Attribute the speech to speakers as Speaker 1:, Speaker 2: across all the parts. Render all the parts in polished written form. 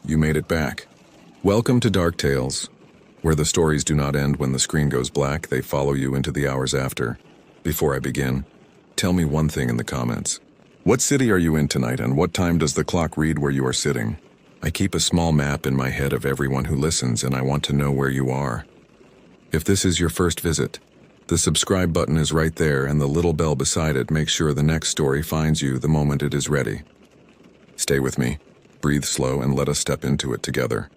Speaker 1: You made it back. Welcome to Dark Tales, where the stories do not end when the screen goes black, they follow you into the hours after. Before I begin, tell me one thing in the comments. What city are you in tonight, and what time does the clock read where you are sitting? I keep a small map in my head of everyone who listens, and I want to know where you are. If this is your first visit, the subscribe button is right there, and the little bell beside it makes sure the next story finds you the moment it is ready. Stay with me, breathe slow, and let us step into it together.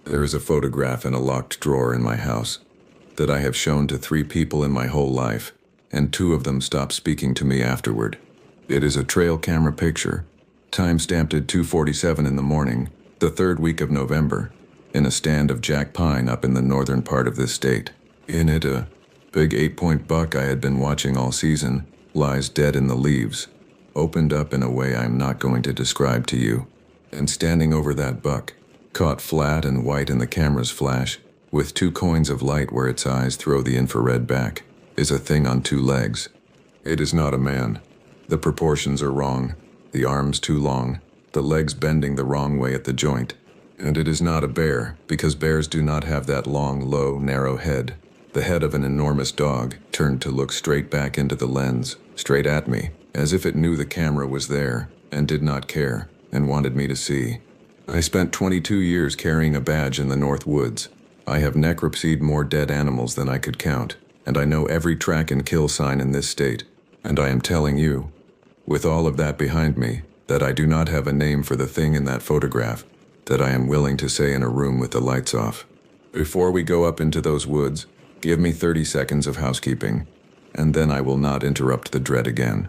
Speaker 1: There is a photograph in a locked drawer in my house that I have shown to 3 people in my whole life, and 2 of them stopped speaking to me afterward. It is a trail camera picture, time-stamped at 2:47 in the morning, the 3rd week of November, in a stand of jack pine up in the northern part of this state. In it, a big 8-point buck I had been watching all season lies dead in the leaves, opened up in a way I'm not going to describe to you. And standing over that buck, caught flat and white in the camera's flash, with 2 coins of light where its eyes throw the infrared back, is a thing on 2 legs. It is not a man. The proportions are wrong, the arms too long, the legs bending the wrong way at the joint. And it is not a bear, because bears do not have that long, low, narrow head. The head of an enormous dog turned to look straight back into the lens, straight at me, as if it knew the camera was there, and did not care, and wanted me to see. I spent 22 years carrying a badge in the North Woods. I have necropsied more dead animals than I could count, and I know every track and kill sign in this state. And I am telling you, with all of that behind me, that I do not have a name for the thing in that photograph, that I am willing to say in a room with the lights off. Before we go up into those woods, give me 30 seconds of housekeeping, and then I will not interrupt the dread again.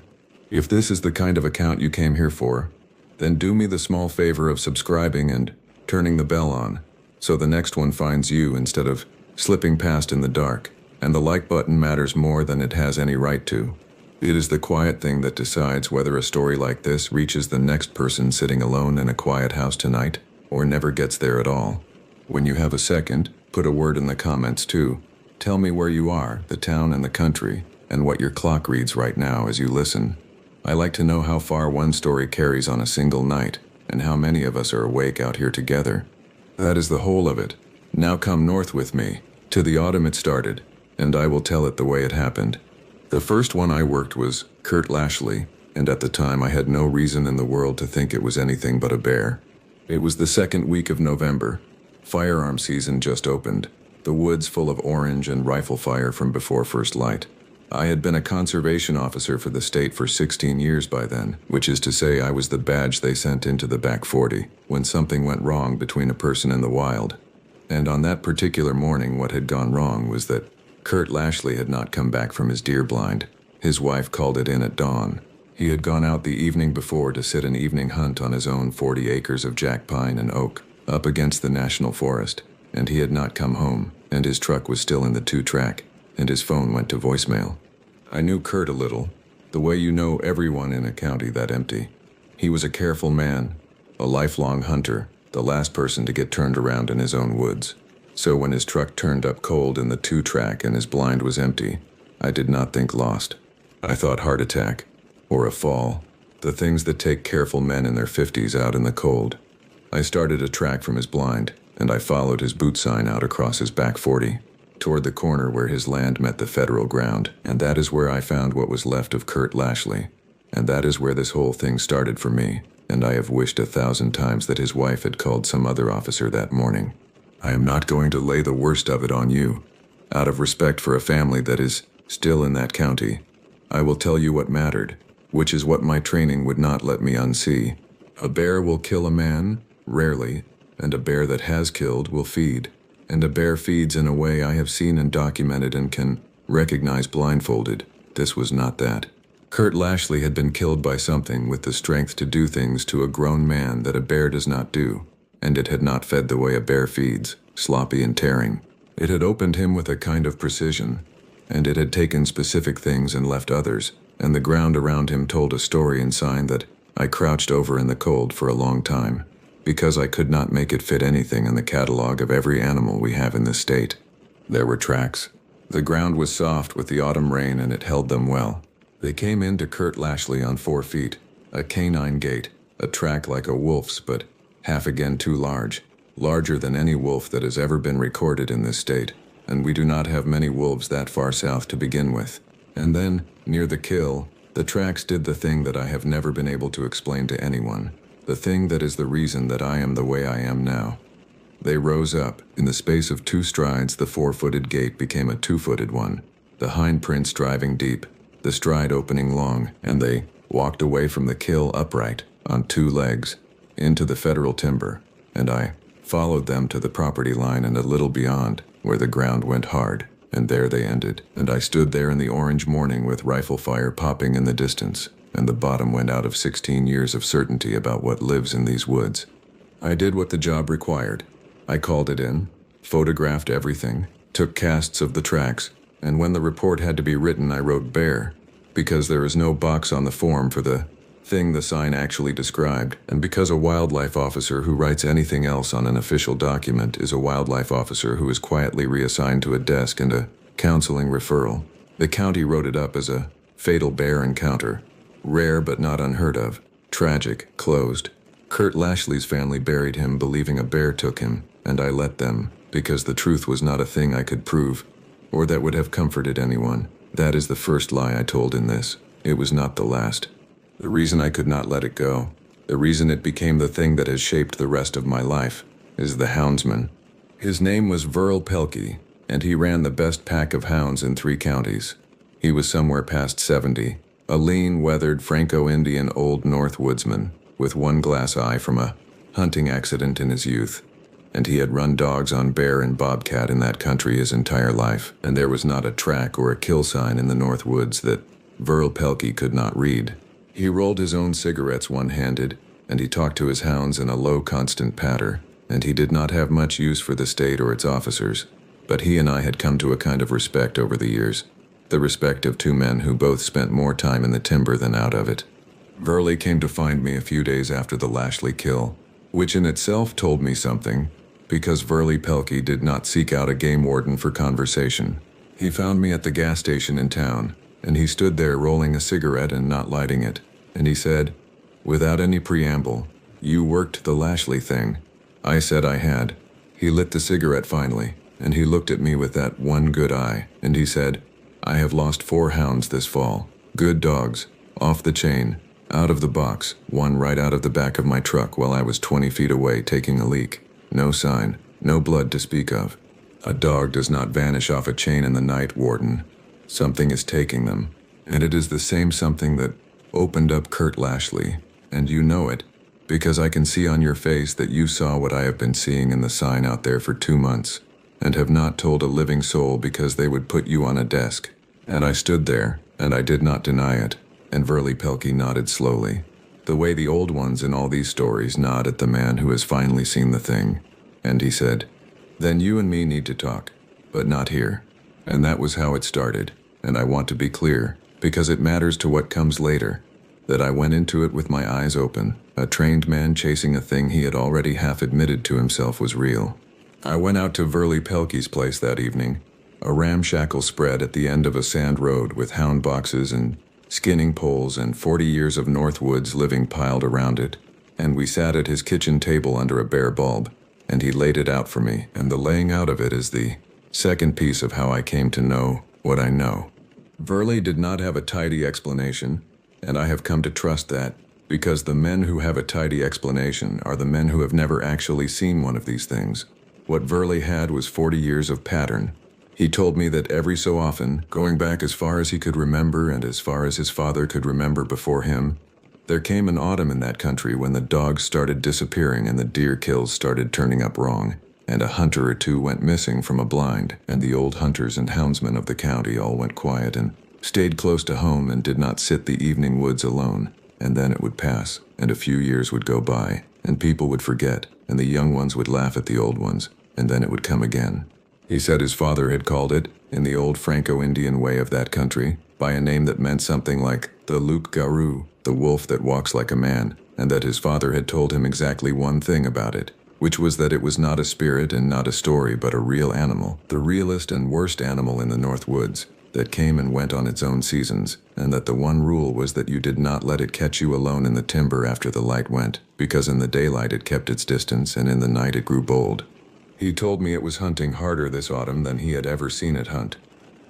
Speaker 1: If this is the kind of account you came here for, then do me the small favor of subscribing and turning the bell on, so the next one finds you instead of slipping past in the dark. And the like button matters more than it has any right to. It is the quiet thing that decides whether a story like this reaches the next person sitting alone in a quiet house tonight, or never gets there at all. When you have a second, put a word in the comments too. Tell me where you are, the town and the country, and what your clock reads right now as you listen. I like to know how far one story carries on a single night, and how many of us are awake out here together. That is the whole of it. Now come north with me, to the autumn it started, and I will tell it the way it happened. The first one I worked was Kurt Lashley, and at the time I had no reason in the world to think it was anything but a bear. It was the 2nd week of November. Firearm season just opened, the woods full of orange and rifle fire from before first light. I had been a conservation officer for the state for 16 years by then, which is to say I was the badge they sent into the back 40 when something went wrong between a person and the wild. And on that particular morning, what had gone wrong was that Kurt Lashley had not come back from his deer blind. His wife called it in at dawn. He had gone out the evening before to sit an evening hunt on his own 40 acres of jack pine and oak, up against the national forest, and he had not come home, and his truck was still in the 2-track, and his phone went to voicemail. I knew Kurt a little, the way you know everyone in a county that empty. He was a careful man, a lifelong hunter, the last person to get turned around in his own woods. So when his truck turned up cold in the 2-track and his blind was empty, I did not think lost. I thought heart attack, or a fall, the things that take careful men in their 50s out in the cold. I started a track from his blind, and I followed his boot sign out across his back 40, toward the corner where his land met the federal ground, and that is where I found what was left of Kurt Lashley. And that is where this whole thing started for me, and I have wished 1,000 times that his wife had called some other officer that morning. I am not going to lay the worst of it on you. Out of respect for a family that is still in that county, I will tell you what mattered, which is what my training would not let me unsee. A bear will kill a man, rarely, and a bear that has killed will feed. And a bear feeds in a way I have seen and documented and can recognize blindfolded. This was not that. Kurt Lashley had been killed by something with the strength to do things to a grown man that a bear does not do, and it had not fed the way a bear feeds, sloppy and tearing. It had opened him with a kind of precision, and it had taken specific things and left others, and the ground around him told a story and sign that I crouched over in the cold for a long time, because I could not make it fit anything in the catalog of every animal we have in this state. There were tracks. The ground was soft with the autumn rain, and it held them well. They came into Kurt Lashley on 4 feet, a canine gait, a track like a wolf's, but half again too large, larger than any wolf that has ever been recorded in this state, and we do not have many wolves that far south to begin with. And then, near the kill, the tracks did the thing that I have never been able to explain to anyone, the thing that is the reason that I am the way I am now. They rose up. In the space of 2 strides, the 4-footed gait became a 2-footed one, the hind prints driving deep, the stride opening long, and they walked away from the kill upright, on 2 legs, into the federal timber, and I followed them to the property line and a little beyond, where the ground went hard, and there they ended. And I stood there in the orange morning with rifle fire popping in the distance, and the bottom went out of 16 years of certainty about what lives in these woods. I did what the job required. I called it in, photographed everything, took casts of the tracks, and when the report had to be written, I wrote bear, because there is no box on the form for the thing the sign actually described, and because a wildlife officer who writes anything else on an official document is a wildlife officer who is quietly reassigned to a desk and a counseling referral. The county wrote it up as a fatal bear encounter, rare but not unheard of, tragic, closed. Kurt Lashley's family buried him believing a bear took him, and I let them, because the truth was not a thing I could prove, or that would have comforted anyone. That is the first lie I told in this. It was not the last. The reason I could not let it go, the reason it became the thing that has shaped the rest of my life, is the houndsman. His name was Verl Pelkey, and he ran the best pack of hounds in 3 counties. He was somewhere past 70, a lean, weathered Franco-Indian old North woodsman, with 1 glass eye from a hunting accident in his youth. And he had run dogs on bear and bobcat in that country his entire life, and there was not a track or a kill sign in the North Woods that Verl Pelkey could not read. He rolled his own cigarettes one-handed, and he talked to his hounds in a low, constant patter, and he did not have much use for the state or its officers, but he and I had come to a kind of respect over the years, the respect of 2 men who both spent more time in the timber than out of it. Verley came to find me a few days after the Lashley kill, which in itself told me something, because Verley Pelkey did not seek out a game warden for conversation. He found me at the gas station in town, and he stood there rolling a cigarette and not lighting it, and he said, without any preamble, "You worked the Lashley thing." I said I had. He lit the cigarette finally, and he looked at me with that one good eye, and he said, "I have lost 4 hounds this fall. Good dogs, off the chain, out of the box, one right out of the back of my truck while I was 20 feet away taking a leak. No sign, no blood to speak of. A dog does not vanish off a chain in the night, Warden. Something is taking them, and it is the same something that opened up Kurt Lashley, and you know it, because I can see on your face that you saw what I have been seeing in the sign out there for 2 months, and have not told a living soul because they would put you on a desk." And I stood there, and I did not deny it, and Verley Pelkey nodded slowly, the way the old ones in all these stories nod at the man who has finally seen the thing. And he said, "Then you and me need to talk, but not here." And that was how it started, and I want to be clear, because it matters to what comes later, that I went into it with my eyes open, a trained man chasing a thing he had already half admitted to himself was real. I went out to Verley Pelkey's place that evening, a ramshackle spread at the end of a sand road with hound boxes and skinning poles and 40 years of North Woods living piled around it, and we sat at his kitchen table under a bare bulb, and he laid it out for me, and the laying out of it is the second piece of how I came to know what I know. Verley did not have a tidy explanation, and I have come to trust that, because the men who have a tidy explanation are the men who have never actually seen one of these things. What Verley had was 40 years of pattern. He told me that every so often, going back as far as he could remember and as far as his father could remember before him, there came an autumn in that country when the dogs started disappearing and the deer kills started turning up wrong, and a hunter or 2 went missing from a blind, and the old hunters and houndsmen of the county all went quiet and stayed close to home and did not sit the evening woods alone, and then it would pass, and a few years would go by, and people would forget, and the young ones would laugh at the old ones, and then it would come again. He said his father had called it, in the old Franco-Indian way of that country, by a name that meant something like the Loup Garou, the wolf that walks like a man, and that his father had told him exactly one thing about it, which was that it was not a spirit and not a story but a real animal, the realest and worst animal in the North Woods. that came and went on its own seasons, and that the one rule was that you did not let it catch you alone in the timber after the light went, because in the daylight it kept its distance and in the night it grew bold. He told me it was hunting harder this autumn than he had ever seen it hunt,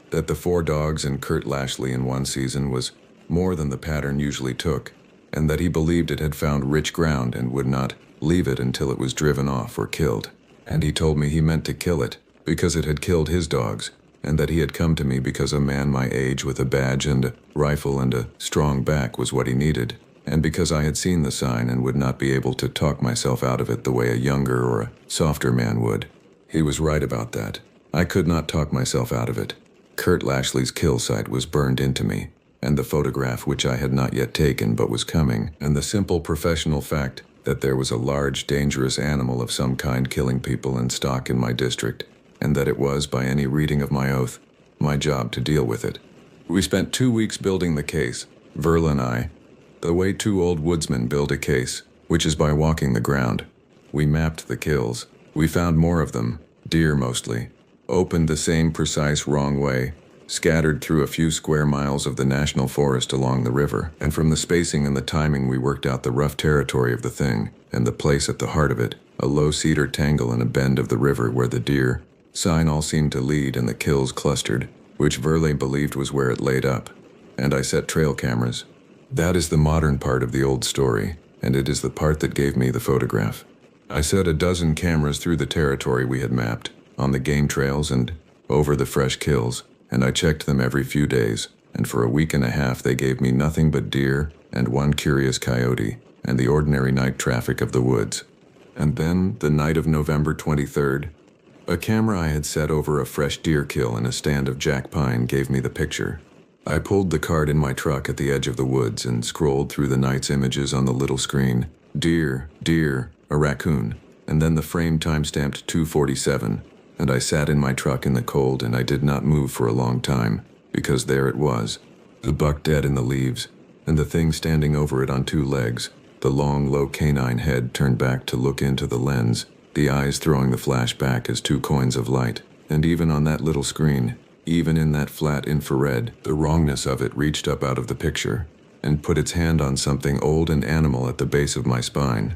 Speaker 1: that the 4 dogs and Kurt Lashley in one season was more than the pattern usually took, and that he believed it had found rich ground and would not leave it until it was driven off or killed. And he told me he meant to kill it, because it had killed his dogs, and that he had come to me because a man my age with a badge and a rifle and a strong back was what he needed, and because I had seen the sign and would not be able to talk myself out of it the way a younger or a softer man would. He was right about that. I could not talk myself out of it. Kurt Lashley's kill site was burned into me, and the photograph which I had not yet taken but was coming, and the simple professional fact that there was a large, dangerous animal of some kind killing people in stock in my district, and that it was, by any reading of my oath, my job to deal with it. We spent 2 weeks building the case, Verla and I, the way 2 old woodsmen build a case, which is by walking the ground. We mapped the kills. We found more of them, deer mostly, opened the same precise wrong way, scattered through a few square miles of the national forest along the river, and from the spacing and the timing we worked out the rough territory of the thing, and the place at the heart of it, a low cedar tangle in a bend of the river where the deer sign all seemed to lead and the kills clustered, which Verle believed was where it laid up, and I set trail cameras. That is the modern part of the old story, and it is the part that gave me the photograph. I set a dozen cameras through the territory we had mapped, on the game trails and over the fresh kills, and I checked them every few days, and for a week and a half they gave me nothing but deer and 1 curious coyote and the ordinary night traffic of the woods. And then, the night of November 23rd, a camera I had set over a fresh deer kill in a stand of jack pine gave me the picture. I pulled the card in my truck at the edge of the woods and scrolled through the night's images on the little screen. Deer, deer, a raccoon, and then the frame time-stamped 2:47, and I sat in my truck in the cold and I did not move for a long time, because there it was, the buck dead in the leaves, and the thing standing over it on 2 legs, the long, low canine head turned back to look into the lens, the eyes throwing the flash back as 2 coins of light, and even on that little screen, even in that flat infrared, the wrongness of it reached up out of the picture, and put its hand on something old and animal at the base of my spine.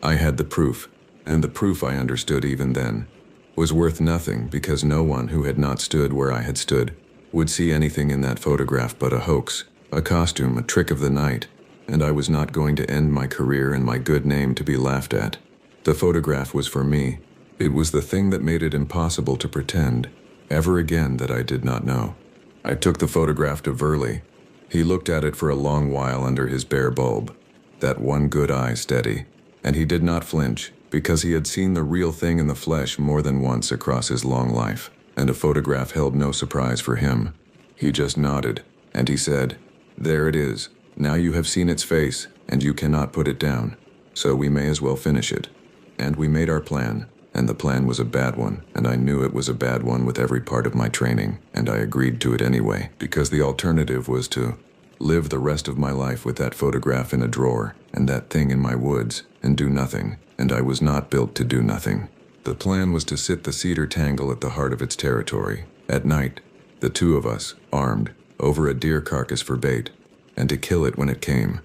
Speaker 1: I had the proof, and the proof I understood even then was worth nothing because no one who had not stood where I had stood would see anything in that photograph but a hoax, a costume, a trick of the night, and I was not going to end my career and my good name to be laughed at. The photograph was for me. It was the thing that made it impossible to pretend, ever again, that I did not know. I took the photograph to Verley. He looked at it for a long while under his bare bulb, that one good eye steady, and he did not flinch, because he had seen the real thing in the flesh more than once across his long life, and a photograph held no surprise for him. He just nodded, and he said, "There it is. Now you have seen its face, and you cannot put it down, so we may as well finish it." And we made our plan, and the plan was a bad one, and I knew it was a bad one with every part of my training, and I agreed to it anyway, because the alternative was to live the rest of my life with that photograph in a drawer, and that thing in my woods, and do nothing, and I was not built to do nothing. The plan was to sit the cedar tangle at the heart of its territory, at night, the 2 of us, armed, over a deer carcass for bait, and to kill it when it came.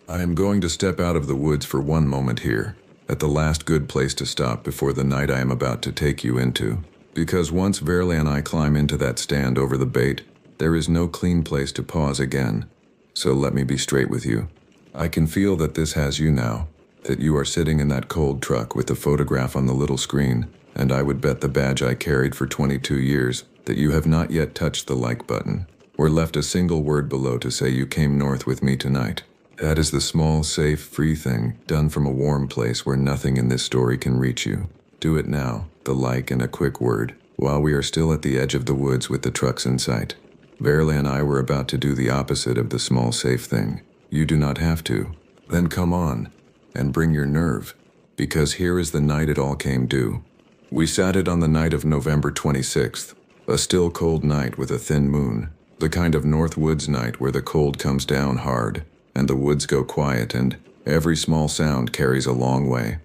Speaker 1: I am going to step out of the woods for one moment here, at the last good place to stop before the night I am about to take you into, because once Verle and I climb into that stand over the bait, there is no clean place to pause again. So let me be straight with you. I can feel that this has you now, that you are sitting in that cold truck with the photograph on the little screen, and I would bet the badge I carried for 22 years that you have not yet touched the like button, or left a single word below to say you came north with me tonight. That is the small, safe, free thing, done from a warm place where nothing in this story can reach you. Do it now, the like and a quick word, while we are still at the edge of the woods with the trucks in sight. Verle and I were about to do the opposite of the small, safe thing. You do not have to. Then come on, and bring your nerve, because here is the night it all came due. We sat it on the night of November 26th, a still cold night with a thin moon, the kind of north woods night where the cold comes down hard, and the woods go quiet and every small sound carries a long way.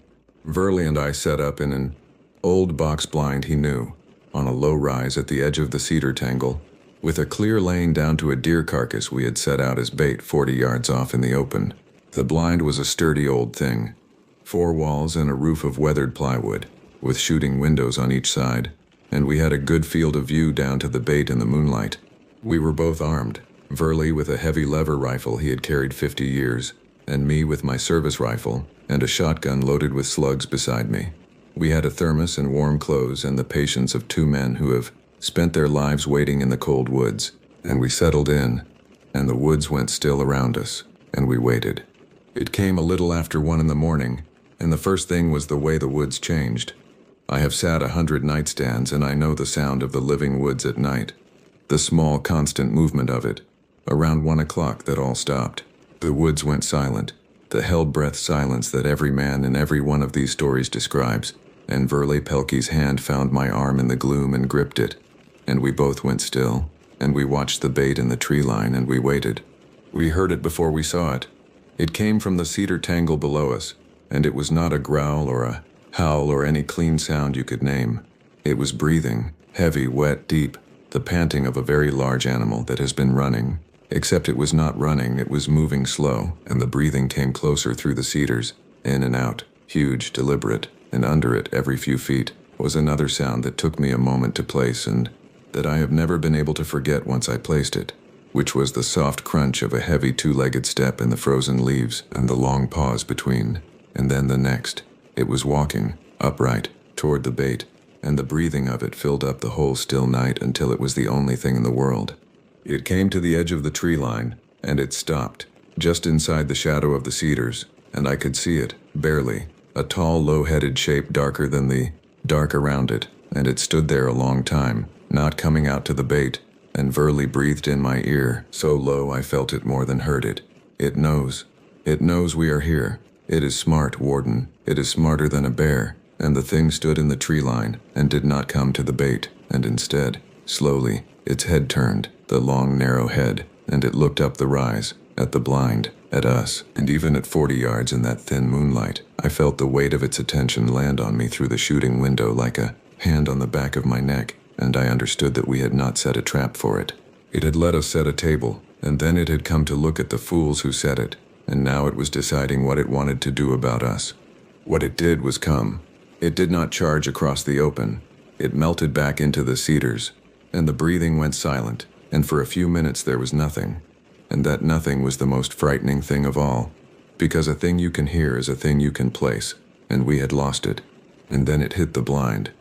Speaker 1: Verle and I set up in an old box blind he knew, on a low rise at the edge of the cedar tangle, with a clear lane down to a deer carcass we had set out as bait 40 yards off in the open. The blind was a sturdy old thing, 4 walls and a roof of weathered plywood, with shooting windows on each side, and we had a good field of view down to the bait in the moonlight. We were both armed, Verley with a heavy lever rifle he had carried 50 years, and me with my service rifle and a shotgun loaded with slugs beside me. We had a thermos and warm clothes and the patience of 2 men who have spent their lives waiting in the cold woods, and we settled in, and the woods went still around us, and we waited. It came a little after 1 in the morning, and the first thing was the way the woods changed. I have sat 100 nightstands, and I know the sound of the living woods at night, the small constant movement of it. Around 1 o'clock that all stopped. The woods went silent, the hell-breath silence that every man in every one of these stories describes, and Verley Pelkey's hand found my arm in the gloom and gripped it, and we both went still, and we watched the bait in the tree line, and we waited. We heard it before we saw it. It came from the cedar tangle below us, and it was not a growl or a howl or any clean sound you could name. It was breathing, heavy, wet, deep, the panting of a very large animal that has been running. Except it was not running, it was moving slow, and the breathing came closer through the cedars, in and out, huge, deliberate, and under it, every few feet, was another sound that took me a moment to place and that I have never been able to forget once I placed it, which was the soft crunch of a heavy 2-legged step in the frozen leaves and the long pause between, and then the next. It was walking, upright, toward the bait, and the breathing of it filled up the whole still night until it was the only thing in the world. It came to the edge of the tree line, and it stopped, just inside the shadow of the cedars, and I could see it, barely, a tall, low-headed shape darker than the dark around it, and it stood there a long time, not coming out to the bait, and Verley breathed in my ear, so low I felt it more than heard it. It knows we are here. It is smart, Warden, it is smarter than a bear, and the thing stood in the tree line, and did not come to the bait, and instead, slowly, its head turned, the long narrow head, and it looked up the rise, at the blind, at us, and even at 40 yards in that thin moonlight, I felt the weight of its attention land on me through the shooting window like a hand on the back of my neck, and I understood that we had not set a trap for it. It had let us set a table, and then it had come to look at the fools who set it, and now it was deciding what it wanted to do about us. What it did was come. It did not charge across the open. It melted back into the cedars, and the breathing went silent, and for a few minutes there was nothing. And that nothing was the most frightening thing of all, because a thing you can hear is a thing you can place, and we had lost it. And then it hit the blind.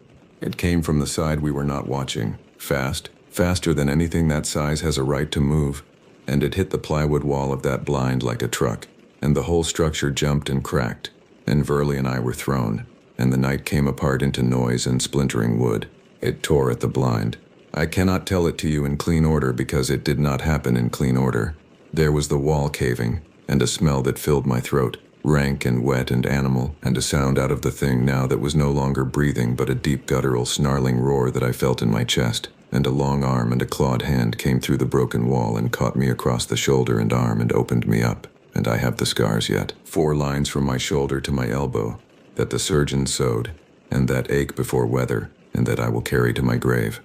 Speaker 1: It came from the side we were not watching, fast, faster than anything that size has a right to move, and it hit the plywood wall of that blind like a truck, and the whole structure jumped and cracked, and Verley and I were thrown, and the night came apart into noise and splintering wood. It tore at the blind. I cannot tell it to you in clean order because it did not happen in clean order. There was the wall caving, and a smell that filled my throat, rank and wet and animal, and a sound out of the thing now that was no longer breathing but a deep guttural snarling roar that I felt in my chest, and a long arm and a clawed hand came through the broken wall and caught me across the shoulder and arm and opened me up, and I have the scars yet, 4 lines from my shoulder to my elbow, that the surgeon sewed, and that ache before weather, and that I will carry to my grave.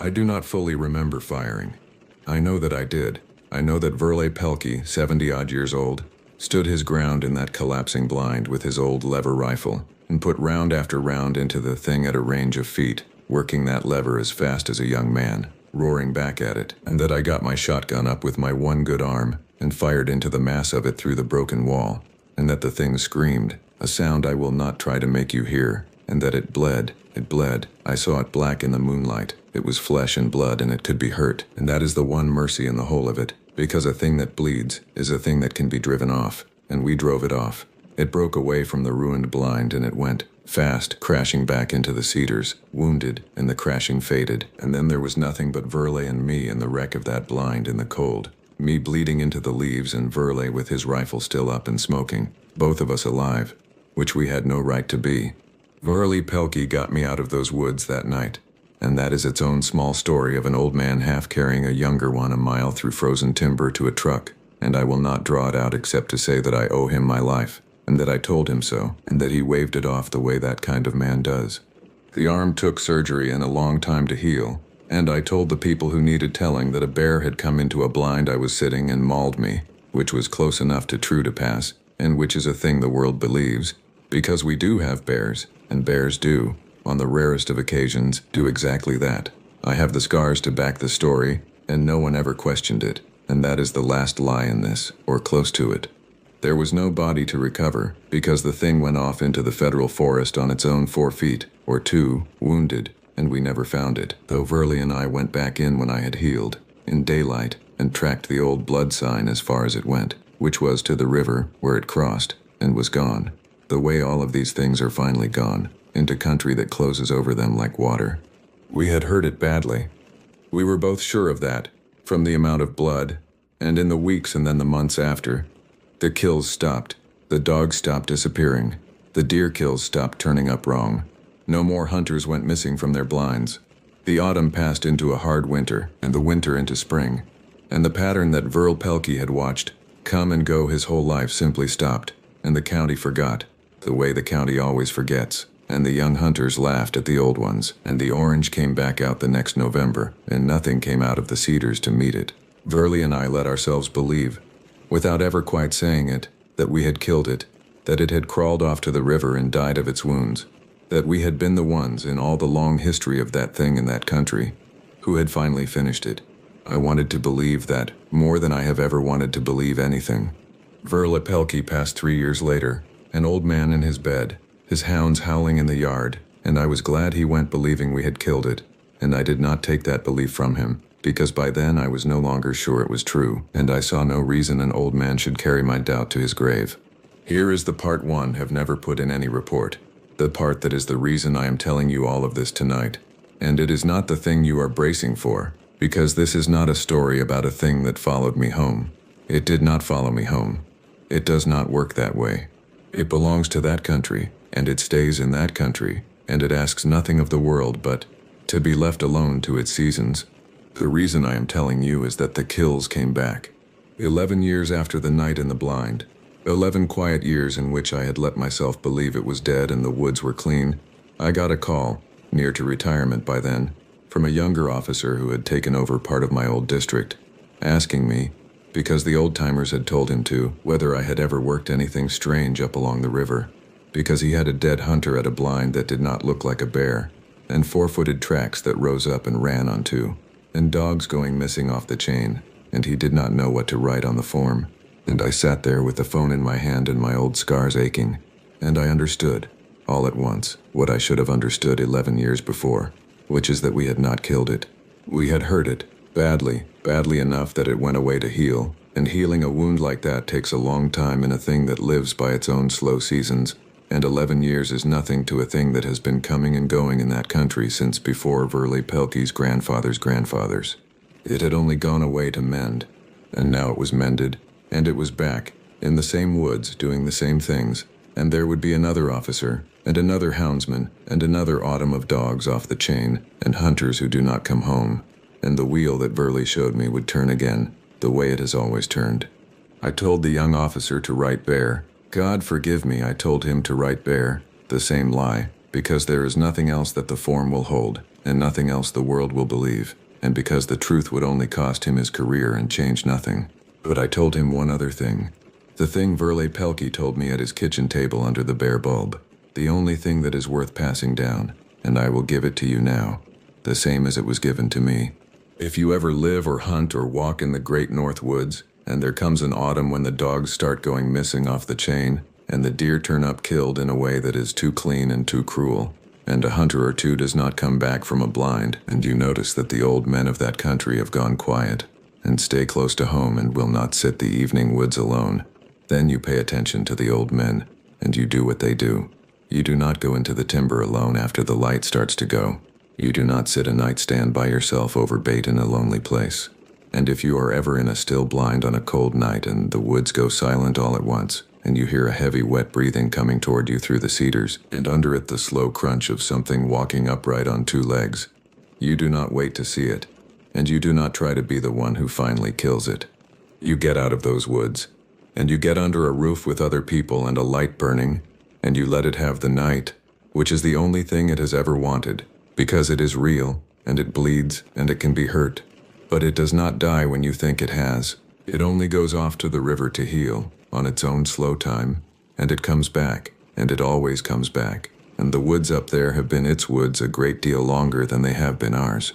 Speaker 1: I do not fully remember firing. I know that I did. I know that Verley Pelkey, 70-odd years old, stood his ground in that collapsing blind with his old lever rifle, and put round after round into the thing at a range of feet, working that lever as fast as a young man, roaring back at it, and that I got my shotgun up with my one good arm, and fired into the mass of it through the broken wall, and that the thing screamed, a sound I will not try to make you hear, and that it bled. I saw it black in the moonlight. It was flesh and blood, and it could be hurt, and that is the one mercy in the whole of it, because a thing that bleeds is a thing that can be driven off, and we drove it off. It broke away from the ruined blind, and it went, fast, crashing back into the cedars, wounded, and the crashing faded, and then there was nothing but Verley and me in the wreck of that blind in the cold, me bleeding into the leaves and Verley with his rifle still up and smoking, both of us alive, which we had no right to be. Verley Pelkey got me out of those woods that night, and that is its own small story of an old man half carrying a younger one a mile through frozen timber to a truck, and I will not draw it out except to say that I owe him my life, and that I told him so, and that he waved it off the way that kind of man does. The arm took surgery and a long time to heal, And I told the people who needed telling that a bear had come into a blind I was sitting and mauled me, which was close enough to true to pass, and which is a thing the world believes, because we do have bears, and bears do, on the rarest of occasions, do exactly that. I have the scars to back the story, and no one ever questioned it, and that is the last lie in this, or close to it. There was no body to recover, because the thing went off into the federal forest on its own 4 feet, or 2, wounded, and we never found it, though Verley and I went back in when I had healed, in daylight, and tracked the old blood sign as far as it went, which was to the river, where it crossed, and was gone. The way all of these things are finally gone, into country that closes over them like water. We had hurt it badly. We were both sure of that, from the amount of blood, and in the weeks and then the months after. The kills stopped, the dogs stopped disappearing, the deer kills stopped turning up wrong. No more hunters went missing from their blinds. The autumn passed into a hard winter, and the winter into spring. And the pattern that Verl Pelkey had watched come and go his whole life simply stopped, and the county forgot, the way the county always forgets. And the young hunters laughed at the old ones, and the orange came back out the next November, and nothing came out of the cedars to meet it. Verley and I let ourselves believe, without ever quite saying it, that we had killed it, that it had crawled off to the river and died of its wounds, that we had been the ones in all the long history of that thing in that country who had finally finished it. I wanted to believe that more than I have ever wanted to believe anything. Verle Pelkey passed 3 years later, an old man in his bed, his hounds howling in the yard, and I was glad he went believing we had killed it, and I did not take that belief from him, because by then I was no longer sure it was true, and I saw no reason an old man should carry my doubt to his grave. Here is the part 1 have never put in any report, the part that is the reason I am telling you all of this tonight. And it is not the thing you are bracing for, because this is not a story about a thing that followed me home. It did not follow me home. It does not work that way. It belongs to that country, and it stays in that country, and it asks nothing of the world but to be left alone to its seasons. The reason I am telling you is that the kills came back. 11 years after the night in the blind, 11 quiet years in which I had let myself believe it was dead and the woods were clean, I got a call, near to retirement by then, from a younger officer who had taken over part of my old district, asking me, because the old-timers had told him to, whether I had ever worked anything strange up along the river, because he had a dead hunter at a blind that did not look like a bear, and 4-footed tracks that rose up and ran on 2, and dogs going missing off the chain, and he did not know what to write on the form. And I sat there with the phone in my hand and my old scars aching, and I understood, all at once, what I should have understood 11 years before, which is that we had not killed it. We had hurt it, badly enough that it went away to heal, and healing a wound like that takes a long time in a thing that lives by its own slow seasons, and 11 years is nothing to a thing that has been coming and going in that country since before Verle Pelkey's grandfather's grandfathers. It had only gone away to mend, and now it was mended, and it was back, in the same woods, doing the same things, and there would be another officer, and another houndsman, and another autumn of dogs off the chain, and hunters who do not come home, and the wheel that Verley showed me would turn again, the way it has always turned. I told the young officer to write bear. God forgive me, I told him to write bear, the same lie, because there is nothing else that the form will hold, and nothing else the world will believe, and because the truth would only cost him his career and change nothing. But I told him one other thing. The thing Verle Pelkey told me at his kitchen table under the bare bulb. The only thing that is worth passing down, and I will give it to you now, the same as it was given to me. If you ever live or hunt or walk in the great north woods, and there comes an autumn when the dogs start going missing off the chain, and the deer turn up killed in a way that is too clean and too cruel, and a hunter or 2 does not come back from a blind, and you notice that the old men of that country have gone quiet, and stay close to home and will not sit the evening woods alone, then you pay attention to the old men, and you do what they do. You do not go into the timber alone after the light starts to go. You do not sit a night stand by yourself over bait in a lonely place. And if you are ever in a still blind on a cold night and the woods go silent all at once, and you hear a heavy wet breathing coming toward you through the cedars, and under it the slow crunch of something walking upright on 2 legs, you do not wait to see it, and you do not try to be the one who finally kills it. You get out of those woods, and you get under a roof with other people and a light burning, and you let it have the night, which is the only thing it has ever wanted, because it is real, and it bleeds, and it can be hurt. But it does not die when you think it has. It only goes off to the river to heal, on its own slow time, and it comes back, and it always comes back. And the woods up there have been its woods a great deal longer than they have been ours.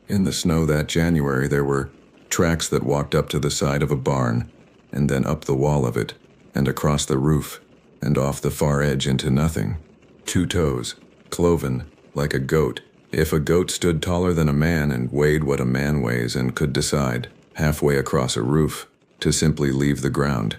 Speaker 1: In the snow that January, there were tracks that walked up to the side of a barn, and then up the wall of it, and across the roof, and off the far edge into nothing. 2 toes, cloven, like a goat. If a goat stood taller than a man and weighed what a man weighs and could decide, halfway across a roof, to simply leave the ground.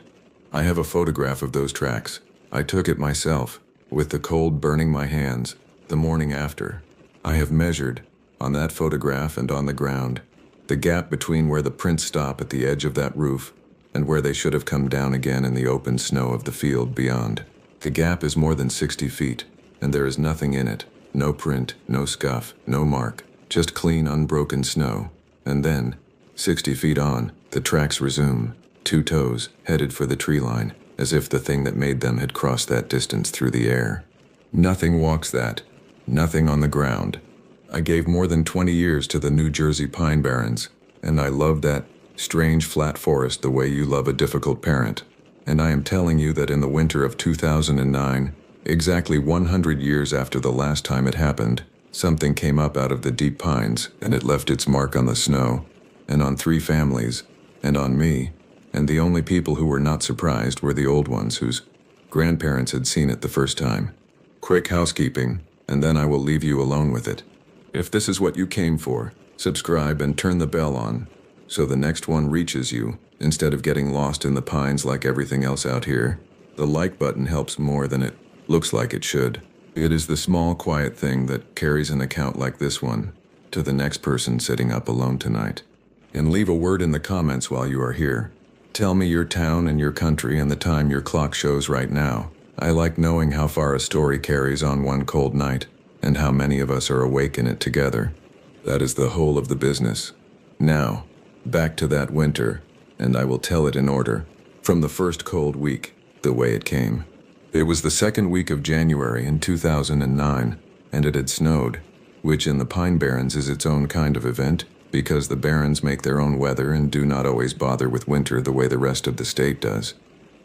Speaker 1: I have a photograph of those tracks. I took it myself, with the cold burning my hands, the morning after. I have measured, on that photograph and on the ground, the gap between where the prints stop at the edge of that roof and where they should have come down again in the open snow of the field beyond. The gap is more than 60 feet, and there is nothing in it. No print, no scuff, no mark, just clean, unbroken snow. And then, 60 feet on, the tracks resume, 2 toes, headed for the tree line, as if the thing that made them had crossed that distance through the air. Nothing walks that, nothing on the ground. I gave more than 20 years to the New Jersey pine barrens, and I love that strange flat forest the way you love a difficult parent. And I am telling you that in the winter of 2009, exactly 100 years after the last time it happened, something came up out of the deep pines, and it left its mark on the snow, and on 3 families, and on me, and the only people who were not surprised were the old ones whose grandparents had seen it the first time. Quick housekeeping, and then I will leave you alone with it. If this is what you came for, subscribe and turn the bell on, so the next one reaches you, instead of getting lost in the pines like everything else out here. The like button helps more than it looks like it should. It is the small, quiet thing that carries an account like this one to the next person sitting up alone tonight. And leave a word in the comments while you are here. Tell me your town and your country and the time your clock shows right now. I like knowing how far a story carries on one cold night, and how many of us are awake in it together. That is the whole of the business. Now, back to that winter, and I will tell it in order, from the first cold week, the way it came. It was the 2nd week of January in 2009, and it had snowed, which in the Pine Barrens is its own kind of event, because the Barrens make their own weather and do not always bother with winter the way the rest of the state does.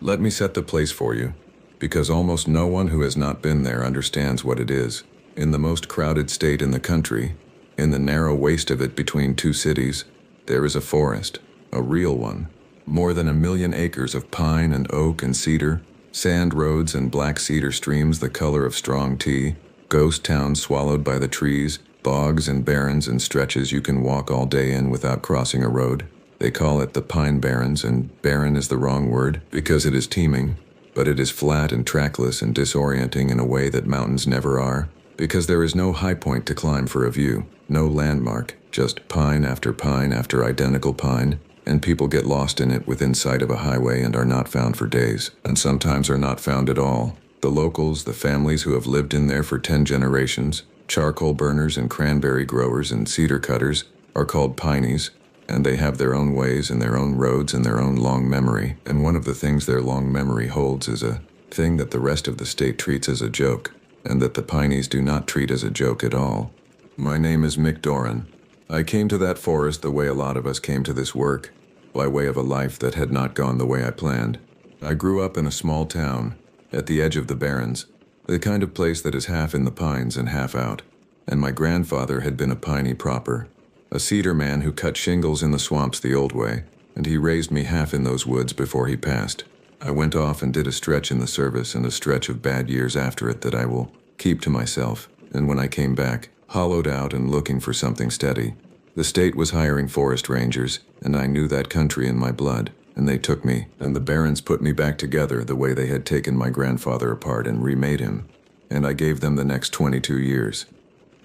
Speaker 1: Let me set the place for you, because almost no one who has not been there understands what it is. In the most crowded state in the country, in the narrow waste of it between 2 cities, there is a forest, a real one. More than 1 million acres of pine and oak and cedar, sand roads and black cedar streams the color of strong tea, ghost towns swallowed by the trees, bogs and barrens and stretches you can walk all day in without crossing a road. They call it the Pine Barrens, and barren is the wrong word because it is teeming, but it is flat and trackless and disorienting in a way that mountains never are, because there is no high point to climb for a view, no landmark, just pine after identical pine, and people get lost in it within sight of a highway and are not found for days, and sometimes are not found at all. The locals, the families who have lived in there for 10 generations, charcoal burners and cranberry growers and cedar cutters, are called pinies, and they have their own ways and their own roads and their own long memory, and one of the things their long memory holds is a thing that the rest of the state treats as a joke, and that the pinies do not treat as a joke at all. My name is Mick Doran. I came to that forest the way a lot of us came to this work, by way of a life that had not gone the way I planned. I grew up in a small town, at the edge of the Barrens, the kind of place that is half in the pines and half out, and my grandfather had been a piney proper, a cedar man who cut shingles in the swamps the old way, and he raised me half in those woods before he passed. I went off and did a stretch in the service and a stretch of bad years after it that I will keep to myself, and when I came back, hollowed out and looking for something steady. The state was hiring forest rangers, and I knew that country in my blood, and they took me, and the Barrens put me back together the way they had taken my grandfather apart and remade him, and I gave them the next 22 years.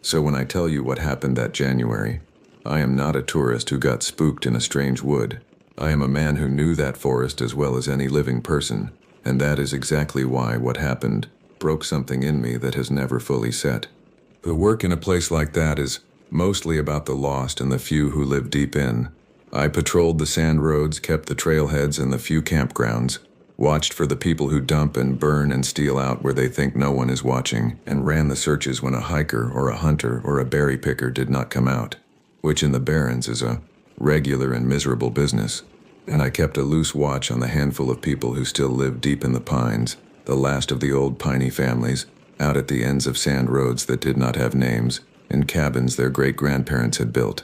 Speaker 1: So when I tell you what happened that January, I am not a tourist who got spooked in a strange wood. I am a man who knew that forest as well as any living person, and that is exactly why what happened broke something in me that has never fully set. The work in a place like that is mostly about the lost and the few who live deep in. I patrolled the sand roads, kept the trailheads and the few campgrounds, watched for the people who dump and burn and steal out where they think no one is watching, and ran the searches when a hiker or a hunter or a berry picker did not come out, which in the Barrens is a regular and miserable business. And I kept a loose watch on the handful of people who still lived deep in the pines, the last of the old piney families, out at the ends of sand roads that did not have names, in cabins their great-grandparents had built.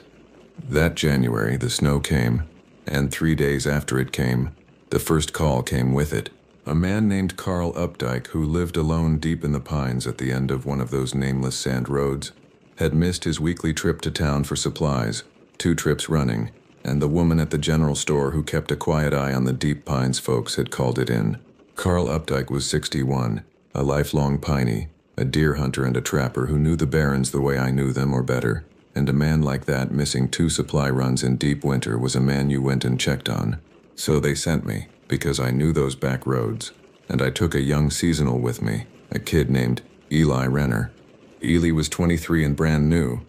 Speaker 1: That January, the snow came, and 3 days after it came, the first call came with it. A man named Carl Updike, who lived alone deep in the pines at the end of one of those nameless sand roads, had missed his weekly trip to town for supplies, 2 trips running, and the woman at the general store who kept a quiet eye on the deep pines folks had called it in. Carl Updike was 61, a lifelong piney, a deer hunter and a trapper who knew the Barrens the way I knew them or better, and a man like that missing 2 supply runs in deep winter was a man you went and checked on. So they sent me, because I knew those back roads, and I took a young seasonal with me, a kid named Eli Renner. Eli was 23 and brand new,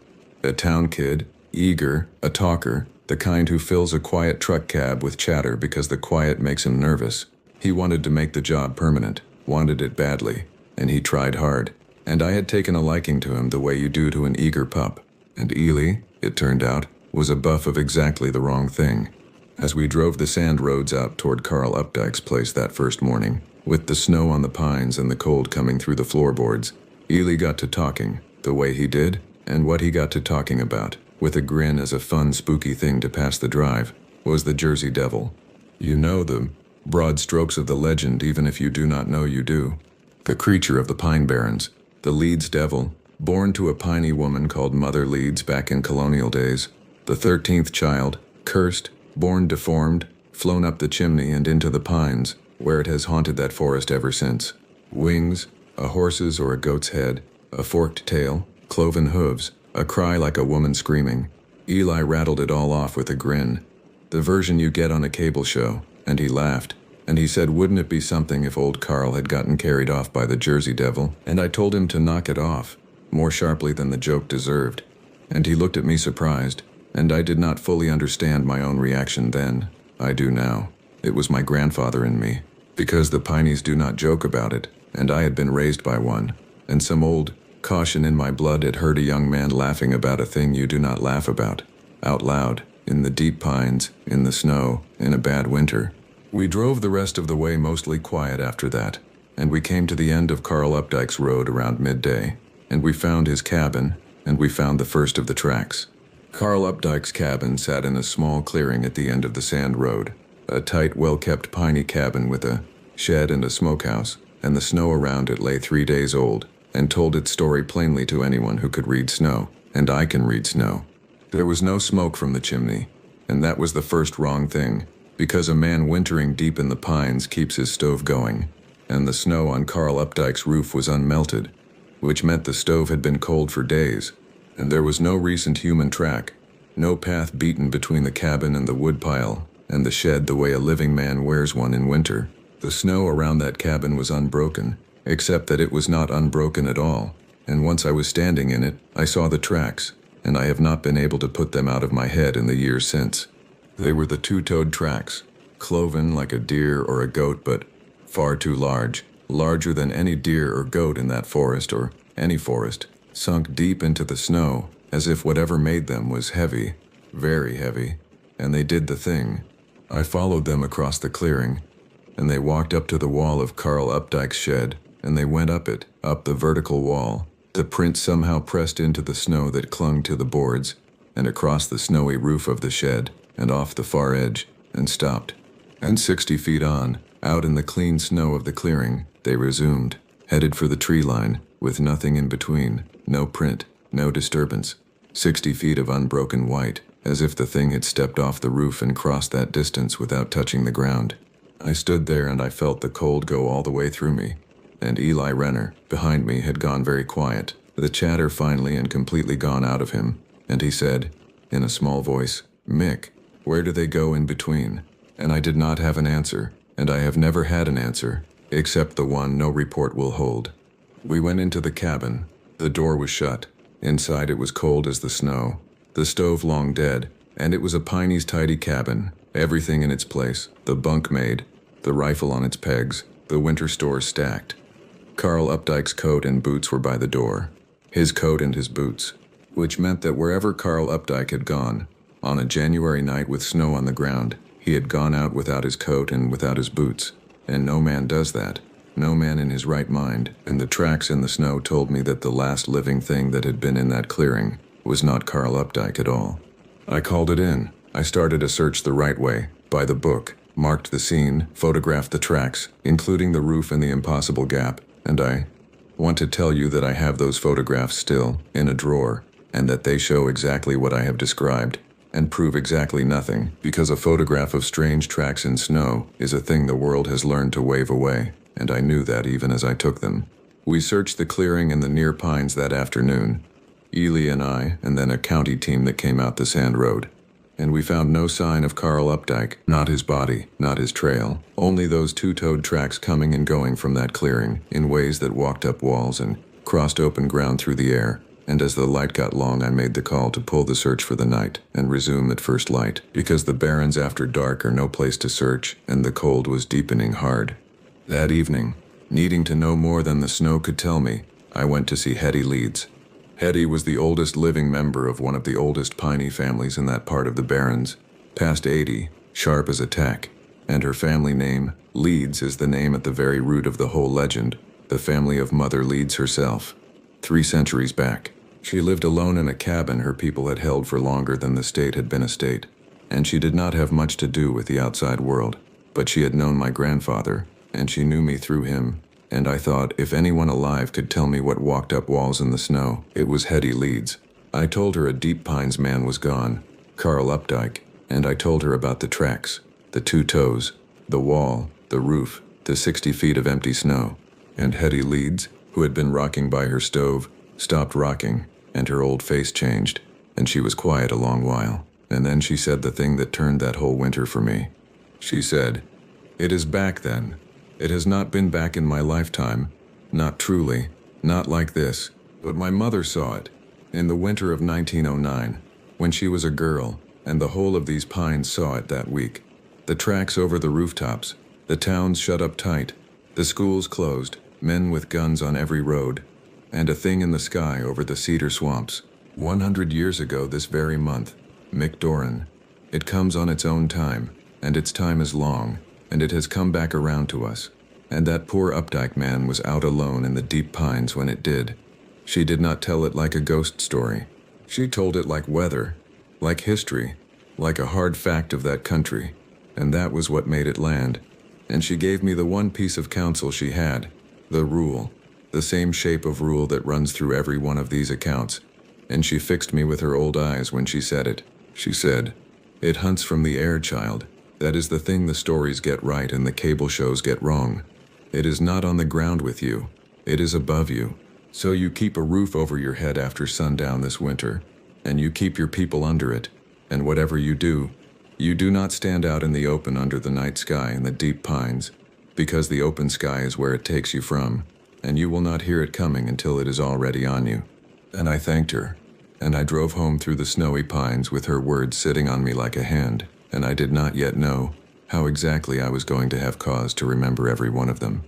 Speaker 1: a town kid, eager, a talker, the kind who fills a quiet truck cab with chatter because the quiet makes him nervous. He wanted to make the job permanent, wanted it badly, and he tried hard, and I had taken a liking to him the way you do to an eager pup. And Ely, it turned out, was a buff of exactly the wrong thing. As we drove the sand roads out toward Carl Updike's place that first morning, with the snow on the pines and the cold coming through the floorboards, Ely got to talking, the way he did, and what he got to talking about, with a grin as a fun, spooky thing to pass the drive, was the Jersey Devil. You know the broad strokes of the legend even if you do not know you do. The creature of the Pine Barrens, the Leeds Devil, born to a piney woman called Mother Leeds back in colonial days, the 13th child, cursed, born deformed, flown up the chimney and into the pines, where it has haunted that forest ever since. Wings, a horse's or a goat's head, a forked tail, cloven hooves, a cry like a woman screaming. Eli rattled it all off with a grin. The version you get on a cable show, and he laughed. And he said, wouldn't it be something if old Carl had gotten carried off by the Jersey Devil? And I told him to knock it off, more sharply than the joke deserved. And he looked at me surprised, and I did not fully understand my own reaction then. I do now. It was my grandfather in me, because the Pineys do not joke about it, and I had been raised by one, and some old caution in my blood had heard a young man laughing about a thing you do not laugh about, out loud, in the deep pines, in the snow, in a bad winter. We drove the rest of the way mostly quiet after that, and we came to the end of Carl Updike's road around midday, and we found his cabin, and we found the first of the tracks. Carl Updike's cabin sat in a small clearing at the end of the sand road, a tight, well-kept piney cabin with a shed and a smokehouse, and the snow around it lay 3 days old, and told its story plainly to anyone who could read snow, and I can read snow. There was no smoke from the chimney, and that was the first wrong thing, because a man wintering deep in the pines keeps his stove going, and the snow on Carl Updike's roof was unmelted, which meant the stove had been cold for days, and there was no recent human track, no path beaten between the cabin and the woodpile, and the shed the way a living man wears one in winter. The snow around that cabin was unbroken, except that it was not unbroken at all, and once I was standing in it, I saw the tracks, and I have not been able to put them out of my head in the years since. They were the 2-toed tracks, cloven like a deer or a goat, but far too large, larger than any deer or goat in that forest or any forest, sunk deep into the snow, as if whatever made them was heavy, very heavy, and they did the thing. I followed them across the clearing, and they walked up to the wall of Carl Updike's shed, and they went up it, up the vertical wall. The print somehow pressed into the snow that clung to the boards, and across the snowy roof of the shed, and off the far edge, and stopped. And 60 feet on, out in the clean snow of the clearing, they resumed, headed for the tree line, with nothing in between, no print, no disturbance. 60 feet of unbroken white, as if the thing had stepped off the roof and crossed that distance without touching the ground. I stood there and I felt the cold go all the way through me. And Eli Renner, behind me, had gone very quiet, the chatter finally and completely gone out of him, and he said, in a small voice, "Mick, where do they go in between?" And I did not have an answer, and I have never had an answer, except the one no report will hold. We went into the cabin. The door was shut. Inside it was cold as the snow. The stove long dead, and it was a Piney's tidy cabin, everything in its place, the bunk made, the rifle on its pegs, the winter stores stacked. Carl Updike's coat and boots were by the door. His coat and his boots. Which meant that wherever Carl Updike had gone, on a January night with snow on the ground, he had gone out without his coat and without his boots. And no man does that. No man in his right mind, and the tracks in the snow told me that the last living thing that had been in that clearing was not Carl Updike at all. I called it in. I started a search the right way, by the book, marked the scene, photographed the tracks, including the roof and the impossible gap, and I want to tell you that I have those photographs still, in a drawer, and that they show exactly what I have described, and prove exactly nothing, because a photograph of strange tracks in snow is a thing the world has learned to wave away, and I knew that even as I took them. We searched the clearing and the near pines that afternoon, Ely and I, and then a county team that came out the sand road. And we found no sign of Carl Updike, not his body, not his trail, only those two-toed tracks coming and going from that clearing in ways that walked up walls and crossed open ground through the air. And as the light got long, I made the call to pull the search for the night and resume at first light, because the barrens after dark are no place to search, and the cold was deepening hard. That evening, needing to know more than the snow could tell me, I went to see Hetty Leeds. Hetty was the oldest living member of one of the oldest piney families in that part of the Barrens, past 80, sharp as a tack, and her family name, Leeds, is the name at the very root of the whole legend, the family of Mother Leeds herself. 3 centuries back, she lived alone in a cabin her people had held for longer than the state had been a state, and she did not have much to do with the outside world, but she had known my grandfather, and she knew me through him. And I thought if anyone alive could tell me what walked up walls in the snow, it was Hetty Leeds. I told her a Deep Pines man was gone, Carl Updike, and I told her about the tracks, the 2 toes, the wall, the roof, the 60 feet of empty snow. And Hetty Leeds, who had been rocking by her stove, stopped rocking, and her old face changed, and she was quiet a long while. And then she said the thing that turned that whole winter for me. She said, "It is back then. It has not been back in my lifetime, not truly, not like this, but my mother saw it, in the winter of 1909, when she was a girl, and the whole of these pines saw it that week. The tracks over the rooftops, the towns shut up tight, the schools closed, men with guns on every road, and a thing in the sky over the cedar swamps. 100 years ago this very month, Mick Doran. It comes on its own time, and its time is long, and it has come back around to us. And that poor Updike man was out alone in the deep pines when it did. She did not tell it like a ghost story. She told it like weather, like history, like a hard fact of that country, and that was what made it land. And she gave me the one piece of counsel she had, the rule, the same shape of rule that runs through every one of these accounts. And she fixed me with her old eyes when she said it. She said, "It hunts from the air, child. That is the thing the stories get right and the cable shows get wrong. It is not on the ground with you. It is above you. So you keep a roof over your head after sundown this winter, and you keep your people under it. And whatever you do not stand out in the open under the night sky in the deep pines, because the open sky is where it takes you from, and you will not hear it coming until it is already on you." And I thanked her, and I drove home through the snowy pines with her words sitting on me like a hand. And I did not yet know how exactly I was going to have cause to remember every one of them.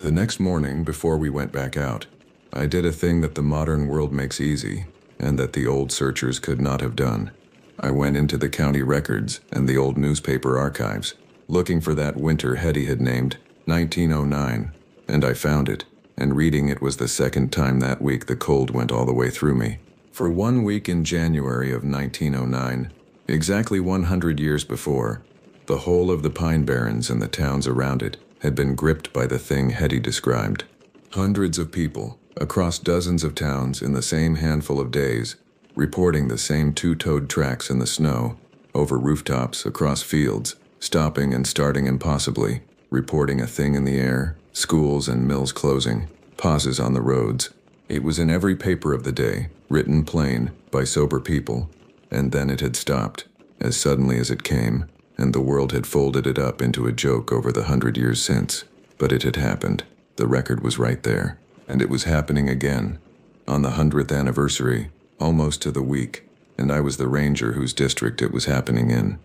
Speaker 1: The next morning, before we went back out, I did a thing that the modern world makes easy, and that the old searchers could not have done. I went into the county records and the old newspaper archives, looking for that winter Hetty had named 1909, and I found it, and reading it was the second time that week the cold went all the way through me. For 1 week in January of 1909, exactly 100 years before, the whole of the Pine Barrens and the towns around it had been gripped by the thing Hetty described. Hundreds of people, across dozens of towns in the same handful of days, reporting the same 2-toed tracks in the snow, over rooftops, across fields, stopping and starting impossibly, reporting a thing in the air, schools and mills closing, pauses on the roads. It was in every paper of the day, written plain, by sober people. And then it had stopped, as suddenly as it came, and the world had folded it up into a joke over the 100 years since. But it had happened. The record was right there. And it was happening again, on the 100th anniversary, almost to the week, and I was the ranger whose district it was happening in.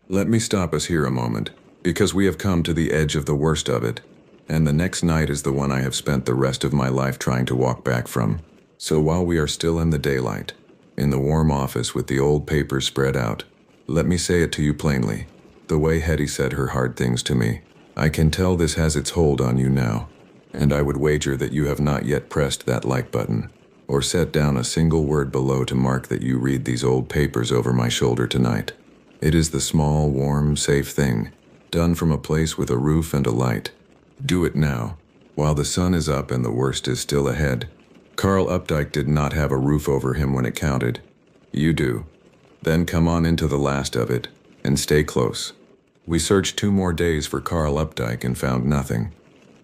Speaker 1: Let me stop us here a moment. Because we have come to the edge of the worst of it, and the next night is the one I have spent the rest of my life trying to walk back from. So while we are still in the daylight, in the warm office with the old papers spread out, let me say it to you plainly, the way Hetty said her hard things to me. I can tell this has its hold on you now, and I would wager that you have not yet pressed that like button, or set down a single word below to mark that you read these old papers over my shoulder tonight. It is the small, warm, safe thing, done from a place with a roof and a light. Do it now, while the sun is up and the worst is still ahead. Carl Updike did not have a roof over him when it counted. You do. Then come on into the last of it, and stay close. We searched 2 more days for Carl Updike and found nothing,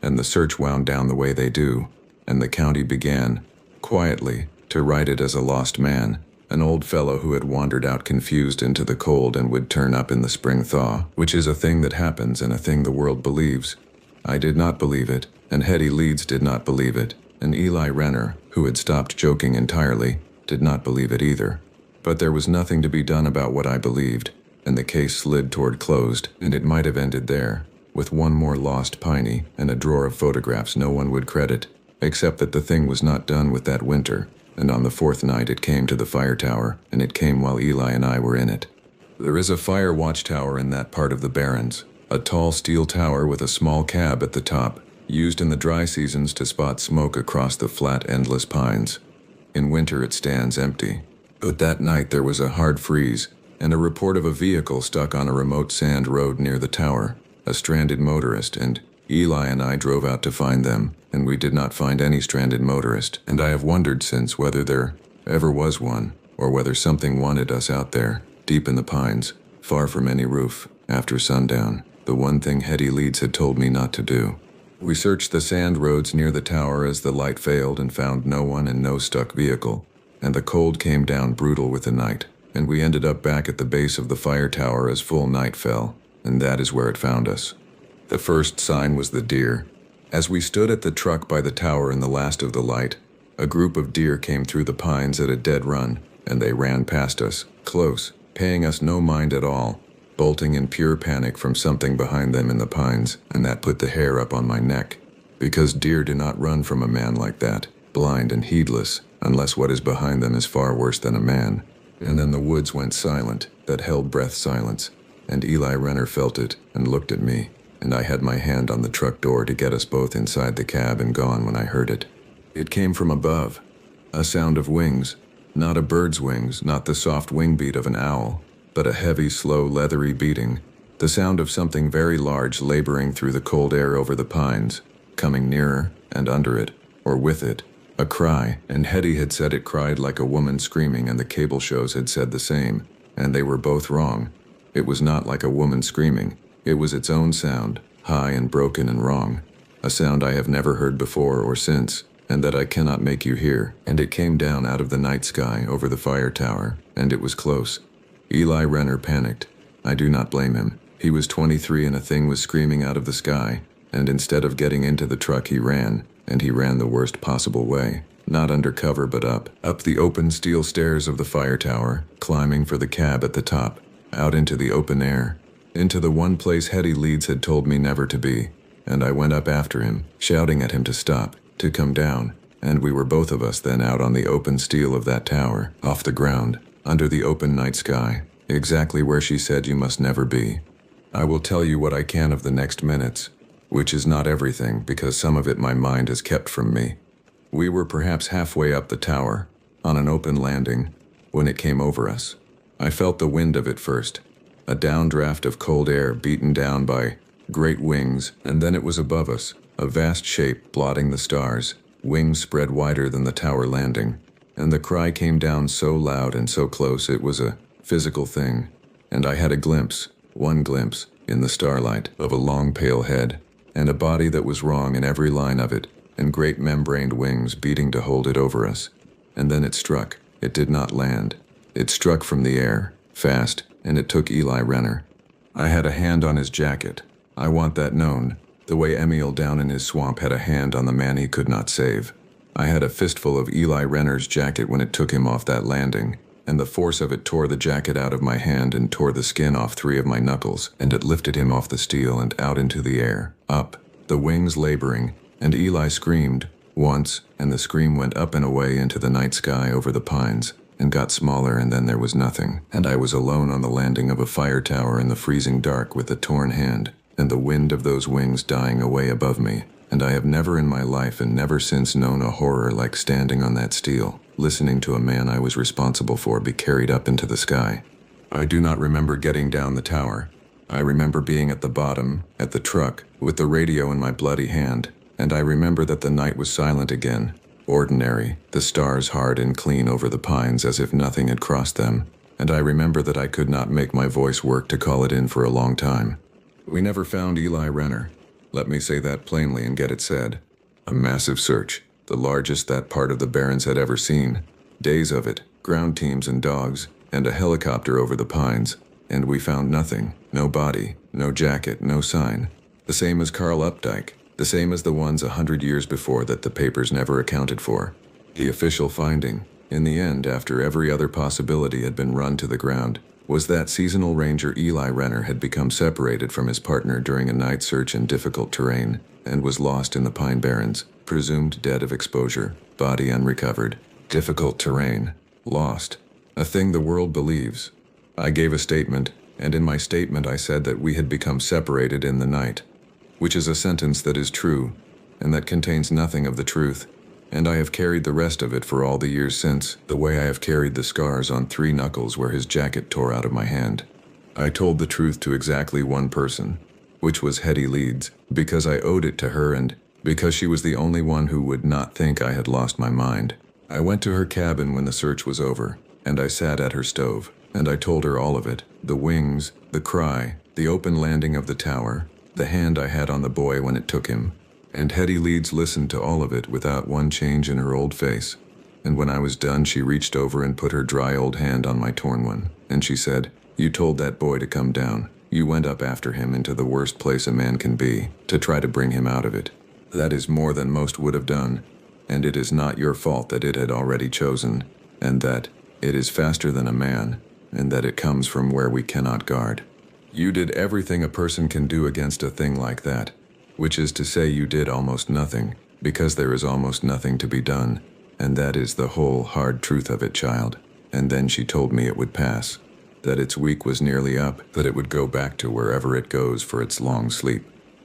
Speaker 1: and the search wound down the way they do, and the county began, quietly, to write it as a lost man, an old fellow who had wandered out confused into the cold and would turn up in the spring thaw, which is a thing that happens and a thing the world believes. I did not believe it, and Hetty Leeds did not believe it, and Eli Renner, who had stopped joking entirely, did not believe it either. But there was nothing to be done about what I believed, and the case slid toward closed, and it might have ended there, with one more lost piney and a drawer of photographs no one would credit, except that the thing was not done with that winter, and on the 4th night it came to the fire tower, and it came while Eli and I were in it. There is a fire watchtower in that part of the Barrens, a tall steel tower with a small cab at the top, used in the dry seasons to spot smoke across the flat, endless pines. In winter it stands empty. But that night there was a hard freeze, and a report of a vehicle stuck on a remote sand road near the tower, a stranded motorist, and Eli and I drove out to find them, and we did not find any stranded motorist, and I have wondered since whether there ever was one, or whether something wanted us out there, deep in the pines, far from any roof, after sundown, the one thing Hetty Leeds had told me not to do. We searched the sand roads near the tower as the light failed and found no one and no stuck vehicle, and the cold came down brutal with the night, and we ended up back at the base of the fire tower as full night fell, and that is where it found us. The first sign was the deer. As we stood at the truck by the tower in the last of the light, a group of deer came through the pines at a dead run, and they ran past us, close, paying us no mind at all, bolting in pure panic from something behind them in the pines, and that put the hair up on my neck, because deer do not run from a man like that, blind and heedless, unless what is behind them is far worse than a man. And then the woods went silent, that held breath silence, and Eli Renner felt it and looked at me, and I had my hand on the truck door to get us both inside the cab and gone when I heard it. It came from above, a sound of wings, not a bird's wings, not the soft wing beat of an owl, but a heavy, slow, leathery beating, the sound of something very large laboring through the cold air over the pines, coming nearer and under it, or with it, a cry, and Hetty had said it cried like a woman screaming, and the cable shows had said the same, and they were both wrong. It was not like a woman screaming, it was its own sound, high and broken and wrong, a sound I have never heard before or since, and that I cannot make you hear, and it came down out of the night sky over the fire tower, and it was close. Eli Renner panicked. I do not blame him. He was 23 and a thing was screaming out of the sky, and instead of getting into the truck he ran, and he ran the worst possible way, not under cover but up the open steel stairs of the fire tower, climbing for the cab at the top, out into the open air, into the one place Hetty Leeds had told me never to be, and I went up after him, shouting at him to stop, to come down, and we were both of us then out on the open steel of that tower, off the ground, under the open night sky, exactly where she said you must never be. I will tell you what I can of the next minutes, which is not everything, because some of it my mind has kept from me. We were perhaps halfway up the tower, on an open landing, when it came over us. I felt the wind of it first, a downdraft of cold air beaten down by great wings, and then it was above us, a vast shape blotting the stars, wings spread wider than the tower landing, and the cry came down so loud and so close it was a physical thing, and I had a glimpse, one glimpse, in the starlight, of a long pale head, and a body that was wrong in every line of it, and great membraned wings beating to hold it over us. And then it struck. It did not land. It struck from the air, fast, and it took Eli Renner. I had a hand on his jacket. I want that known, the way Emil down in his swamp had a hand on the man he could not save. I had a fistful of Eli Renner's jacket when it took him off that landing, and the force of it tore the jacket out of my hand and tore the skin off 3 of my knuckles, and it lifted him off the steel and out into the air, up, the wings laboring, and Eli screamed, once, and the scream went up and away into the night sky over the pines, and got smaller, and then there was nothing, and I was alone on the landing of a fire tower in the freezing dark with a torn hand, and the wind of those wings dying away above me, and I have never in my life and never since known a horror like standing on that steel, listening to a man I was responsible for be carried up into the sky. I do not remember getting down the tower. I remember being at the bottom, at the truck, with the radio in my bloody hand, and I remember that the night was silent again, ordinary, the stars hard and clean over the pines as if nothing had crossed them, and I remember that I could not make my voice work to call it in for a long time. We never found Eli Renner. Let me say that plainly and get it said. A massive search, the largest that part of the Barrens had ever seen. Days of it, ground teams and dogs, and a helicopter over the pines, and we found nothing, no body, no jacket, no sign. The same as Carl Updike, the same as the ones 100 years before that the papers never accounted for. The official finding, in the end after every other possibility had been run to the ground, was that seasonal ranger Eli Renner had become separated from his partner during a night search in difficult terrain, and was lost in the Pine Barrens, presumed dead of exposure, body unrecovered. Difficult terrain. Lost. A thing the world believes. I gave a statement, and in my statement I said that we had become separated in the night, which is a sentence that is true, and that contains nothing of the truth, and I have carried the rest of it for all the years since, the way I have carried the scars on 3 knuckles where his jacket tore out of my hand. I told the truth to exactly one person, which was Hetty Leeds, because I owed it to her and because she was the only one who would not think I had lost my mind. I went to her cabin when the search was over, and I sat at her stove, and I told her all of it, the wings, the cry, the open landing of the tower, the hand I had on the boy when it took him, and Hetty Leeds listened to all of it without one change in her old face, and when I was done she reached over and put her dry old hand on my torn one, and she said, "You told that boy to come down. You went up after him into the worst place a man can be, to try to bring him out of it. That is more than most would have done, and it is not your fault that it had already chosen, and that it is faster than a man, and that it comes from where we cannot guard. You did everything a person can do against a thing like that, which is to say you did almost nothing, because there is almost nothing to be done, and that is the whole hard truth of it, child." And then she told me it would pass, that its week was nearly up, that it would go back to wherever it goes for its long sleep,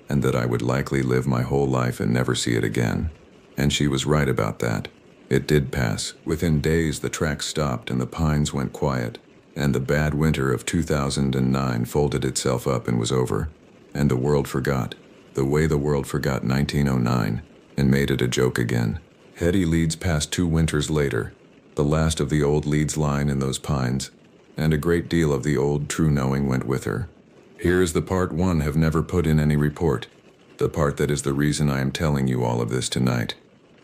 Speaker 1: and that I would likely live my whole life and never see it again. And she was right about that. It did pass. Within days the tracks stopped and the pines went quiet, and the bad winter of 2009 folded itself up and was over, and the world forgot, the way the world forgot 1909, and made it a joke again. Hetty Leeds passed 2 winters later, the last of the old Leeds line in those pines, and a great deal of the old true knowing went with her. Here is the part one have never put in any report, the part that is the reason I am telling you all of this tonight.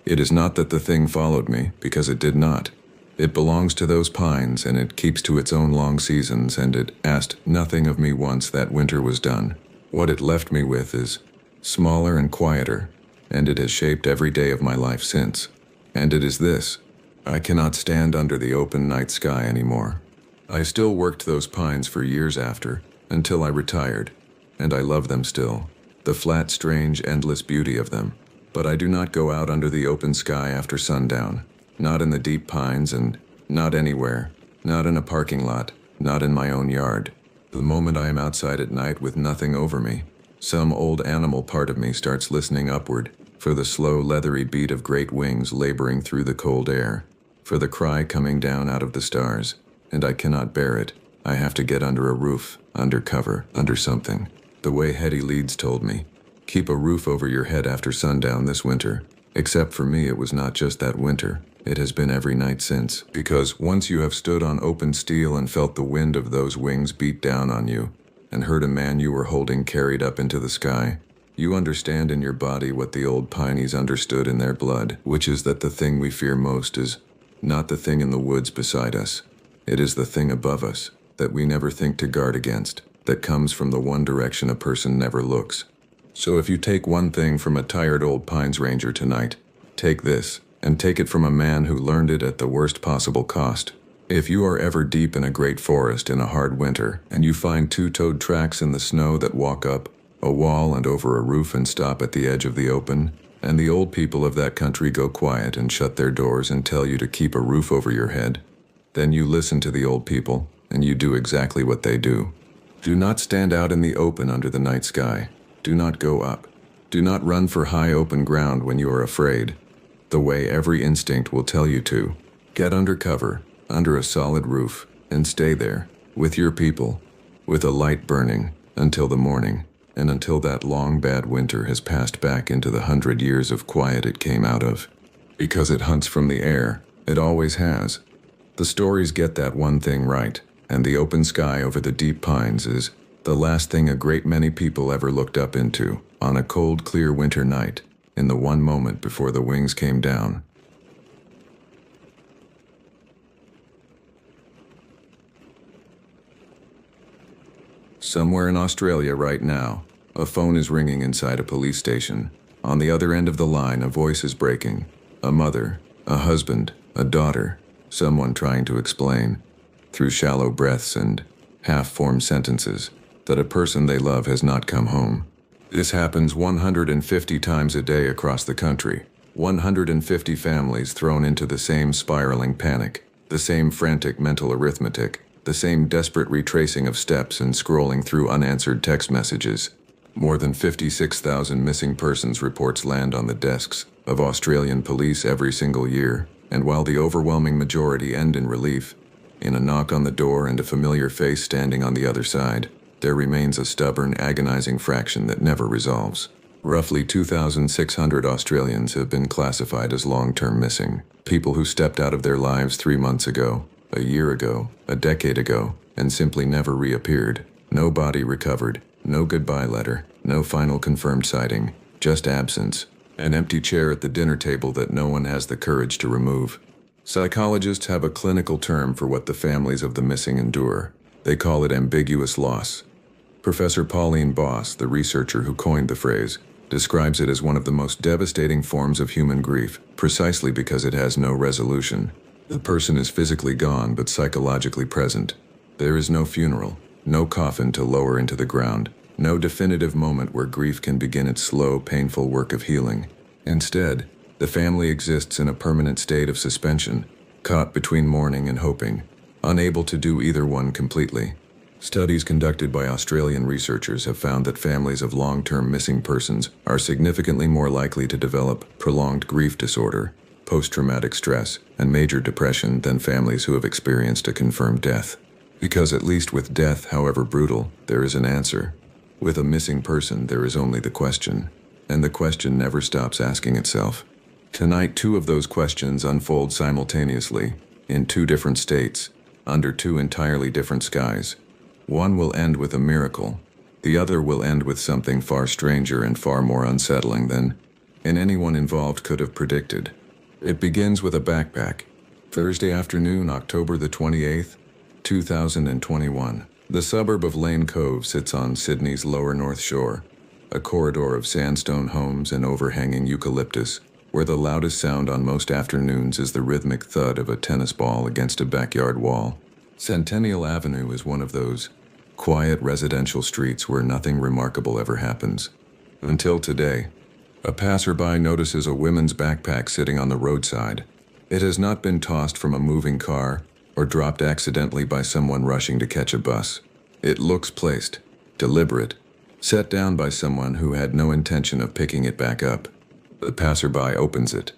Speaker 1: It is not that the thing followed me, because it did not. It belongs to those pines, and it keeps to its own long seasons, and it asked nothing of me once that winter was done. What it left me with is smaller and quieter, and it has shaped every day of my life since. And it is this: I cannot stand under the open night sky anymore. I still worked those pines for years after, until I retired, and I love them still, the flat, strange, endless beauty of them. But I do not go out under the open sky after sundown. Not in the deep pines and not anywhere, not in a parking lot, not in my own yard. The moment I am outside at night with nothing over me, some old animal part of me starts listening upward, for the slow leathery beat of great wings laboring through the cold air, for the cry coming down out of the stars, and I cannot bear it. I have to get under a roof, under cover, under something. The way Hetty Leeds told me, keep a roof over your head after sundown this winter. Except for me, it was not just that winter. It has been every night since, because once you have stood on open steel and felt the wind of those wings beat down on you, and heard a man you were holding carried up into the sky, you understand in your body what the old Pineys understood in their blood, which is that the thing we fear most is not the thing in the woods beside us. It is the thing above us, that we never think to guard against, that comes from the one direction a person never looks. So if you take one thing from a tired old Pines Ranger tonight, take this, and take it from a man who learned it at the worst possible cost. If you are ever deep in a great forest in a hard winter and you find two-toed tracks in the snow that walk up a wall and over a roof and stop at the edge of the open, and the old people of that country go quiet and shut their doors and tell you to keep a roof over your head, then you listen to the old people and you do exactly what they do. Do not stand out in the open under the night sky. Do not go up. Do not run for high open ground when you are afraid, the way every instinct will tell you to. Get under cover, under a solid roof, and stay there, with your people, with a light burning, until the morning, and until that long bad winter has passed back into the 100 years of quiet it came out of. Because it hunts from the air, it always has. The stories get that one thing right, and the open sky over the deep pines is the last thing a great many people ever looked up into, on a cold, clear winter night, in the one moment before the wings came down. Somewhere in Australia right now, a phone is ringing inside a police station. On the other end of the line, a voice is breaking. A mother, a husband, a daughter, someone trying to explain, through shallow breaths and half-formed sentences, that a person they love has not come home. This happens 150 times a day across the country. 150 families thrown into the same spiraling panic, the same frantic mental arithmetic, the same desperate retracing of steps and scrolling through unanswered text messages. More than 56,000 missing persons reports land on the desks of Australian police every single year, and while the overwhelming majority end in relief, in a knock on the door and a familiar face standing on the other side, there remains a stubborn, agonizing fraction that never resolves. Roughly 2,600 Australians have been classified as long-term missing, people who stepped out of their lives 3 months ago, a year ago, a decade ago, and simply never reappeared. No body recovered, no goodbye letter, no final confirmed sighting, just absence, an empty chair at the dinner table that no one has the courage to remove. Psychologists have a clinical term for what the families of the missing endure. They call it ambiguous loss. Professor Pauline Boss, the researcher who coined the phrase, describes it as one of the most devastating forms of human grief, precisely because it has no resolution. The person is physically gone but psychologically present. There is no funeral, no coffin to lower into the ground, no definitive moment where grief can begin its slow, painful work of healing. Instead, the family exists in a permanent state of suspension, caught between mourning and hoping, unable to do either one completely. Studies conducted by Australian researchers have found that families of long-term missing persons are significantly more likely to develop prolonged grief disorder, post-traumatic stress, and major depression than families who have experienced a confirmed death. Because at least with death, however brutal, there is an answer. With a missing person, there is only the question, and the question never stops asking itself. Tonight, 2 of those questions unfold simultaneously, in 2 different states, under 2 entirely different skies. One will end with a miracle. The other will end with something far stranger and far more unsettling than anyone involved could have predicted. It begins with a backpack. Thursday afternoon, October the 28th, 2021. The suburb of Lane Cove sits on Sydney's lower north shore, a corridor of sandstone homes and overhanging eucalyptus, where the loudest sound on most afternoons is the rhythmic thud of a tennis ball against a backyard wall. Centennial Avenue is one of those quiet residential streets where nothing remarkable ever happens. Until today, a passerby notices a woman's backpack sitting on the roadside. It has not been tossed from a moving car or dropped accidentally by someone rushing to catch a bus. It looks placed, deliberate, set down by someone who had no intention of picking it back up. The passerby opens it.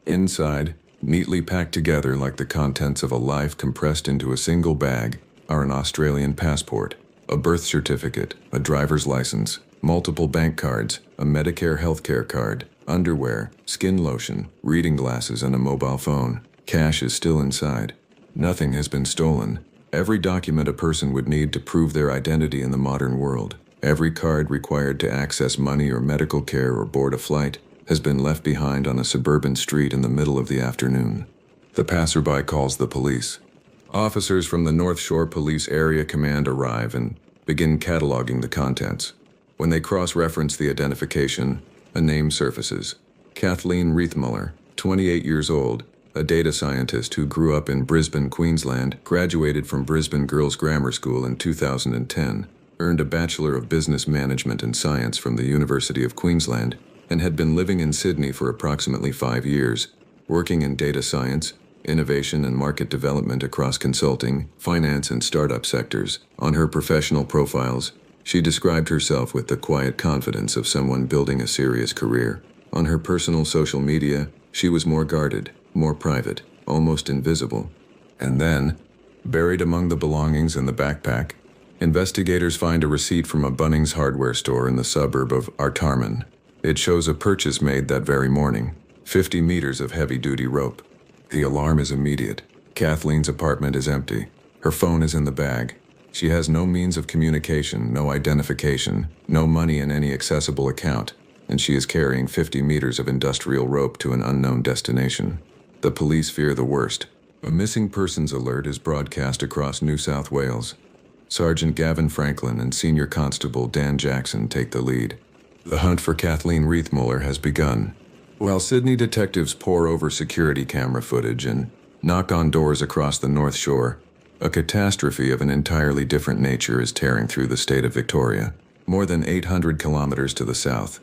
Speaker 1: Inside, neatly packed together like the contents of a life compressed into a single bag, are an Australian passport, a birth certificate, a driver's license, multiple bank cards, a Medicare healthcare card, underwear, skin lotion, reading glasses, and a mobile phone. Cash is still inside. Nothing has been stolen. Every document a person would need to prove their identity in the modern world, every card required to access money or medical care or board a flight, has been left behind on a suburban street in the middle of the afternoon. The passerby calls the police. Officers from the North Shore Police Area Command arrive and begin cataloging the contents. When they cross-reference the identification, a name surfaces. Kathleen Riethmuller, 28 years old, a data scientist who grew up in Brisbane, Queensland, graduated from Brisbane Girls Grammar School in 2010, earned a Bachelor of Business Management and Science from the University of Queensland, and had been living in Sydney for approximately 5 years, working in data science, innovation and market development across consulting, finance and startup sectors. On her professional profiles, she described herself with the quiet confidence of someone building a serious career. On her personal social media, she was more guarded, more private, almost invisible. And then, buried among the belongings in the backpack, investigators find a receipt from a Bunnings hardware store in the suburb of Artarmon. It shows a purchase made that very morning, 50 meters of heavy-duty rope. The alarm is immediate. Kathleen's apartment is empty. Her phone is in the bag. She has no means of communication, no identification, no money in any accessible account, and she is carrying 50 meters of industrial rope to an unknown destination. The police fear the worst. A missing persons alert is broadcast across New South Wales. Sergeant Gavin Franklin and Senior Constable Dan Jackson take the lead. The hunt for Kathleen Reithmuller has begun. While Sydney detectives pore over security camera footage and knock on doors across the North Shore, a catastrophe of an entirely different nature is tearing through the state of Victoria, more than 800 kilometers to the south.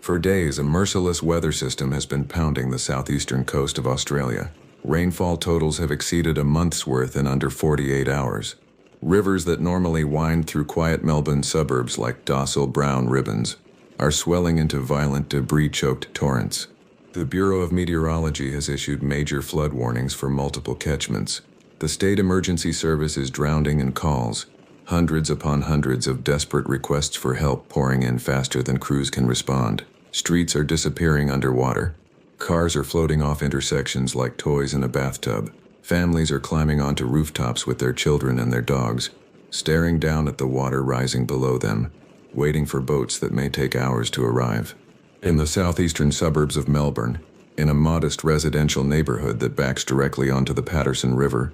Speaker 1: For days, a merciless weather system has been pounding the southeastern coast of Australia. Rainfall totals have exceeded a month's worth in under 48 hours. Rivers that normally wind through quiet Melbourne suburbs like docile brown ribbons are swelling into violent debris-choked torrents. The Bureau of Meteorology has issued major flood warnings for multiple catchments. The State Emergency Service is drowning in calls, hundreds upon hundreds of desperate requests for help pouring in faster than crews can respond. Streets are disappearing underwater. Cars are floating off intersections like toys in a bathtub. Families are climbing onto rooftops with their children and their dogs, staring down at the water rising below them, waiting for boats that may take hours to arrive. In the southeastern suburbs of Melbourne, in a modest residential neighborhood that backs directly onto the Patterson River,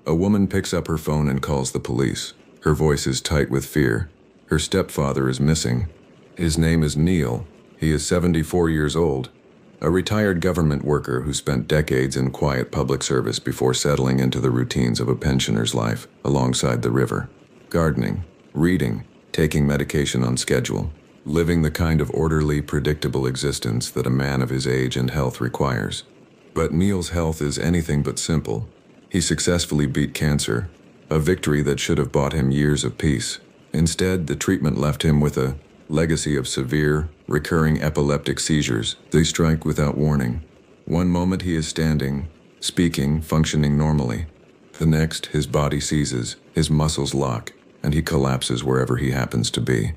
Speaker 1: a woman picks up her phone and calls the police. Her voice is tight with fear. Her stepfather is missing. His name is Neil. He is 74 years old, a retired government worker who spent decades in quiet public service before settling into the routines of a pensioner's life alongside the river. Gardening, reading, taking medication on schedule, living the kind of orderly, predictable existence that a man of his age and health requires. But Neil's health is anything but simple. He successfully beat cancer, a victory that should have bought him years of peace. Instead, the treatment left him with a legacy of severe, recurring epileptic seizures. They strike without warning. One moment he is standing, speaking, functioning normally. The next, his body seizes, his muscles lock, and he collapses wherever he happens to be.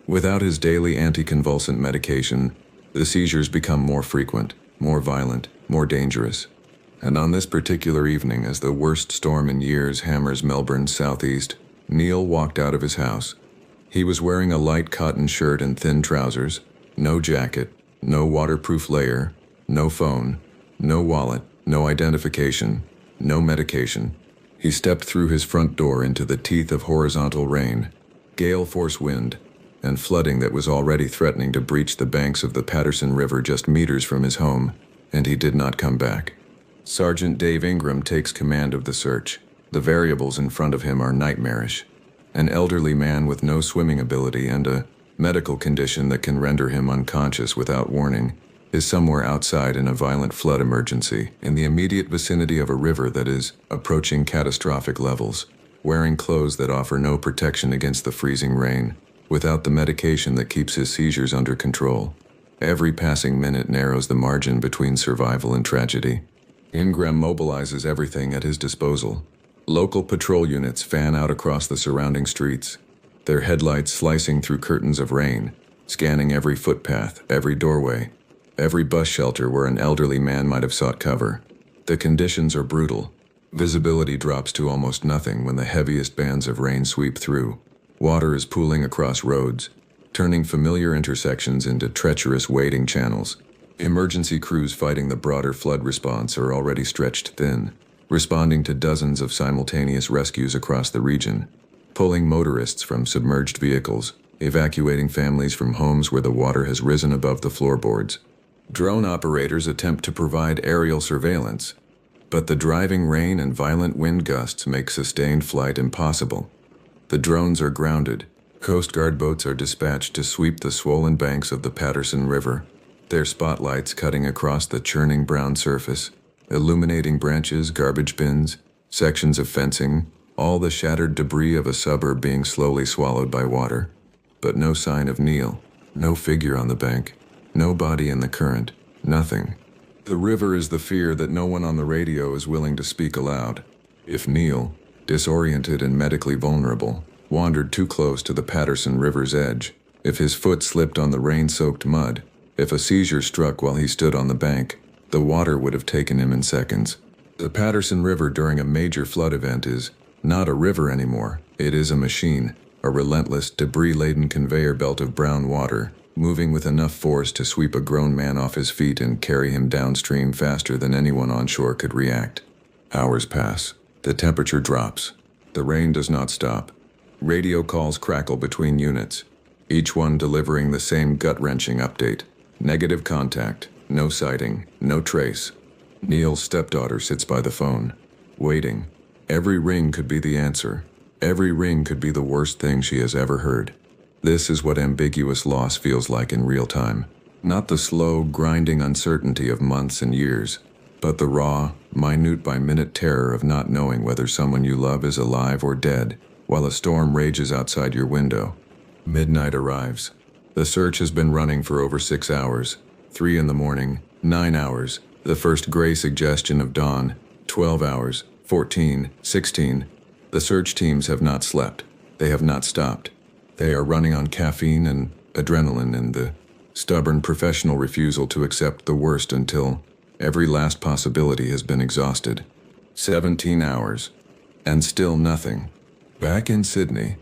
Speaker 1: Without his daily anticonvulsant medication, the seizures become more frequent, more violent, more dangerous. And on this particular evening, as the worst storm in years hammers Melbourne's southeast, Neil walked out of his house. He was wearing a light cotton shirt and thin trousers, no jacket, no waterproof layer, no phone, no wallet, no identification, no medication. He stepped through his front door into the teeth of horizontal rain, gale force wind, and flooding that was already threatening to breach the banks of the Patterson River just meters from his home, and he did not come back. Sergeant Dave Ingram takes command of the search. The variables in front of him are nightmarish. An elderly man with no swimming ability and a medical condition that can render him unconscious without warning is somewhere outside in a violent flood emergency in the immediate vicinity of a river that is approaching catastrophic levels, wearing clothes that offer no protection against the freezing rain, without the medication that keeps his seizures under control. Every passing minute narrows the margin between survival and tragedy. Ingram mobilizes everything at his disposal. Local patrol units fan out across the surrounding streets, their headlights slicing through curtains of rain, scanning every footpath, every doorway, every bus shelter where an elderly man might have sought cover. The conditions are brutal. Visibility drops to almost nothing when the heaviest bands of rain sweep through. Water is pooling across roads, turning familiar intersections into treacherous wading channels. Emergency crews fighting the broader flood response are already stretched thin, responding to dozens of simultaneous rescues across the region, pulling motorists from submerged vehicles, evacuating families from homes where the water has risen above the floorboards. Drone operators attempt to provide aerial surveillance, But the driving rain and violent wind gusts make sustained flight impossible. The drones are grounded. Coast Guard boats are dispatched to sweep the swollen banks of the Patterson River, their spotlights cutting across the churning brown surface, illuminating branches, garbage bins, sections of fencing, all the shattered debris of a suburb being slowly swallowed by water. But no sign of Neil, no figure on the bank, no body in the current, nothing. The river is the fear that no one on the radio is willing to speak aloud. If Neil, disoriented and medically vulnerable, wandered too close to the Patterson River's edge, if his foot slipped on the rain-soaked mud, if a seizure struck while he stood on the bank, the water would have taken him in seconds. The Patterson River during a major flood event is not a river anymore. It is a machine, a relentless, debris-laden conveyor belt of brown water, moving with enough force to sweep a grown man off his feet and carry him downstream faster than anyone on shore could react. Hours pass. The temperature drops. The rain does not stop. Radio calls crackle between units, each one delivering the same gut-wrenching update. Negative contact, no sighting, no trace. Neil's stepdaughter sits by the phone, waiting. Every ring could be the answer. Every ring could be the worst thing she has ever heard. This is what ambiguous loss feels like in real time. Not the slow, grinding uncertainty of months and years, but the raw, minute-by-minute terror of not knowing whether someone you love is alive or dead, while a storm rages outside your window. Midnight arrives. The search has been running for over 6 hours. 3 in the morning, 9 hours, the first gray suggestion of dawn, 12 hours, 14, 16. The search teams have not slept. They have not stopped. They are running on caffeine and adrenaline and the stubborn professional refusal to accept the worst until every last possibility has been exhausted. 17 hours. And still nothing. Back in Sydney,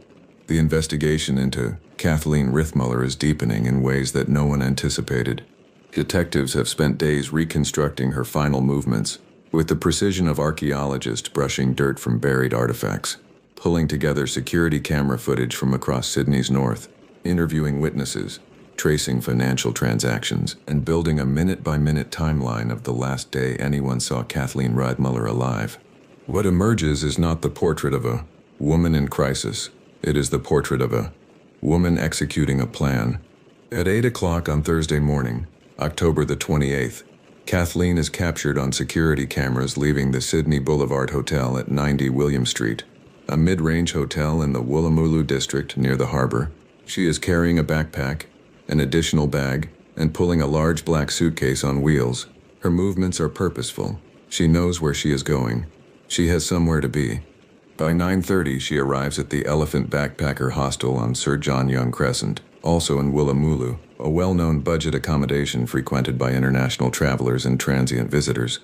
Speaker 1: the investigation into Kathleen Rithmuller is deepening in ways that no one anticipated. Detectives have spent days reconstructing her final movements, with the precision of archaeologists brushing dirt from buried artifacts, pulling together security camera footage from across Sydney's north, interviewing witnesses, tracing financial transactions, and building a minute-by-minute timeline of the last day anyone saw Kathleen Rithmuller alive. What emerges is not the portrait of a woman in crisis. It is the portrait of a woman executing a plan. At 8 o'clock on Thursday morning, October the 28th, Kathleen is captured on security cameras leaving the Sydney Boulevard Hotel at 90 William Street, a mid-range hotel in the Woolloomooloo district near the harbor. She is carrying a backpack, an additional bag, and pulling a large black suitcase on wheels. Her movements are purposeful. She knows where she is going. She has somewhere to be. By 9:30, she arrives at the Elephant Backpacker Hostel on Sir John Young Crescent, also in Woolloomooloo, a well-known budget accommodation frequented by international travelers and transient visitors.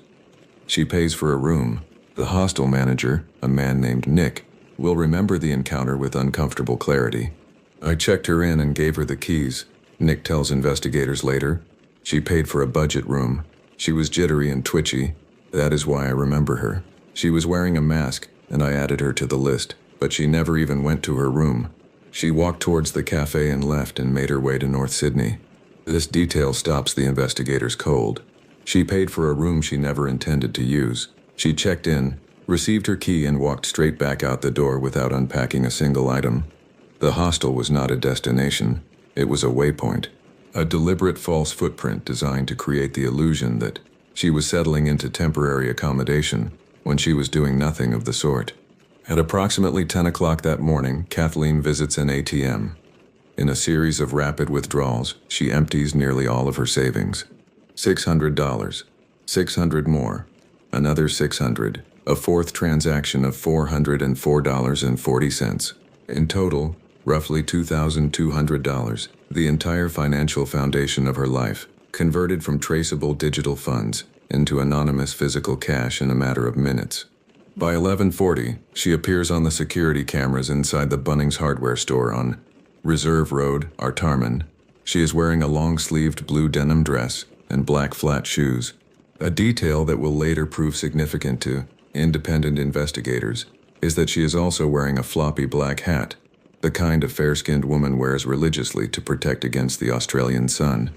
Speaker 1: She pays for a room. The hostel manager, a man named Nick, will remember the encounter with uncomfortable clarity. "I checked her in and gave her the keys," Nick tells investigators later. "She paid for a budget room. She was jittery and twitchy. That is why I remember her. She was wearing a mask, and I added her to the list, but she never even went to her room. She walked towards the cafe and left and made her way to North Sydney." This detail stops the investigators cold. She paid for a room she never intended to use. She checked in, received her key, and walked straight back out the door without unpacking a single item. The hostel was not a destination. It was a waypoint, a deliberate false footprint designed to create the illusion that she was settling into temporary accommodation when she was doing nothing of the sort. At approximately 10 o'clock that morning, Kathleen visits an ATM. In a series of rapid withdrawals, she empties nearly all of her savings. $600. 600 more. Another 600. A fourth transaction of $404.40. In total, roughly $2,200. The entire financial foundation of her life, converted from traceable digital funds into anonymous physical cash in a matter of minutes. By 11:40, she appears on the security cameras inside the Bunnings hardware store on Reserve Road, Artarmon. She is wearing a long-sleeved blue denim dress and black flat shoes, a detail that will later prove significant to independent investigators is that she is also wearing a floppy black hat, the kind a fair-skinned woman wears religiously to protect against the Australian sun.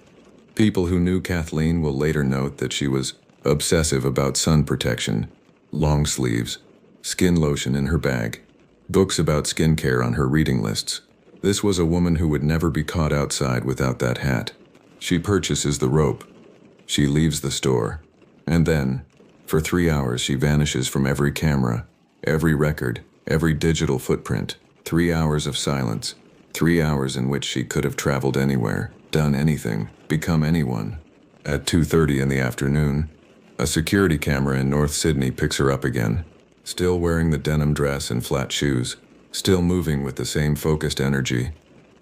Speaker 1: People who knew Kathleen will later note that she was obsessive about sun protection, long sleeves, skin lotion in her bag, books about skincare on her reading lists. This was a woman who would never be caught outside without that hat. She purchases the rope. She leaves the store. And then, for 3 hours, she vanishes from every camera, every record, every digital footprint. 3 hours of silence. 3 hours in which she could have traveled anywhere, done anything, become anyone. At 2:30 in the afternoon, a security camera in North Sydney picks her up again, still wearing the denim dress and flat shoes, still moving with the same focused energy.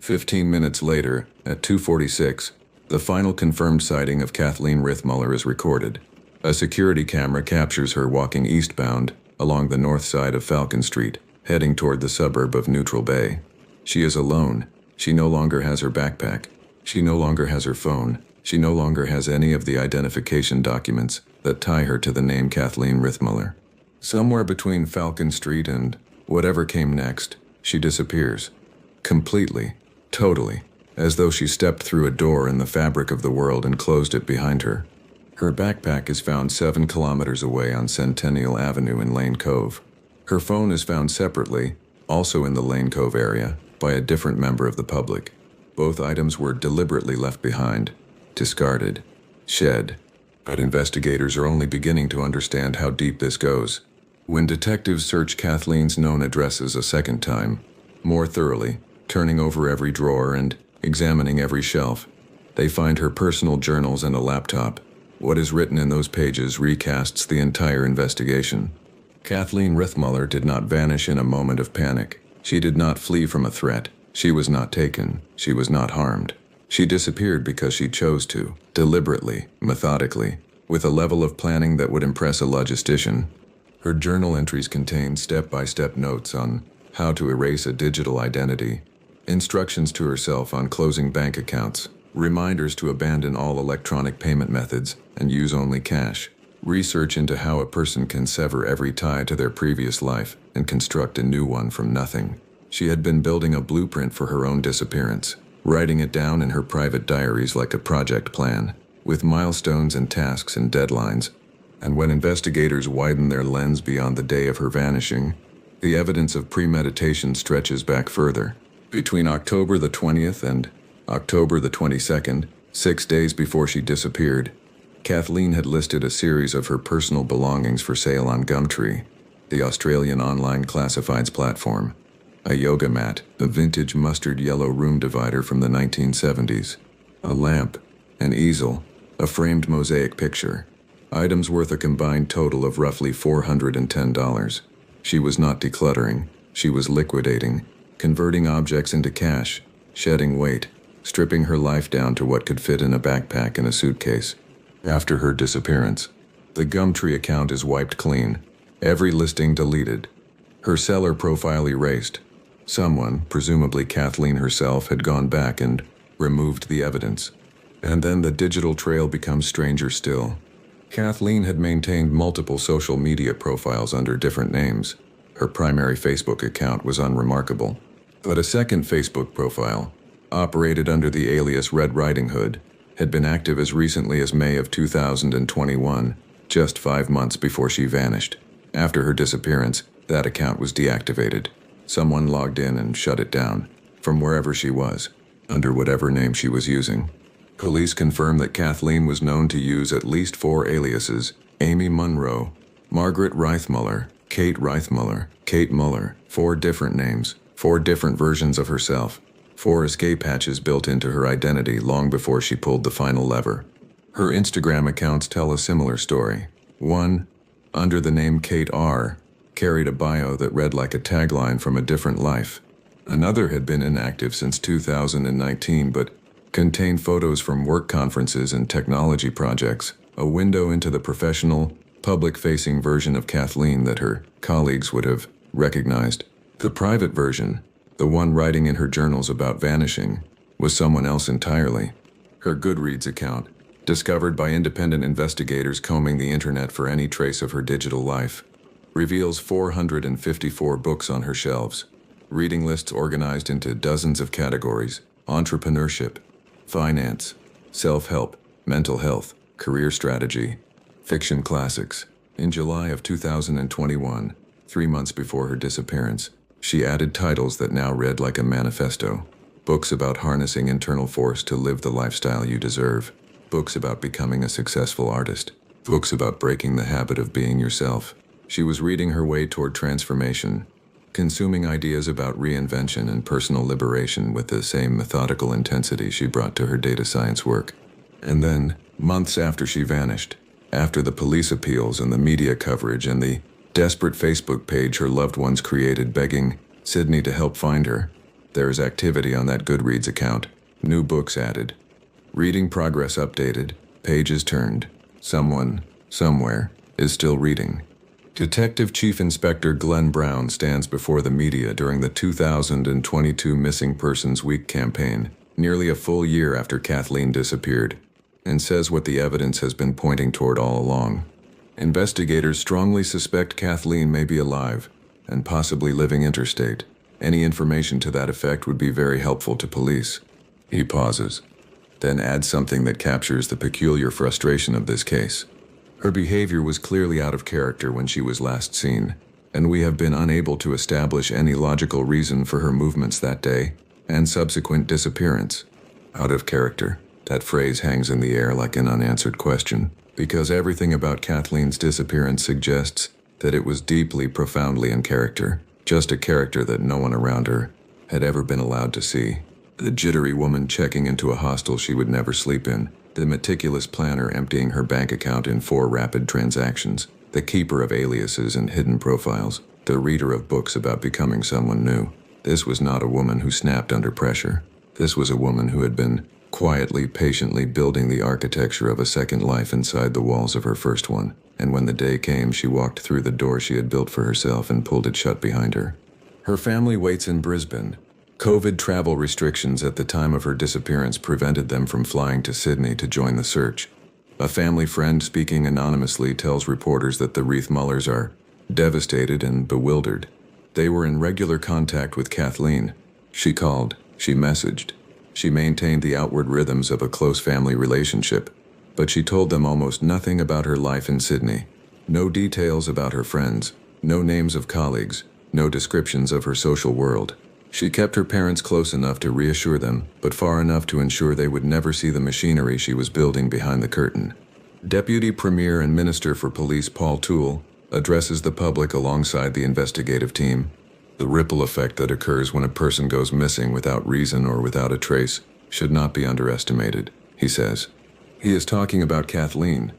Speaker 1: 15 minutes later, at 2:46, the final confirmed sighting of Kathleen Rithmuller is recorded. A security camera captures her walking eastbound along the north side of Falcon Street, heading toward the suburb of Neutral Bay. She is alone. She no longer has her backpack. She no longer has her phone. She no longer has any of the identification documents that tie her to the name Kathleen Rithmuller. Somewhere between Falcon Street and whatever came next, she disappears. Completely, totally, as though she stepped through a door in the fabric of the world and closed it behind her. Her backpack is found 7 kilometers away on Centennial Avenue in Lane Cove. Her phone is found separately, also in the Lane Cove area, by a different member of the public. Both items were deliberately left behind, discarded, shed. But investigators are only beginning to understand how deep this goes. When detectives search Kathleen's known addresses a second time, more thoroughly, turning over every drawer and examining every shelf, they find her personal journals and a laptop. What is written in those pages recasts the entire investigation. Kathleen Rithmuller did not vanish in a moment of panic. She did not flee from a threat. She was not taken. She was not harmed. She disappeared because she chose to, deliberately, methodically, with a level of planning that would impress a logistician. Her journal entries contain step-by-step notes on how to erase a digital identity, instructions to herself on closing bank accounts, reminders to abandon all electronic payment methods and use only cash, research into how a person can sever every tie to their previous life and construct a new one from nothing. She had been building a blueprint for her own disappearance, writing it down in her private diaries like a project plan, with milestones and tasks and deadlines. And when investigators widen their lens beyond the day of her vanishing, the evidence of premeditation stretches back further. Between October the 20th and October the 22nd, 6 days before she disappeared, Kathleen had listed a series of her personal belongings for sale on Gumtree, the Australian online classifieds platform. A yoga mat, a vintage mustard yellow room divider from the 1970s, a lamp, an easel, a framed mosaic picture. Items worth a combined total of roughly $410. She was not decluttering. She was liquidating, converting objects into cash, shedding weight, stripping her life down to what could fit in a backpack and a suitcase. After her disappearance, the Gumtree account is wiped clean, every listing deleted, her seller profile erased. Someone, presumably Kathleen herself, had gone back and removed the evidence. And then the digital trail becomes stranger still. Kathleen had maintained multiple social media profiles under different names. Her primary Facebook account was unremarkable. But a second Facebook profile, operated under the alias Red Riding Hood, had been active as recently as May of 2021, just 5 months before she vanished. After her disappearance, that account was deactivated. Someone logged in and shut it down, from wherever she was, under whatever name she was using. Police confirmed that Kathleen was known to use at least 4 aliases: Amy Munro, Margaret Rithmuller, Kate Rithmuller, Kate Muller, 4 different names, 4 different versions of herself, 4 escape hatches built into her identity long before she pulled the final lever. Her Instagram accounts tell a similar story. One, under the name Kate R., carried a bio that read like a tagline from a different life. Another had been inactive since 2019 but contained photos from work conferences and technology projects, a window into the professional, public-facing version of Kathleen that her colleagues would have recognized. The private version, the one writing in her journals about vanishing, was someone else entirely. Her Goodreads account, discovered by independent investigators combing the internet for any trace of her digital life, reveals 454 books on her shelves, reading lists organized into dozens of categories: entrepreneurship, finance, self-help, mental health, career strategy, fiction classics, In July of 2021, 3 months before her disappearance, she added titles that now read like a manifesto. Books about harnessing internal force to live the lifestyle you deserve. Books about becoming a successful artist. Books about breaking the habit of being yourself. She was reading her way toward transformation, consuming ideas about reinvention and personal liberation with the same methodical intensity she brought to her data science work. And then, months after she vanished, after the police appeals and the media coverage and the desperate Facebook page her loved ones created begging Sydney to help find her, there is activity on that Goodreads account. New books added. Reading progress updated. Pages turned. Someone, somewhere, is still reading. Detective Chief Inspector Glenn Brown stands before the media during the 2022 Missing Persons Week campaign, nearly a full year after Kathleen disappeared, and says what the evidence has been pointing toward all along. Investigators strongly suspect Kathleen may be alive and possibly living interstate. Any information to that effect would be very helpful to police. He pauses, then adds something that captures the peculiar frustration of this case. Her behavior was clearly out of character when she was last seen, and we have been unable to establish any logical reason for her movements that day and subsequent disappearance. Out of character. That phrase hangs in the air like an unanswered question, because everything about Kathleen's disappearance suggests that it was deeply, profoundly in character, just a character that no one around her had ever been allowed to see. The jittery woman checking into a hostel she would never sleep in, the meticulous planner emptying her bank account in 4 rapid transactions, the keeper of aliases and hidden profiles, the reader of books about becoming someone new. This was not a woman who snapped under pressure. This was a woman who had been quietly, patiently building the architecture of a second life inside the walls of her first one, and when the day came, she walked through the door she had built for herself and pulled it shut behind her. Her family waits in Brisbane. COVID travel restrictions at the time of her disappearance prevented them from flying to Sydney to join the search. A family friend speaking anonymously tells reporters that the Reith Mullers are devastated and bewildered. They were in regular contact with Kathleen. She called, she messaged. She maintained the outward rhythms of a close family relationship, but she told them almost nothing about her life in Sydney. No details about her friends, no names of colleagues, no descriptions of her social world. She kept her parents close enough to reassure them, but far enough to ensure they would never see the machinery she was building behind the curtain. Deputy Premier and Minister for Police Paul Toole addresses the public alongside the investigative team. The ripple effect that occurs when a person goes missing without reason or without a trace should not be underestimated, he says. He is talking about Kathleen,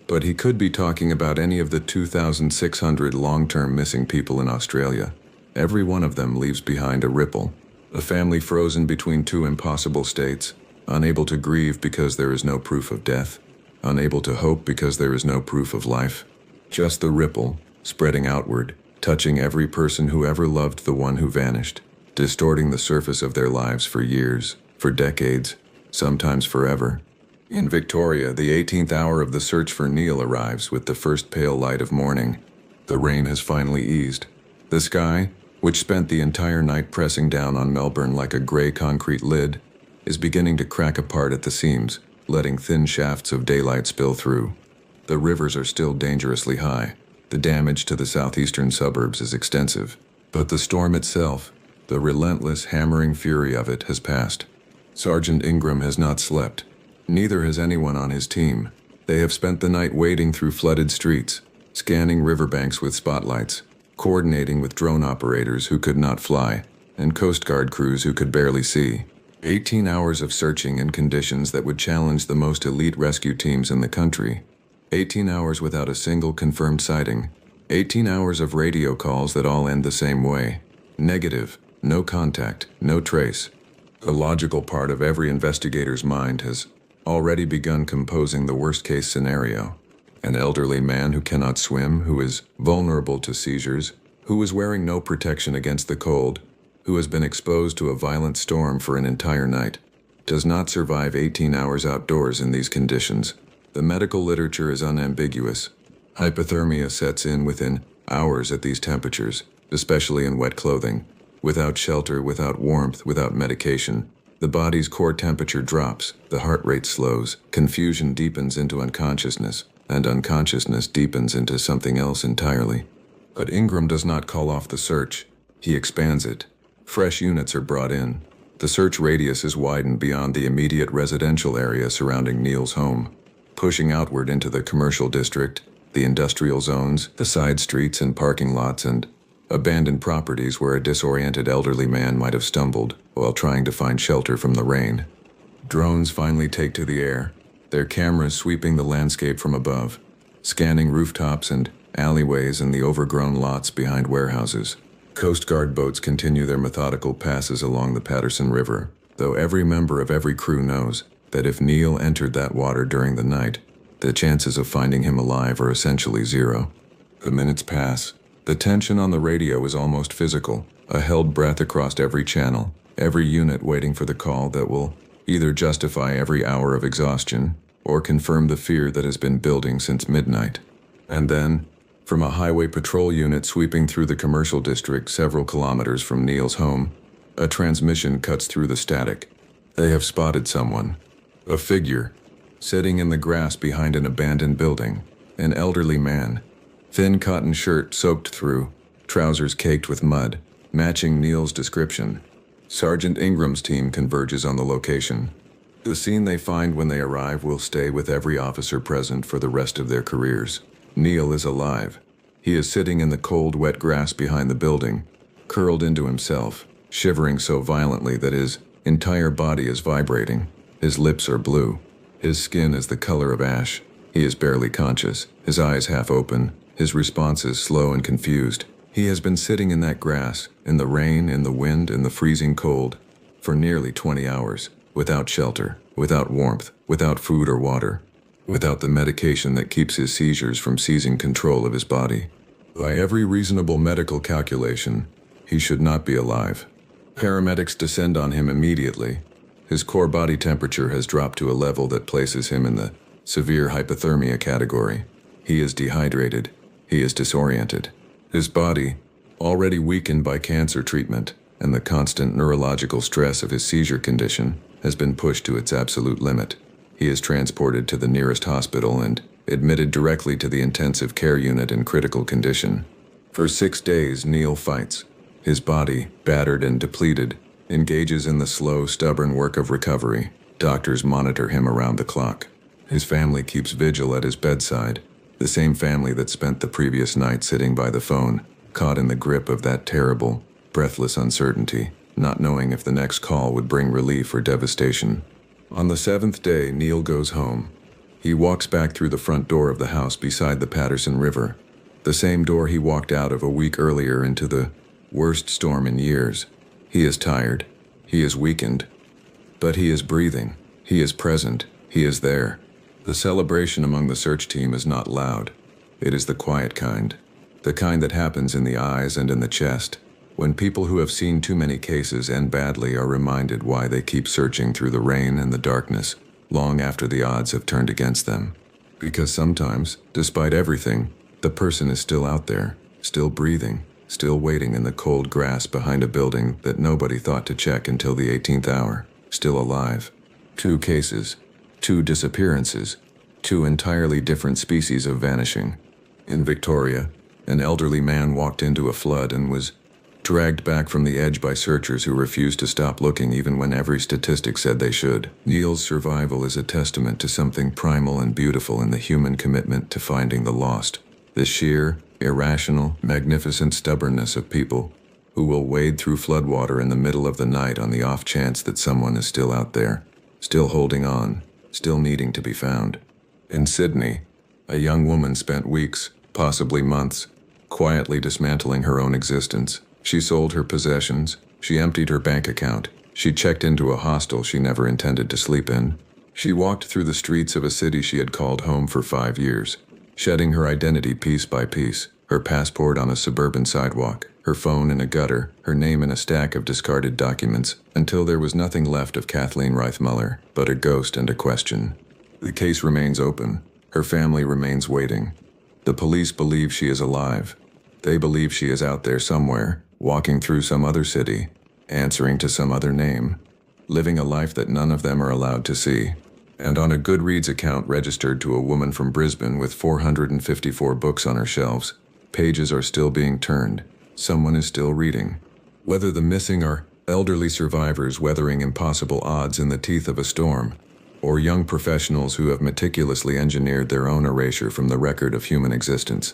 Speaker 1: but he could be talking about any of the 2,600 long-term missing people in Australia. Every one of them leaves behind a ripple, a family frozen between 2 impossible states, unable to grieve because there is no proof of death, unable to hope because there is no proof of life. Just the ripple, spreading outward, touching every person who ever loved the one who vanished, distorting the surface of their lives for years, for decades, sometimes forever. In Victoria, the 18th hour of the search for Neil arrives with the first pale light of morning. The rain has finally eased. The sky, which spent the entire night pressing down on Melbourne like a gray concrete lid, is beginning to crack apart at the seams, letting thin shafts of daylight spill through. The rivers are still dangerously high. The damage to the southeastern suburbs is extensive, but the storm itself, the relentless hammering fury of it, has passed. Sergeant Ingram has not slept. Neither has anyone on his team. They have spent the night wading through flooded streets, scanning riverbanks with spotlights, coordinating with drone operators who could not fly, and Coast Guard crews who could barely see. 18 hours of searching in conditions that would challenge the most elite rescue teams in the country. 18 hours without a single confirmed sighting. 18 hours of radio calls that all end the same way. Negative, no contact, no trace. The logical part of every investigator's mind has already begun composing the worst-case scenario. An elderly man who cannot swim, who is vulnerable to seizures, who is wearing no protection against the cold, who has been exposed to a violent storm for an entire night, does not survive 18 hours outdoors in these conditions. The medical literature is unambiguous. Hypothermia sets in within hours at these temperatures, especially in wet clothing. Without shelter, without warmth, without medication, the body's core temperature drops, the heart rate slows, confusion deepens into unconsciousness, and unconsciousness deepens into something else entirely. But Ingram does not call off the search. He expands it. Fresh units are brought in. The search radius is widened beyond the immediate residential area surrounding Neil's home, pushing outward into the commercial district, the industrial zones, the side streets and parking lots, and abandoned properties where a disoriented elderly man might have stumbled while trying to find shelter from the rain. Drones finally take to the air, their cameras sweeping the landscape from above, scanning rooftops and alleyways and the overgrown lots behind warehouses. Coast Guard boats continue their methodical passes along the Patterson River, though every member of every crew knows that if Neil entered that water during the night, the chances of finding him alive are essentially zero. The minutes pass. The tension on the radio is almost physical, a held breath across every channel, every unit waiting for the call that will either justify every hour of exhaustion or confirm the fear that has been building since midnight. And then, from a highway patrol unit sweeping through the commercial district several kilometers from Neil's home, a transmission cuts through the static. They have spotted someone. A figure, sitting in the grass behind an abandoned building. An elderly man. Thin cotton shirt soaked through, trousers caked with mud, matching Neil's description. Sergeant Ingram's team converges on the location. The scene they find when they arrive will stay with every officer present for the rest of their careers. Neil is alive. He is sitting in the cold, wet grass behind the building, curled into himself, shivering so violently that his entire body is vibrating. His lips are blue. His skin is the color of ash. He is barely conscious, his eyes half open, his responses slow and confused. He has been sitting in that grass, in the rain, in the wind, in the freezing cold, for nearly 20 hours, without shelter, without warmth, without food or water, without the medication that keeps his seizures from seizing control of his body. By every reasonable medical calculation, he should not be alive. Paramedics descend on him immediately. His core body temperature has dropped to a level that places him in the severe hypothermia category. He is dehydrated. He is disoriented. His body, already weakened by cancer treatment and the constant neurological stress of his seizure condition, has been pushed to its absolute limit. He is transported to the nearest hospital and admitted directly to the intensive care unit in critical condition. For 6 days, Neil fights. His body, battered and depleted, engages in the slow, stubborn work of recovery. Doctors monitor him around the clock. His family keeps vigil at his bedside, the same family that spent the previous night sitting by the phone, caught in the grip of that terrible, breathless uncertainty, not knowing if the next call would bring relief or devastation. On the 7th day, Neil goes home. He walks back through the front door of the house beside the Patterson River, the same door he walked out of a week earlier into the worst storm in years. He is tired. He is weakened. But he is breathing. He is present. He is there. The celebration among the search team is not loud. It is the quiet kind. The kind that happens in the eyes and in the chest, when people who have seen too many cases end badly are reminded why they keep searching through the rain and the darkness, long after the odds have turned against them. Because sometimes, despite everything, the person is still out there, still breathing, still waiting in the cold grass behind a building that nobody thought to check until the 18th hour, still alive. 2 cases, 2 disappearances, 2 entirely different species of vanishing. In Victoria, an elderly man walked into a flood and was dragged back from the edge by searchers who refused to stop looking even when every statistic said they should. Neil's survival is a testament to something primal and beautiful in the human commitment to finding the lost. The sheer, irrational, magnificent stubbornness of people who will wade through floodwater in the middle of the night on the off chance that someone is still out there, still holding on, still needing to be found. In Sydney, a young woman spent weeks, possibly months, quietly dismantling her own existence. She sold her possessions, she emptied her bank account, she checked into a hostel she never intended to sleep in. She walked through the streets of a city she had called home for 5 years, shedding her identity piece by piece, her passport on a suburban sidewalk, her phone in a gutter, her name in a stack of discarded documents, until there was nothing left of Kathleen Reithmuller but a ghost and a question. The case remains open. Her family remains waiting. The police believe she is alive. They believe she is out there somewhere, walking through some other city, answering to some other name, living a life that none of them are allowed to see. And on a Goodreads account registered to a woman from Brisbane with 454 books on her shelves, pages are still being turned. Someone is still reading. Whether the missing are elderly survivors weathering impossible odds in the teeth of a storm, or young professionals who have meticulously engineered their own erasure from the record of human existence,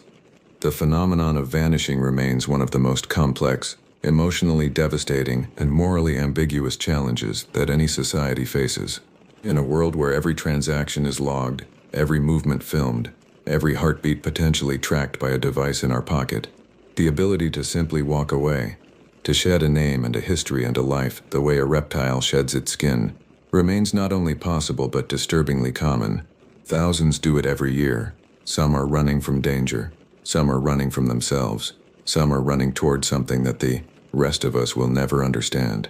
Speaker 1: the phenomenon of vanishing remains one of the most complex, emotionally devastating, and morally ambiguous challenges that any society faces. In a world where every transaction is logged, every movement filmed, every heartbeat potentially tracked by a device in our pocket, the ability to simply walk away, to shed a name and a history and a life the way a reptile sheds its skin, remains not only possible but disturbingly common. Thousands do it every year. Some are running from danger. Some are running from themselves. Some are running toward something that the rest of us will never understand.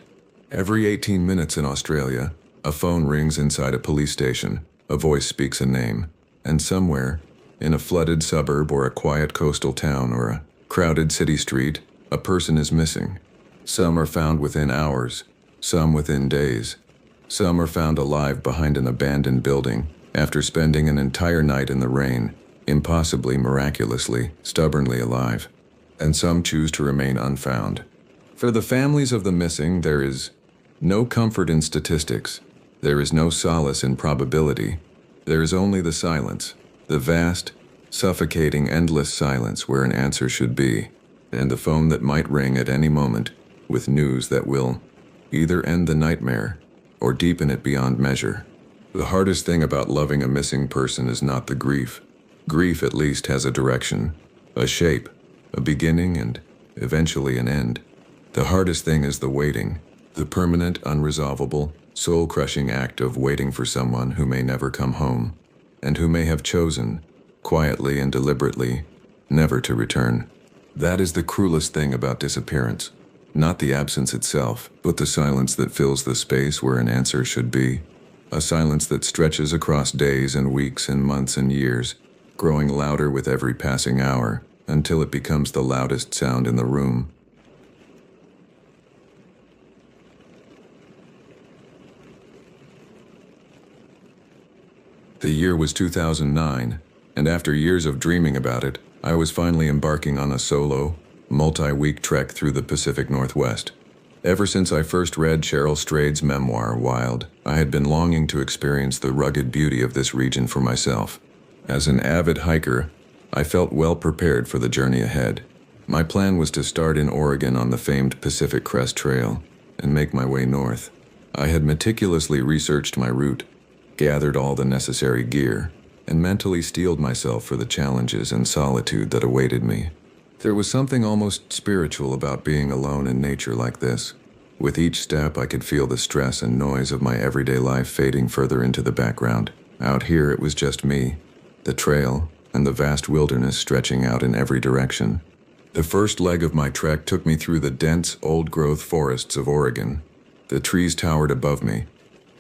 Speaker 1: Every 18 minutes in Australia, a phone rings inside a police station, a voice speaks a name, and somewhere, in a flooded suburb or a quiet coastal town or a crowded city street, a person is missing. Some are found within hours, some within days. Some are found alive behind an abandoned building after spending an entire night in the rain, impossibly, miraculously, stubbornly alive. And some choose to remain unfound. For the families of the missing, there is no comfort in statistics. There is no solace in probability. There is only the silence, the vast, suffocating, endless silence where an answer should be, and the phone that might ring at any moment with news that will either end the nightmare or deepen it beyond measure. The hardest thing about loving a missing person is not the grief. Grief at least has a direction, a shape, a beginning, and eventually an end. The hardest thing is the waiting, the permanent, unresolvable, soul-crushing act of waiting for someone who may never come home, and who may have chosen, quietly and deliberately, never to return. That is the cruelest thing about disappearance. Not the absence itself, but the silence that fills the space where an answer should be. A silence that stretches across days and weeks and months and years, growing louder with every passing hour, until it becomes the loudest sound in the room. The year was 2009, and after years of dreaming about it, I was finally embarking on a solo, multi-week trek through the Pacific Northwest. Ever since I first read Cheryl Strayed's memoir, Wild, I had been longing to experience the rugged beauty of this region for myself. As an avid hiker, I felt well prepared for the journey ahead. My plan was to start in Oregon on the famed Pacific Crest Trail and make my way north. I had meticulously researched my route, gathered all the necessary gear, and mentally steeled myself for the challenges and solitude that awaited me. There was something almost spiritual about being alone in nature like this. With each step, I could feel the stress and noise of my everyday life fading further into the background. Out here, it was just me, the trail, and the vast wilderness stretching out in every direction. The first leg of my trek took me through the dense, old-growth forests of Oregon. The trees towered above me,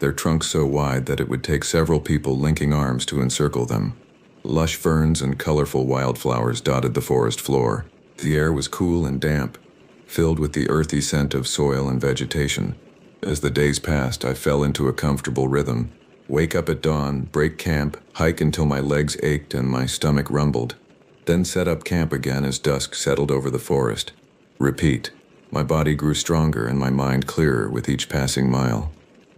Speaker 1: their trunks so wide that it would take several people linking arms to encircle them. Lush ferns and colorful wildflowers dotted the forest floor. The air was cool and damp, filled with the earthy scent of soil and vegetation. As the days passed, I fell into a comfortable rhythm. Wake up at dawn, break camp, hike until my legs ached and my stomach rumbled. Then set up camp again as dusk settled over the forest. Repeat. My body grew stronger and my mind clearer with each passing mile.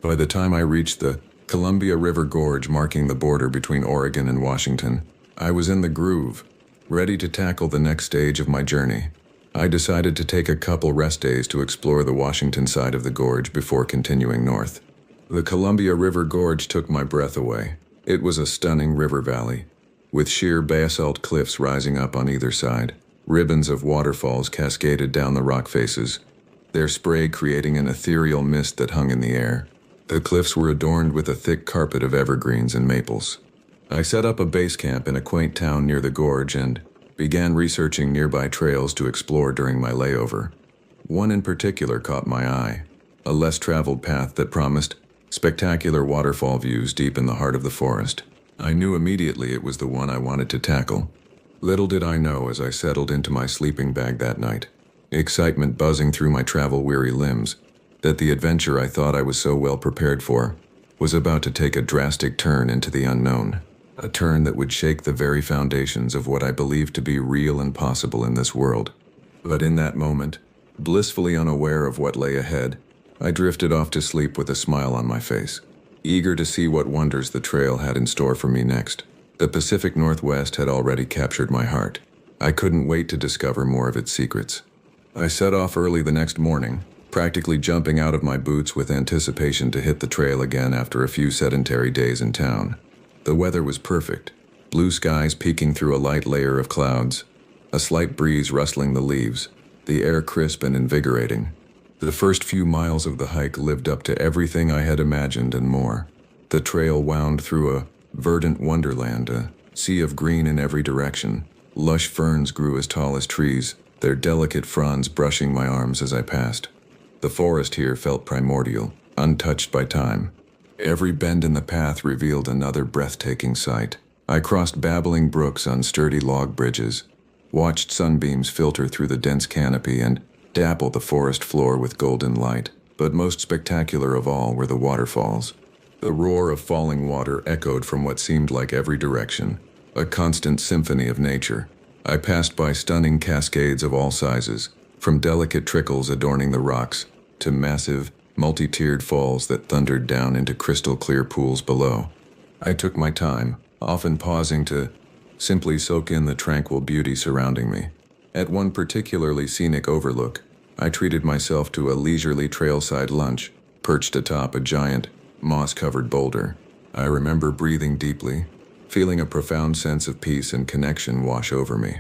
Speaker 1: By the time I reached the Columbia River Gorge marking the border between Oregon and Washington, I was in the groove, ready to tackle the next stage of my journey. I decided to take a couple rest days to explore the Washington side of the gorge before continuing north. The Columbia River Gorge took my breath away. It was a stunning river valley, with sheer basalt cliffs rising up on either side. Ribbons of waterfalls cascaded down the rock faces, their spray creating an ethereal mist that hung in the air. The cliffs were adorned with a thick carpet of evergreens and maples. I set up a base camp in a quaint town near the gorge and began researching nearby trails to explore during my layover. One in particular caught my eye, a less traveled path that promised spectacular waterfall views deep in the heart of the forest. I knew immediately it was the one I wanted to tackle. Little did I know as I settled into my sleeping bag that night, excitement buzzing through my travel-weary limbs, that the adventure I thought I was so well prepared for was about to take a drastic turn into the unknown, a turn that would shake the very foundations of what I believed to be real and possible in this world. But in that moment, blissfully unaware of what lay ahead, I drifted off to sleep with a smile on my face, eager to see what wonders the trail had in store for me next. The Pacific Northwest had already captured my heart. I couldn't wait to discover more of its secrets. I set off early the next morning, practically jumping out of my boots with anticipation to hit the trail again after a few sedentary days in town. The weather was perfect, blue skies peeking through a light layer of clouds, a slight breeze rustling the leaves, the air crisp and invigorating. The first few miles of the hike lived up to everything I had imagined and more. The trail wound through a verdant wonderland, a sea of green in every direction. Lush ferns grew as tall as trees, their delicate fronds brushing my arms as I passed. The forest here felt primordial, untouched by time. Every bend in the path revealed another breathtaking sight. I crossed babbling brooks on sturdy log bridges, watched sunbeams filter through the dense canopy and dapple the forest floor with golden light. But most spectacular of all were the waterfalls. The roar of falling water echoed from what seemed like every direction, a constant symphony of nature. I passed by stunning cascades of all sizes, from delicate trickles adorning the rocks to massive, multi-tiered falls that thundered down into crystal-clear pools below. I took my time, often pausing to simply soak in the tranquil beauty surrounding me. At one particularly scenic overlook, I treated myself to a leisurely trailside lunch, perched atop a giant, moss-covered boulder. I remember breathing deeply, feeling a profound sense of peace and connection wash over me.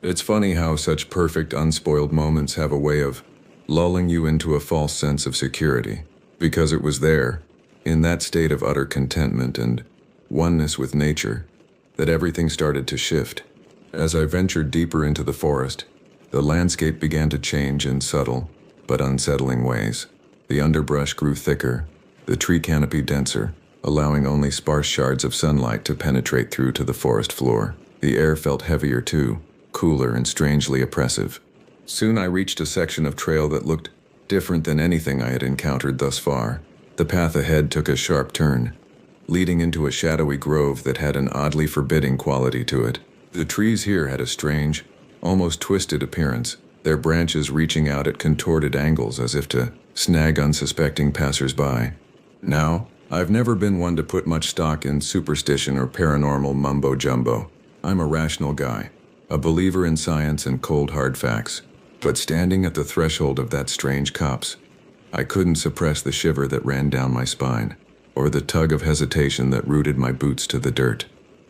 Speaker 1: It's funny how such perfect, unspoiled moments have a way of lulling you into a false sense of security, because it was there, in that state of utter contentment and oneness with nature, that everything started to shift. As I ventured deeper into the forest, the landscape began to change in subtle but unsettling ways. The underbrush grew thicker, the tree canopy denser, allowing only sparse shards of sunlight to penetrate through to the forest floor. The air felt heavier too, cooler and strangely oppressive. Soon I reached a section of trail that looked different than anything I had encountered thus far. The path ahead took a sharp turn, leading into a shadowy grove that had an oddly forbidding quality to it. The trees here had a strange, almost twisted appearance, their branches reaching out at contorted angles as if to snag unsuspecting passers-by. Now, I've never been one to put much stock in superstition or paranormal mumbo-jumbo. I'm a rational guy, a believer in science and cold hard facts. But standing at the threshold of that strange copse, I couldn't suppress the shiver that ran down my spine, or the tug of hesitation that rooted my boots to the dirt.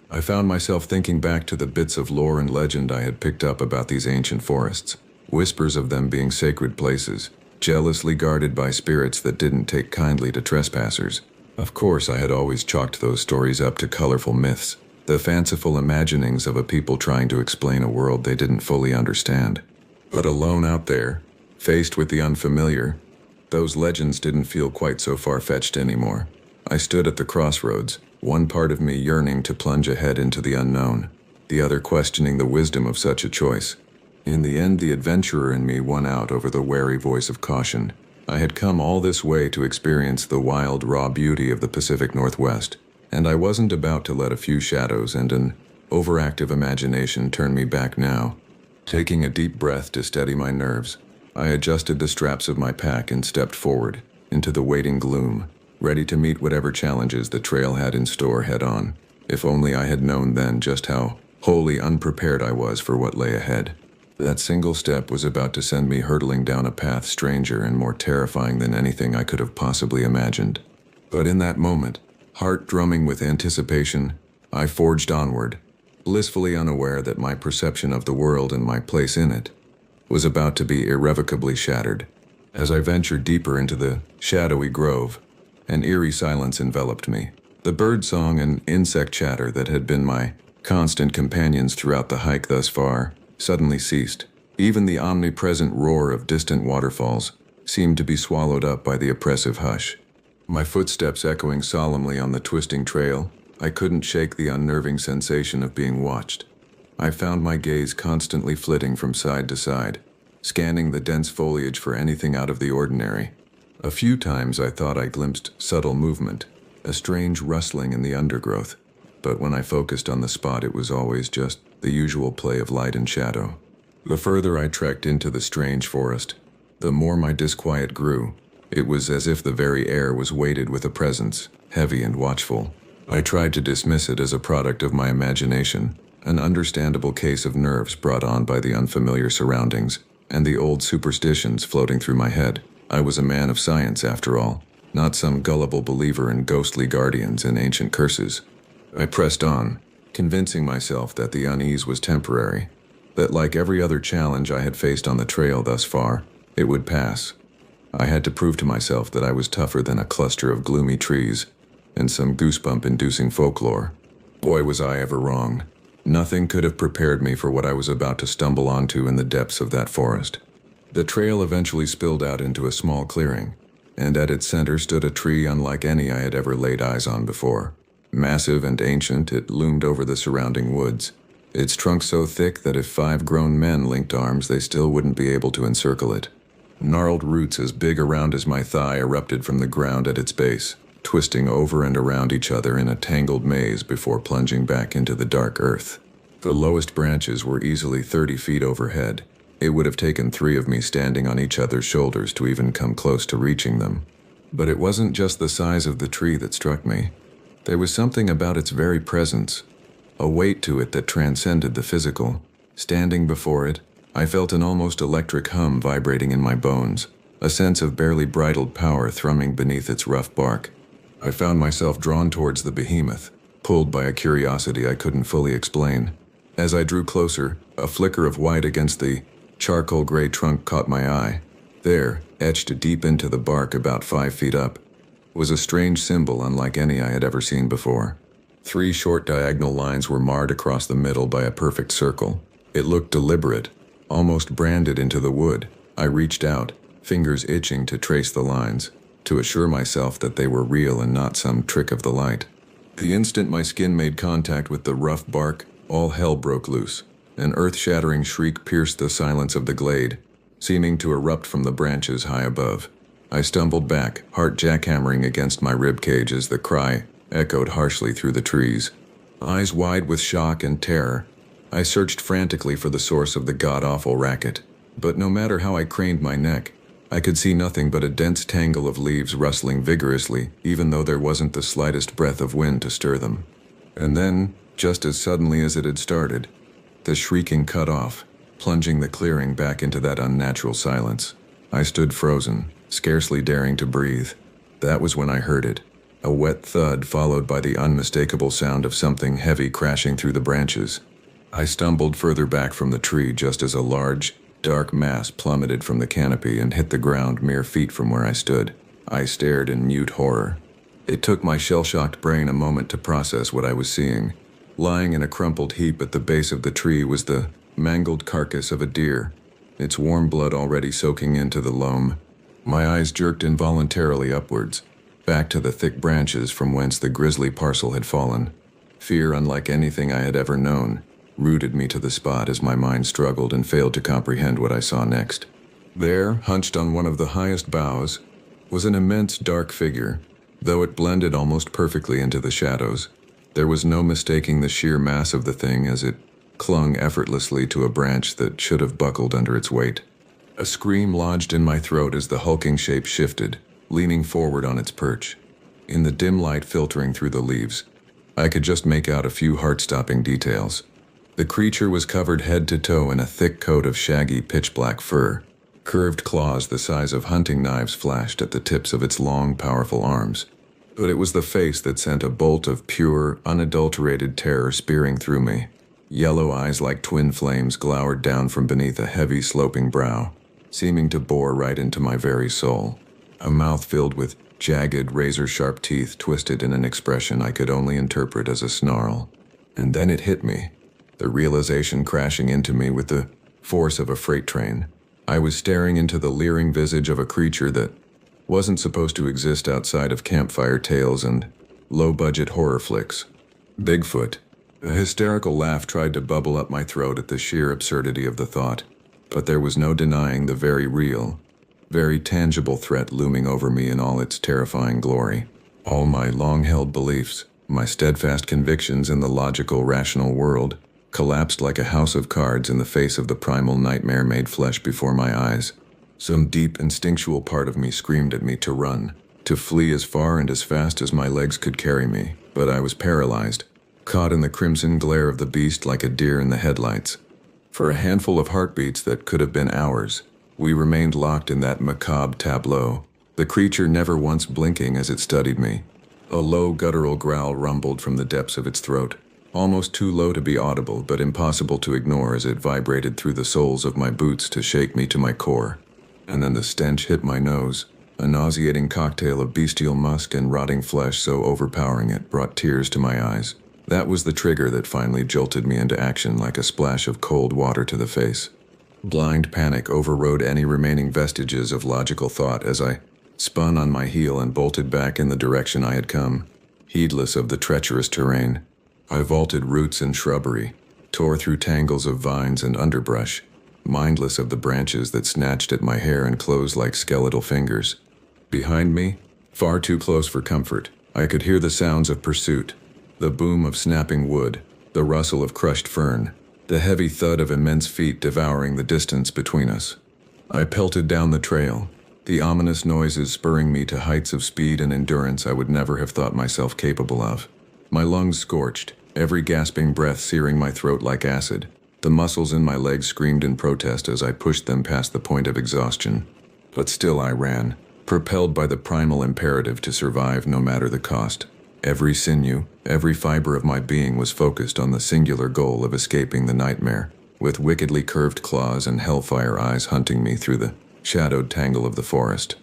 Speaker 1: I found myself thinking back to the bits of lore and legend I had picked up about these ancient forests, whispers of them being sacred places, jealously guarded by spirits that didn't take kindly to trespassers. Of course, I had always chalked those stories up to colorful myths, the fanciful imaginings of a people trying to explain a world they didn't fully understand. But alone out there, faced with the unfamiliar, those legends didn't feel quite so far-fetched anymore. I stood at the crossroads, one part of me yearning to plunge ahead into the unknown, the other questioning the wisdom of such a choice. In the end, the adventurer in me won out over the wary voice of caution. I had come all this way to experience the wild, raw beauty of the Pacific Northwest, and I wasn't about to let a few shadows and an overactive imagination turn me back now. Taking a deep breath to steady my nerves, I adjusted the straps of my pack and stepped forward into the waiting gloom, ready to meet whatever challenges the trail had in store head-on. If only I had known then just how wholly unprepared I was for what lay ahead. That single step was about to send me hurtling down a path stranger and more terrifying than anything I could have possibly imagined. But in that moment, heart drumming with anticipation, I forged onward, blissfully unaware that my perception of the world and my place in it was about to be irrevocably shattered. As I ventured deeper into the shadowy grove, an eerie silence enveloped me. The birdsong and insect chatter that had been my constant companions throughout the hike thus far suddenly ceased. Even the omnipresent roar of distant waterfalls seemed to be swallowed up by the oppressive hush. My footsteps echoing solemnly on the twisting trail, I couldn't shake the unnerving sensation of being watched. I found my gaze constantly flitting from side to side, scanning the dense foliage for anything out of the ordinary. A few times I thought I glimpsed subtle movement, a strange rustling in the undergrowth, but when I focused on the spot, it was always just the usual play of light and shadow. The further I trekked into the strange forest, the more my disquiet grew. It was as if the very air was weighted with a presence, heavy and watchful. I tried to dismiss it as a product of my imagination, an understandable case of nerves brought on by the unfamiliar surroundings and the old superstitions floating through my head. I was a man of science, after all, not some gullible believer in ghostly guardians and ancient curses. I pressed on, convincing myself that the unease was temporary, that like every other challenge I had faced on the trail thus far, it would pass. I had to prove to myself that I was tougher than a cluster of gloomy trees and some goosebump-inducing folklore. Boy, was I ever wrong. Nothing could have prepared me for what I was about to stumble onto in the depths of that forest. The trail eventually spilled out into a small clearing, and at its center stood a tree unlike any I had ever laid eyes on before. Massive and ancient, it loomed over the surrounding woods, its trunk so thick that if 5 grown men linked arms, they still wouldn't be able to encircle it. Gnarled roots as big around as my thigh erupted from the ground at its base, twisting over and around each other in a tangled maze before plunging back into the dark earth. The lowest branches were easily 30 feet overhead. It would have taken 3 of me standing on each other's shoulders to even come close to reaching them. But it wasn't just the size of the tree that struck me. There was something about its very presence, a weight to it that transcended the physical. Standing before it, I felt an almost electric hum vibrating in my bones, a sense of barely bridled power thrumming beneath its rough bark. I found myself drawn towards the behemoth, pulled by a curiosity I couldn't fully explain. As I drew closer, a flicker of white against the charcoal gray trunk caught my eye. There, etched deep into the bark about 5 feet up, was a strange symbol unlike any I had ever seen before. 3 short diagonal lines were marred across the middle by a perfect circle. It looked deliberate, almost branded into the wood. I reached out, fingers itching to trace the lines, to assure myself that they were real and not some trick of the light. The instant my skin made contact with the rough bark, all hell broke loose. An earth-shattering shriek pierced the silence of the glade, seeming to erupt from the branches high above. I stumbled back, heart jackhammering against my ribcage as the cry echoed harshly through the trees. Eyes wide with shock and terror, I searched frantically for the source of the god-awful racket. But no matter how I craned my neck, I could see nothing but a dense tangle of leaves rustling vigorously, even though there wasn't the slightest breath of wind to stir them. And then, just as suddenly as it had started, the shrieking cut off, plunging the clearing back into that unnatural silence. I stood frozen, scarcely daring to breathe. That was when I heard it, a wet thud followed by the unmistakable sound of something heavy crashing through the branches. I stumbled further back from the tree just as a large, dark mass plummeted from the canopy and hit the ground mere feet from where I stood. I stared in mute horror. It took my shell-shocked brain a moment to process what I was seeing. Lying in a crumpled heap at the base of the tree was the mangled carcass of a deer, its warm blood already soaking into the loam. My eyes jerked involuntarily upwards, back to the thick branches from whence the grisly parcel had fallen. Fear unlike anything I had ever known rooted me to the spot as my mind struggled and failed to comprehend what I saw next. There, hunched on one of the highest boughs, was an immense dark figure. Though it blended almost perfectly into the shadows, there was no mistaking the sheer mass of the thing as it clung effortlessly to a branch that should have buckled under its weight. A scream lodged in my throat as the hulking shape shifted, leaning forward on its perch. In the dim light filtering through the leaves, I could just make out a few heart-stopping details. The creature was covered head to toe in a thick coat of shaggy, pitch-black fur. Curved claws the size of hunting knives flashed at the tips of its long, powerful arms. But it was the face that sent a bolt of pure, unadulterated terror spearing through me. Yellow eyes like twin flames glowered down from beneath a heavy, sloping brow, seeming to bore right into my very soul. A mouth filled with jagged, razor-sharp teeth twisted in an expression I could only interpret as a snarl. And then it hit me, the realization crashing into me with the force of a freight train. I was staring into the leering visage of a creature that wasn't supposed to exist outside of campfire tales and low-budget horror flicks. Bigfoot. A hysterical laugh tried to bubble up my throat at the sheer absurdity of the thought, but there was no denying the very real, very tangible threat looming over me in all its terrifying glory. All my long-held beliefs, my steadfast convictions in the logical, rational world, collapsed like a house of cards in the face of the primal nightmare made flesh before my eyes. Some deep, instinctual part of me screamed at me to run, to flee as far and as fast as my legs could carry me, but I was paralyzed, caught in the crimson glare of the beast like a deer in the headlights. For a handful of heartbeats that could have been hours, we remained locked in that macabre tableau, the creature never once blinking as it studied me. A low guttural growl rumbled from the depths of its throat, almost too low to be audible but impossible to ignore as it vibrated through the soles of my boots to shake me to my core. And then the stench hit my nose, a nauseating cocktail of bestial musk and rotting flesh so overpowering it brought tears to my eyes. That was the trigger that finally jolted me into action like a splash of cold water to the face. Blind panic overrode any remaining vestiges of logical thought as I spun on my heel and bolted back in the direction I had come, heedless of the treacherous terrain. I vaulted roots and shrubbery, tore through tangles of vines and underbrush, mindless of the branches that snatched at my hair and closed like skeletal fingers. Behind me, far too close for comfort, I could hear the sounds of pursuit, the boom of snapping wood, the rustle of crushed fern, the heavy thud of immense feet devouring the distance between us. I pelted down the trail, the ominous noises spurring me to heights of speed and endurance I would never have thought myself capable of. My lungs scorched, every gasping breath searing my throat like acid. The muscles in my legs screamed in protest as I pushed them past the point of exhaustion. But still I ran, propelled by the primal imperative to survive no matter the cost. Every sinew, every fiber of my being was focused on the singular goal of escaping the nightmare, with wickedly curved claws and hellfire eyes hunting me through the shadowed tangle of the forest.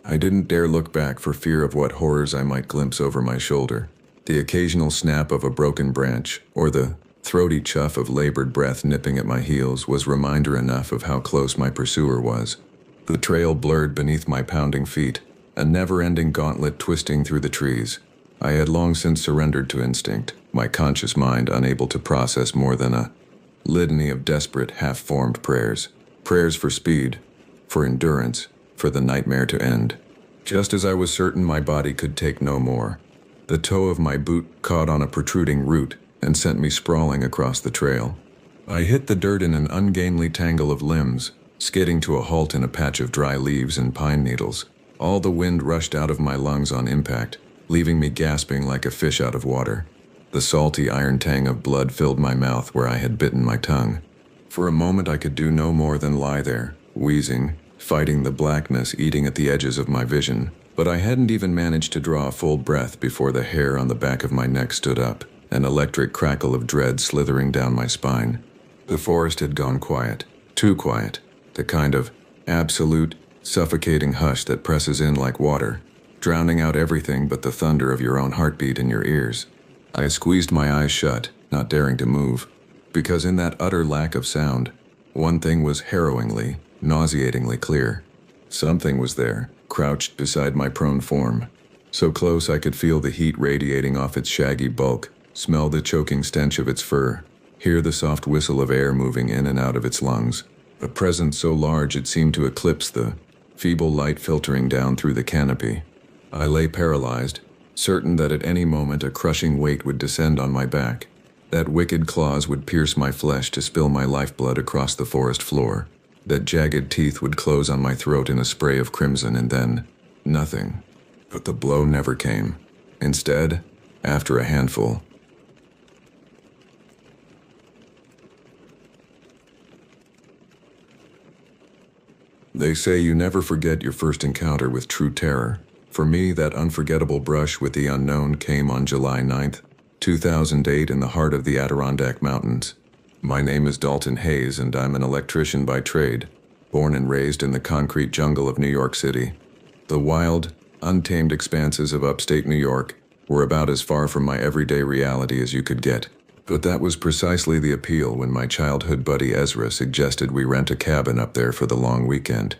Speaker 1: I didn't dare look back for fear of what horrors I might glimpse over my shoulder. The occasional snap of a broken branch, or the throaty chuff of labored breath nipping at my heels was reminder enough of how close my pursuer was. The trail blurred beneath my pounding feet, a never-ending gauntlet twisting through the trees. I had long since surrendered to instinct, my conscious mind unable to process more than a litany of desperate, half-formed prayers. Prayers for speed, for endurance, for the nightmare to end. Just as I was certain my body could take no more, the toe of my boot caught on a protruding root and sent me sprawling across the trail. I hit the dirt in an ungainly tangle of limbs, skidding to a halt in a patch of dry leaves and pine needles. All the wind rushed out of my lungs on impact, leaving me gasping like a fish out of water. The salty iron tang of blood filled my mouth where I had bitten my tongue. For a moment I could do no more than lie there, wheezing, fighting the blackness eating at the edges of my vision. But I hadn't even managed to draw a full breath before the hair on the back of my neck stood up, an electric crackle of dread slithering down my spine. The forest had gone quiet, too quiet, the kind of absolute, suffocating hush that presses in like water, drowning out everything but the thunder of your own heartbeat in your ears. I squeezed my eyes shut, not daring to move, because in that utter lack of sound, one thing was harrowingly, nauseatingly clear. Something was there, crouched beside my prone form, so close I could feel the heat radiating off its shaggy bulk, smell the choking stench of its fur, hear the soft whistle of air moving in and out of its lungs. A presence so large it seemed to eclipse the feeble light filtering down through the canopy. I lay paralyzed, certain that at any moment a crushing weight would descend on my back, that wicked claws would pierce my flesh to spill my lifeblood across the forest floor, that jagged teeth would close on my throat in a spray of crimson, and then nothing. But the blow never came. Instead, after a handful, they say you never forget your first encounter with true terror. For me, that unforgettable brush with the unknown came on July 9th, 2008 in the heart of the Adirondack Mountains. My name is Dalton Hayes and I'm an electrician by trade, born and raised in the concrete jungle of New York City. The wild, untamed expanses of upstate New York were about as far from my everyday reality as you could get. But that was precisely the appeal when my childhood buddy Ezra suggested we rent a cabin up there for the long weekend.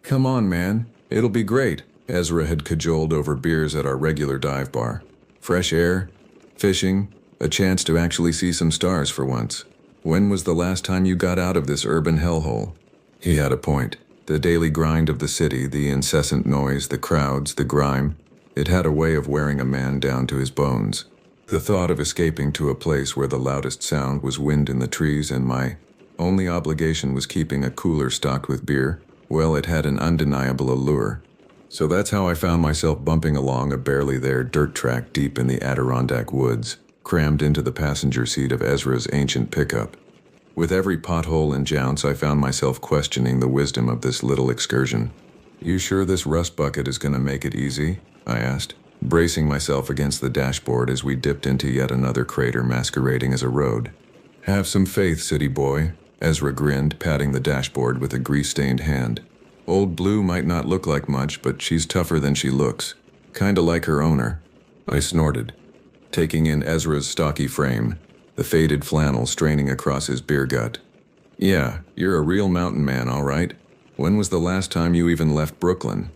Speaker 1: "Come on, man, it'll be great," Ezra had cajoled over beers at our regular dive bar. "Fresh air, fishing, a chance to actually see some stars for once. When was the last time you got out of this urban hellhole?" He had a point. The daily grind of the city, the incessant noise, the crowds, the grime, It had a way of wearing a man down to his bones. The thought of escaping to a place where the loudest sound was wind in the trees and my only obligation was keeping a cooler stocked with beer, well, it had an undeniable allure. So that's how I found myself bumping along a barely there dirt track deep in the Adirondack woods, crammed into the passenger seat of Ezra's ancient pickup. With every pothole and jounce, I found myself questioning the wisdom of this little excursion. "You sure this rust bucket is gonna make it easy?" I asked, bracing myself against the dashboard as we dipped into yet another crater masquerading as a road. "Have some faith, city boy," Ezra grinned, patting the dashboard with a grease-stained hand. "Old Blue might not look like much, but she's tougher than she looks. Kinda like her owner." I snorted, taking in Ezra's stocky frame, the faded flannel straining across his beer gut. "Yeah, you're a real mountain man, all right. When was the last time you even left Brooklyn?"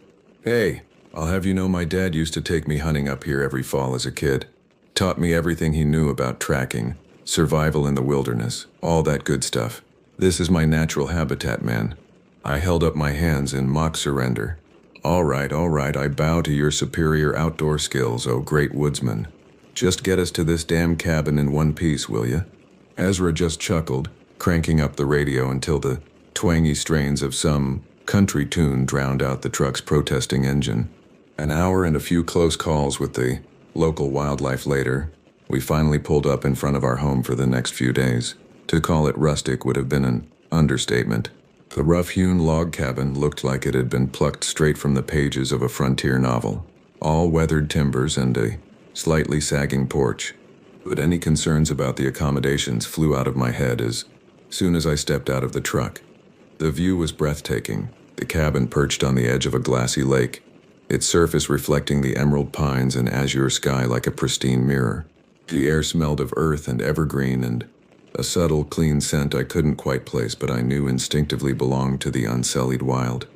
Speaker 1: "Hey, I'll have you know my dad used to take me hunting up here every fall as a kid. Taught me everything he knew about tracking, survival in the wilderness, all that good stuff. This is my natural habitat, man." I held up my hands in mock surrender. All right, I bow to your superior outdoor skills, oh great woodsman. Just get us to this damn cabin in one piece, will ya?" Ezra just chuckled, cranking up the radio until the twangy strains of some country tune drowned out the truck's protesting engine. An hour and a few close calls with the local wildlife later, we finally pulled up in front of our home for the next few days. To call it rustic would have been an understatement. The rough-hewn log cabin looked like it had been plucked straight from the pages of a frontier novel. All weathered timbers and a slightly sagging porch. But any concerns about the accommodations flew out of my head as soon as I stepped out of the truck. The view was breathtaking, the cabin perched on the edge of a glassy lake, its surface reflecting the emerald pines and azure sky like a pristine mirror. The air smelled of earth and evergreen and a subtle, clean scent I couldn't quite place but I knew instinctively belonged to the unsullied wild.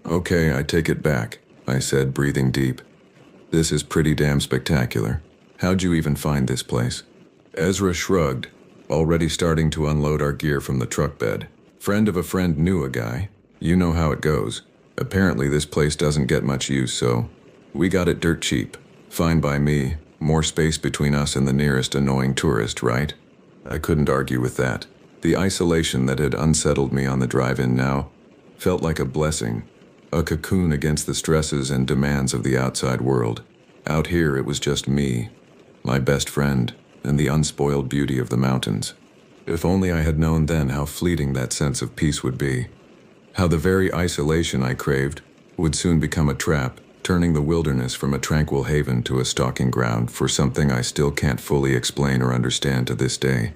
Speaker 1: "Okay, I take it back," I said, breathing deep. "This is pretty damn spectacular. How'd you even find this place?" Ezra shrugged, already starting to unload our gear from the truck bed. "Friend of a friend knew a guy. You know how it goes. Apparently this place doesn't get much use, so we got it dirt cheap. Fine by me. More space between us and the nearest annoying tourist, right?" I couldn't argue with that. The isolation that had unsettled me on the drive-in now felt like a blessing, a cocoon against the stresses and demands of the outside world. Out here it was just me, my best friend, and the unspoiled beauty of the mountains. If only I had known then how fleeting that sense of peace would be. How the very isolation I craved would soon become a trap, turning the wilderness from a tranquil haven to a stalking ground for something I still can't fully explain or understand to this day.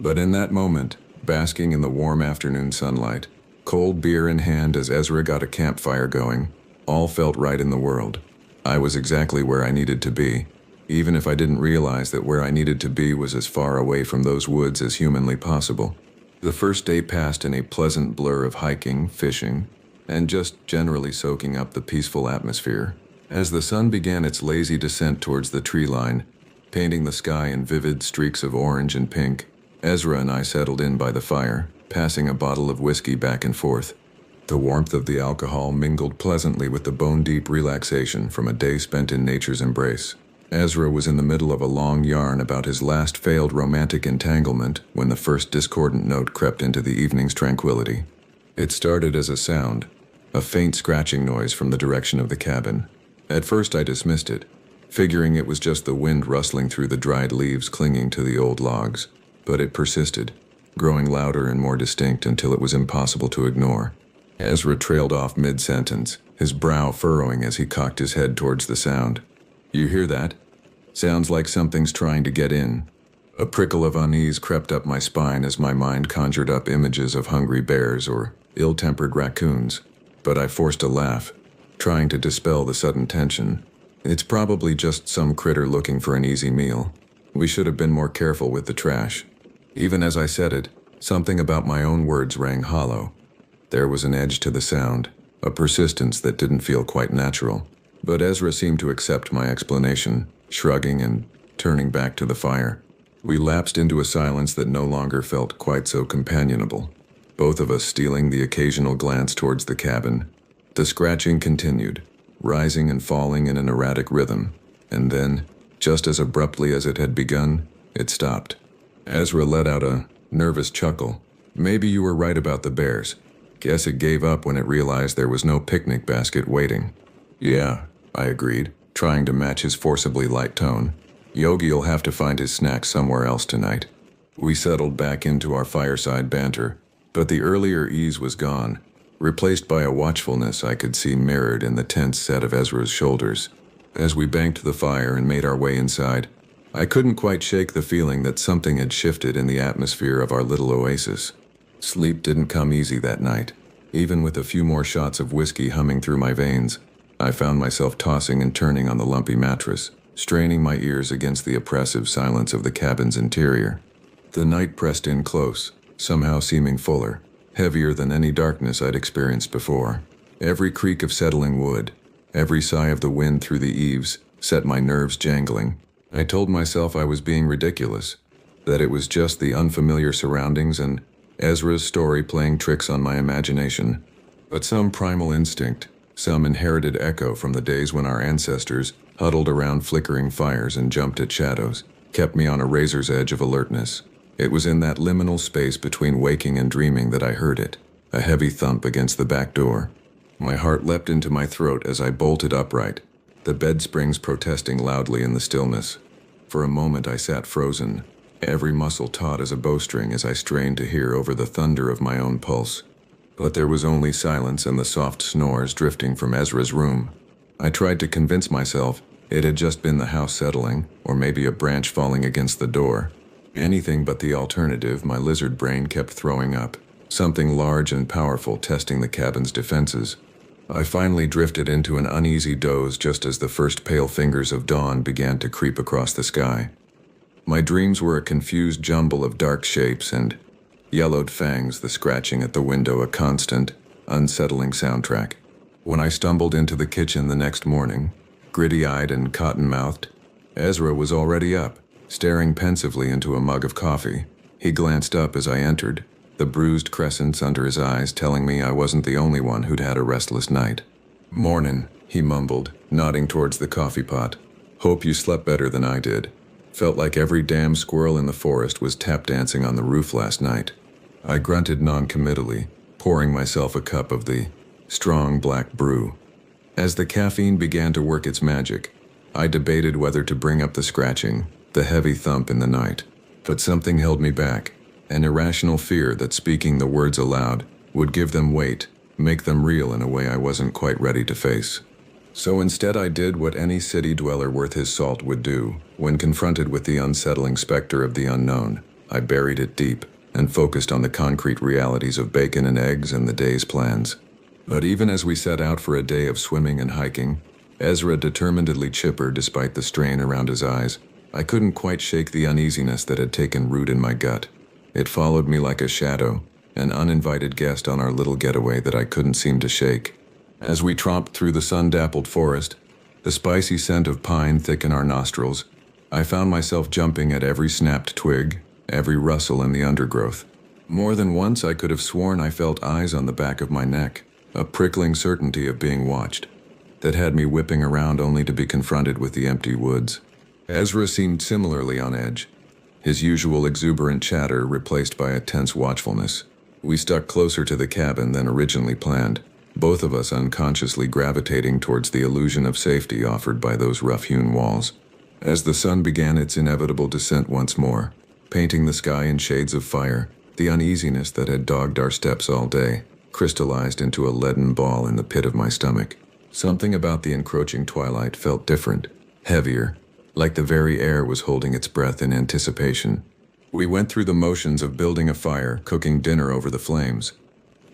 Speaker 1: But in that moment, basking in the warm afternoon sunlight, cold beer in hand as Ezra got a campfire going, all felt right in the world. I was exactly where I needed to be, even if I didn't realize that where I needed to be was as far away from those woods as humanly possible. The first day passed in a pleasant blur of hiking, fishing, and just generally soaking up the peaceful atmosphere. As the sun began its lazy descent towards the tree line, painting the sky in vivid streaks of orange and pink, Ezra and I settled in by the fire, passing a bottle of whiskey back and forth. The warmth of the alcohol mingled pleasantly with the bone-deep relaxation from a day spent in nature's embrace. Ezra was in the middle of a long yarn about his last failed romantic entanglement when the first discordant note crept into the evening's tranquility. It started as a sound, a faint scratching noise from the direction of the cabin. At first I dismissed it, figuring it was just the wind rustling through the dried leaves clinging to the old logs. But it persisted, growing louder and more distinct until it was impossible to ignore. Ezra trailed off mid-sentence, his brow furrowing as he cocked his head towards the sound. "You hear that? Sounds like something's trying to get in." A prickle of unease crept up my spine as my mind conjured up images of hungry bears or ill-tempered raccoons. But I forced a laugh, trying to dispel the sudden tension. It's probably just some critter looking for an easy meal. We should have been more careful with the trash. Even as I said it, something about my own words rang hollow. There was an edge to the sound, a persistence that didn't feel quite natural. But Ezra seemed to accept my explanation, shrugging and turning back to the fire. We lapsed into a silence that no longer felt quite so companionable, both of us stealing the occasional glance towards the cabin. The scratching continued, rising and falling in an erratic rhythm. And then, just as abruptly as it had begun, it stopped. Ezra let out a nervous chuckle. Maybe you were right about the bears. Guess it gave up when it realized there was no picnic basket waiting. Yeah, I agreed, trying to match his forcibly light tone. Yogi'll have to find his snacks somewhere else tonight. We settled back into our fireside banter, but the earlier ease was gone, replaced by a watchfulness I could see mirrored in the tense set of Ezra's shoulders. As we banked the fire and made our way inside, I couldn't quite shake the feeling that something had shifted in the atmosphere of our little oasis. Sleep didn't come easy that night. Even with a few more shots of whiskey humming through my veins, I found myself tossing and turning on the lumpy mattress, straining my ears against the oppressive silence of the cabin's interior. The night pressed in close, somehow seeming fuller, heavier than any darkness I'd experienced before. Every creak of settling wood, every sigh of the wind through the eaves, set my nerves jangling. I told myself I was being ridiculous, that it was just the unfamiliar surroundings and Ezra's story playing tricks on my imagination. But some primal instinct, some inherited echo from the days when our ancestors huddled around flickering fires and jumped at shadows, kept me on a razor's edge of alertness. It was in that liminal space between waking and dreaming that I heard it, a heavy thump against the back door. My heart leapt into my throat as I bolted upright, the bed springs protesting loudly in the stillness. For a moment I sat frozen, every muscle taut as a bowstring as I strained to hear over the thunder of my own pulse. But there was only silence and the soft snores drifting from Ezra's room. I tried to convince myself it had just been the house settling, or maybe a branch falling against the door. Anything but the alternative my lizard brain kept throwing up, something large and powerful testing the cabin's defenses. I finally drifted into an uneasy doze just as the first pale fingers of dawn began to creep across the sky. My dreams were a confused jumble of dark shapes and yellowed fangs, the scratching at the window a constant, unsettling soundtrack. When I stumbled into the kitchen the next morning, gritty-eyed and cotton-mouthed, Ezra was already up, staring pensively into a mug of coffee. He glanced up as I entered, the bruised crescents under his eyes telling me I wasn't the only one who'd had a restless night. "Mornin'," he mumbled, nodding towards the coffee pot. "Hope you slept better than I did. Felt like every damn squirrel in the forest was tap dancing on the roof last night." I grunted non-committally, pouring myself a cup of the strong black brew. As the caffeine began to work its magic, I debated whether to bring up the scratching, the heavy thump in the night. But something held me back, an irrational fear that speaking the words aloud would give them weight, make them real in a way I wasn't quite ready to face. So instead I did what any city dweller worth his salt would do when confronted with the unsettling specter of the unknown. I buried it deep and focused on the concrete realities of bacon and eggs and the day's plans. But even as we set out for a day of swimming and hiking, Ezra determinedly chipper despite the strain around his eyes, I couldn't quite shake the uneasiness that had taken root in my gut. It followed me like a shadow, an uninvited guest on our little getaway that I couldn't seem to shake. As we tromped through the sun-dappled forest, the spicy scent of pine thick in our nostrils, I found myself jumping at every snapped twig, every rustle in the undergrowth. More than once I could have sworn I felt eyes on the back of my neck, a prickling certainty of being watched, that had me whipping around only to be confronted with the empty woods. Ezra seemed similarly on edge, his usual exuberant chatter replaced by a tense watchfulness. We stuck closer to the cabin than originally planned, both of us unconsciously gravitating towards the illusion of safety offered by those rough-hewn walls. As the sun began its inevitable descent once more, painting the sky in shades of fire, the uneasiness that had dogged our steps all day crystallized into a leaden ball in the pit of my stomach. Something about the encroaching twilight felt different, heavier, like the very air was holding its breath in anticipation. We went through the motions of building a fire, cooking dinner over the flames.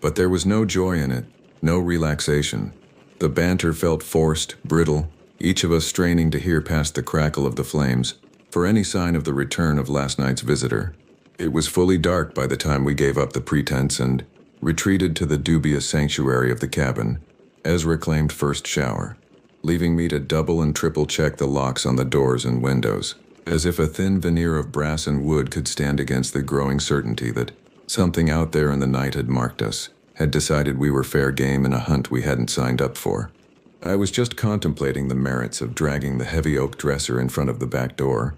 Speaker 1: But there was no joy in it, no relaxation. The banter felt forced, brittle, each of us straining to hear past the crackle of the flames for any sign of the return of last night's visitor. It was fully dark by the time we gave up the pretense and retreated to the dubious sanctuary of the cabin. Ezra claimed first shower, leaving me to double and triple check the locks on the doors and windows, as if a thin veneer of brass and wood could stand against the growing certainty that something out there in the night had marked us, had decided we were fair game in a hunt we hadn't signed up for. I was just contemplating the merits of dragging the heavy oak dresser in front of the back door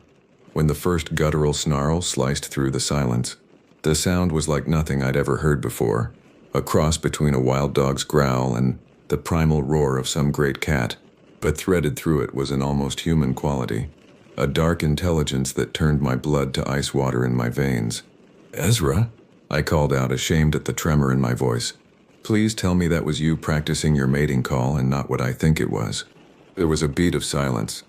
Speaker 1: when the first guttural snarl sliced through the silence. The sound was like nothing I'd ever heard before, a cross between a wild dog's growl and the primal roar of some great cat, but threaded through it was an almost human quality, a dark intelligence that turned my blood to ice water in my veins. "Ezra?" I called out, ashamed at the tremor in my voice. "Please tell me that was you practicing your mating call and not what I think it was." There was a beat of silence.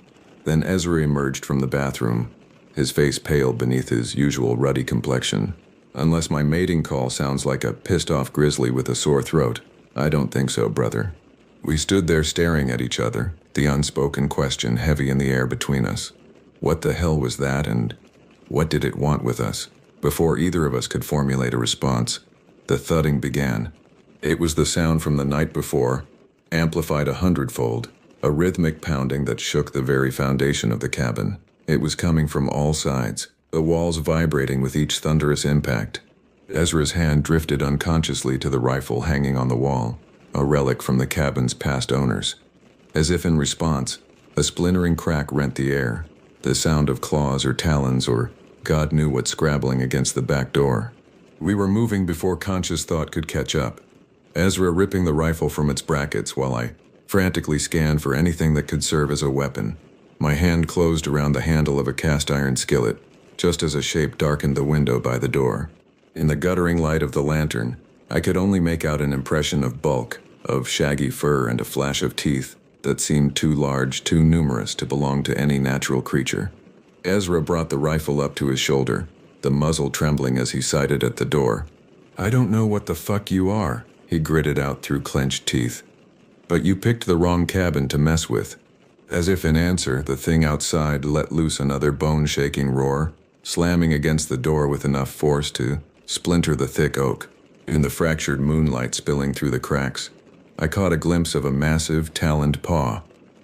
Speaker 1: Then Ezra emerged from the bathroom, his face pale beneath his usual ruddy complexion. "Unless my mating call sounds like a pissed-off grizzly with a sore throat, I don't think so, brother." We stood there staring at each other, the unspoken question heavy in the air between us. What the hell was that, and what did it want with us? Before either of us could formulate a response, the thudding began. It was the sound from the night before, amplified 100-fold, a rhythmic pounding that shook the very foundation of the cabin. It was coming from all sides, the walls vibrating with each thunderous impact. Ezra's hand drifted unconsciously to the rifle hanging on the wall, a relic from the cabin's past owners. As if in response, a splintering crack rent the air, the sound of claws or talons or God knew what scrabbling against the back door. We were moving before conscious thought could catch up, Ezra ripping the rifle from its brackets while I frantically scanned for anything that could serve as a weapon. My hand closed around the handle of a cast-iron skillet, just as a shape darkened the window by the door. In the guttering light of the lantern, I could only make out an impression of bulk, of shaggy fur and a flash of teeth that seemed too large, too numerous to belong to any natural creature. Ezra brought the rifle up to his shoulder, the muzzle trembling as he sighted at the door. "I don't know what the fuck you are," he gritted out through clenched teeth. "But you picked the wrong cabin to mess with." As if in answer, the thing outside let loose another bone-shaking roar, slamming against the door with enough force to splinter the thick oak. In the fractured moonlight spilling through the cracks, I caught a glimpse of a massive, taloned paw.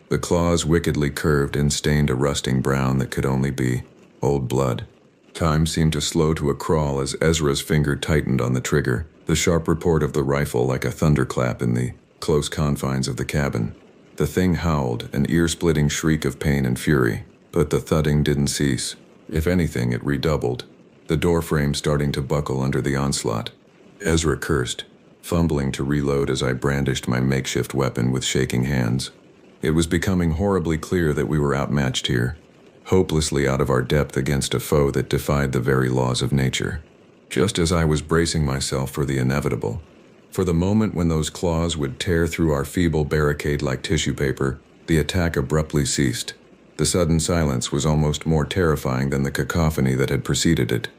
Speaker 1: The claws wickedly curved and stained a rusting brown that could only be old blood. Time seemed to slow to a crawl as Ezra's finger tightened on the trigger, the sharp report of the rifle like a thunderclap in the close confines of the cabin. The thing howled, an ear-splitting shriek of pain and fury, but the thudding didn't cease. If anything, it redoubled, the door frame starting to buckle under the onslaught. Ezra cursed, fumbling to reload as I brandished my makeshift weapon with shaking hands. It was becoming horribly clear that we were outmatched here, hopelessly out of our depth against a foe that defied the very laws of nature. Just as I was bracing myself for the inevitable, for the moment when those claws would tear through our feeble barricade like tissue paper, the attack abruptly ceased. The sudden silence was almost more terrifying than the cacophony that had preceded it.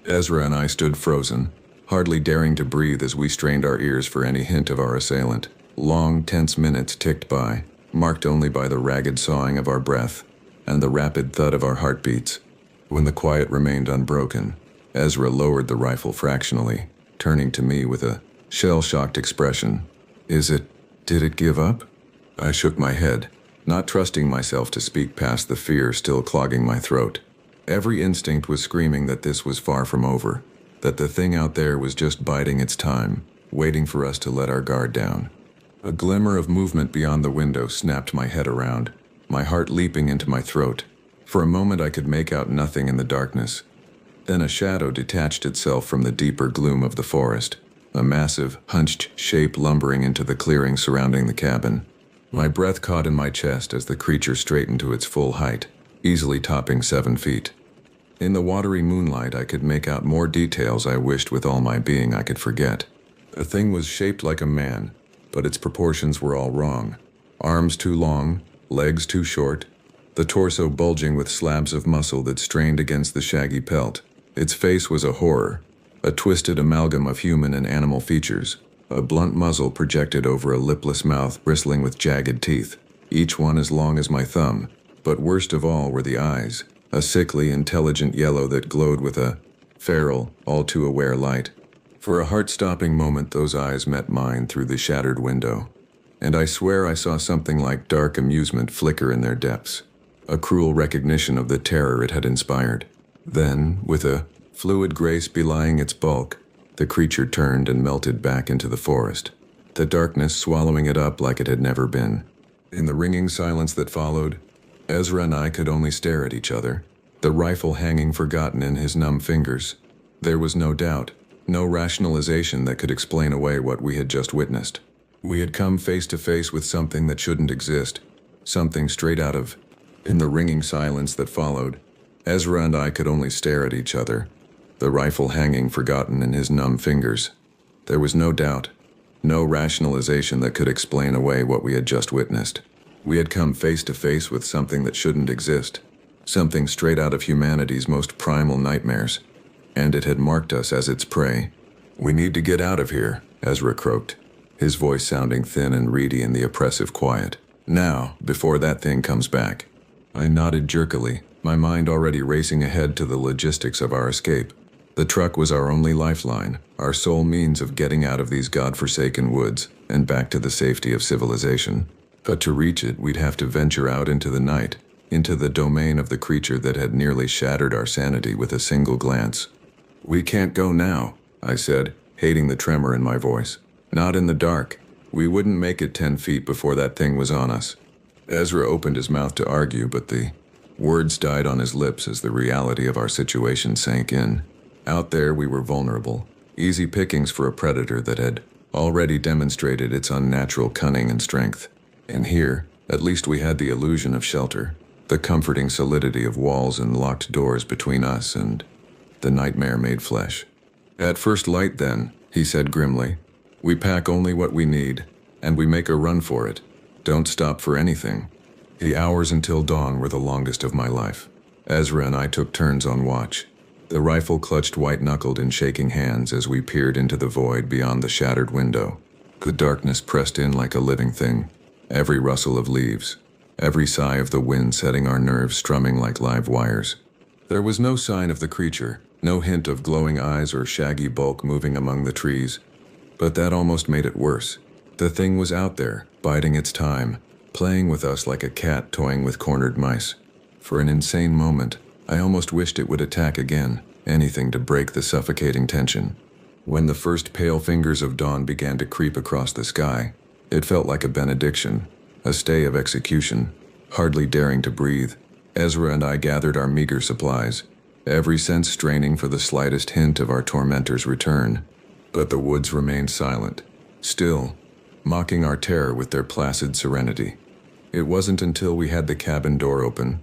Speaker 1: Ezra and I stood frozen, hardly daring to breathe as we strained our ears for any hint of our assailant. Long, tense minutes ticked by, marked only by the ragged sawing of our breath and the rapid thud of our heartbeats. When the quiet remained unbroken, Ezra lowered the rifle fractionally, turning to me with a shell-shocked expression. Did it give up?" I shook my head, not trusting myself to speak past the fear still clogging my throat. Every instinct was screaming that this was far from over, that the thing out there was just biding its time, waiting for us to let our guard down. A glimmer of movement beyond the window snapped my head around, my heart leaping into my throat. For a moment I could make out nothing in the darkness. Then a shadow detached itself from the deeper gloom of the forest, a massive, hunched shape lumbering into the clearing surrounding the cabin. My breath caught in my chest as the creature straightened to its full height, easily topping 7 feet. In the watery moonlight, I could make out more details I wished with all my being I could forget. The thing was shaped like a man, but its proportions were all wrong. Arms too long, legs too short, the torso bulging with slabs of muscle that strained against the shaggy pelt. Its face was a horror, a twisted amalgam of human and animal features. A blunt muzzle projected over a lipless mouth bristling with jagged teeth, each one as long as my thumb. But worst of all were the eyes, a sickly, intelligent yellow that glowed with a feral, all-too-aware light. For a heart-stopping moment those eyes met mine through the shattered window, and I swear I saw something like dark amusement flicker in their depths, a cruel recognition of the terror it had inspired. Then, with a fluid grace belying its bulk, the creature turned and melted back into the forest, the darkness swallowing it up like it had never been. In the ringing silence that followed, Ezra and I could only stare at each other, the rifle hanging forgotten in his numb fingers. There was no doubt, no rationalization that could explain away what we had just witnessed. We had come face to face with something that shouldn't exist, something straight out of... In the ringing silence that followed, Ezra and I could only stare at each other, the rifle hanging forgotten in his numb fingers. There was no doubt, no rationalization that could explain away what we had just witnessed. We had come face to face with something that shouldn't exist, something straight out of humanity's most primal nightmares, and it had marked us as its prey. "We need to get out of here," Ezra croaked, his voice sounding thin and reedy in the oppressive quiet. "Now, before that thing comes back." I nodded jerkily, my mind already racing ahead to the logistics of our escape. The truck was our only lifeline, our sole means of getting out of these godforsaken woods and back to the safety of civilization. But to reach it, we'd have to venture out into the night, into the domain of the creature that had nearly shattered our sanity with a single glance. "We can't go now," I said, hating the tremor in my voice. "Not in the dark. We wouldn't make it 10 feet before that thing was on us." Ezra opened his mouth to argue, but the words died on his lips as the reality of our situation sank in. Out there we were vulnerable, easy pickings for a predator that had already demonstrated its unnatural cunning and strength. And here, at least we had the illusion of shelter, the comforting solidity of walls and locked doors between us and the nightmare made flesh. "At first light then," he said grimly. "We pack only what we need, and we make a run for it. Don't stop for anything." The hours until dawn were the longest of my life. Ezra and I took turns on watch, the rifle clutched white-knuckled in shaking hands as we peered into the void beyond the shattered window. The darkness pressed in like a living thing, every rustle of leaves, every sigh of the wind setting our nerves strumming like live wires. There was no sign of the creature, no hint of glowing eyes or shaggy bulk moving among the trees. But that almost made it worse. The thing was out there, biding its time, playing with us like a cat toying with cornered mice. For an insane moment, I almost wished it would attack again, anything to break the suffocating tension. When the first pale fingers of dawn began to creep across the sky, it felt like a benediction, a stay of execution. Hardly daring to breathe, Ezra and I gathered our meager supplies, every sense straining for the slightest hint of our tormentor's return. But the woods remained silent, still, mocking our terror with their placid serenity. It wasn't until we had the cabin door open,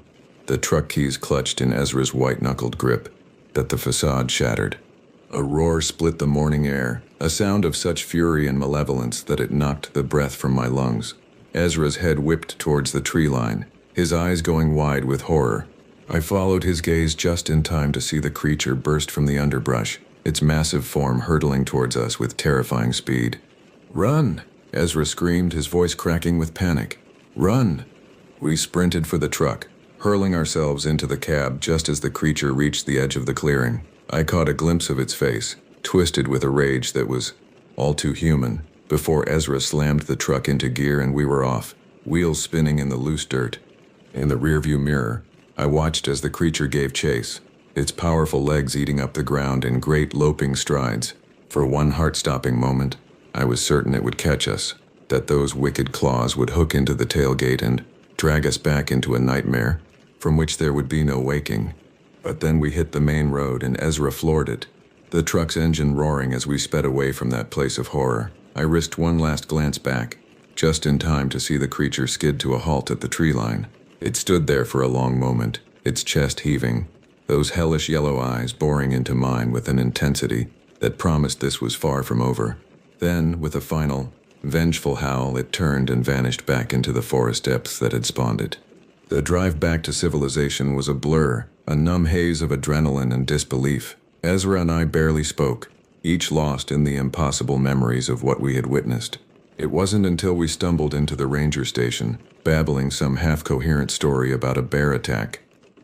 Speaker 1: the truck keys clutched in Ezra's white-knuckled grip, that the facade shattered. A roar split the morning air, a sound of such fury and malevolence that it knocked the breath from my lungs. Ezra's head whipped towards the tree line, his eyes going wide with horror. I followed his gaze just in time to see the creature burst from the underbrush, its massive form hurtling towards us with terrifying speed. "Run!" Ezra screamed, his voice cracking with panic. "Run!" We sprinted for the truck, hurling ourselves into the cab just as the creature reached the edge of the clearing. I caught a glimpse of its face, twisted with a rage that was all too human, before Ezra slammed the truck into gear and we were off, wheels spinning in the loose dirt. In the rearview mirror, I watched as the creature gave chase, its powerful legs eating up the ground in great loping strides. For one heart-stopping moment, I was certain it would catch us, that those wicked claws would hook into the tailgate and drag us back into a nightmare from which there would be no waking. But then we hit the main road and Ezra floored it, the truck's engine roaring as we sped away from that place of horror. I risked one last glance back, just in time to see the creature skid to a halt at the tree line. It stood there for a long moment, its chest heaving, those hellish yellow eyes boring into mine with an intensity that promised this was far from over. Then, with a final, vengeful howl, it turned and vanished back into the forest depths that had spawned it. The drive back to civilization was a blur, a numb haze of adrenaline and disbelief. Ezra and I barely spoke, each lost in the impossible memories of what we had witnessed. It wasn't until we stumbled into the ranger station, babbling some half-coherent story about a bear attack,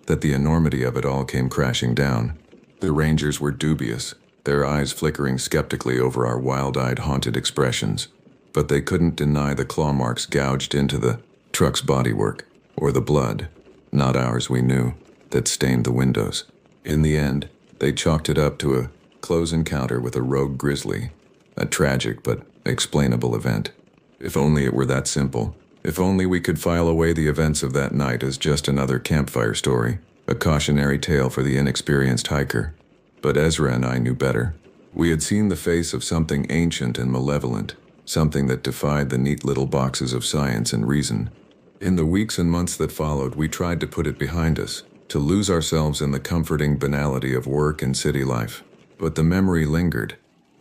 Speaker 1: that the enormity of it all came crashing down. The rangers were dubious, their eyes flickering skeptically over our wild-eyed, haunted expressions. But they couldn't deny the claw marks gouged into the truck's bodywork, or the blood, not ours we knew, that stained the windows. In the end, they chalked it up to a close encounter with a rogue grizzly, a tragic but explainable event. If only it were that simple. If only we could file away the events of that night as just another campfire story, a cautionary tale for the inexperienced hiker. But Ezra and I knew better. We had seen the face of something ancient and malevolent, something that defied the neat little boxes of science and reason. In the weeks and months that followed, we tried to put it behind us, to lose ourselves in the comforting banality of work and city life. But the memory lingered,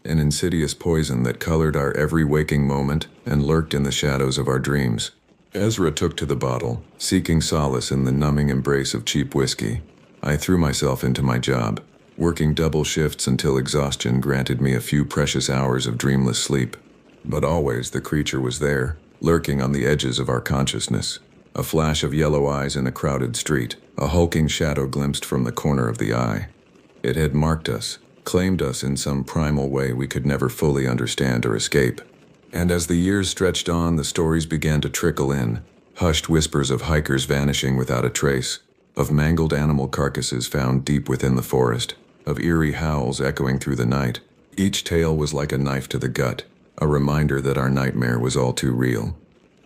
Speaker 1: an insidious poison that colored our every waking moment and lurked in the shadows of our dreams. Ezra took to the bottle, seeking solace in the numbing embrace of cheap whiskey. I threw myself into my job, working double shifts until exhaustion granted me a few precious hours of dreamless sleep. But always the creature was there, lurking on the edges of our consciousness. A flash of yellow eyes in a crowded street, a hulking shadow glimpsed from the corner of the eye. It had marked us, claimed us in some primal way we could never fully understand or escape. And as the years stretched on, the stories began to trickle in, hushed whispers of hikers vanishing without a trace, of mangled animal carcasses found deep within the forest, of eerie howls echoing through the night. Each tale was like a knife to the gut, a reminder that our nightmare was all too real.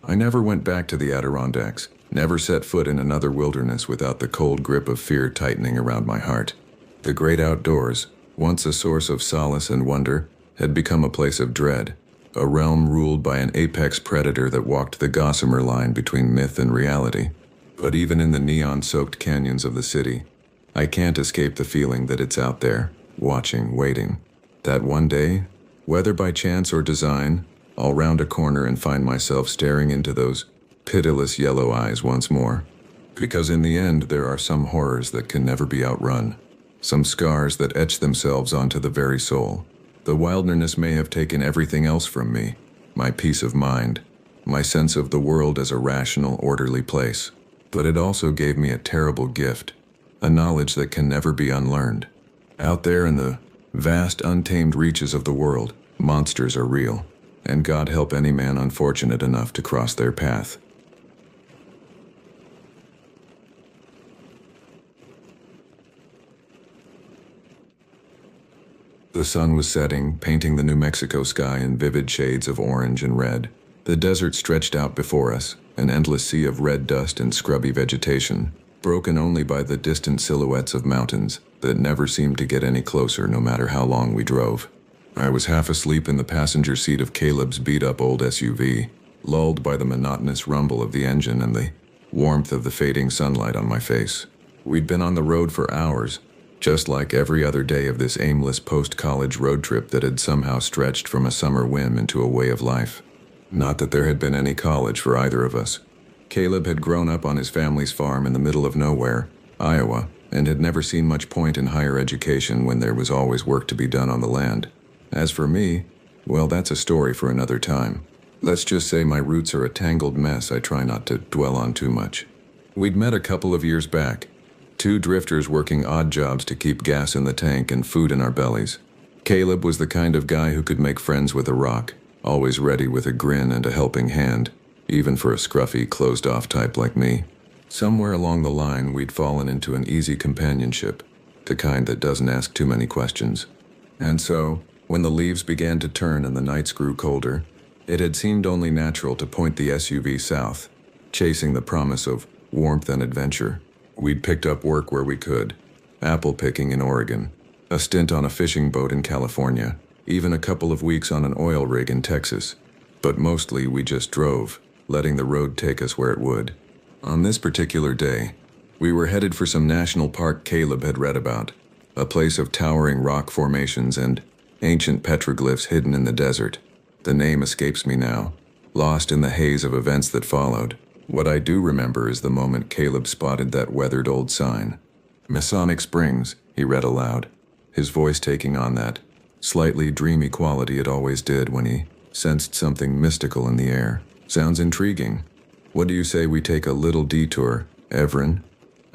Speaker 1: I never went back to the Adirondacks, never set foot in another wilderness without the cold grip of fear tightening around my heart. The great outdoors, once a source of solace and wonder, had become a place of dread, a realm ruled by an apex predator that walked the gossamer line between myth and reality. But even in the neon-soaked canyons of the city, I can't escape the feeling that it's out there, watching, waiting. That one day, whether by chance or design, I'll round a corner and find myself staring into those pitiless yellow eyes once more. Because in the end, there are some horrors that can never be outrun, some scars that etch themselves onto the very soul. The wilderness may have taken everything else from me, my peace of mind, my sense of the world as a rational, orderly place. But it also gave me a terrible gift, a knowledge that can never be unlearned. Out there in the vast, untamed reaches of the world, monsters are real, and God help any man unfortunate enough to cross their path. The sun was setting, painting the New Mexico sky in vivid shades of orange and red. The desert stretched out before us, an endless sea of red dust and scrubby vegetation, broken only by the distant silhouettes of mountains that never seemed to get any closer no matter how long we drove. I was half asleep in the passenger seat of Caleb's beat-up old SUV, lulled by the monotonous rumble of the engine and the warmth of the fading sunlight on my face. We'd been on the road for hours, just like every other day of this aimless post-college road trip that had somehow stretched from a summer whim into a way of life. Not that there had been any college for either of us. Caleb had grown up on his family's farm in the middle of nowhere, Iowa, and had never seen much point in higher education when there was always work to be done on the land. As for me, well, that's a story for another time. Let's just say my roots are a tangled mess I try not to dwell on too much. We'd met a couple of years back, two drifters working odd jobs to keep gas in the tank and food in our bellies. Caleb was the kind of guy who could make friends with a rock, always ready with a grin and a helping hand, even for a scruffy, closed-off type like me. Somewhere along the line, we'd fallen into an easy companionship, the kind that doesn't ask too many questions. And so, when the leaves began to turn and the nights grew colder, it had seemed only natural to point the SUV south, chasing the promise of warmth and adventure. We'd picked up work where we could, apple picking in Oregon, a stint on a fishing boat in California, even a couple of weeks on an oil rig in Texas. But mostly we just drove, letting the road take us where it would. On this particular day, we were headed for some national park Caleb had read about, a place of towering rock formations and ancient petroglyphs hidden in the desert. The name escapes me now, lost in the haze of events that followed. What I do remember is the moment Caleb spotted that weathered old sign. Masonic Springs, he read aloud, his voice taking on that slightly dreamy quality it always did when he sensed something mystical in the air. Sounds intriguing. What do you say we take a little detour, Everin?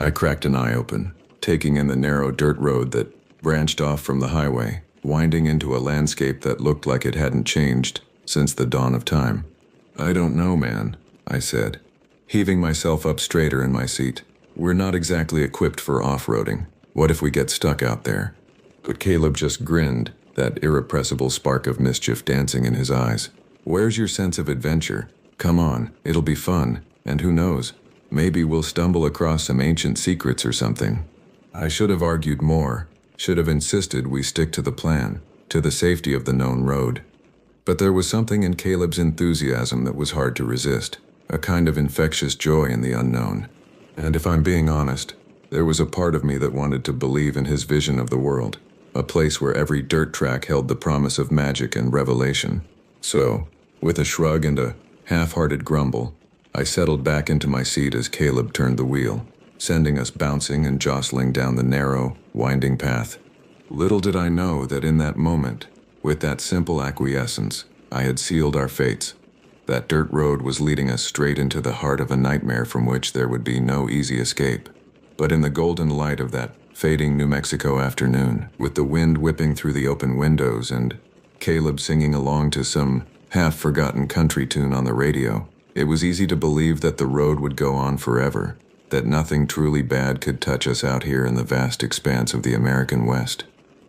Speaker 1: I cracked an eye open, taking in the narrow dirt road that branched off from the highway, winding into a landscape that looked like it hadn't changed since the dawn of time. I don't know, man, I said, heaving myself up straighter in my seat. We're not exactly equipped for off-roading. What if we get stuck out there? But Caleb just grinned, that irrepressible spark of mischief dancing in his eyes. Where's your sense of adventure? Come on, it'll be fun, and who knows, maybe we'll stumble across some ancient secrets or something. I should have argued more, should have insisted we stick to the plan, to the safety of the known road. But there was something in Caleb's enthusiasm that was hard to resist, a kind of infectious joy in the unknown. And if I'm being honest, there was a part of me that wanted to believe in his vision of the world, a place where every dirt track held the promise of magic and revelation. So, with a shrug and a half-hearted grumble, I settled back into my seat as Caleb turned the wheel, sending us bouncing and jostling down the narrow, winding path. Little did I know that in that moment, with that simple acquiescence, I had sealed our fates. That dirt road was leading us straight into the heart of a nightmare from which there would be no easy escape. But in the golden light of that fading New Mexico afternoon, with the wind whipping through the open windows and Caleb singing along to some half-forgotten country tune on the radio, it was easy to believe that the road would go on forever, that nothing truly bad could touch us out here in the vast expanse of the American West.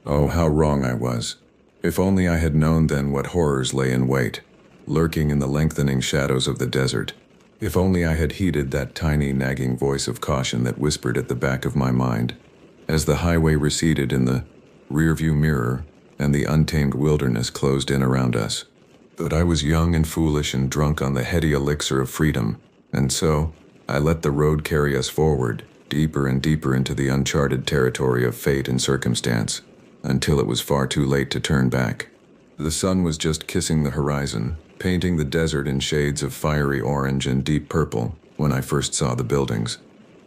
Speaker 1: Oh, how wrong I was. If only I had known then what horrors lay in wait, lurking in the lengthening shadows of the desert. If only I had heeded that tiny, nagging voice of caution that whispered at the back of my mind, as the highway receded in the rearview mirror and the untamed wilderness closed in around us. But I was young and foolish and drunk on the heady elixir of freedom, and so I let the road carry us forward, deeper and deeper into the uncharted territory of fate and circumstance, until it was far too late to turn back. The sun was just kissing the horizon, painting the desert in shades of fiery orange and deep purple when I first saw the buildings.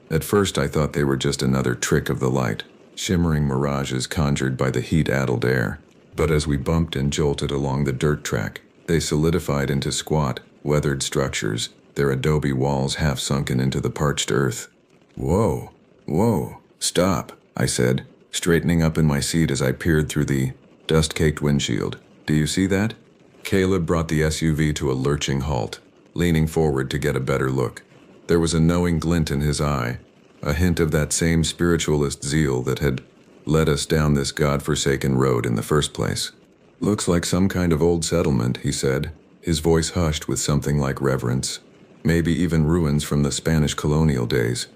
Speaker 1: At first I thought they were just another trick of the light, shimmering mirages conjured by the heat-addled air. But as we bumped and jolted along the dirt track, they solidified into squat, weathered structures, their adobe walls half sunken into the parched earth. Whoa, stop, I said, straightening up in my seat as I peered through the dust-caked windshield. Do you see that? Caleb brought the SUV to a lurching halt, leaning forward to get a better look. There was a knowing glint in his eye, a hint of that same spiritualist zeal that had led us down this god-forsaken road in the first place. Looks like some kind of old settlement, he said, his voice hushed with something like reverence. Maybe even ruins from the Spanish colonial days.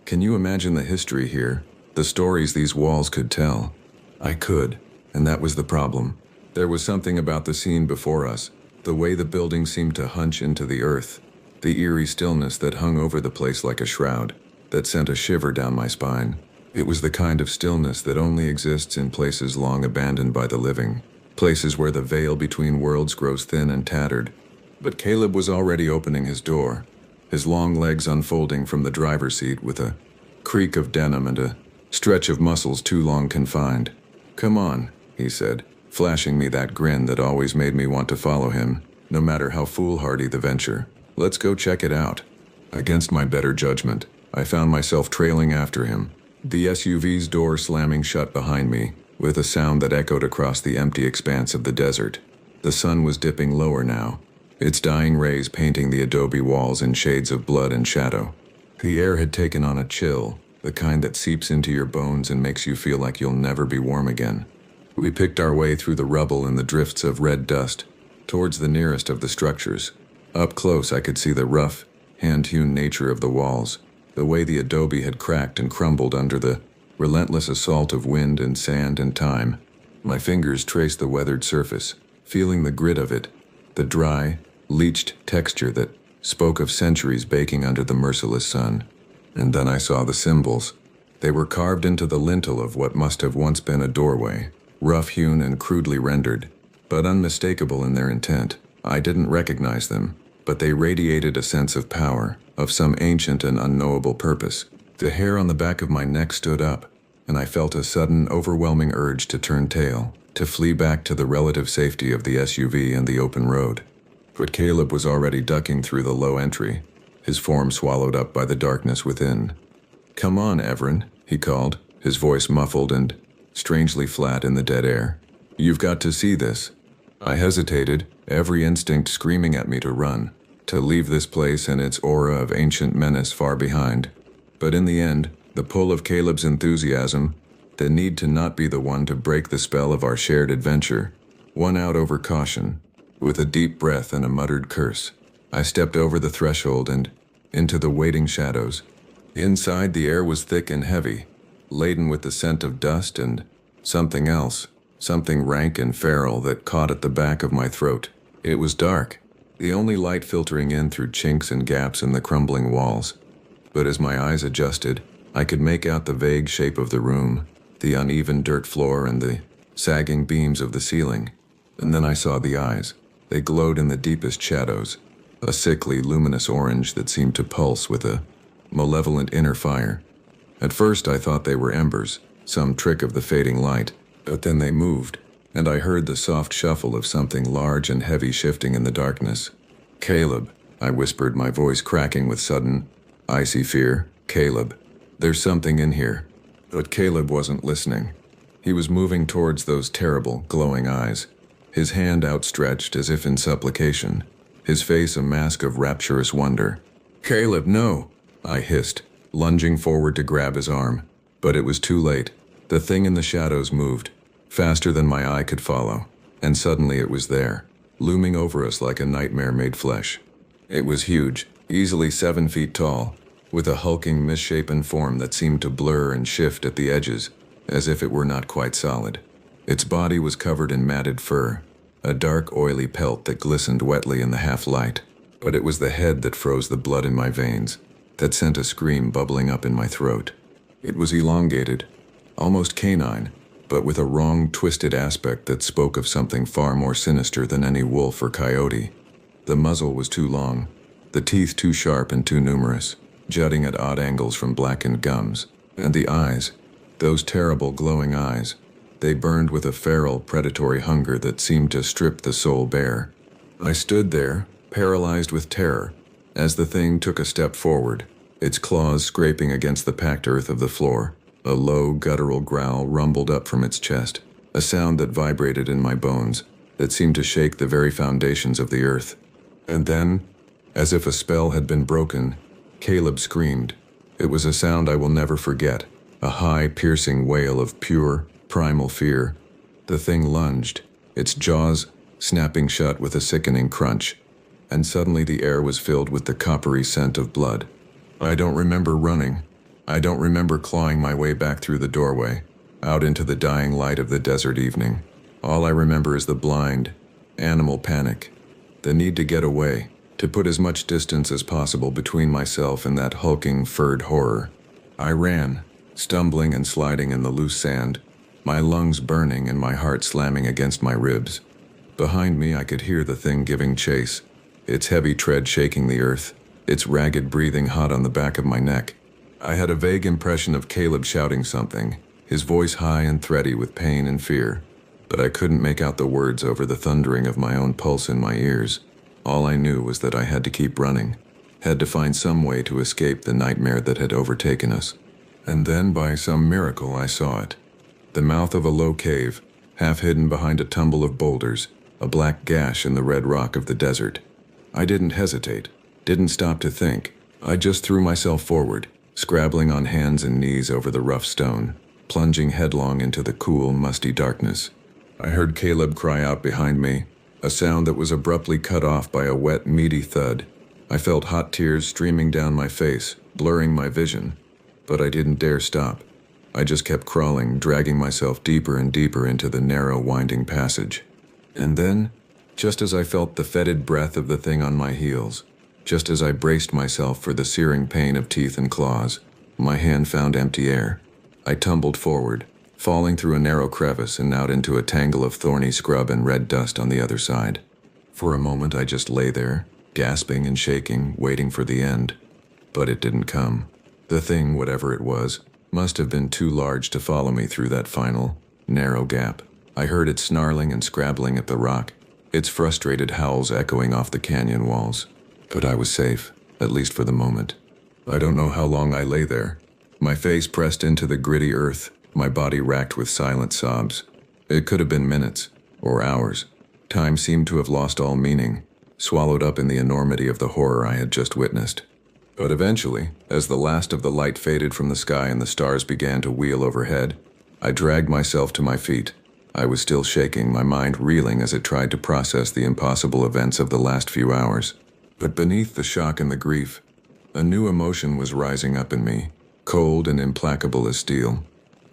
Speaker 1: Can you imagine the history here? The stories these walls could tell? I could, and that was the problem. There was something about the scene before us, the way the building seemed to hunch into the earth, the eerie stillness that hung over the place like a shroud, that sent a shiver down my spine. It was the kind of stillness that only exists in places long abandoned by the living, places where the veil between worlds grows thin and tattered. But Caleb was already opening his door, his long legs unfolding from the driver's seat with a creak of denim and a stretch of muscles too long confined. Come on, he said, flashing me that grin that always made me want to follow him, no matter how foolhardy the venture. Let's go check it out. Against my better judgment, I found myself trailing after him, the SUV's door slamming shut behind me, with a sound that echoed across the empty expanse of the desert. The sun was dipping lower now, its dying rays painting the adobe walls in shades of blood and shadow. The air had taken on a chill, the kind that seeps into your bones and makes you feel like you'll never be warm again. We picked our way through the rubble and the drifts of red dust, towards the nearest of the structures. Up close I could see the rough, hand-hewn nature of the walls, the way the adobe had cracked and crumbled under the relentless assault of wind and sand and time. My fingers traced the weathered surface, feeling the grit of it, the dry, leached texture that spoke of centuries baking under the merciless sun. And then I saw the symbols. They were carved into the lintel of what must have once been a doorway, rough-hewn and crudely rendered, but unmistakable in their intent. I didn't recognize them, but they radiated a sense of power, of some ancient and unknowable purpose. The hair on the back of my neck stood up, and I felt a sudden, overwhelming urge to turn tail, to flee back to the relative safety of the SUV and the open road. But Caleb was already ducking through the low entry, his form swallowed up by the darkness within. "Come on, Everin," he called, his voice muffled and strangely flat in the dead air. "You've got to see this." I hesitated, every instinct screaming at me to run, to leave this place and its aura of ancient menace far behind. But in the end, the pull of Caleb's enthusiasm, the need to not be the one to break the spell of our shared adventure, won out over caution. With a deep breath and a muttered curse, I stepped over the threshold and into the waiting shadows. Inside, the air was thick and heavy, laden with the scent of dust and something else, something rank and feral that caught at the back of my throat. It was dark, the only light filtering in through chinks and gaps in the crumbling walls. But as my eyes adjusted, I could make out the vague shape of the room, the uneven dirt floor and the sagging beams of the ceiling. And then I saw the eyes. They glowed in the deepest shadows, a sickly, luminous orange that seemed to pulse with a malevolent inner fire. At first I thought they were embers, some trick of the fading light, but then they moved, and I heard the soft shuffle of something large and heavy shifting in the darkness. "Caleb," I whispered, my voice cracking with sudden, icy fear. "Caleb, there's something in here." But Caleb wasn't listening. He was moving towards those terrible, glowing eyes, his hand outstretched as if in supplication, his face a mask of rapturous wonder. "Caleb, no!" I hissed, lunging forward to grab his arm. But it was too late. The thing in the shadows moved, faster than my eye could follow, and suddenly it was there, looming over us like a nightmare made flesh. It was huge, easily 7 feet tall, with a hulking, misshapen form that seemed to blur and shift at the edges, as if it were not quite solid. Its body was covered in matted fur, a dark, oily pelt that glistened wetly in the half-light. But it was the head that froze the blood in my veins, that sent a scream bubbling up in my throat. It was elongated, almost canine, but with a wrong, twisted aspect that spoke of something far more sinister than any wolf or coyote. The muzzle was too long, the teeth too sharp and too numerous, jutting at odd angles from blackened gums. And the eyes, those terrible glowing eyes, they burned with a feral, predatory hunger that seemed to strip the soul bare. I stood there, paralyzed with terror, as the thing took a step forward, its claws scraping against the packed earth of the floor. A low, guttural growl rumbled up from its chest, a sound that vibrated in my bones, that seemed to shake the very foundations of the earth. And then, as if a spell had been broken, Caleb screamed. It was a sound I will never forget, a high, piercing wail of pure, primal fear. The thing lunged, its jaws snapping shut with a sickening crunch, and suddenly the air was filled with the coppery scent of blood. I don't remember running. I don't remember clawing my way back through the doorway, out into the dying light of the desert evening. All I remember is the blind, animal panic, the need to get away, to put as much distance as possible between myself and that hulking, furred horror. I ran, stumbling and sliding in the loose sand, my lungs burning and my heart slamming against my ribs. Behind me I could hear the thing giving chase, its heavy tread shaking the earth, its ragged breathing hot on the back of my neck. I had a vague impression of Caleb shouting something, his voice high and thready with pain and fear, but I couldn't make out the words over the thundering of my own pulse in my ears. All I knew was that I had to keep running, had to find some way to escape the nightmare that had overtaken us. And then, by some miracle, I saw it. The mouth of a low cave, half hidden behind a tumble of boulders, a black gash in the red rock of the desert. I didn't hesitate, didn't stop to think. I just threw myself forward, scrabbling on hands and knees over the rough stone, plunging headlong into the cool, musty darkness. I heard Caleb cry out behind me, a sound that was abruptly cut off by a wet, meaty thud. I felt hot tears streaming down my face, blurring my vision, but I didn't dare stop. I just kept crawling, dragging myself deeper and deeper into the narrow, winding passage. And then, just as I felt the fetid breath of the thing on my heels, just as I braced myself for the searing pain of teeth and claws, my hand found empty air. I tumbled forward, falling through a narrow crevice and out into a tangle of thorny scrub and red dust on the other side. For a moment I just lay there, gasping and shaking, waiting for the end. But it didn't come. The thing, whatever it was, must have been too large to follow me through that final, narrow gap. I heard it snarling and scrabbling at the rock, its frustrated howls echoing off the canyon walls. But I was safe, at least for the moment. I don't know how long I lay there, my face pressed into the gritty earth, my body racked with silent sobs. It could have been minutes, or hours. Time seemed to have lost all meaning, swallowed up in the enormity of the horror I had just witnessed. But eventually, as the last of the light faded from the sky and the stars began to wheel overhead, I dragged myself to my feet. I was still shaking, my mind reeling as it tried to process the impossible events of the last few hours. But beneath the shock and the grief, a new emotion was rising up in me, cold and implacable as steel.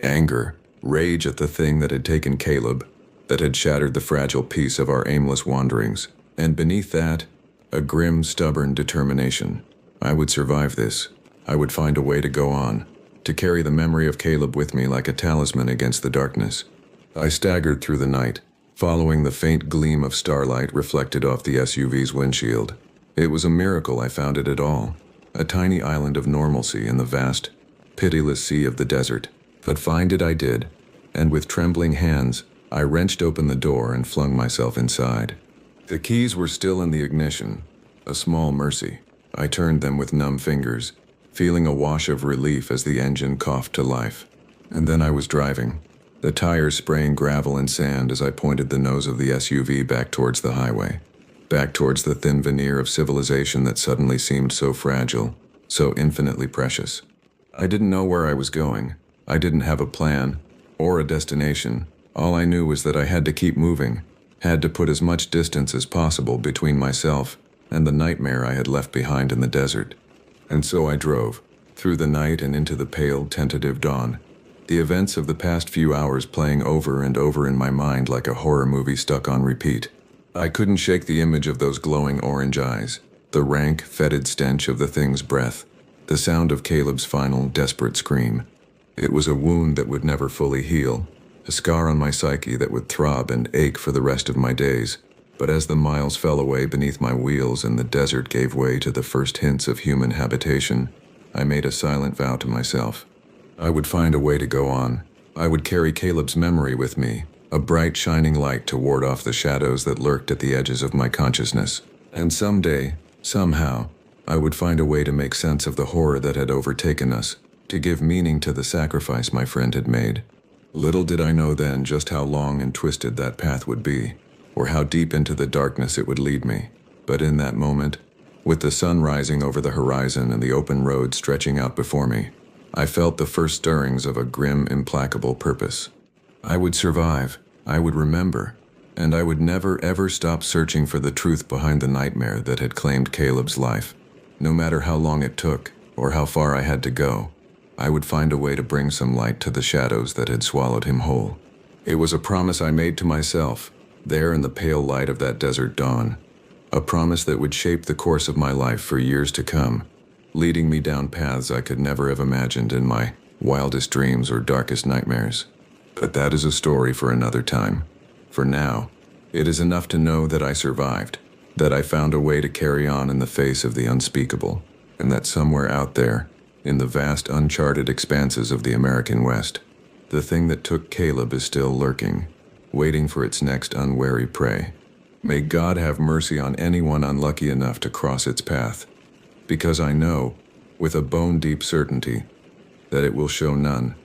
Speaker 1: Anger, rage at the thing that had taken Caleb, that had shattered the fragile peace of our aimless wanderings, and beneath that, a grim, stubborn determination. I would survive this. I would find a way to go on, to carry the memory of Caleb with me like a talisman against the darkness. I staggered through the night, following the faint gleam of starlight reflected off the SUV's windshield. It was a miracle I found it at all, a tiny island of normalcy in the vast, pitiless sea of the desert. But find it I did, and with trembling hands, I wrenched open the door and flung myself inside. The keys were still in the ignition, a small mercy. I turned them with numb fingers, feeling a wash of relief as the engine coughed to life. And then I was driving, the tires spraying gravel and sand as I pointed the nose of the SUV back towards the highway, back towards the thin veneer of civilization that suddenly seemed so fragile, so infinitely precious. I didn't know where I was going. I didn't have a plan or a destination. All I knew was that I had to keep moving, had to put as much distance as possible between myself and the nightmare I had left behind in the desert. And so I drove, through the night and into the pale, tentative dawn, the events of the past few hours playing over and over in my mind like a horror movie stuck on repeat. I couldn't shake the image of those glowing orange eyes, the rank, fetid stench of the thing's breath, the sound of Caleb's final, desperate scream. It was a wound that would never fully heal, a scar on my psyche that would throb and ache for the rest of my days. But as the miles fell away beneath my wheels and the desert gave way to the first hints of human habitation, I made a silent vow to myself. I would find a way to go on. I would carry Caleb's memory with me, a bright shining light to ward off the shadows that lurked at the edges of my consciousness. And someday, somehow, I would find a way to make sense of the horror that had overtaken us, to give meaning to the sacrifice my friend had made. Little did I know then just how long and twisted that path would be, or how deep into the darkness it would lead me. But in that moment, with the sun rising over the horizon and the open road stretching out before me, I felt the first stirrings of a grim, implacable purpose. I would survive, I would remember, and I would never ever stop searching for the truth behind the nightmare that had claimed Caleb's life. No matter how long it took, or how far I had to go, I would find a way to bring some light to the shadows that had swallowed him whole. It was a promise I made to myself, there in the pale light of that desert dawn. A promise that would shape the course of my life for years to come, leading me down paths I could never have imagined in my wildest dreams or darkest nightmares. But that is a story for another time. For now, it is enough to know that I survived, that I found a way to carry on in the face of the unspeakable, and that somewhere out there, in the vast uncharted expanses of the American West, the thing that took Caleb is still lurking, waiting for its next unwary prey. May God have mercy on anyone unlucky enough to cross its path, because I know, with a bone-deep certainty, that it will show none,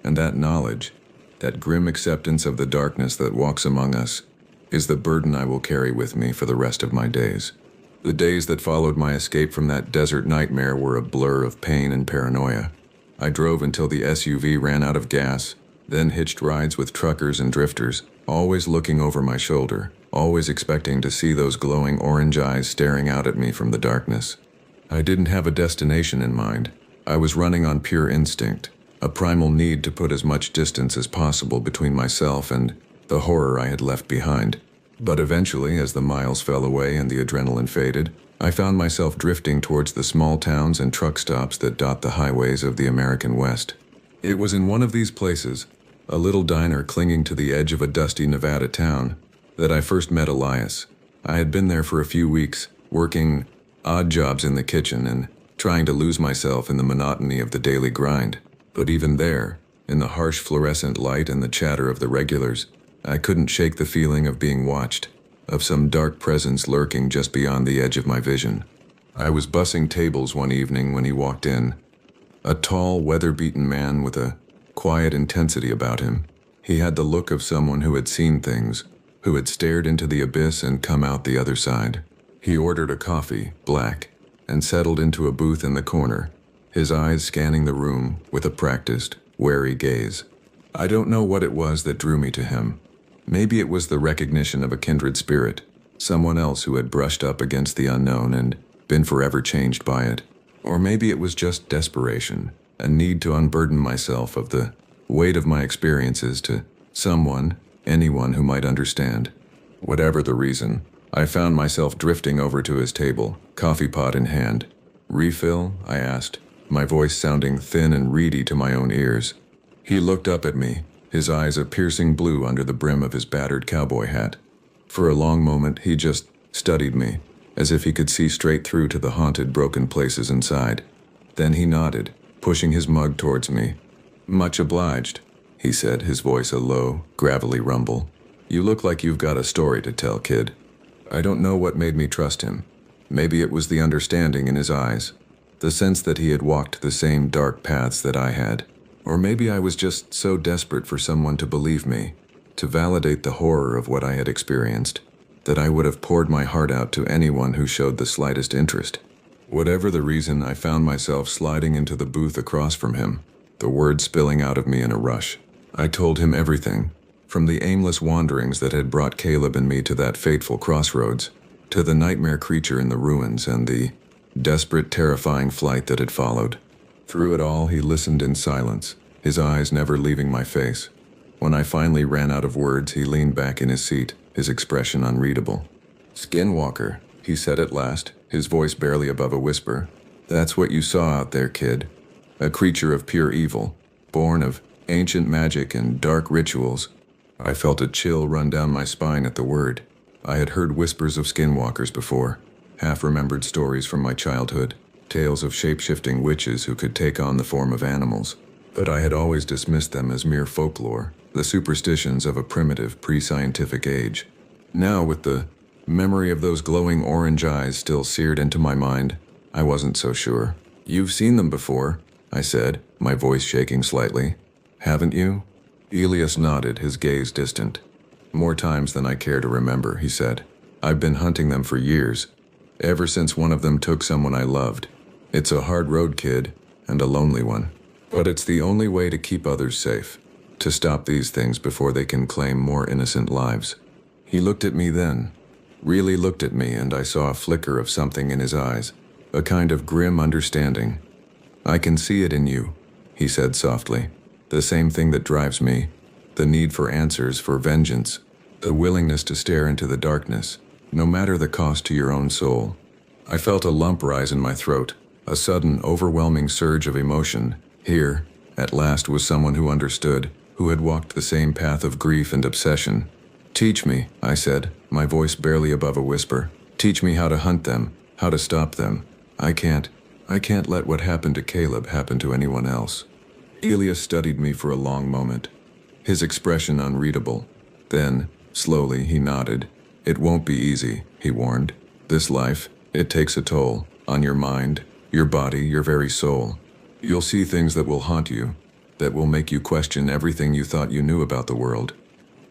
Speaker 1: and that knowledge, that grim acceptance of the darkness that walks among us, is the burden I will carry with me for the rest of my days. The days that followed my escape from that desert nightmare were a blur of pain and paranoia. I drove until the SUV ran out of gas, then hitched rides with truckers and drifters, always looking over my shoulder, always expecting to see those glowing orange eyes staring out at me from the darkness. I didn't have a destination in mind. I was running on pure instinct, a primal need to put as much distance as possible between myself and the horror I had left behind. But eventually, as the miles fell away and the adrenaline faded, I found myself drifting towards the small towns and truck stops that dot the highways of the American West. It was in one of these places, a little diner clinging to the edge of a dusty Nevada town, that I first met Elias. I had been there for a few weeks, working odd jobs in the kitchen and trying to lose myself in the monotony of the daily grind. But even there, in the harsh fluorescent light and the chatter of the regulars, I couldn't shake the feeling of being watched, of some dark presence lurking just beyond the edge of my vision. I was bussing tables one evening when he walked in, a tall, weather-beaten man with a quiet intensity about him. He had the look of someone who had seen things, who had stared into the abyss and come out the other side. He ordered a coffee, black, and settled into a booth in the corner, his eyes scanning the room with a practiced, wary gaze. I don't know what it was that drew me to him. Maybe it was the recognition of a kindred spirit, someone else who had brushed up against the unknown and been forever changed by it. Or maybe it was just desperation, a need to unburden myself of the weight of my experiences to someone, anyone who might understand. Whatever the reason, I found myself drifting over to his table, coffee pot in hand. "Refill?" I asked, my voice sounding thin and reedy to my own ears. He looked up at me, his eyes a piercing blue under the brim of his battered cowboy hat. For a long moment, he just studied me, as if he could see straight through to the haunted, broken places inside. Then he nodded, pushing his mug towards me. "Much obliged," he said, his voice a low, gravelly rumble. "You look like you've got a story to tell, kid." I don't know what made me trust him. Maybe it was the understanding in his eyes, the sense that he had walked the same dark paths that I had. Or maybe I was just so desperate for someone to believe me, to validate the horror of what I had experienced, that I would have poured my heart out to anyone who showed the slightest interest. Whatever the reason, I found myself sliding into the booth across from him, the words spilling out of me in a rush. I told him everything, from the aimless wanderings that had brought Caleb and me to that fateful crossroads, to the nightmare creature in the ruins and the desperate, terrifying flight that had followed. Through it all, he listened in silence, his eyes never leaving my face. When I finally ran out of words, he leaned back in his seat, his expression unreadable. "Skinwalker," he said at last, his voice barely above a whisper. "That's what you saw out there, kid. A creature of pure evil, born of ancient magic and dark rituals." I felt a chill run down my spine at the word. I had heard whispers of skinwalkers before, half-remembered stories from my childhood, tales of shape-shifting witches who could take on the form of animals. But I had always dismissed them as mere folklore, the superstitions of a primitive, pre-scientific age. Now, with the memory of those glowing orange eyes still seared into my mind, I wasn't so sure. "You've seen them before," I said, my voice shaking slightly. "Haven't you?" Elias nodded, his gaze distant. "More times than I care to remember," he said. "I've been hunting them for years, ever since one of them took someone I loved. It's a hard road, kid, and a lonely one. But it's the only way to keep others safe, to stop these things before they can claim more innocent lives." He looked at me then, really looked at me, and I saw a flicker of something in his eyes, a kind of grim understanding. "I can see it in you," he said softly. "The same thing that drives me, the need for answers, for vengeance, the willingness to stare into the darkness, no matter the cost to your own soul." I felt a lump rise in my throat, a sudden, overwhelming surge of emotion. Here, at last, was someone who understood, who had walked the same path of grief and obsession. "Teach me," I said, my voice barely above a whisper. "Teach me how to hunt them, how to stop them. I can't let what happened to Caleb happen to anyone else." Elias studied me for a long moment, his expression unreadable. Then, slowly, he nodded. "It won't be easy," he warned. "This life, it takes a toll, on your mind, your body, your very soul. You'll see things that will haunt you, that will make you question everything you thought you knew about the world.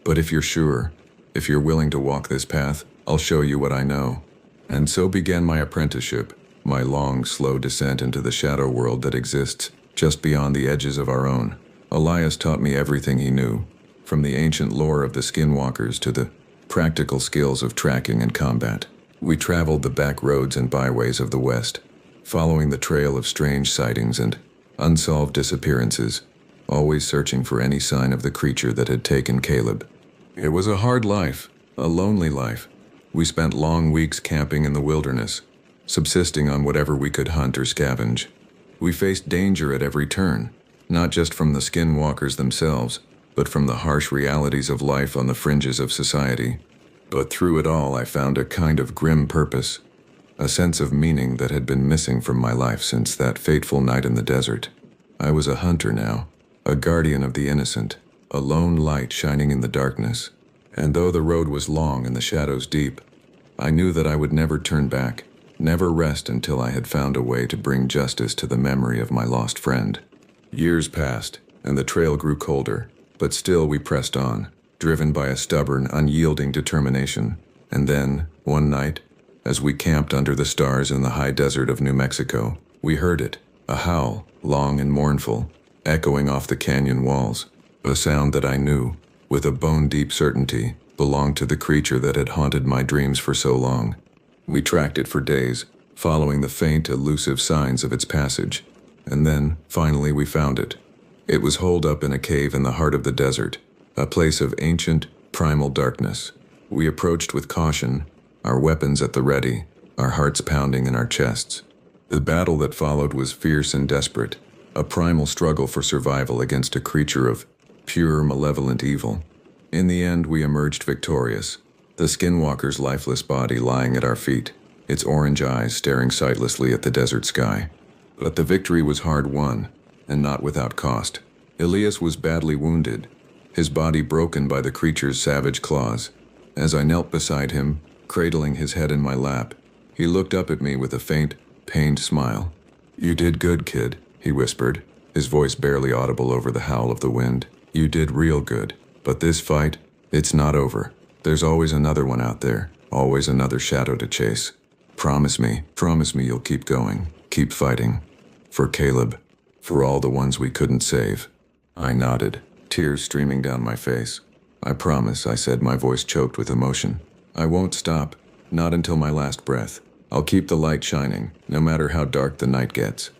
Speaker 1: But if you're sure, if you're willing to walk this path, I'll show you what I know." And so began my apprenticeship, my long, slow descent into the shadow world that exists just beyond the edges of our own. Elias taught me everything he knew, from the ancient lore of the skinwalkers to the practical skills of tracking and combat. We traveled the back roads and byways of the West, following the trail of strange sightings and unsolved disappearances, always searching for any sign of the creature that had taken Caleb. It was a hard life, a lonely life. We spent long weeks camping in the wilderness, subsisting on whatever we could hunt or scavenge. We faced danger at every turn, not just from the skinwalkers themselves, but from the harsh realities of life on the fringes of society. But through it all, I found a kind of grim purpose, a sense of meaning that had been missing from my life since that fateful night in the desert. I was a hunter now, a guardian of the innocent, a lone light shining in the darkness. And though the road was long and the shadows deep, I knew that I would never turn back, never rest until I had found a way to bring justice to the memory of my lost friend. Years passed, and the trail grew colder, but still we pressed on, driven by a stubborn, unyielding determination. And then, one night, as we camped under the stars in the high desert of New Mexico, we heard it, a howl, long and mournful, echoing off the canyon walls, a sound that I knew, with a bone-deep certainty, belonged to the creature that had haunted my dreams for so long. We tracked it for days, following the faint, elusive signs of its passage. And then, finally, we found it. It was holed up in a cave in the heart of the desert, a place of ancient, primal darkness. We approached with caution, our weapons at the ready, our hearts pounding in our chests. The battle that followed was fierce and desperate, a primal struggle for survival against a creature of pure, malevolent evil. In the end, we emerged victorious, the skinwalker's lifeless body lying at our feet, its orange eyes staring sightlessly at the desert sky. But the victory was hard won, and not without cost. Elias was badly wounded, his body broken by the creature's savage claws. As I knelt beside him, cradling his head in my lap, he looked up at me with a faint, pained smile. "You did good, kid," he whispered, his voice barely audible over the howl of the wind. "You did real good. But this fight, it's not over. There's always another one out there, always another shadow to chase. Promise me you'll keep going, keep fighting. For Caleb, for all the ones we couldn't save." I nodded, tears streaming down my face. "I promise," I said, my voice choked with emotion. "I won't stop, not until my last breath. I'll keep the light shining, no matter how dark the night gets."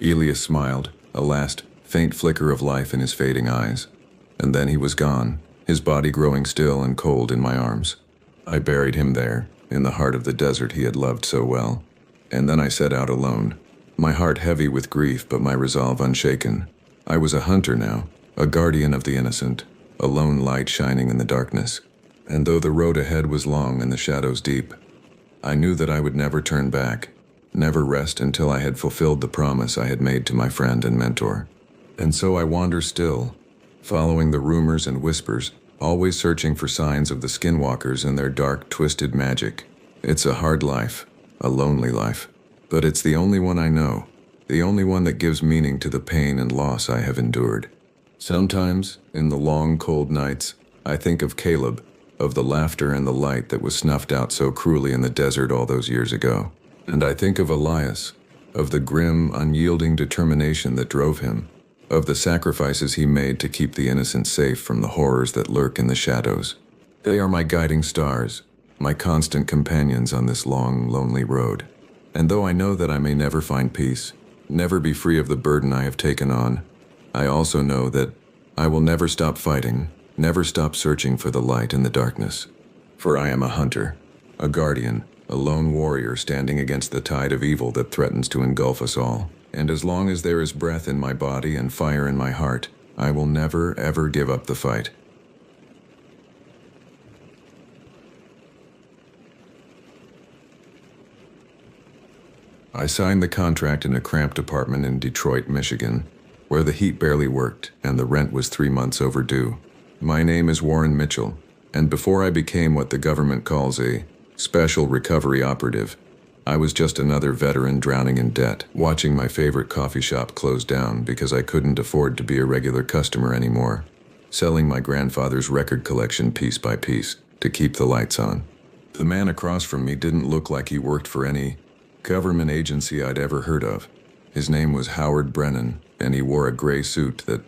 Speaker 1: Elias smiled, a last, faint flicker of life in his fading eyes. And then he was gone, his body growing still and cold in my arms. I buried him there, in the heart of the desert he had loved so well. And then I set out alone, my heart heavy with grief but my resolve unshaken. I was a hunter now, a guardian of the innocent, a lone light shining in the darkness. And though the road ahead was long and the shadows deep, I knew that I would never turn back, never rest until I had fulfilled the promise I had made to my friend and mentor. And so I wander still, following the rumors and whispers, always searching for signs of the skinwalkers and their dark, twisted magic. It's a hard life, a lonely life, but it's the only one I know, the only one that gives meaning to the pain and loss I have endured. Sometimes, in the long, cold nights, I think of Caleb, of the laughter and the light that was snuffed out so cruelly in the desert all those years ago. And I think of Elias, of the grim, unyielding determination that drove him, of the sacrifices he made to keep the innocent safe from the horrors that lurk in the shadows. They are my guiding stars, my constant companions on this long, lonely road. And though I know that I may never find peace, never be free of the burden I have taken on, I also know that I will never stop fighting, never stop searching for the light in the darkness. For I am a hunter, a guardian, a lone warrior standing against the tide of evil that threatens to engulf us all. And as long as there is breath in my body and fire in my heart, I will never, ever give up the fight. I signed the contract in a cramped apartment in Detroit, Michigan, where the heat barely worked and the rent was 3 months overdue. My name is Warren Mitchell, and before I became what the government calls a special recovery operative, I was just another veteran drowning in debt, watching my favorite coffee shop close down because I couldn't afford to be a regular customer anymore, selling my grandfather's record collection piece by piece to keep the lights on. The man across from me didn't look like he worked for any government agency I'd ever heard of. His name was Howard Brennan, and he wore a gray suit that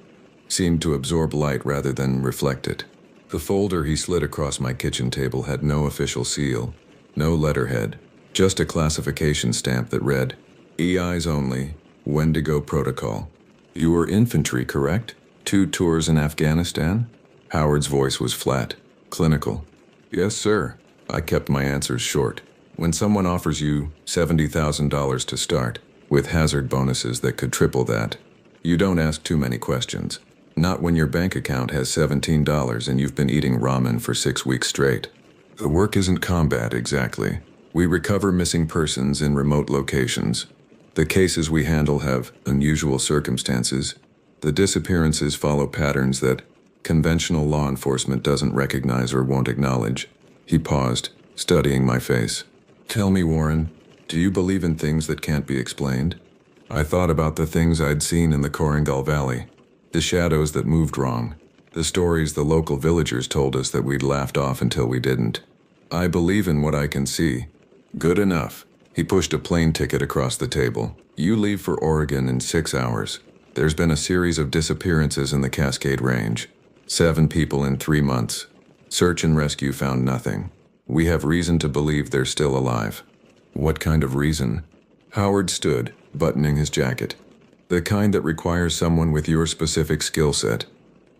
Speaker 1: seemed to absorb light rather than reflect it. The folder he slid across my kitchen table had no official seal, no letterhead, just a classification stamp that read, "EIs only, Wendigo Protocol." "You were infantry, correct? 2 tours in Afghanistan?" Howard's voice was flat, clinical. "Yes, sir." I kept my answers short. When someone offers you $70,000 to start, with hazard bonuses that could triple that, you don't ask too many questions. Not when your bank account has $17 and you've been eating ramen for 6 weeks straight. The work isn't combat exactly. We recover missing persons in remote locations. The cases we handle have unusual circumstances. The disappearances follow patterns that conventional law enforcement doesn't recognize or won't acknowledge. He paused, studying my face. "Tell me, Warren, do you believe in things that can't be explained?" I thought about the things I'd seen in the Korengal Valley, the shadows that moved wrong, the stories the local villagers told us that we'd laughed off until we didn't. I believe in what I can see. Good enough. He pushed a plane ticket across the table. You leave for Oregon in 6 hours. There's been a series of disappearances in the Cascade Range. 7 people in 3 months. Search and rescue found nothing. We have reason to believe they're still alive. What kind of reason? Howard stood, buttoning his jacket. The kind that requires someone with your specific skill set.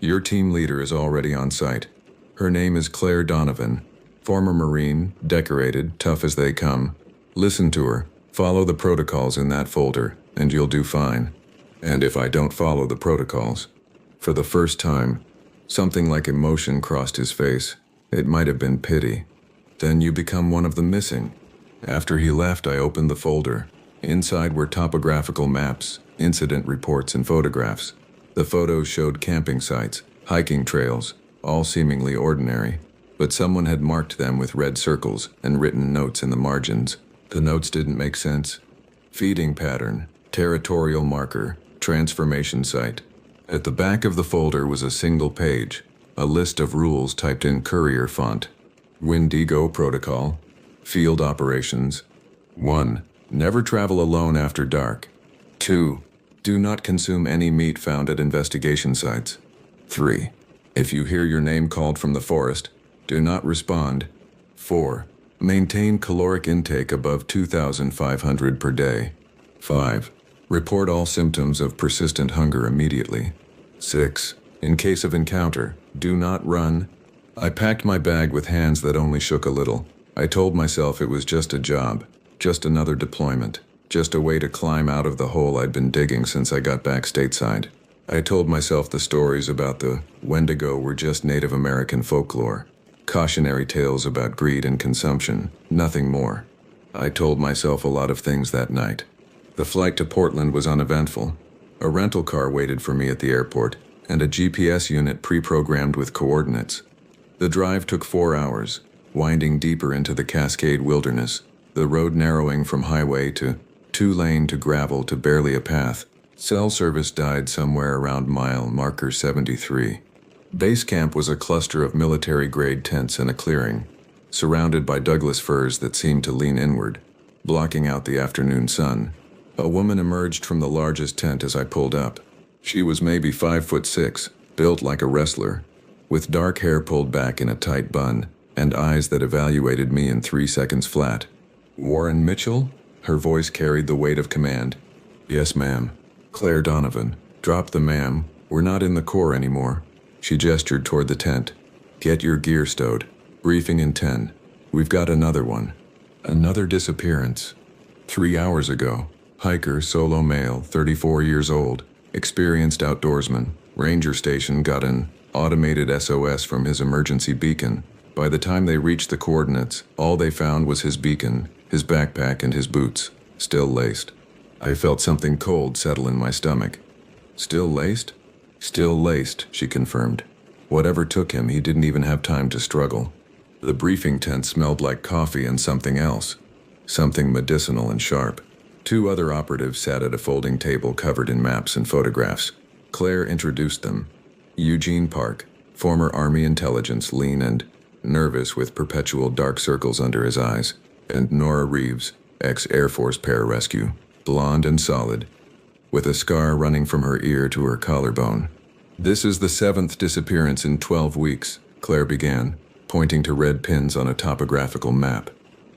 Speaker 1: Your team leader is already on site. Her name is Claire Donovan. Former Marine, decorated, tough as they come. Listen to her, follow the protocols in that folder, and you'll do fine. And if I don't follow the protocols? For the first time, something like emotion crossed his face. It might have been pity. Then you become one of the missing. After he left, I opened the folder. Inside were topographical maps, incident reports, and photographs. The photos showed camping sites, hiking trails, all seemingly ordinary. But someone had marked them with red circles and written notes in the margins. The notes didn't make sense. Feeding pattern, territorial marker, transformation site. At the back of the folder was a single page, a list of rules typed in courier font. Wendigo Protocol. Field Operations. 1. Never travel alone after dark. 2. Do not consume any meat found at investigation sites. 3. If you hear your name called from the forest, do not respond. 4. Maintain caloric intake above 2,500 per day. 5. Report all symptoms of persistent hunger immediately. 6. In case of encounter, do not run. I packed my bag with hands that only shook a little. I told myself it was just a job, just another deployment, just a way to climb out of the hole I'd been digging since I got back stateside. I told myself the stories about the Wendigo were just Native American folklore, cautionary tales about greed and consumption, nothing more. I told myself a lot of things that night. The flight to Portland was uneventful. A rental car waited for me at the airport, and a GPS unit pre-programmed with coordinates. The drive took 4 hours, winding deeper into the Cascade Wilderness, the road narrowing from highway to 2-lane to gravel to barely a path. Cell service died somewhere around mile marker 73. Base camp was a cluster of military-grade tents in a clearing, surrounded by Douglas firs that seemed to lean inward, blocking out the afternoon sun. A woman emerged from the largest tent as I pulled up. She was maybe 5'6", built like a wrestler, with dark hair pulled back in a tight bun, and eyes that evaluated me in 3 seconds flat. Warren Mitchell? Her voice carried the weight of command. Yes, ma'am. Claire Donovan. Drop the ma'am. We're not in the Corps anymore. She gestured toward the tent. Get your gear stowed. Briefing in 10. We've got another one. Another disappearance. 3 hours ago. Hiker, solo male, 34 years old. Experienced outdoorsman. Ranger station got an automated SOS from his emergency beacon. By the time they reached the coordinates, all they found was his beacon, his backpack, and his boots, still laced. I felt something cold settle in my stomach. Still laced? Still laced, she confirmed. Whatever took him, he didn't even have time to struggle. The briefing tent smelled like coffee and something else. Something medicinal and sharp. 2 other operatives sat at a folding table covered in maps and photographs. Claire introduced them. Eugene Park, former Army intelligence, lean and nervous with perpetual dark circles under his eyes, and Nora Reeves, ex-Air Force pararescue, blonde and solid, with a scar running from her ear to her collarbone. This is the 7th disappearance in 12 weeks, Claire began, pointing to red pins on a topographical map.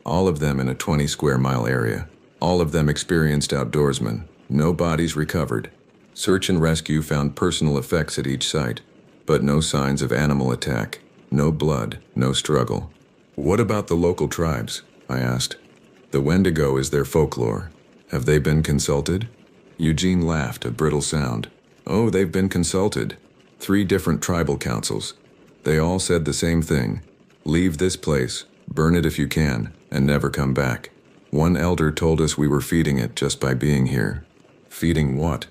Speaker 1: All of them in a 20-square-mile area. All of them experienced outdoorsmen. No bodies recovered. Search and rescue found personal effects at each site, but no signs of animal attack. No blood, no struggle. What about the local tribes? I asked. The Wendigo is their folklore. Have they been consulted? Eugene laughed, a brittle sound. Oh, they've been consulted. 3 different tribal councils. They all said the same thing. Leave this place, burn it if you can, and never come back. One elder told us we were feeding it just by being here. Feeding what?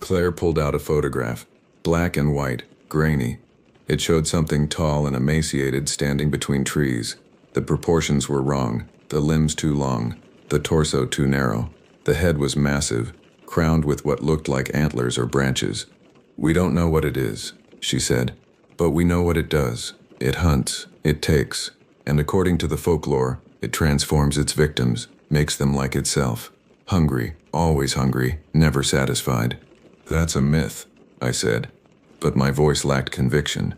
Speaker 1: Claire pulled out a photograph. Black and white, grainy. It showed something tall and emaciated standing between trees. The proportions were wrong, the limbs too long, the torso too narrow. The head was massive, crowned with what looked like antlers or branches. We don't know what it is, she said, but we know what it does. It hunts, it takes, and according to the folklore, it transforms its victims, makes them like itself. Hungry, always hungry, never satisfied. That's a myth, I said, but my voice lacked conviction.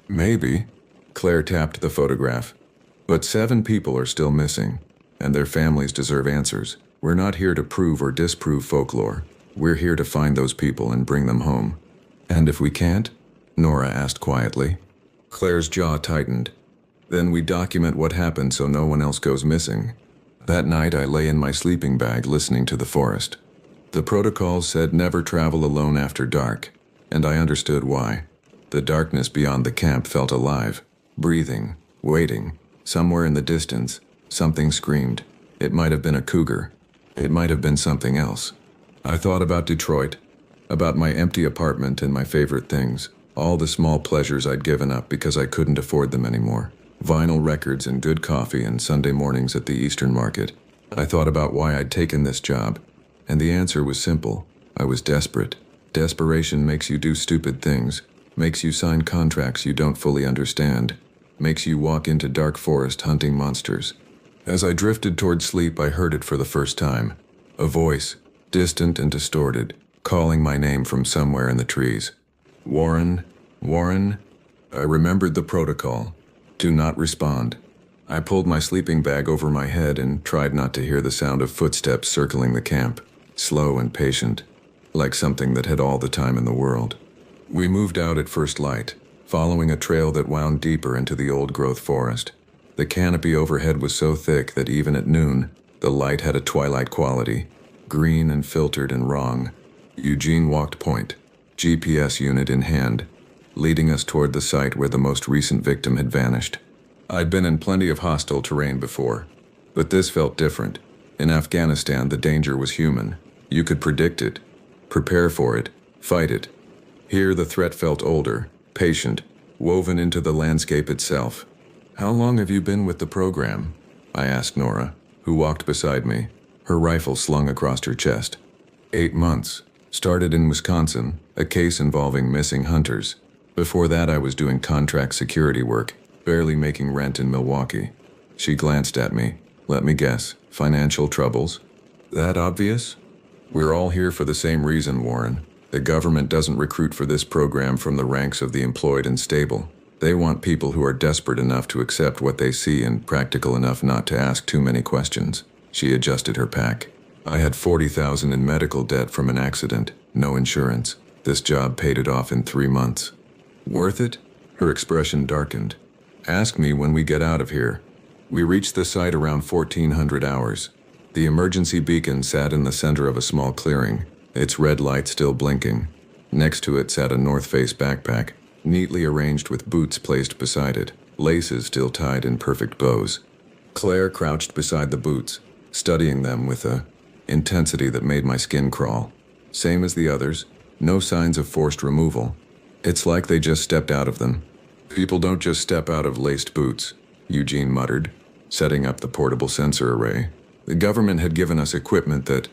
Speaker 1: Maybe. Claire tapped the photograph. But 7 people are still missing, and their families deserve answers. We're not here to prove or disprove folklore. We're here to find those people and bring them home. And if we can't? Nora asked quietly. Claire's jaw tightened. Then we document what happened so no one else goes missing. That night I lay in my sleeping bag listening to the forest. The protocols said never travel alone after dark, and I understood why. The darkness beyond the camp felt alive, breathing, waiting. Somewhere in the distance, something screamed. It might have been a cougar. It might have been something else. I thought about Detroit, about my empty apartment and my favorite things, all the small pleasures I'd given up because I couldn't afford them anymore. Vinyl records and good coffee and Sunday mornings at the Eastern Market. I thought about why I'd taken this job, and the answer was simple. I was desperate. Desperation makes you do stupid things, makes you sign contracts you don't fully understand, makes you walk into dark forest hunting monsters. As I drifted toward sleep, I heard it for the first time. A voice, distant and distorted, calling my name from somewhere in the trees. Warren, Warren. I remembered the protocol. Do not respond. I pulled my sleeping bag over my head and tried not to hear the sound of footsteps circling the camp, slow and patient, like something that had all the time in the world. We moved out at first light, following a trail that wound deeper into the old-growth forest. The canopy overhead was so thick that even at noon, the light had a twilight quality, green and filtered and wrong. Eugene walked point, GPS unit in hand, leading us toward the site where the most recent victim had vanished. I'd been in plenty of hostile terrain before, but this felt different. In Afghanistan, the danger was human. You could predict it, prepare for it, fight it. Here, the threat felt older, patient, woven into the landscape itself. How long have you been with the program? I asked Nora, who walked beside me, her rifle slung across her chest. 8 months. Started in Wisconsin, a case involving missing hunters. Before that, I was doing contract security work, barely making rent in Milwaukee. She glanced at me. Let me guess, financial troubles? That obvious? We're all here for the same reason, Warren. The government doesn't recruit for this program from the ranks of the employed and stable. They want people who are desperate enough to accept what they see and practical enough not to ask too many questions. She adjusted her pack. I had $40,000 in medical debt from an accident, no insurance. This job paid it off in 3 months. Worth it? Her expression darkened. Ask me when we get out of here. We reached the site around 1400 hours. The emergency beacon sat in the center of a small clearing, its red light still blinking. Next to it sat a North Face backpack, neatly arranged with boots placed beside it, laces still tied in perfect bows. Claire crouched beside the boots, studying them with a intensity that made my skin crawl. Same as the others, no signs of forced removal. It's like they just stepped out of them. People don't just step out of laced boots, Eugene muttered, setting up the portable sensor array. The government had given us equipment that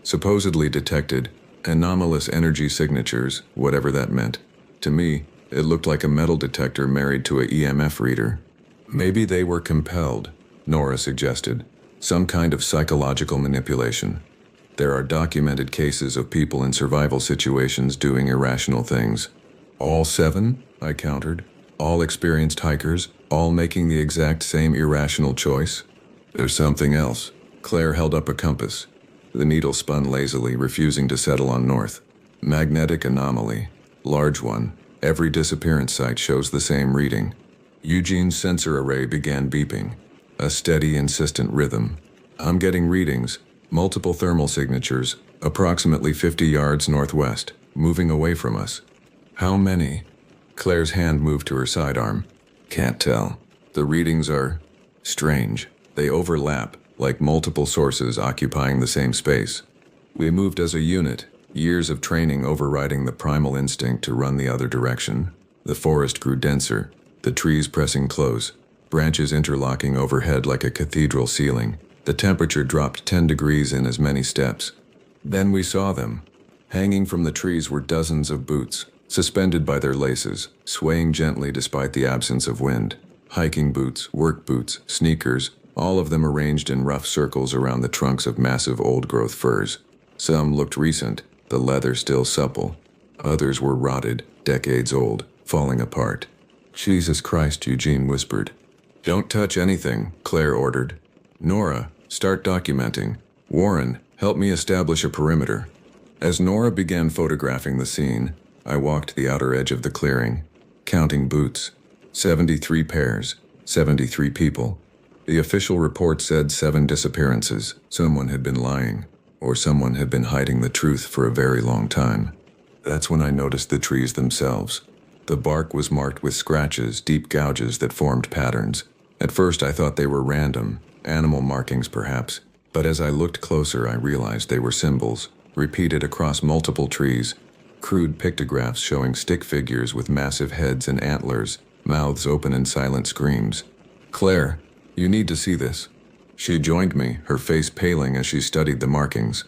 Speaker 1: supposedly detected anomalous energy signatures, whatever that meant. To me, it looked like a metal detector married to a EMF reader. Maybe they were compelled, Nora suggested. Some kind of psychological manipulation. There are documented cases of people in survival situations doing irrational things. All 7? I countered. All experienced hikers, all making the exact same irrational choice. There's something else. Claire held up a compass. The needle spun lazily, refusing to settle on north. Magnetic anomaly. Large one. Every disappearance site shows the same reading. Eugene's sensor array began beeping. A steady, insistent rhythm. I'm getting readings, multiple thermal signatures, approximately 50 yards northwest, moving away from us. How many? Claire's hand moved to her sidearm. Can't tell. The readings are strange. They overlap, like multiple sources occupying the same space. We moved as a unit, years of training overriding the primal instinct to run the other direction. The forest grew denser, the trees pressing close, branches interlocking overhead like a cathedral ceiling. The temperature dropped 10 degrees in as many steps. Then we saw them. Hanging from the trees were dozens of boots, suspended by their laces, swaying gently despite the absence of wind. Hiking boots, work boots, sneakers, all of them arranged in rough circles around the trunks of massive old-growth firs. Some looked recent, the leather still supple. Others were rotted, decades old, falling apart. Jesus Christ, Eugene whispered. Don't touch anything, Claire ordered. Nora, start documenting. Warren, help me establish a perimeter. As Nora began photographing the scene, I walked the outer edge of the clearing, counting boots. 73 pairs, 73 people. The official report said 7 disappearances. Someone had been lying, or someone had been hiding the truth for a very long time. That's when I noticed the trees themselves. The bark was marked with scratches, deep gouges that formed patterns. At first I thought they were random, animal markings perhaps, but as I looked closer I realized they were symbols, repeated across multiple trees, crude pictographs showing stick figures with massive heads and antlers, mouths open in silent screams. Claire, you need to see this. She joined me, her face paling as she studied the markings.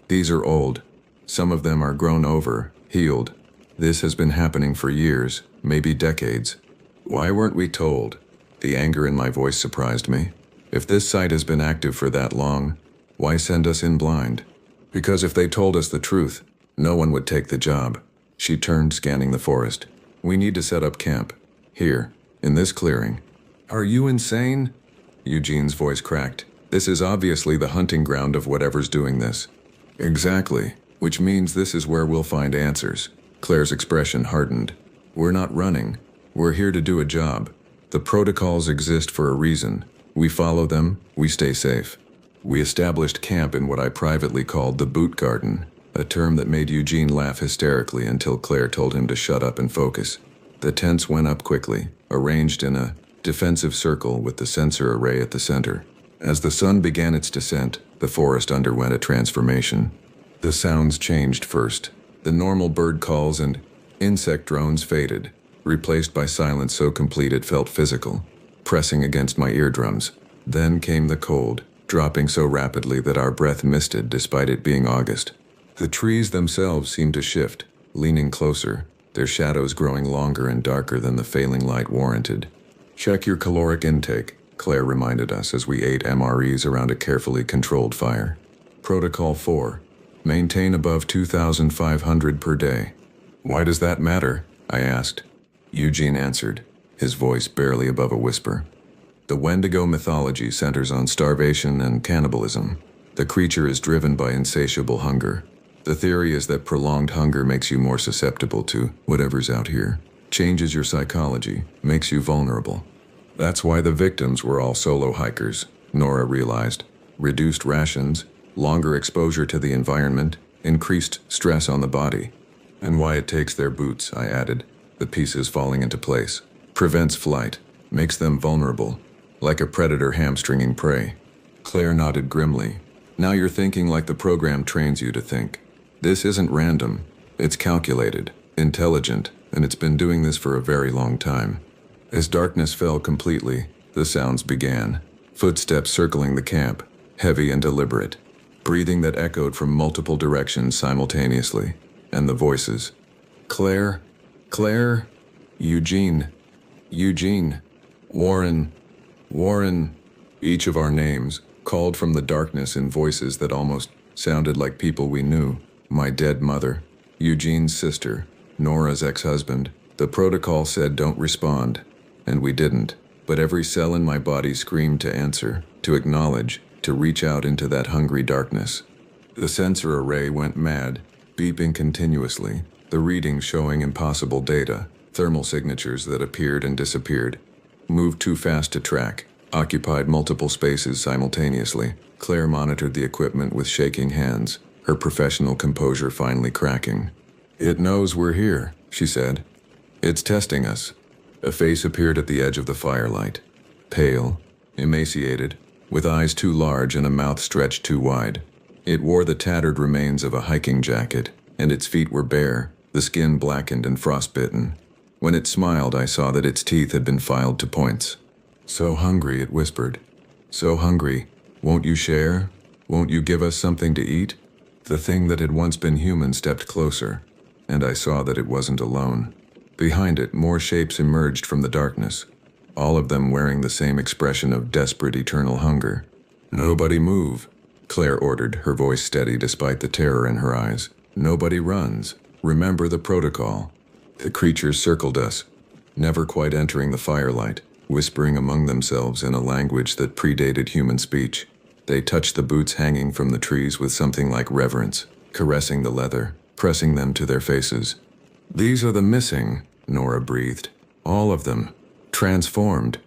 Speaker 1: These are old. Some of them are grown over, healed. This has been happening for years, maybe decades. Why weren't we told? The anger in my voice surprised me. If this site has been active for that long, why send us in blind? Because if they told us the truth, no one would take the job. She turned, scanning the forest. We need to set up camp. Here, in this clearing. Are you insane? Eugene's voice cracked. This is obviously the hunting ground of whatever's doing this. Exactly, which means this is where we'll find answers. Claire's expression hardened. We're not running. We're here to do a job. The protocols exist for a reason. We follow them, we stay safe. We established camp in what I privately called the boot garden, a term that made Eugene laugh hysterically until Claire told him to shut up and focus. The tents went up quickly, arranged in a defensive circle with the sensor array at the center. As the sun began its descent, the forest underwent a transformation. The sounds changed first. The normal bird calls and insect drones faded, replaced by silence so complete it felt physical, pressing against my eardrums. Then came the cold, dropping so rapidly that our breath misted despite it being August. The trees themselves seemed to shift, leaning closer, their shadows growing longer and darker than the failing light warranted. Check your caloric intake, Claire reminded us as we ate MREs around a carefully controlled fire. Protocol 4. Maintain above 2,500 per day. Why does that matter? I asked. Eugene answered, his voice barely above a whisper. The Wendigo mythology centers on starvation and cannibalism. The creature is driven by insatiable hunger. The theory is that prolonged hunger makes you more susceptible to whatever's out here, changes your psychology, makes you vulnerable. That's why the victims were all solo hikers, Nora realized. Reduced rations, longer exposure to the environment, increased stress on the body. And why it takes their boots, I added, the pieces falling into place. Prevents flight, makes them vulnerable, like a predator hamstringing prey. Claire nodded grimly. Now you're thinking like the program trains you to think. This isn't random. It's calculated, intelligent, and it's been doing this for a very long time. As darkness fell completely, the sounds began. Footsteps circling the camp, heavy and deliberate. Breathing that echoed from multiple directions simultaneously. And the voices. Claire, Claire, Eugene, Eugene, Warren, Warren. Each of our names, called from the darkness in voices that almost sounded like people we knew. My dead mother, Eugene's sister, Nora's ex-husband. The protocol said don't respond, and we didn't. But every cell in my body screamed to answer, to acknowledge, to reach out into that hungry darkness. The sensor array went mad, beeping continuously, the readings showing impossible data, thermal signatures that appeared and disappeared. Moved too fast to track, occupied multiple spaces simultaneously. Claire monitored the equipment with shaking hands, her professional composure finally cracking. It knows we're here, she said. It's testing us. A face appeared at the edge of the firelight. Pale, emaciated, with eyes too large and a mouth stretched too wide. It wore the tattered remains of a hiking jacket, and its feet were bare, the skin blackened and frostbitten. When it smiled, I saw that its teeth had been filed to points. So hungry, it whispered. So hungry. Won't you share? Won't you give us something to eat? The thing that had once been human stepped closer, and I saw that it wasn't alone. Behind it, more shapes emerged from the darkness, all of them wearing the same expression of desperate eternal hunger. Nobody move, Claire ordered, her voice steady despite the terror in her eyes. Nobody runs. Remember the protocol. The creatures circled us, never quite entering the firelight, whispering among themselves in a language that predated human speech. They touched the boots hanging from the trees with something like reverence, caressing the leather, pressing them to their faces. "These are the missing," Nora breathed. "All of them. Transformed."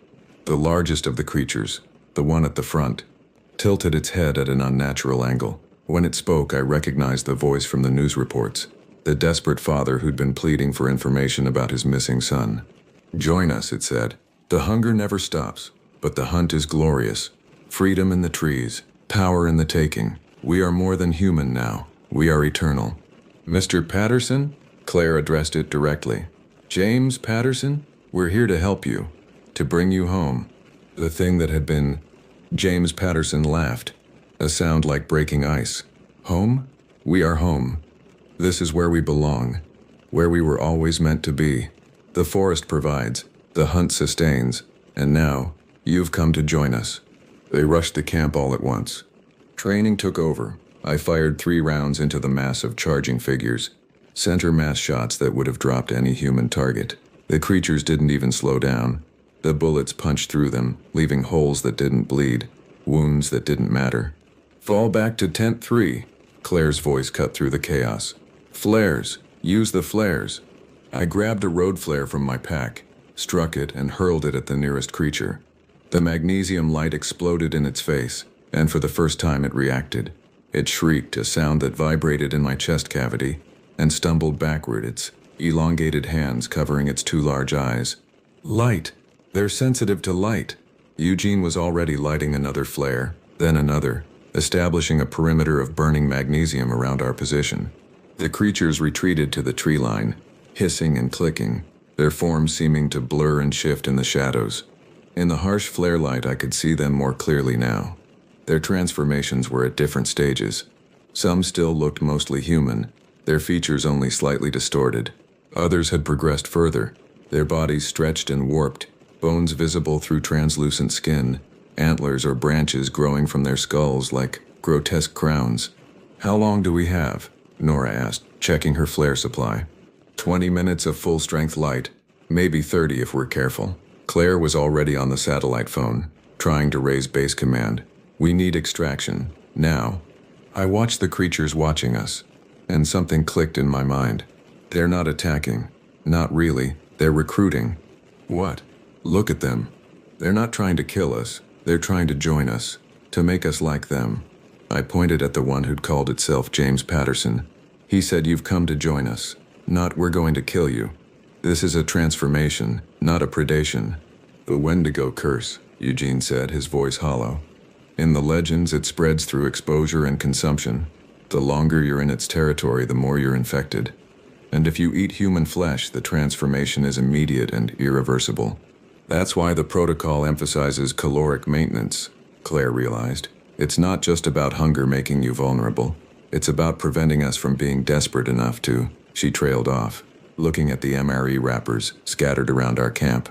Speaker 1: The largest of the creatures, the one at the front, tilted its head at an unnatural angle. When it spoke, I recognized the voice from the news reports, the desperate father who'd been pleading for information about his missing son. "Join us," it said. "The hunger never stops, but the hunt is glorious. Freedom in the trees, power in the taking. We are more than human now. We are eternal." "Mr. Patterson?" Claire addressed it directly. "James Patterson? We're here to help you, to bring you home." The thing that had been... James Patterson laughed, a sound like breaking ice. "Home? We are home. This is where we belong, where we were always meant to be. The forest provides, the hunt sustains, and now, you've come to join us." They rushed the camp all at once. Training took over. I fired 3 rounds into the mass of charging figures, center mass shots that would have dropped any human target. The creatures didn't even slow down. The bullets punched through them, leaving holes that didn't bleed, wounds that didn't matter. "Fall back to tent 3, Claire's voice cut through the chaos. "Flares. Use the flares." I grabbed a road flare from my pack, struck it, and hurled it at the nearest creature. The magnesium light exploded in its face, and for the first time it reacted. It shrieked, a sound that vibrated in my chest cavity, and stumbled backward, its elongated hands covering its 2 large eyes. "Light! They're sensitive to light." Eugene was already lighting another flare, then another, establishing a perimeter of burning magnesium around our position. The creatures retreated to the tree line, hissing and clicking, their forms seeming to blur and shift in the shadows. In the harsh flare light, I could see them more clearly now. Their transformations were at different stages. Some still looked mostly human, their features only slightly distorted. Others had progressed further, their bodies stretched and warped, bones visible through translucent skin, antlers or branches growing from their skulls like grotesque crowns. "How long do we have?" Nora asked, checking her flare supply. 20 minutes of full-strength light, maybe 30 if we're careful. Claire was already on the satellite phone, trying to raise base command. "We need extraction, now." I watched the creatures watching us, and something clicked in my mind. They're not attacking. Not really. They're recruiting. What? Look at them. They're not trying to kill us. They're trying to join us, to make us like them. I pointed at the one who'd called itself James Patterson. He said, "You've come to join us. Not, we're going to kill you. This is a transformation, not a predation." "The Wendigo curse," Eugene said, his voice hollow. "In the legends, it spreads through exposure and consumption. The longer you're in its territory, the more you're infected. And if you eat human flesh, the transformation is immediate and irreversible. That's why the protocol emphasizes caloric maintenance," Claire realized. "It's not just about hunger making you vulnerable. It's about preventing us from being desperate enough to..." She trailed off, looking at the MRE wrappers scattered around our camp.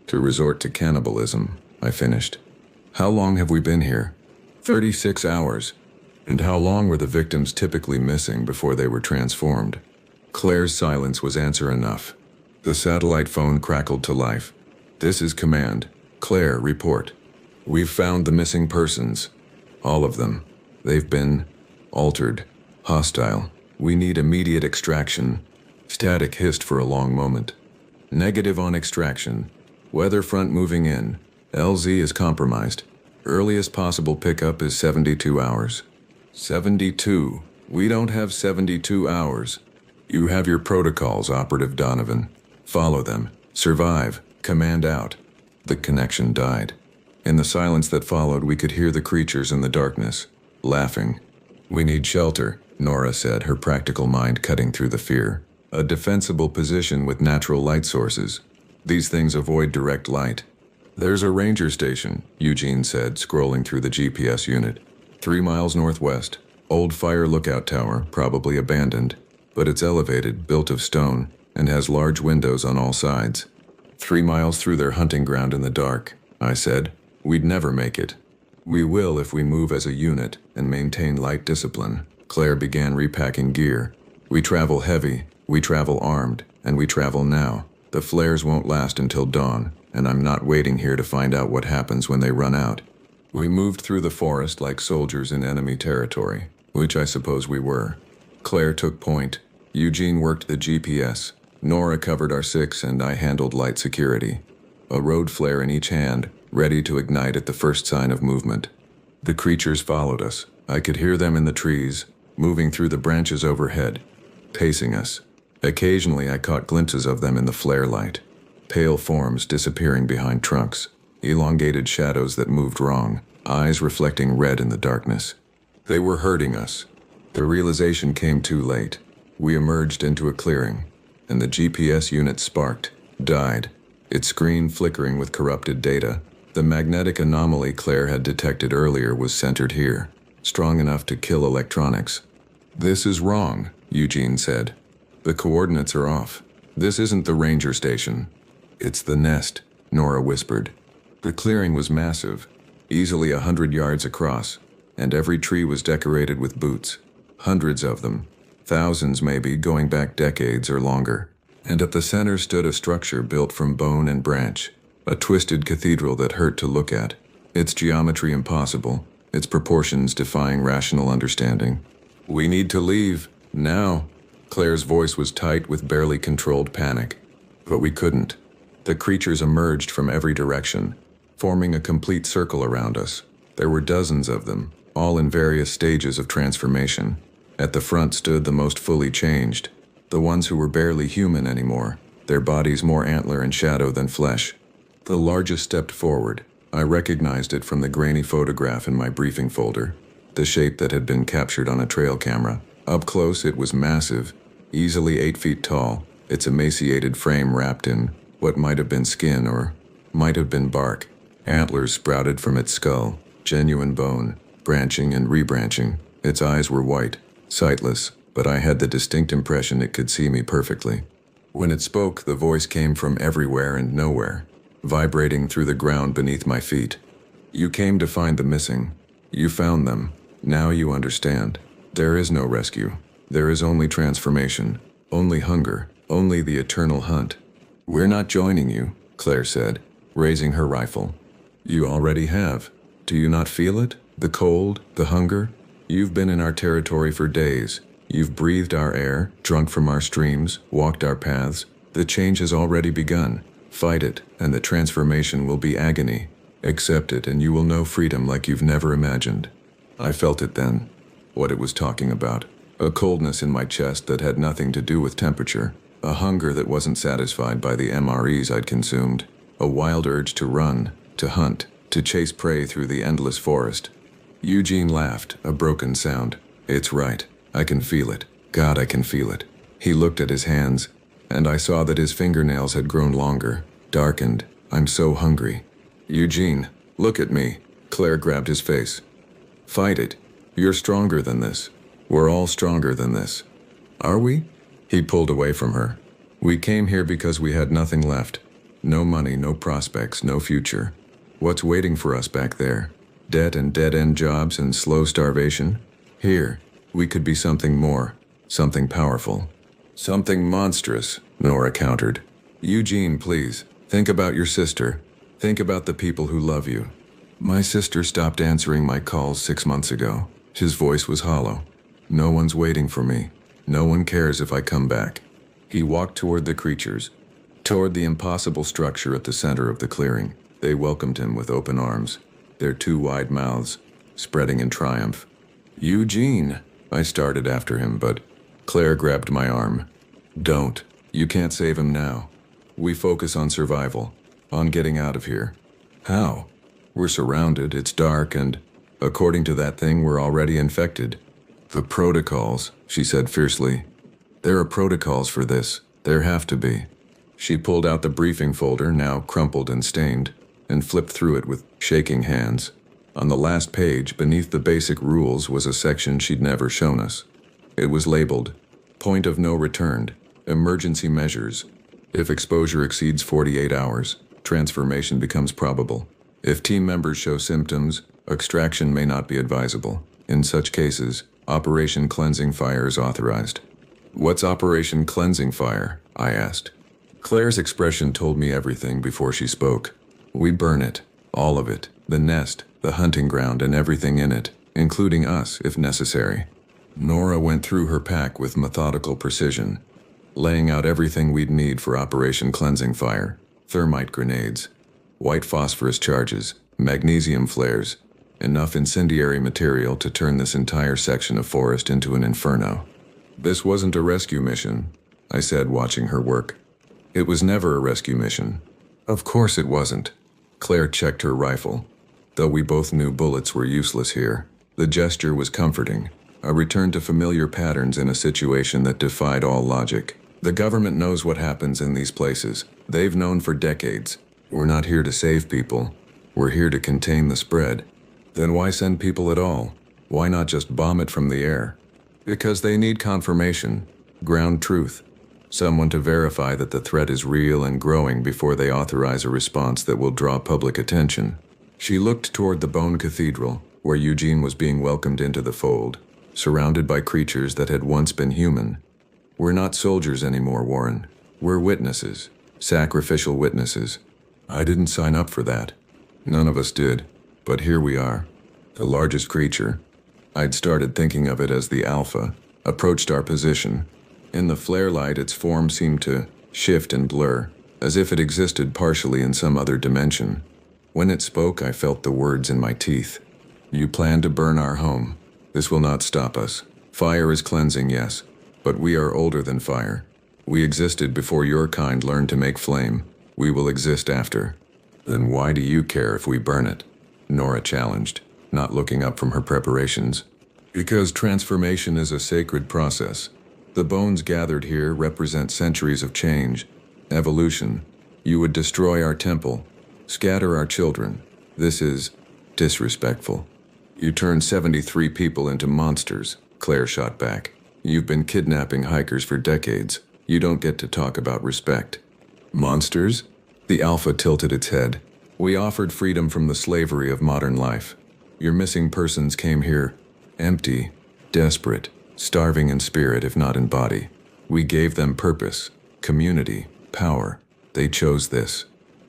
Speaker 1: "To resort to cannibalism," I finished. "How long have we been here?" 36 hours. "And how long were the victims typically missing before they were transformed?" Claire's silence was answer enough. The satellite phone crackled to life. "This is command. Claire, report. We've found the missing persons. All of them. They've been altered, hostile. We need immediate extraction." Static hissed for a long moment. "Negative on extraction. Weather front moving in. LZ is compromised. Earliest possible pickup is 72 hours. 72. We don't have 72 hours. You have your protocols, Operative Donovan. Follow them. Survive. Command out." The connection died. In the silence that followed, we could hear the creatures in the darkness, laughing. "We need shelter," Nora said, her practical mind cutting through the fear. "A defensible position with natural light sources. These things avoid direct light." "There's a ranger station," Eugene said, scrolling through the GPS unit. 3 miles northwest. Old fire lookout tower, probably abandoned. But it's elevated, built of stone, and has large windows on all sides. 3 miles through their hunting ground in the dark," I said. "We'd never make it." "We will if we move as a unit and maintain light discipline." Claire began repacking gear. "We travel heavy, we travel armed, and we travel now. The flares won't last until dawn, and I'm not waiting here to find out what happens when they run out." We moved through the forest like soldiers in enemy territory, which I suppose we were. Claire took point. Eugene worked the GPS. Nora covered our six and I handled light security. A road flare in each hand, ready to ignite at the first sign of movement. The creatures followed us. I could hear them in the trees, moving through the branches overhead, pacing us. Occasionally I caught glimpses of them in the flare light. Pale forms disappearing behind trunks. Elongated shadows that moved wrong, eyes reflecting red in the darkness. They were hurting us. The realization came too late. We emerged into a clearing, and the GPS unit sparked, died, its screen flickering with corrupted data. The magnetic anomaly Claire had detected earlier was centered here, strong enough to kill electronics. "This is wrong," Eugene said. "The coordinates are off. This isn't the ranger station." "It's the nest," Nora whispered. The clearing was massive, easily 100 yards across, and every tree was decorated with boots. Hundreds of them, thousands maybe, going back decades or longer. And at the center stood a structure built from bone and branch, a twisted cathedral that hurt to look at, its geometry impossible, its proportions defying rational understanding. "We need to leave, now." Claire's voice was tight with barely controlled panic. But we couldn't. The creatures emerged from every direction, forming a complete circle around us. There were dozens of them, all in various stages of transformation. At the front stood the most fully changed, the ones who were barely human anymore, their bodies more antler and shadow than flesh. The largest stepped forward. I recognized it from the grainy photograph in my briefing folder, the shape that had been captured on a trail camera. Up close it was massive, easily 8 feet tall, its emaciated frame wrapped in what might have been skin or might have been bark. Antlers sprouted from its skull, genuine bone, branching and rebranching. Its eyes were white, sightless, but I had the distinct impression it could see me perfectly. When it spoke, the voice came from everywhere and nowhere, vibrating through the ground beneath my feet. "You came to find the missing. You found them. Now you understand. There is no rescue. There is only transformation, only hunger, only the eternal hunt." "We're not joining you," Claire said, raising her rifle. "You already have. Do you not feel it? The cold, the hunger? You've been in our territory for days. You've breathed our air, drunk from our streams, walked our paths. The change has already begun. Fight it, and the transformation will be agony. Accept it, and you will know freedom like you've never imagined." I felt it then, what it was talking about. A coldness in my chest that had nothing to do with temperature. A hunger that wasn't satisfied by the MREs I'd consumed. A wild urge to run, to hunt, to chase prey through the endless forest. Eugene laughed, a broken sound. "It's right. I can feel it. God, I can feel it." He looked at his hands, and I saw that his fingernails had grown longer, darkened. "I'm so hungry." "Eugene, look at me." Claire grabbed his face. "Fight it. You're stronger than this. We're all stronger than this." "Are we?" He pulled away from her. "We came here because we had nothing left. No money, no prospects, no future. What's waiting for us back there? Debt and dead-end jobs and slow starvation? Here, we could be something more, something powerful. Something monstrous," Nora countered. "Eugene, please, think about your sister. Think about the people who love you." "My sister stopped answering my calls 6 months ago." His voice was hollow. "No one's waiting for me. No one cares if I come back." He walked toward the creatures, toward the impossible structure at the center of the clearing. They welcomed him with open arms, their 2 wide mouths spreading in triumph. "Eugene," I started after him, but Claire grabbed my arm. "Don't. You can't save him now. We focus on survival, on getting out of here." "How?" "We're surrounded, it's dark, and according to that thing, we're already infected." "The protocols," she said fiercely. "There are protocols for this. There have to be." She pulled out the briefing folder, now crumpled and stained, and flipped through it with shaking hands. On the last page, beneath the basic rules, was a section she'd never shown us. It was labeled, "Point of no return, emergency measures. If exposure exceeds 48 hours, transformation becomes probable. If team members show symptoms, extraction may not be advisable. In such cases, Operation Cleansing Fire is authorized." "What's Operation Cleansing Fire?" I asked. Claire's expression told me everything before she spoke. "We burn it, all of it, the nest, the hunting ground and everything in it, including us if necessary. Nora went through her pack with methodical precision, laying out everything we'd need for Operation Cleansing Fire: thermite grenades, white phosphorus charges, magnesium flares, enough incendiary material to turn this entire section of forest into an inferno. This wasn't a rescue mission, I said, watching her work. It was never a rescue mission. Of course it wasn't. Claire checked her rifle. Though we both knew bullets were useless here, the gesture was comforting, a return to familiar patterns in a situation that defied all logic. The government knows what happens in these places. They've known for decades. We're not here to save people. We're here to contain the spread. Then why send people at all? Why not just bomb it from the air? Because they need confirmation, ground truth, someone to verify that the threat is real and growing before they authorize a response that will draw public attention. She looked toward the Bone Cathedral, where Eugene was being welcomed into the fold, surrounded by creatures that had once been human. We're not soldiers anymore, Warren. We're witnesses, sacrificial witnesses. I didn't sign up for that. None of us did. But here we are. The largest creature, I'd started thinking of it as the Alpha, approached our position. In the flare light, its form seemed to shift and blur, as if it existed partially in some other dimension. When it spoke, I felt the words in my teeth. You plan to burn our home. This will not stop us. Fire is cleansing, yes, but we are older than fire. We existed before your kind learned to make flame. We will exist after. Then why do you care if we burn it? Nora challenged, not looking up from her preparations. Because transformation is a sacred process. The bones gathered here represent centuries of change, evolution. You would destroy our temple, scatter our children. This is disrespectful. You turned 73 people into monsters, Claire shot back. You've been kidnapping hikers for decades. You don't get to talk about respect. Monsters? The Alpha tilted its head. We offered freedom from the slavery of modern life. Your missing persons came here, empty, desperate, starving in spirit if not in body. We gave them purpose, community, power. They chose this.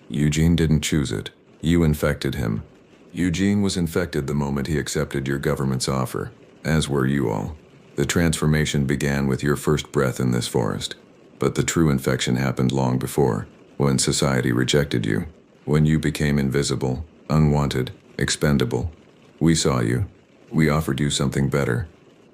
Speaker 1: Eugene didn't choose it. You infected him. Eugene was infected the moment he accepted your government's offer, as were you all. The transformation began with your first breath in this forest. But the true infection happened long before, when society rejected you. When you became invisible, unwanted, expendable. We saw you. We offered you something better.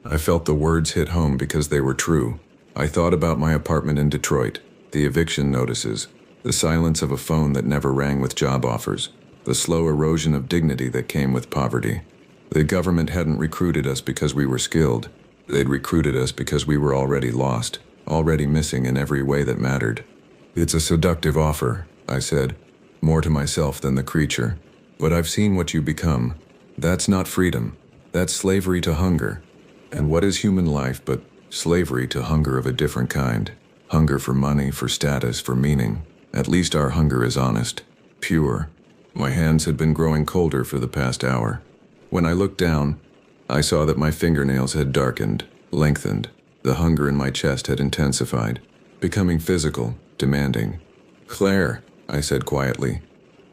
Speaker 1: I felt the words hit home because they were true. I thought about my apartment in Detroit, the eviction notices, the silence of a phone that never rang with job offers, the slow erosion of dignity that came with poverty. The government hadn't recruited us because we were skilled. They'd recruited us because we were already lost, already missing in every way that mattered. It's a seductive offer, I said, more to myself than the creature. But I've seen what you become. That's not freedom. That's slavery to hunger. And what is human life but slavery to hunger of a different kind? Hunger for money, for status, for meaning. At least our hunger is honest, pure. My hands had been growing colder for the past hour. When I looked down, I saw that my fingernails had darkened, lengthened. The hunger in my chest had intensified, becoming physical, demanding. Claire, I said quietly,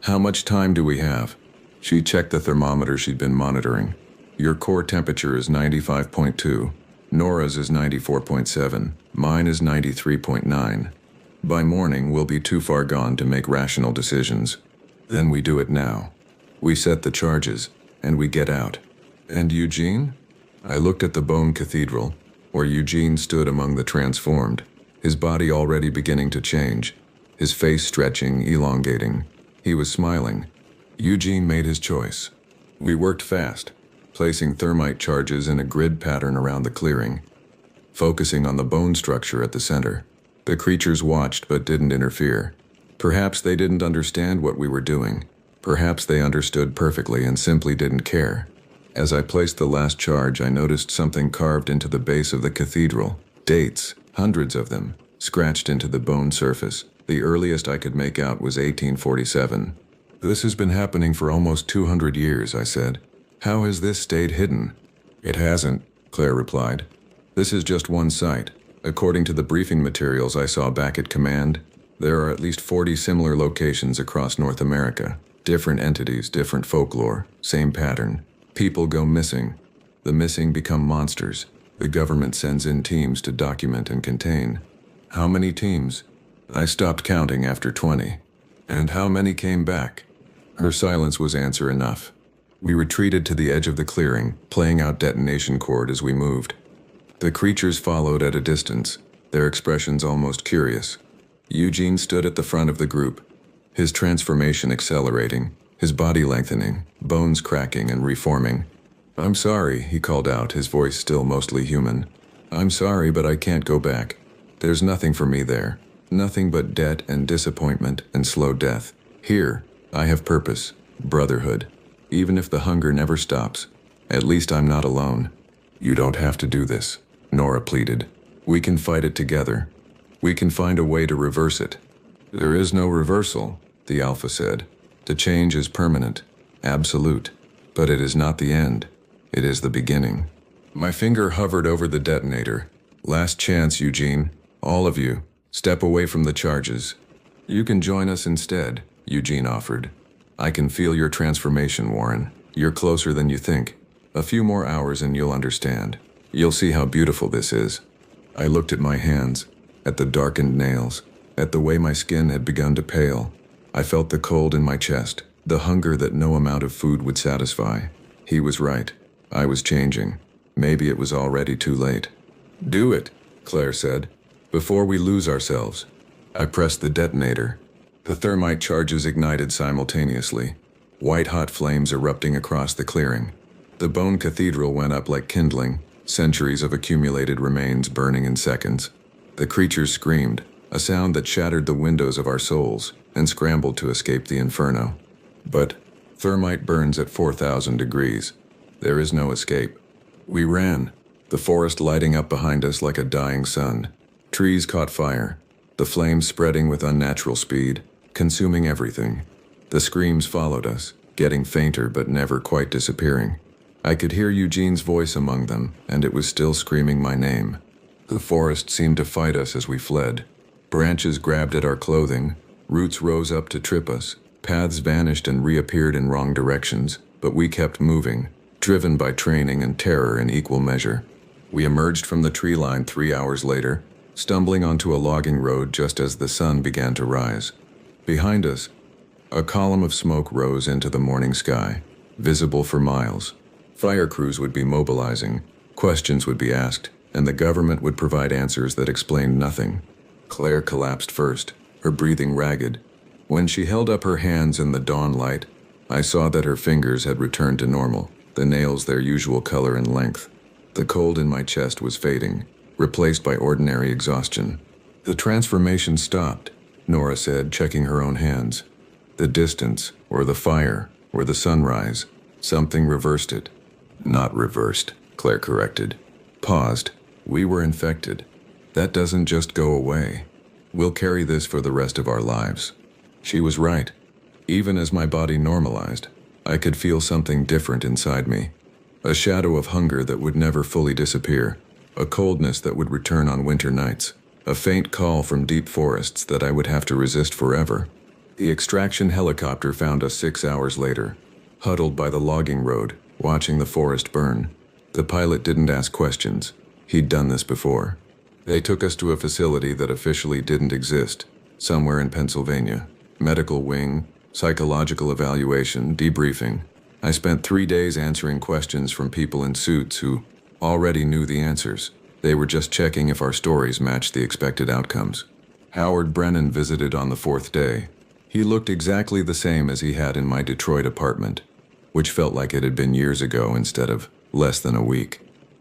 Speaker 1: how much time do we have? She checked the thermometer she'd been monitoring. Your core temperature is 95.2. Nora's is 94.7. Mine is 93.9. By morning, we'll be too far gone to make rational decisions. Then we do it now. We set the charges, and we get out. And Eugene? I looked at the Bone Cathedral, where Eugene stood among the transformed, his body already beginning to change, his face stretching, elongating. He was smiling. Eugene made his choice. We worked fast, placing thermite charges in a grid pattern around the clearing, focusing on the bone structure at the center. The creatures watched but didn't interfere. Perhaps they didn't understand what we were doing. Perhaps they understood perfectly and simply didn't care. As I placed the last charge, I noticed something carved into the base of the cathedral. Dates, hundreds of them, scratched into the bone surface. The earliest I could make out was 1847. This has been happening for almost 200 years, I said. How has this stayed hidden? It hasn't, Claire replied. This is just one site. According to the briefing materials I saw back at command, there are at least 40 similar locations across North America. Different entities, different folklore, same pattern. People go missing. The missing become monsters. The government sends in teams to document and contain. How many teams? I stopped counting after 20. And how many came back? Her silence was answer enough. We retreated to the edge of the clearing, playing out detonation cord as we moved. The creatures followed at a distance, their expressions almost curious. Eugene stood at the front of the group, his transformation accelerating, his body lengthening, bones cracking and reforming. "I'm sorry," he called out, his voice still mostly human. "I'm sorry, but I can't go back. There's nothing for me there. Nothing but debt and disappointment and slow death. Here, I have purpose, brotherhood. Even if the hunger never stops, at least I'm not alone." "You don't have to do this," Nora pleaded. "We can fight it together. We can find a way to reverse it." "There is no reversal," the Alpha said. "The change is permanent, absolute. But it is not the end. It is the beginning." My finger hovered over the detonator. "Last chance, Eugene. All of you. Step away from the charges." "You can join us instead," Eugene offered. "I can feel your transformation, Warren. You're closer than you think. A few more hours and you'll understand. You'll see how beautiful this is." I looked at my hands, at the darkened nails, at the way my skin had begun to pale. I felt the cold in my chest, the hunger that no amount of food would satisfy. He was right. I was changing. Maybe it was already too late. "Do it," Claire said, "before we lose ourselves." I pressed the detonator. The thermite charges ignited simultaneously, white-hot flames erupting across the clearing. The bone cathedral went up like kindling, centuries of accumulated remains burning in seconds. The creatures screamed, a sound that shattered the windows of our souls, and scrambled to escape the inferno. But thermite burns at 4,000 degrees. There is no escape. We ran, the forest lighting up behind us like a dying sun. Trees caught fire, the flames spreading with unnatural speed, consuming everything. The screams followed us, getting fainter but never quite disappearing. I could hear Eugene's voice among them, and it was still screaming my name. The forest seemed to fight us as we fled. Branches grabbed at our clothing, roots rose up to trip us, paths vanished and reappeared in wrong directions, but we kept moving, driven by training and terror in equal measure. We emerged from the tree line 3 hours later, stumbling onto a logging road just as the sun began to rise. Behind us, a column of smoke rose into the morning sky, visible for miles. Fire crews would be mobilizing, questions would be asked, and the government would provide answers that explained nothing. Claire collapsed first, her breathing ragged. When she held up her hands in the dawn light, I saw that her fingers had returned to normal, the nails their usual color and length. The cold in my chest was fading, replaced by ordinary exhaustion. "The transformation stopped," Nora said, checking her own hands. "The distance, or the fire, or the sunrise, something reversed it." "Not reversed," Claire corrected. Paused. "We were infected. That doesn't just go away. We'll carry this for the rest of our lives." She was right. Even as my body normalized, I could feel something different inside me. A shadow of hunger that would never fully disappear. A coldness that would return on winter nights. A faint call from deep forests that I would have to resist forever. The extraction helicopter found us 6 hours later, huddled by the logging road, watching the forest burn. The pilot didn't ask questions. He'd done this before. They took us to a facility that officially didn't exist, somewhere in Pennsylvania. Medical wing, psychological evaluation, debriefing. I spent 3 days answering questions from people in suits who already knew the answers. They were just checking if our stories matched the expected outcomes. Howard Brennan visited on the 4th day. He looked exactly the same as he had in my Detroit apartment, which felt like it had been years ago instead of less than a week.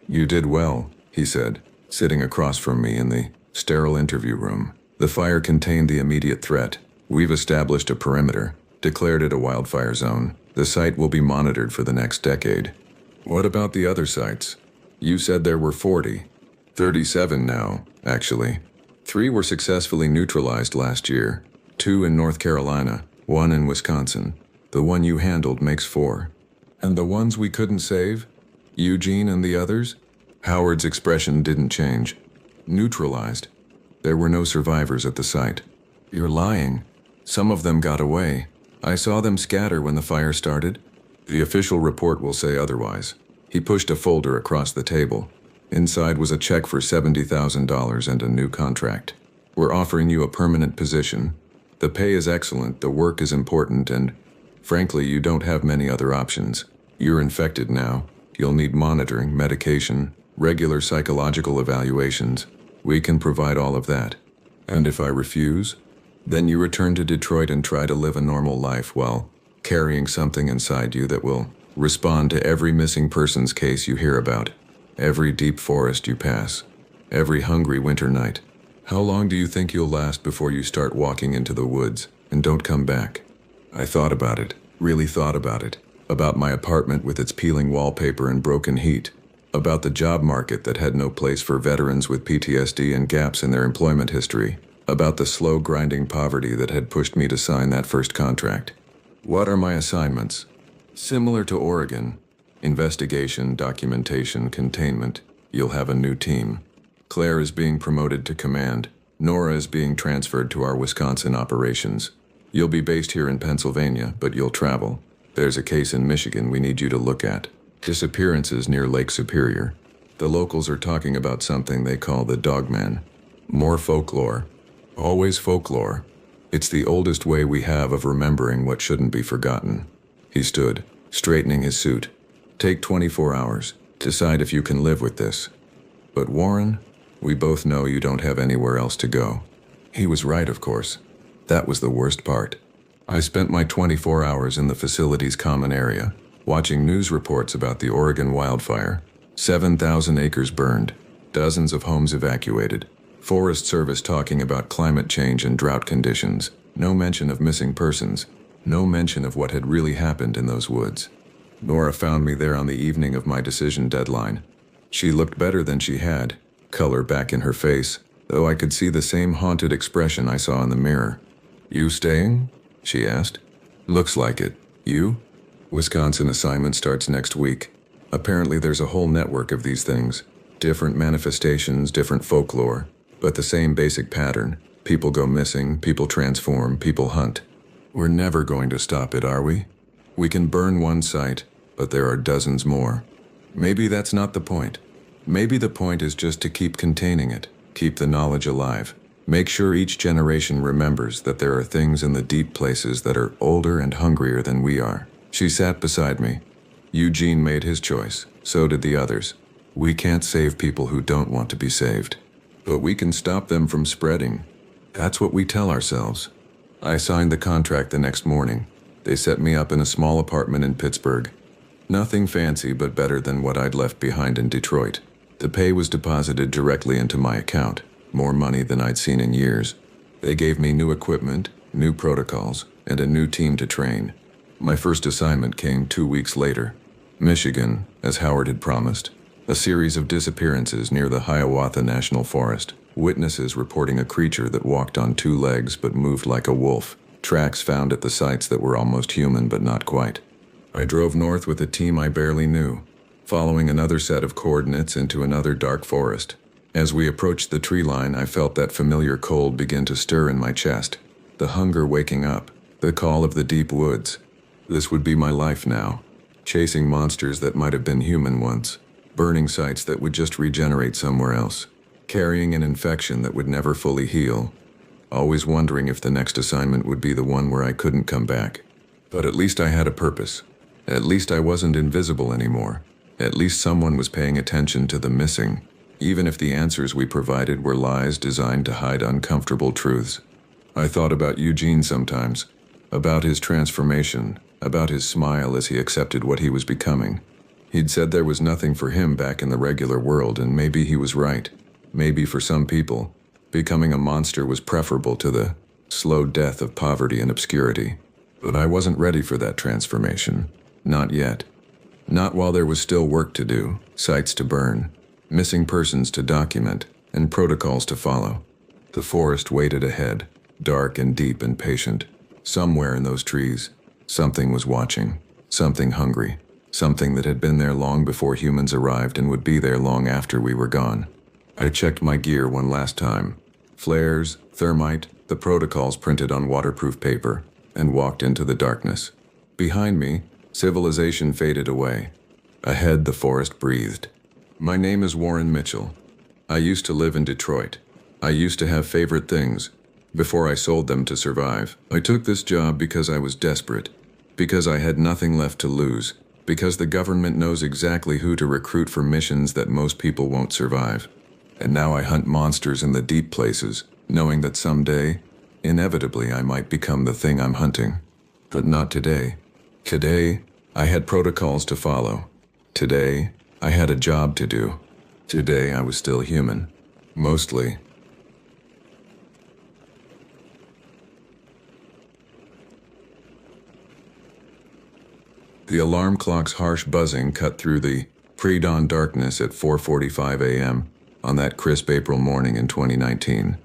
Speaker 1: "You did well," he said, sitting across from me in the sterile interview room. "The fire contained the immediate threat. We've established a perimeter, declared it a wildfire zone. The site will be monitored for the next decade." "What about the other sites? You said there were 40. 37 now, actually. 3 were successfully neutralized last year. 2 in North Carolina, 1 in Wisconsin. The one you handled makes 4. And the ones we couldn't save? Eugene and the others?" Howard's expression didn't change. "Neutralized. There were no survivors at the site." "You're lying. Some of them got away." I saw them scatter when the fire started. The official report will say otherwise. He pushed a folder across the table. Inside was a check for $70,000 and a new contract. We're offering you a permanent position. The pay is excellent, the work is important, and frankly, you don't have many other options. You're infected now. You'll need monitoring, medication, regular psychological evaluations. We can provide all of that. And if I refuse, then you return to Detroit and try to live a normal life while carrying something inside you that will respond to every missing persons case you hear about, every deep forest you pass, every hungry winter night. How long do you think you'll last before you start walking into the woods and don't come back? I thought about it, really thought about it, about my apartment with its peeling wallpaper and broken heat, about the job market that had no place for veterans with PTSD and gaps in their employment history, about the slow grinding poverty that had pushed me to sign that first contract. What are my assignments? Similar to Oregon, investigation, documentation, containment. You'll have a new team. Claire is being promoted to command. Nora is being transferred to our Wisconsin operations. You'll be based here in Pennsylvania, but you'll travel. There's a case in Michigan we need you to look at. Disappearances near Lake Superior. The locals are talking about something they call the Dogman. More folklore. Always folklore. It's the oldest way we have of remembering what shouldn't be forgotten. He stood, straightening his suit. Take 24 hours. Decide if you can live with this. But Warren, we both know you don't have anywhere else to go. He was right, of course. That was the worst part. I spent my 24 hours in the facility's common area, watching news reports about the Oregon wildfire. 7,000 acres burned, dozens of homes evacuated, Forest Service talking about climate change and drought conditions, no mention of missing persons, no mention of what had really happened in those woods. Nora found me there on the evening of my decision deadline. She looked better than she had, color back in her face, though I could see the same haunted expression I saw in the mirror. You staying? She asked. Looks like it. You? Wisconsin assignment starts next week. Apparently there's a whole network of these things. Different manifestations, different folklore, but the same basic pattern. People go missing, people transform, people hunt. We're never going to stop it, are we? We can burn one site, but there are dozens more. Maybe that's not the point. Maybe the point is just to keep containing it, keep the knowledge alive. Make sure each generation remembers that there are things in the deep places that are older and hungrier than we are. She sat beside me. Eugene made his choice. So did the others. We can't save people who don't want to be saved. But we can stop them from spreading. That's what we tell ourselves. I signed the contract the next morning. They set me up in a small apartment in Pittsburgh. Nothing fancy, but better than what I'd left behind in Detroit. The pay was deposited directly into my account. More money than I'd seen in years. They gave me new equipment, new protocols, and a new team to train. My first assignment came 2 weeks later. Michigan, as Howard had promised. A series of disappearances near the Hiawatha National Forest. Witnesses reporting a creature that walked on 2 legs but moved like a wolf. Tracks found at the sites that were almost human but not quite. I drove north with a team I barely knew, following another set of coordinates into another dark forest. As we approached the tree line, I felt that familiar cold begin to stir in my chest. The hunger waking up, the call of the deep woods. This would be my life now. Chasing monsters that might have been human once. Burning sites that would just regenerate somewhere else. Carrying an infection that would never fully heal. Always wondering if the next assignment would be the one where I couldn't come back. But at least I had a purpose. At least I wasn't invisible anymore. At least someone was paying attention to the missing. Even if the answers we provided were lies designed to hide uncomfortable truths. I thought about Eugene sometimes, about his transformation, about his smile as he accepted what he was becoming. He'd said there was nothing for him back in the regular world, and maybe he was right. Maybe for some people, becoming a monster was preferable to the slow death of poverty and obscurity. But I wasn't ready for that transformation. Not yet. Not while there was still work to do, sites to burn, missing persons to document, and protocols to follow. The forest waited ahead, dark and deep and patient. Somewhere in those trees, something was watching, something hungry, something that had been there long before humans arrived and would be there long after we were gone. I checked my gear one last time. Flares, thermite, the protocols printed on waterproof paper. and walked into the darkness. Behind me, civilization faded away. Ahead, the forest breathed. My name is Warren Mitchell. I used to live in Detroit. I used to have favorite things before I sold them to survive. I took this job because I was desperate, because I had nothing left to lose, because the government knows exactly who to recruit for missions that most people won't survive. And now I hunt monsters in the deep places, knowing that someday, inevitably, I might become the thing I'm hunting. But not today. Today, I had protocols to follow. Today, I had a job to do. Today, I was still human. Mostly. The alarm clock's harsh buzzing cut through the pre-dawn darkness at 4:45 a.m. on that crisp April morning in 2019.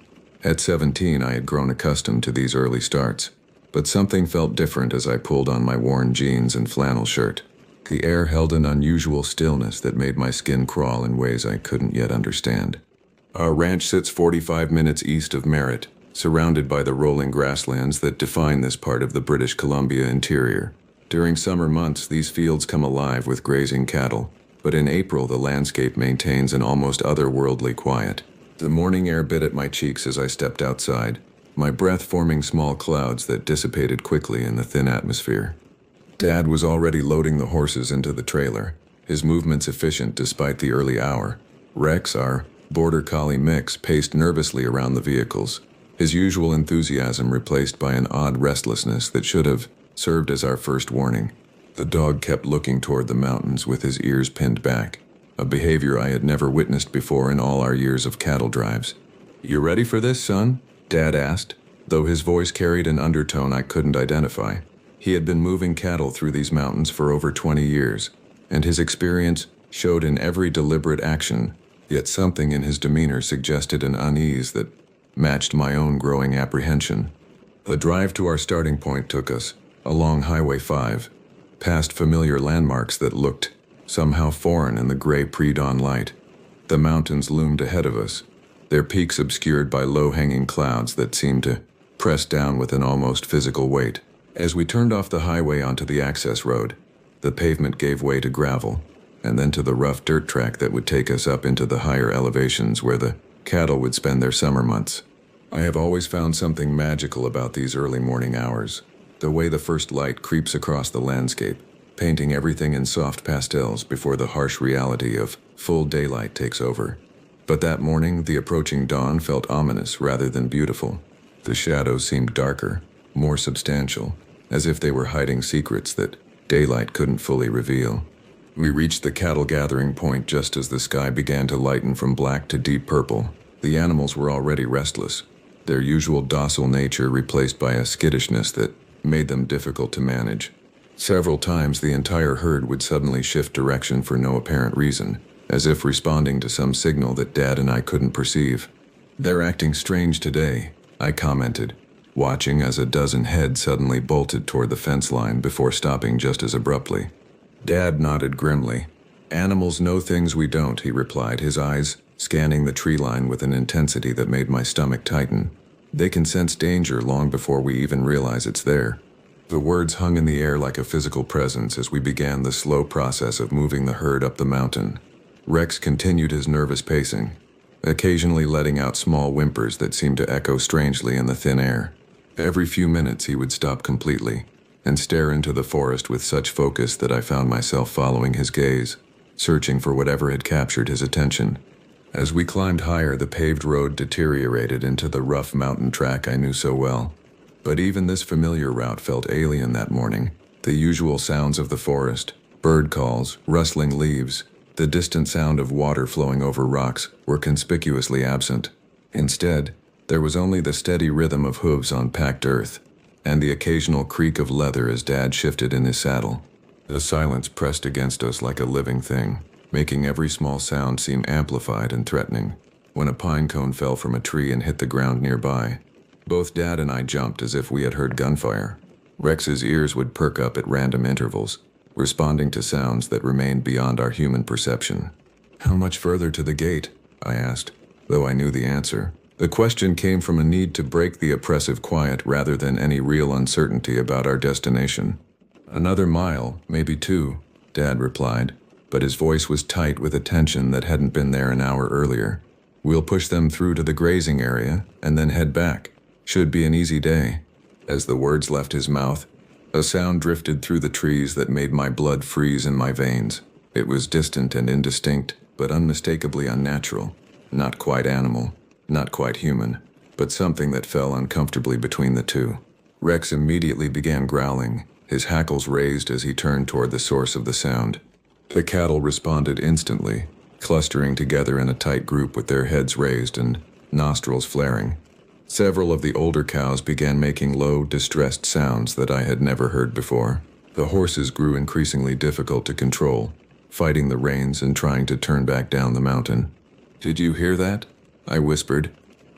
Speaker 1: At 17, I had grown accustomed to these early starts, but something felt different as I pulled on my worn jeans and flannel shirt. The air held an unusual stillness that made my skin crawl in ways I couldn't yet understand. Our ranch sits 45 minutes east of Merritt, surrounded by the rolling grasslands that define this part of the British Columbia interior. During summer months, these fields come alive with grazing cattle, but in April the landscape maintains an almost otherworldly quiet. The morning air bit at my cheeks as I stepped outside, my breath forming small clouds that dissipated quickly in the thin atmosphere. Dad was already loading the horses into the trailer, his movements efficient despite the early hour. Rex, our border collie mix, paced nervously around the vehicles, his usual enthusiasm replaced by an odd restlessness that should have served as our first warning. The dog kept looking toward the mountains with his ears pinned back, a behavior I had never witnessed before in all our years of cattle drives. "You ready for this, son?" Dad asked, though his voice carried an undertone I couldn't identify. He had been moving cattle through these mountains for over 20 years, and his experience showed in every deliberate action, yet something in his demeanor suggested an unease that matched my own growing apprehension. The drive to our starting point took us along Highway 5, past familiar landmarks that looked somehow foreign in the gray pre-dawn light. The mountains loomed ahead of us, their peaks obscured by low-hanging clouds that seemed to press down with an almost physical weight. As we turned off the highway onto the access road, the pavement gave way to gravel, and then to the rough dirt track that would take us up into the higher elevations where the cattle would spend their summer months. I have always found something magical about these early morning hours. The way the first light creeps across the landscape, painting everything in soft pastels before the harsh reality of full daylight takes over. But that morning, the approaching dawn felt ominous rather than beautiful. The shadows seemed darker, more substantial, as if they were hiding secrets that daylight couldn't fully reveal. We reached the cattle gathering point just as the sky began to lighten from black to deep purple. The animals were already restless, their usual docile nature replaced by a skittishness that made them difficult to manage. Several times the entire herd would suddenly shift direction for no apparent reason, as if responding to some signal that Dad and I couldn't perceive. "They're acting strange today," I commented, watching as a dozen heads suddenly bolted toward the fence line before stopping just as abruptly. Dad nodded grimly. "Animals know things we don't," he replied, his eyes scanning the tree line with an intensity that made my stomach tighten. "They can sense danger long before we even realize it's there." The words hung in the air like a physical presence as we began the slow process of moving the herd up the mountain. Rex continued his nervous pacing, occasionally letting out small whimpers that seemed to echo strangely in the thin air. Every few minutes he would stop completely and stare into the forest with such focus that I found myself following his gaze, searching for whatever had captured his attention. As we climbed higher, the paved road deteriorated into the rough mountain track I knew so well. But even this familiar route felt alien that morning. The usual sounds of the forest, bird calls, rustling leaves, the distant sound of water flowing over rocks were conspicuously absent. Instead, there was only the steady rhythm of hooves on packed earth, and the occasional creak of leather as Dad shifted in his saddle. The silence pressed against us like a living thing, making every small sound seem amplified and threatening. When a pine cone fell from a tree and hit the ground nearby, both Dad and I jumped as if we had heard gunfire. Rex's ears would perk up at random intervals, responding to sounds that remained beyond our human perception. "How much further to the gate?" I asked, though I knew the answer. The question came from a need to break the oppressive quiet rather than any real uncertainty about our destination. "Another mile, maybe 2, Dad replied, but his voice was tight with a tension that hadn't been there an hour earlier. "We'll push them through to the grazing area and then head back. Should be an easy day." As the words left his mouth, a sound drifted through the trees that made my blood freeze in my veins. It was distant and indistinct, but unmistakably unnatural. Not quite animal, not quite human, but something that fell uncomfortably between the two. Rex immediately began growling, his hackles raised as he turned toward the source of the sound. The cattle responded instantly, clustering together in a tight group with their heads raised and nostrils flaring. Several of the older cows began making low, distressed sounds that I had never heard before. The horses grew increasingly difficult to control, fighting the reins and trying to turn back down the mountain. "Did you hear that?" I whispered,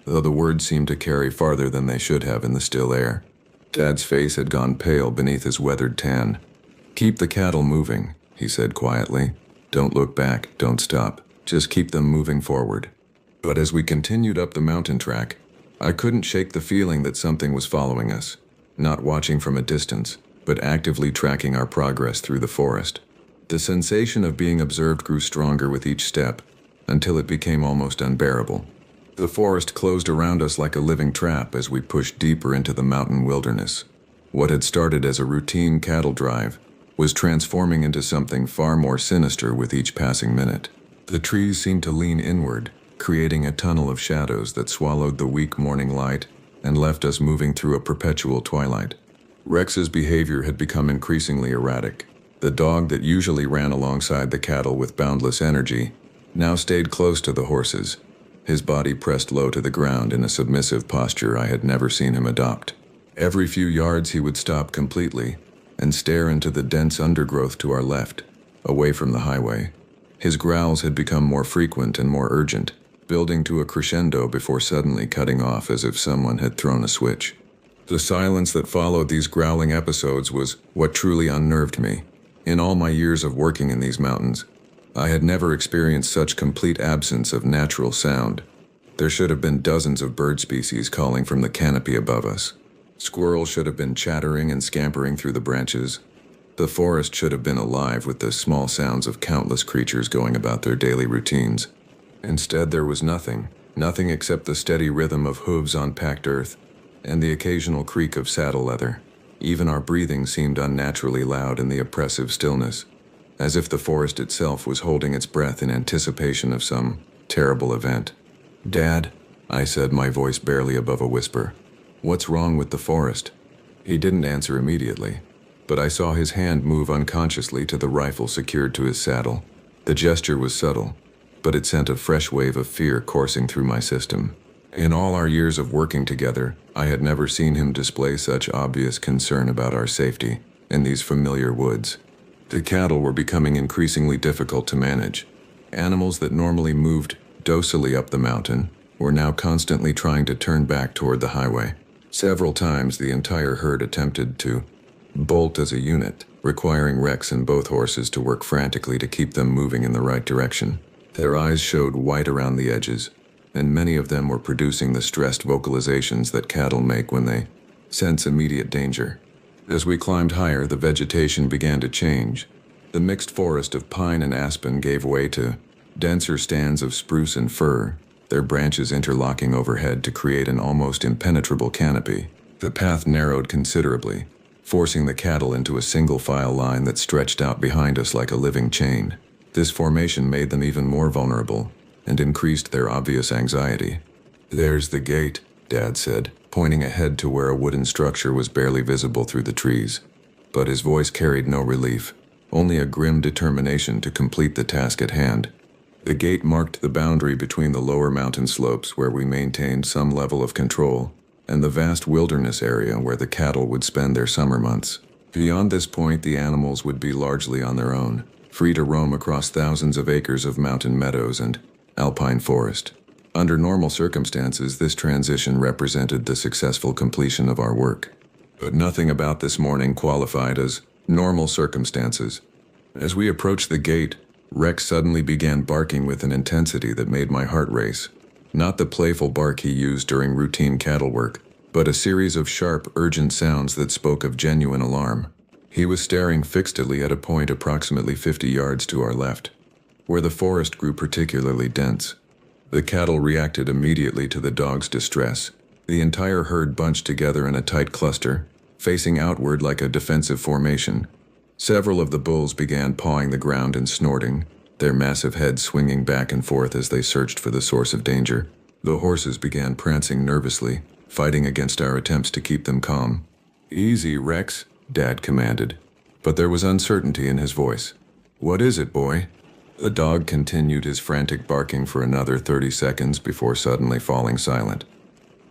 Speaker 1: though the words seemed to carry farther than they should have in the still air. Dad's face had gone pale beneath his weathered tan. "Keep the cattle moving," he said quietly. "Don't look back, don't stop. Just keep them moving forward." But as we continued up the mountain track, I couldn't shake the feeling that something was following us, not watching from a distance, but actively tracking our progress through the forest. The sensation of being observed grew stronger with each step, until it became almost unbearable. The forest closed around us like a living trap as we pushed deeper into the mountain wilderness. What had started as a routine cattle drive was transforming into something far more sinister with each passing minute. The trees seemed to lean inward, creating a tunnel of shadows that swallowed the weak morning light and left us moving through a perpetual twilight. Rex's behavior had become increasingly erratic. The dog that usually ran alongside the cattle with boundless energy now stayed close to the horses, his body pressed low to the ground in a submissive posture I had never seen him adopt. Every few yards he would stop completely and stare into the dense undergrowth to our left, away from the highway. His growls had become more frequent and more urgent, building to a crescendo before suddenly cutting off as if someone had thrown a switch. The silence that followed these growling episodes was what truly unnerved me. In all my years of working in these mountains, I had never experienced such complete absence of natural sound. There should have been dozens of bird species calling from the canopy above us. Squirrels should have been chattering and scampering through the branches. The forest should have been alive with the small sounds of countless creatures going about their daily routines. Instead, there was nothing except the steady rhythm of hooves on packed earth and the occasional creak of saddle leather. Even our breathing seemed unnaturally loud in the oppressive stillness, as if the forest itself was holding its breath in anticipation of some terrible event. "Dad," I said, my voice barely above a whisper, "what's wrong with the forest?" He didn't answer immediately, but I saw his hand move unconsciously to the rifle secured to his saddle. The gesture was subtle, but it sent a fresh wave of fear coursing through my system. In all our years of working together, I had never seen him display such obvious concern about our safety in these familiar woods. The cattle were becoming increasingly difficult to manage. Animals that normally moved docilely up the mountain were now constantly trying to turn back toward the highway. Several times the entire herd attempted to bolt as a unit, requiring Rex and both horses to work frantically to keep them moving in the right direction. Their eyes showed white around the edges, and many of them were producing the stressed vocalizations that cattle make when they sense immediate danger. As we climbed higher, the vegetation began to change. The mixed forest of pine and aspen gave way to denser stands of spruce and fir, their branches interlocking overhead to create an almost impenetrable canopy. The path narrowed considerably, forcing the cattle into a single file line that stretched out behind us like a living chain. This formation made them even more vulnerable and increased their obvious anxiety. "There's the gate," Dad said, pointing ahead to where a wooden structure was barely visible through the trees. But his voice carried no relief, only a grim determination to complete the task at hand. The gate marked the boundary between the lower mountain slopes where we maintained some level of control and the vast wilderness area where the cattle would spend their summer months. Beyond this point, the animals would be largely on their own, free to roam across thousands of acres of mountain meadows and alpine forest. Under normal circumstances, this transition represented the successful completion of our work. But nothing about this morning qualified as normal circumstances. As we approached the gate, Rex suddenly began barking with an intensity that made my heart race. Not the playful bark he used during routine cattle work, but a series of sharp, urgent sounds that spoke of genuine alarm. He was staring fixedly at a point approximately 50 yards to our left, where the forest grew particularly dense. The cattle reacted immediately to the dog's distress. The entire herd bunched together in a tight cluster, facing outward like a defensive formation. Several of the bulls began pawing the ground and snorting, their massive heads swinging back and forth as they searched for the source of danger. The horses began prancing nervously, fighting against our attempts to keep them calm. "Easy, Rex," Dad commanded, but there was uncertainty in his voice. "What is it, boy?" The dog continued his frantic barking for another 30 seconds before suddenly falling silent.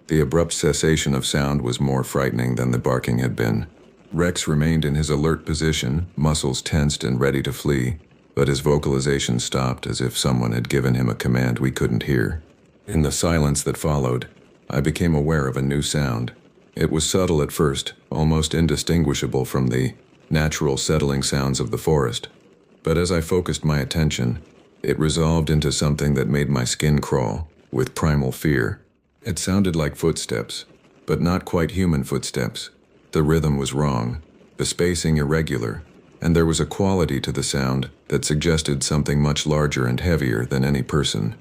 Speaker 1: The abrupt cessation of sound was more frightening than the barking had been. Rex remained in his alert position, muscles tensed and ready to flee, but his vocalization stopped as if someone had given him a command we couldn't hear. In the silence that followed, I became aware of a new sound. It was subtle at first, almost indistinguishable from the natural settling sounds of the forest. But as I focused my attention, it resolved into something that made my skin crawl, with primal fear. It sounded like footsteps, but not quite human footsteps. The rhythm was wrong, the spacing irregular, and there was a quality to the sound that suggested something much larger and heavier than any person.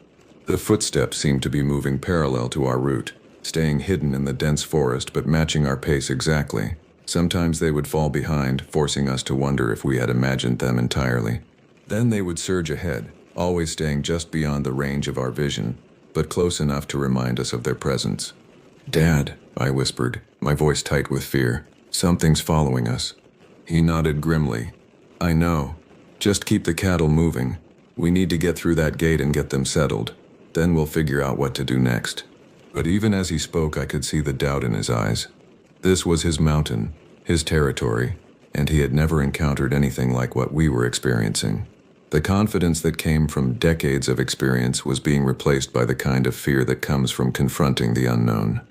Speaker 1: The footsteps seemed to be moving parallel to our route, staying hidden in the dense forest but matching our pace exactly. Sometimes they would fall behind, forcing us to wonder if we had imagined them entirely. Then they would surge ahead, always staying just beyond the range of our vision, but close enough to remind us of their presence. "Dad," I whispered, my voice tight with fear, "something's following us." He nodded grimly. "I know. Just keep the cattle moving. We need to get through that gate and get them settled. Then we'll figure out what to do next." But even as he spoke, I could see the doubt in his eyes. This was his mountain, his territory, and he had never encountered anything like what we were experiencing. The confidence that came from decades of experience was being replaced by the kind of fear that comes from confronting the unknown.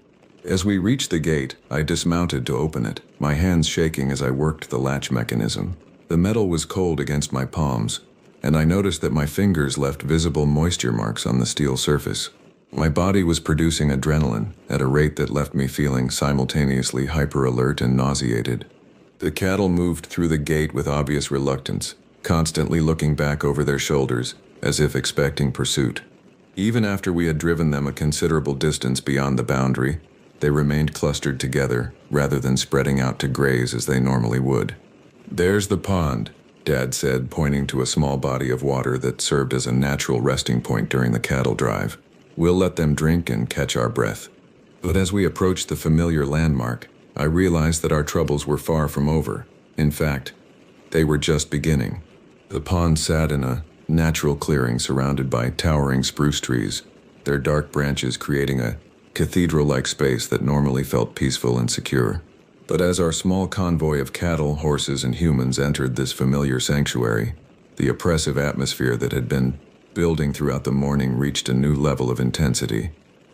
Speaker 1: As we reached the gate, I dismounted to open it, my hands shaking as I worked the latch mechanism. The metal was cold against my palms, and I noticed that my fingers left visible moisture marks on the steel surface. My body was producing adrenaline at a rate that left me feeling simultaneously hyper-alert and nauseated. The cattle moved through the gate with obvious reluctance, constantly looking back over their shoulders, as if expecting pursuit. Even after we had driven them a considerable distance beyond the boundary, they remained clustered together, rather than spreading out to graze as they normally would. "There's the pond," Dad said, pointing to a small body of water that served as a natural resting point during the cattle drive. "We'll let them drink and catch our breath." But as we approached the familiar landmark, I realized that our troubles were far from over. In fact, they were just beginning. The pond sat in a natural clearing surrounded by towering spruce trees, their dark branches creating a cathedral-like space that normally felt peaceful and secure. But as our small convoy of cattle, horses, and humans entered this familiar sanctuary, the oppressive atmosphere that had been building throughout the morning reached a new level of intensity.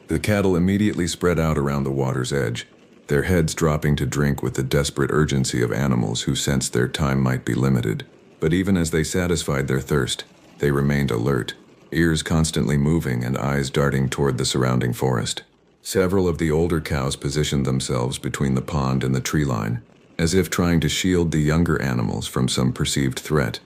Speaker 1: The cattle immediately spread out around the water's edge, their heads dropping to drink with the desperate urgency of animals who sensed their time might be limited. But even as they satisfied their thirst, they remained alert, ears constantly moving and eyes darting toward the surrounding forest. Several of the older cows positioned themselves between the pond and the tree line, as if trying to shield the younger animals from some perceived threat.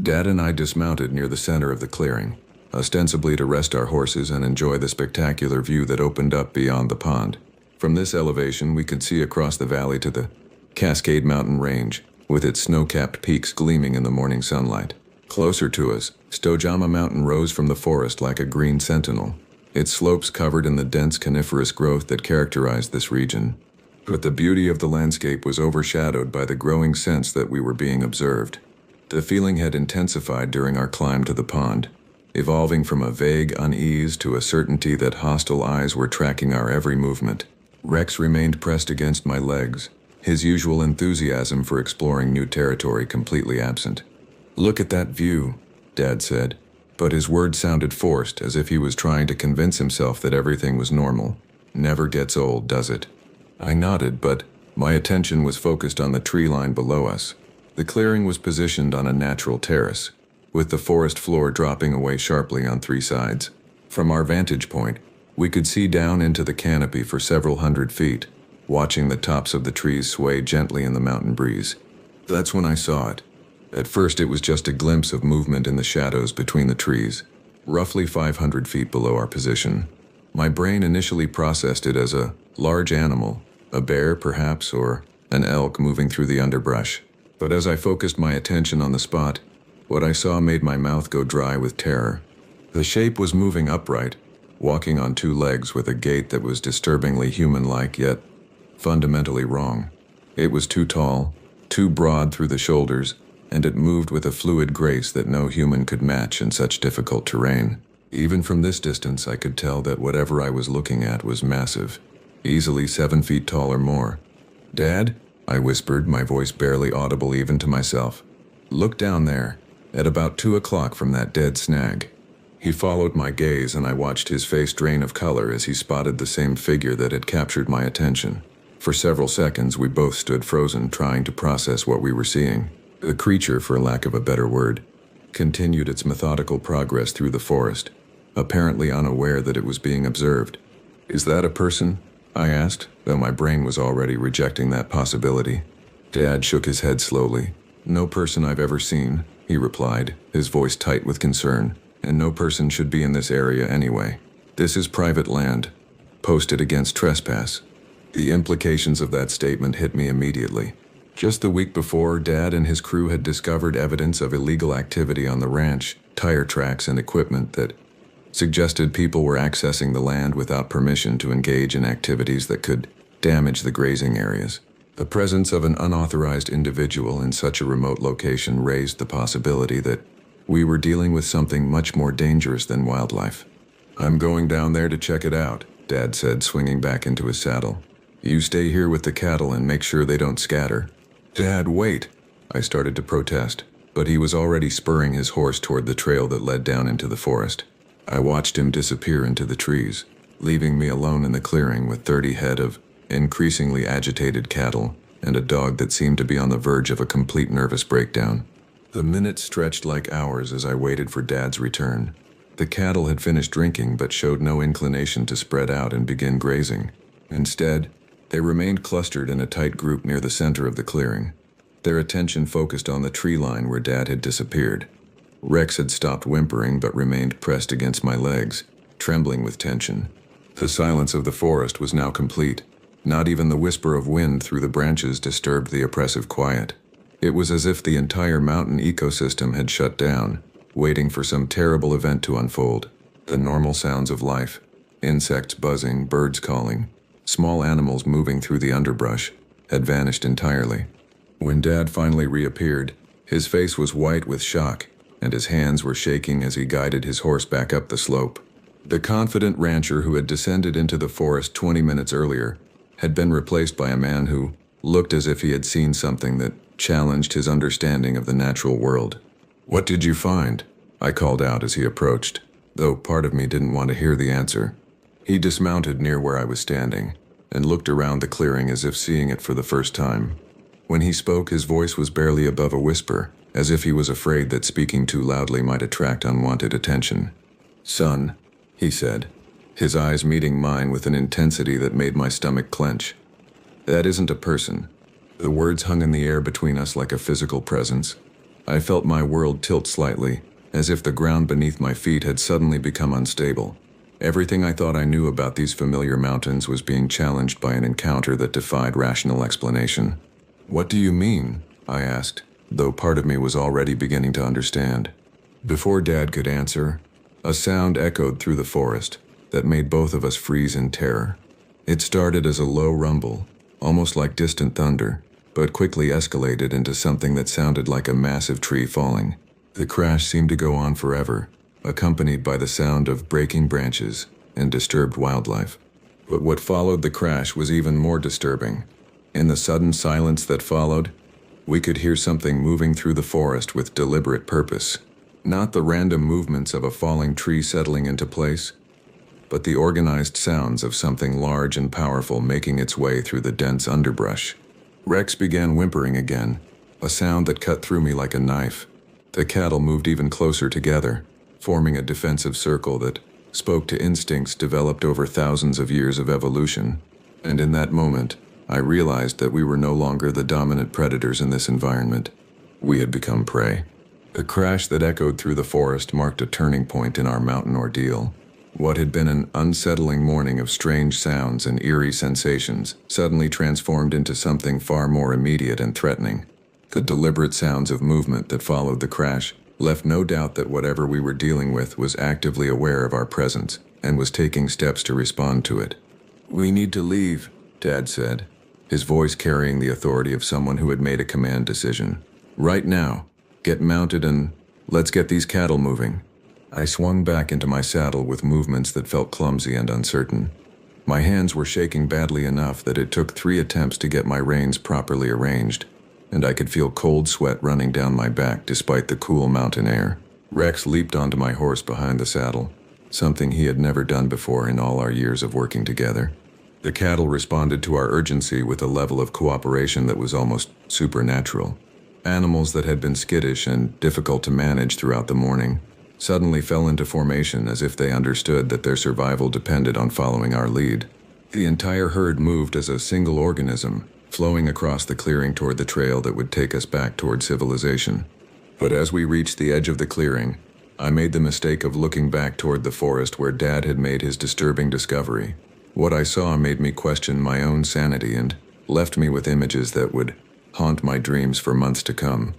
Speaker 1: Dad and I dismounted near the center of the clearing, ostensibly to rest our horses and enjoy the spectacular view that opened up beyond the pond. From this elevation, we could see across the valley to the Cascade Mountain Range, with its snow-capped peaks gleaming in the morning sunlight. Closer to us, Stojama Mountain rose from the forest like a green sentinel, its slopes covered in the dense coniferous growth that characterized this region. But the beauty of the landscape was overshadowed by the growing sense that we were being observed. The feeling had intensified during our climb to the pond, evolving from a vague unease to a certainty that hostile eyes were tracking our every movement. Rex remained pressed against my legs, his usual enthusiasm for exploring new territory completely absent. "Look at that view," Dad said, but his words sounded forced, as if he was trying to convince himself that everything was normal. "Never gets old, does it?" I nodded, but my attention was focused on the tree line below us. The clearing was positioned on a natural terrace, with the forest floor dropping away sharply on three sides. From our vantage point, We could see down into the canopy for several hundred feet, watching the tops of the trees sway gently in the mountain breeze. That's when I saw it. At first it was just a glimpse of movement in the shadows between the trees, roughly 500 feet below our position. My brain initially processed it as a large animal, a bear perhaps, or an elk moving through the underbrush. But as I focused my attention on the spot, what I saw made my mouth go dry with terror. The shape was moving upright, walking on two legs with a gait that was disturbingly human-like yet fundamentally wrong. It was too tall, too broad through the shoulders, and it moved with a fluid grace that no human could match in such difficult terrain. Even from this distance, I could tell that whatever I was looking at was massive, easily 7 feet tall or more. "Dad?" I whispered, my voice barely audible even to myself. "Look down there, at about 2 o'clock from that dead snag." He followed my gaze, and I watched his face drain of color as he spotted the same figure that had captured my attention. For several seconds, we both stood frozen, trying to process what we were seeing. The creature, for lack of a better word, continued its methodical progress through the forest, apparently unaware that it was being observed. "Is that a person?" I asked, though my brain was already rejecting that possibility. Dad shook his head slowly. "No person I've ever seen," he replied, his voice tight with concern. "And no person should be in this area anyway. This is private land, posted against trespass." The implications of that statement hit me immediately. Just the week before, Dad and his crew had discovered evidence of illegal activity on the ranch, tire tracks and equipment that suggested people were accessing the land without permission to engage in activities that could damage the grazing areas. The presence of an unauthorized individual in such a remote location raised the possibility that we were dealing with something much more dangerous than wildlife. "I'm going down there to check it out," Dad said, swinging back into his saddle. "You stay here with the cattle and make sure they don't scatter." "Dad, wait!" I started to protest, but he was already spurring his horse toward the trail that led down into the forest. I watched him disappear into the trees, leaving me alone in the clearing with 30 head of increasingly agitated cattle and a dog that seemed to be on the verge of a complete nervous breakdown. The minutes stretched like hours as I waited for Dad's return. The cattle had finished drinking but showed no inclination to spread out and begin grazing. Instead, they remained clustered in a tight group near the center of the clearing, their attention focused on the tree line where Dad had disappeared. Rex had stopped whimpering but remained pressed against my legs, trembling with tension. The silence of the forest was now complete. Not even the whisper of wind through the branches disturbed the oppressive quiet. It was as if the entire mountain ecosystem had shut down, waiting for some terrible event to unfold. The normal sounds of life, insects buzzing, birds calling, small animals moving through the underbrush, had vanished entirely. When Dad finally reappeared, his face was white with shock, and his hands were shaking as he guided his horse back up the slope. The confident rancher who had descended into the forest 20 minutes earlier had been replaced by a man who looked as if he had seen something that challenged his understanding of the natural world. "What did you find?" I called out as he approached, though part of me didn't want to hear the answer. He dismounted near where I was standing and looked around the clearing as if seeing it for the first time. When he spoke, his voice was barely above a whisper, as if he was afraid that speaking too loudly might attract unwanted attention. "Son," he said, his eyes meeting mine with an intensity that made my stomach clench. "That isn't a person." The words hung in the air between us like a physical presence. I felt my world tilt slightly, as if the ground beneath my feet had suddenly become unstable. Everything I thought I knew about these familiar mountains was being challenged by an encounter that defied rational explanation. "What do you mean?" I asked, though part of me was already beginning to understand. Before Dad could answer, a sound echoed through the forest that made both of us freeze in terror. It started as a low rumble, almost like distant thunder, but quickly escalated into something that sounded like a massive tree falling. The crash seemed to go on forever, accompanied by the sound of breaking branches and disturbed wildlife. But what followed the crash was even more disturbing. In the sudden silence that followed, we could hear something moving through the forest with deliberate purpose. Not the random movements of a falling tree settling into place, but the organized sounds of something large and powerful making its way through the dense underbrush. Rex began whimpering again, a sound that cut through me like a knife. The cattle moved even closer together, forming a defensive circle that spoke to instincts developed over thousands of years of evolution, and in that moment, I realized that we were no longer the dominant predators in this environment. We had become prey. The crash that echoed through the forest marked a turning point in our mountain ordeal. What had been an unsettling morning of strange sounds and eerie sensations suddenly transformed into something far more immediate and threatening. The deliberate sounds of movement that followed the crash left no doubt that whatever we were dealing with was actively aware of our presence and was taking steps to respond to it. "We need to leave," Dad said, his voice carrying the authority of someone who had made a command decision. "Right now. Get mounted and let's get these cattle moving." I swung back into my saddle with movements that felt clumsy and uncertain. My hands were shaking badly enough that it took 3 attempts to get my reins properly arranged, and I could feel cold sweat running down my back despite the cool mountain air. Rex leaped onto my horse behind the saddle, something he had never done before in all our years of working together. The cattle responded to our urgency with a level of cooperation that was almost supernatural. Animals that had been skittish and difficult to manage throughout the morning suddenly fell into formation as if they understood that their survival depended on following our lead. The entire herd moved as a single organism, flowing across the clearing toward the trail that would take us back toward civilization. But as we reached the edge of the clearing, I made the mistake of looking back toward the forest where Dad had made his disturbing discovery. What I saw made me question my own sanity and left me with images that would haunt my dreams for months to come.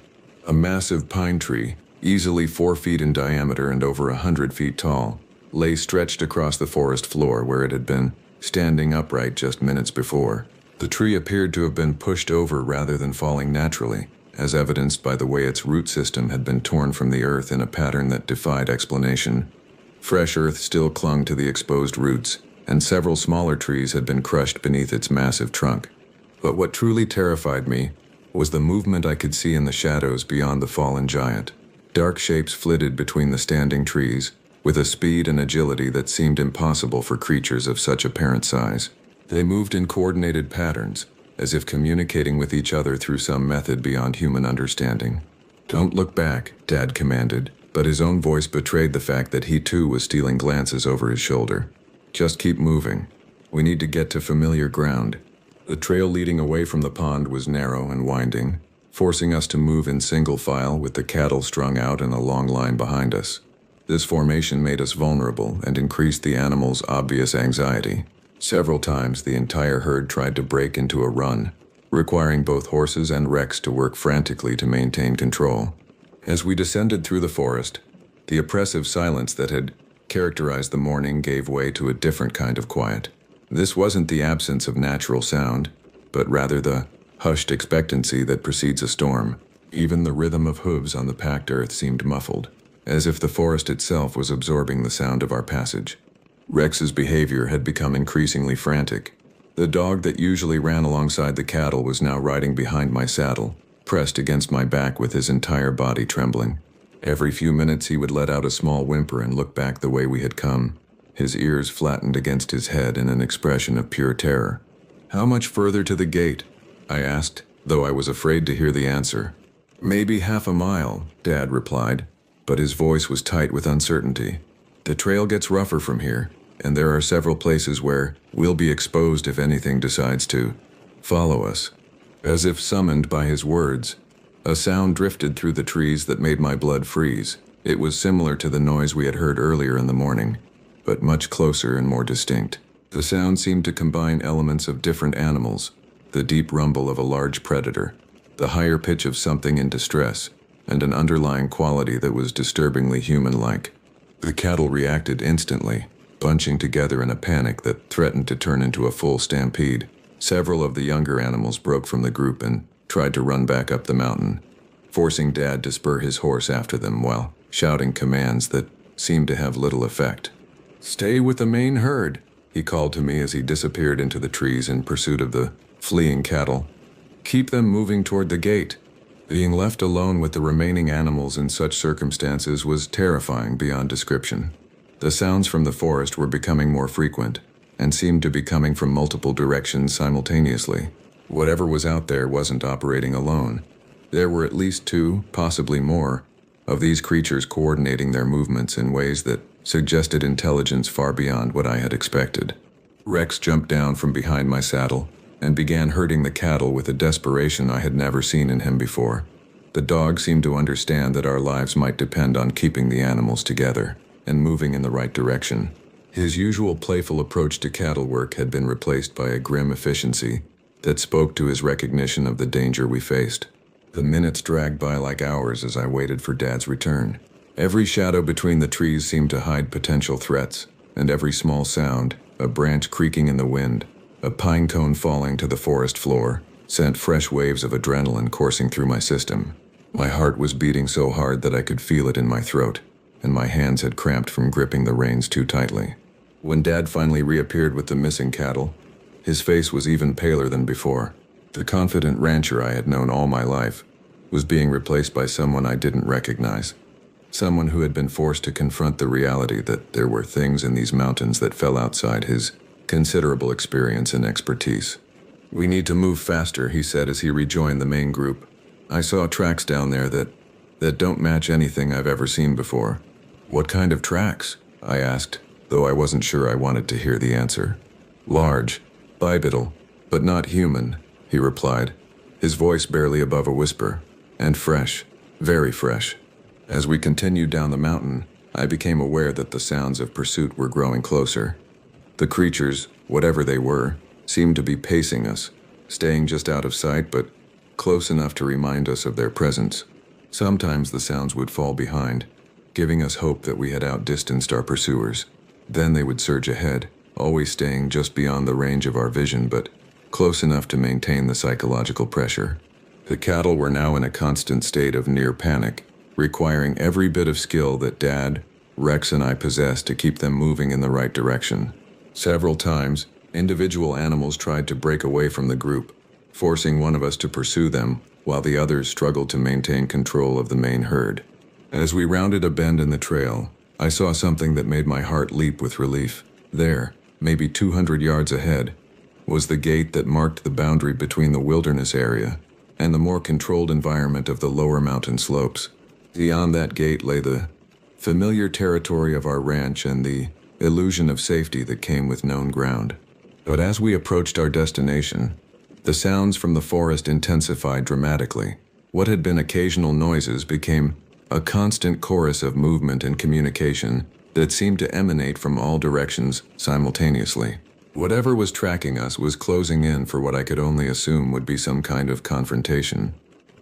Speaker 1: A massive pine tree, easily 4 feet in diameter and over 100 feet tall, lay stretched across the forest floor where it had been standing upright just minutes before. The tree appeared to have been pushed over rather than falling naturally, as evidenced by the way its root system had been torn from the earth in a pattern that defied explanation. Fresh earth still clung to the exposed roots, and several smaller trees had been crushed beneath its massive trunk. But what truly terrified me was the movement I could see in the shadows beyond the fallen giant. Dark shapes flitted between the standing trees, with a speed and agility that seemed impossible for creatures of such apparent size. They moved in coordinated patterns, as if communicating with each other through some method beyond human understanding. "Don't look back," Dad commanded, but his own voice betrayed the fact that he too was stealing glances over his shoulder. "Just keep moving. We need to get to familiar ground." The trail leading away from the pond was narrow and winding, forcing us to move in single file with the cattle strung out in a long line behind us. This formation made us vulnerable and increased the animals' obvious anxiety. Several times the entire herd tried to break into a run, requiring both horses and Rex to work frantically to maintain control. As we descended through the forest, the oppressive silence that had characterized the morning gave way to a different kind of quiet. This wasn't the absence of natural sound, but rather the hushed expectancy that precedes a storm. Even the rhythm of hooves on the packed earth seemed muffled, as if the forest itself was absorbing the sound of our passage. Rex's behavior had become increasingly frantic. The dog that usually ran alongside the cattle was now riding behind my saddle, pressed against my back with his entire body trembling. Every few minutes he would let out a small whimper and look back the way we had come, his ears flattened against his head in an expression of pure terror. "How much further to the gate?" I asked, though I was afraid to hear the answer. "Maybe half a mile," Dad replied, but his voice was tight with uncertainty. "The trail gets rougher from here, and there are several places where we'll be exposed if anything decides to follow us." As if summoned by his words, a sound drifted through the trees that made my blood freeze. It was similar to the noise we had heard earlier in the morning, but much closer and more distinct. The sound seemed to combine elements of different animals, the deep rumble of a large predator, the higher pitch of something in distress, and an underlying quality that was disturbingly human-like. The cattle reacted instantly, bunching together in a panic that threatened to turn into a full stampede. Several of the younger animals broke from the group and tried to run back up the mountain, forcing Dad to spur his horse after them while shouting commands that seemed to have little effect. "Stay with the main herd," he called to me as he disappeared into the trees in pursuit of the fleeing cattle. "Keep them moving toward the gate." Being left alone with the remaining animals in such circumstances was terrifying beyond description. The sounds from the forest were becoming more frequent, and seemed to be coming from multiple directions simultaneously. Whatever was out there wasn't operating alone. There were at least 2, possibly more, of these creatures coordinating their movements in ways that suggested intelligence far beyond what I had expected. Rex jumped down from behind my saddle and began herding the cattle with a desperation I had never seen in him before. The dog seemed to understand that our lives might depend on keeping the animals together and moving in the right direction. His usual playful approach to cattle work had been replaced by a grim efficiency that spoke to his recognition of the danger we faced. The minutes dragged by like hours as I waited for Dad's return. Every shadow between the trees seemed to hide potential threats, and every small sound, a branch creaking in the wind, a pine cone falling to the forest floor, sent fresh waves of adrenaline coursing through my system. My heart was beating so hard that I could feel it in my throat, and my hands had cramped from gripping the reins too tightly. When Dad finally reappeared with the missing cattle, his face was even paler than before. The confident rancher I had known all my life was being replaced by someone I didn't recognize. Someone who had been forced to confront the reality that there were things in these mountains that fell outside his considerable experience and expertise. "We need to move faster," he said as he rejoined the main group. "I saw tracks down there that don't match anything I've ever seen before." "What kind of tracks?" I asked, though I wasn't sure I wanted to hear the answer. "Large, bipedal, but not human," he replied, his voice barely above a whisper. "And fresh, very fresh." As we continued down the mountain, I became aware that the sounds of pursuit were growing closer. The creatures, whatever they were, seemed to be pacing us, staying just out of sight but close enough to remind us of their presence. Sometimes the sounds would fall behind, giving us hope that we had outdistanced our pursuers. Then they would surge ahead, always staying just beyond the range of our vision but close enough to maintain the psychological pressure. The cattle were now in a constant state of near panic, requiring every bit of skill that Dad, Rex, and I possessed to keep them moving in the right direction. Several times, individual animals tried to break away from the group, forcing one of us to pursue them, while the others struggled to maintain control of the main herd. As we rounded a bend in the trail, I saw something that made my heart leap with relief. There, maybe 200 yards ahead, was the gate that marked the boundary between the wilderness area and the more controlled environment of the lower mountain slopes. Beyond that gate lay the familiar territory of our ranch and the illusion of safety that came with known ground. But as we approached our destination, the sounds from the forest intensified dramatically. What had been occasional noises became a constant chorus of movement and communication that seemed to emanate from all directions simultaneously. Whatever was tracking us was closing in for what I could only assume would be some kind of confrontation.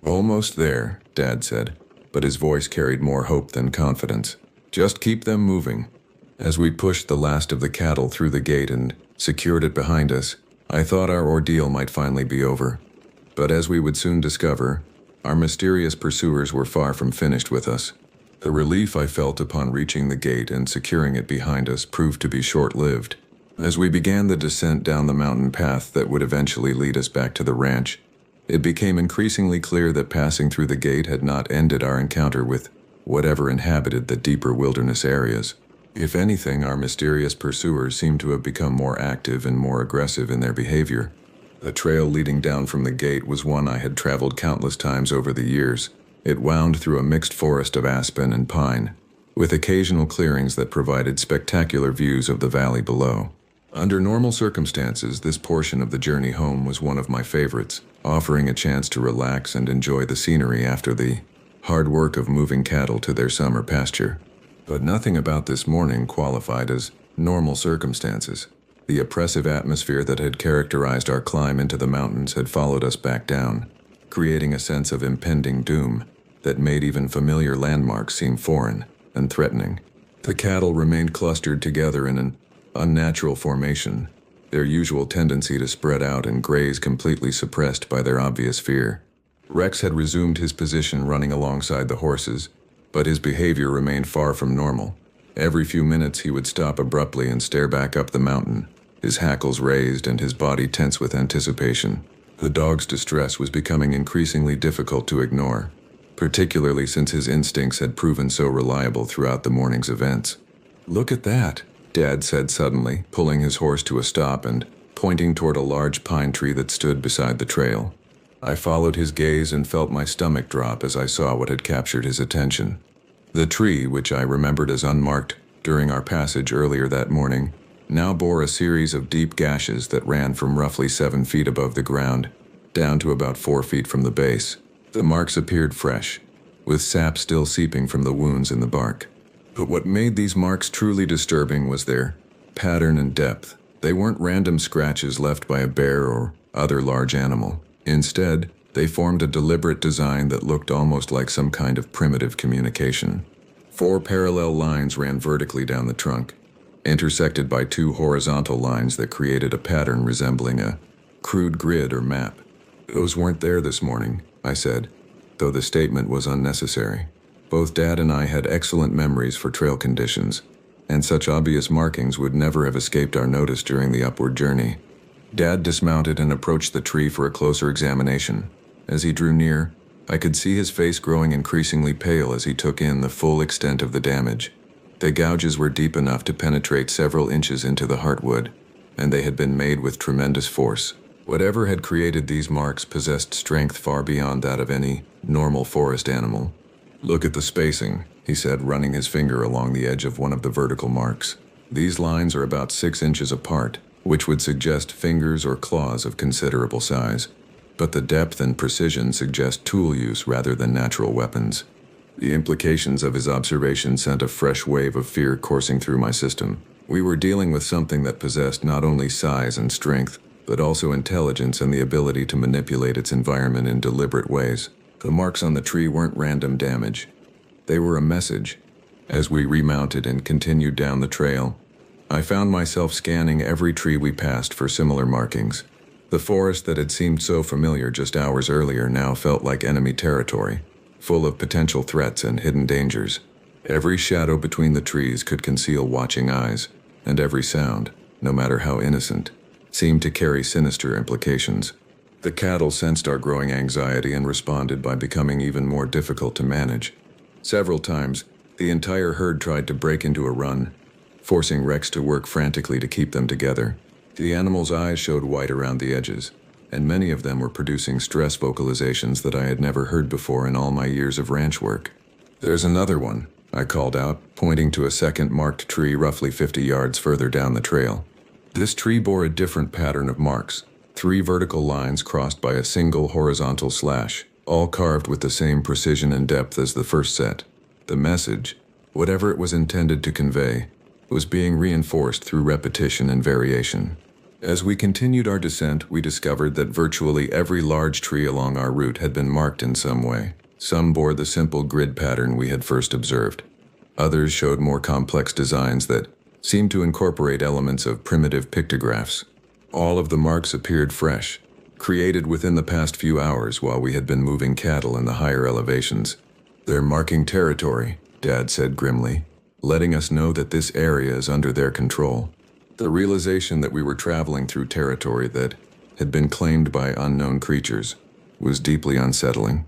Speaker 1: "Almost there," Dad said, but his voice carried more hope than confidence. "Just keep them moving." As we pushed the last of the cattle through the gate and secured it behind us, I thought our ordeal might finally be over. But as we would soon discover, our mysterious pursuers were far from finished with us. The relief I felt upon reaching the gate and securing it behind us proved to be short-lived. As we began the descent down the mountain path that would eventually lead us back to the ranch, it became increasingly clear that passing through the gate had not ended our encounter with whatever inhabited the deeper wilderness areas. If anything, our mysterious pursuers seemed to have become more active and more aggressive in their behavior. The trail leading down from the gate was one I had traveled countless times over the years. It wound through a mixed forest of aspen and pine, with occasional clearings that provided spectacular views of the valley below. Under normal circumstances, this portion of the journey home was one of my favorites, offering a chance to relax and enjoy the scenery after the hard work of moving cattle to their summer pasture. But nothing about this morning qualified as normal circumstances. The oppressive atmosphere that had characterized our climb into the mountains had followed us back down, creating a sense of impending doom that made even familiar landmarks seem foreign and threatening. The cattle remained clustered together in an unnatural formation, their usual tendency to spread out and graze completely suppressed by their obvious fear. Rex had resumed his position running alongside the horses, but his behavior remained far from normal. Every few minutes he would stop abruptly and stare back up the mountain, his hackles raised and his body tense with anticipation. The dog's distress was becoming increasingly difficult to ignore, particularly since his instincts had proven so reliable throughout the morning's events. "Look at that," Dad said suddenly, pulling his horse to a stop and pointing toward a large pine tree that stood beside the trail. I followed his gaze and felt my stomach drop as I saw what had captured his attention. The tree, which I remembered as unmarked during our passage earlier that morning, now bore a series of deep gashes that ran from roughly 7 feet above the ground down to about 4 feet from the base. The marks appeared fresh, with sap still seeping from the wounds in the bark. But what made these marks truly disturbing was their pattern and depth. They weren't random scratches left by a bear or other large animal. Instead, they formed a deliberate design that looked almost like some kind of primitive communication. 4 parallel lines ran vertically down the trunk, intersected by 2 horizontal lines that created a pattern resembling a crude grid or map. "Those weren't there this morning," I said, though the statement was unnecessary. Both Dad and I had excellent memories for trail conditions, and such obvious markings would never have escaped our notice during the upward journey. Dad dismounted and approached the tree for a closer examination. As he drew near, I could see his face growing increasingly pale as he took in the full extent of the damage. The gouges were deep enough to penetrate several inches into the heartwood, and they had been made with tremendous force. Whatever had created these marks possessed strength far beyond that of any normal forest animal. "Look at the spacing," he said, running his finger along the edge of one of the vertical marks. "These lines are about 6 inches apart, which would suggest fingers or claws of considerable size. But the depth and precision suggest tool use rather than natural weapons." The implications of his observation sent a fresh wave of fear coursing through my system. We were dealing with something that possessed not only size and strength, but also intelligence and the ability to manipulate its environment in deliberate ways. The marks on the tree weren't random damage. They were a message. As we remounted and continued down the trail, I found myself scanning every tree we passed for similar markings. The forest that had seemed so familiar just hours earlier now felt like enemy territory, full of potential threats and hidden dangers. Every shadow between the trees could conceal watching eyes, and every sound, no matter how innocent, seemed to carry sinister implications. The cattle sensed our growing anxiety and responded by becoming even more difficult to manage. Several times, the entire herd tried to break into a run, forcing Rex to work frantically to keep them together. The animals' eyes showed white around the edges, and many of them were producing stress vocalizations that I had never heard before in all my years of ranch work. "There's another one," I called out, pointing to a second marked tree roughly 50 yards further down the trail. This tree bore a different pattern of marks, 3 vertical lines crossed by a single horizontal slash, all carved with the same precision and depth as the first set. The message, whatever it was intended to convey, was being reinforced through repetition and variation. As we continued our descent, we discovered that virtually every large tree along our route had been marked in some way. Some bore the simple grid pattern we had first observed. Others showed more complex designs that seemed to incorporate elements of primitive pictographs. All of the marks appeared fresh, created within the past few hours while we had been moving cattle in the higher elevations. "They're marking territory," Dad said grimly, letting us know that this area is under their control. The realization that we were traveling through territory that had been claimed by unknown creatures was deeply unsettling.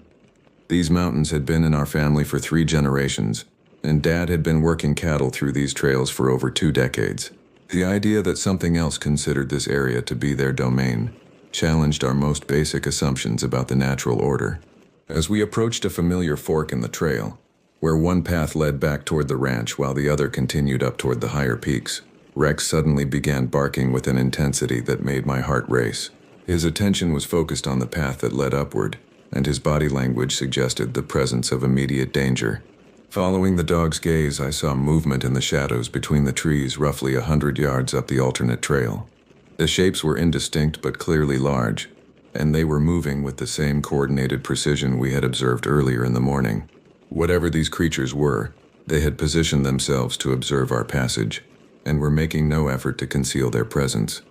Speaker 1: These mountains had been in our family for 3 generations, and Dad had been working cattle through these trails for over 2 decades. The idea that something else considered this area to be their domain challenged our most basic assumptions about the natural order. As we approached a familiar fork in the trail, where one path led back toward the ranch while the other continued up toward the higher peaks, Rex suddenly began barking with an intensity that made my heart race. His attention was focused on the path that led upward, and his body language suggested the presence of immediate danger. Following the dog's gaze, I saw movement in the shadows between the trees roughly 100 yards up the alternate trail. The shapes were indistinct but clearly large, and they were moving with the same coordinated precision we had observed earlier in the morning. Whatever these creatures were, they had positioned themselves to observe our passage, and were making no effort to conceal their presence.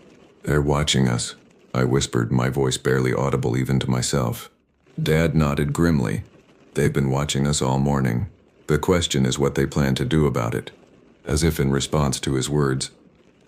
Speaker 1: "They're watching us," I whispered, my voice barely audible even to myself. Dad nodded grimly. "They've been watching us all morning. The question is what they plan to do about it." As if in response to his words,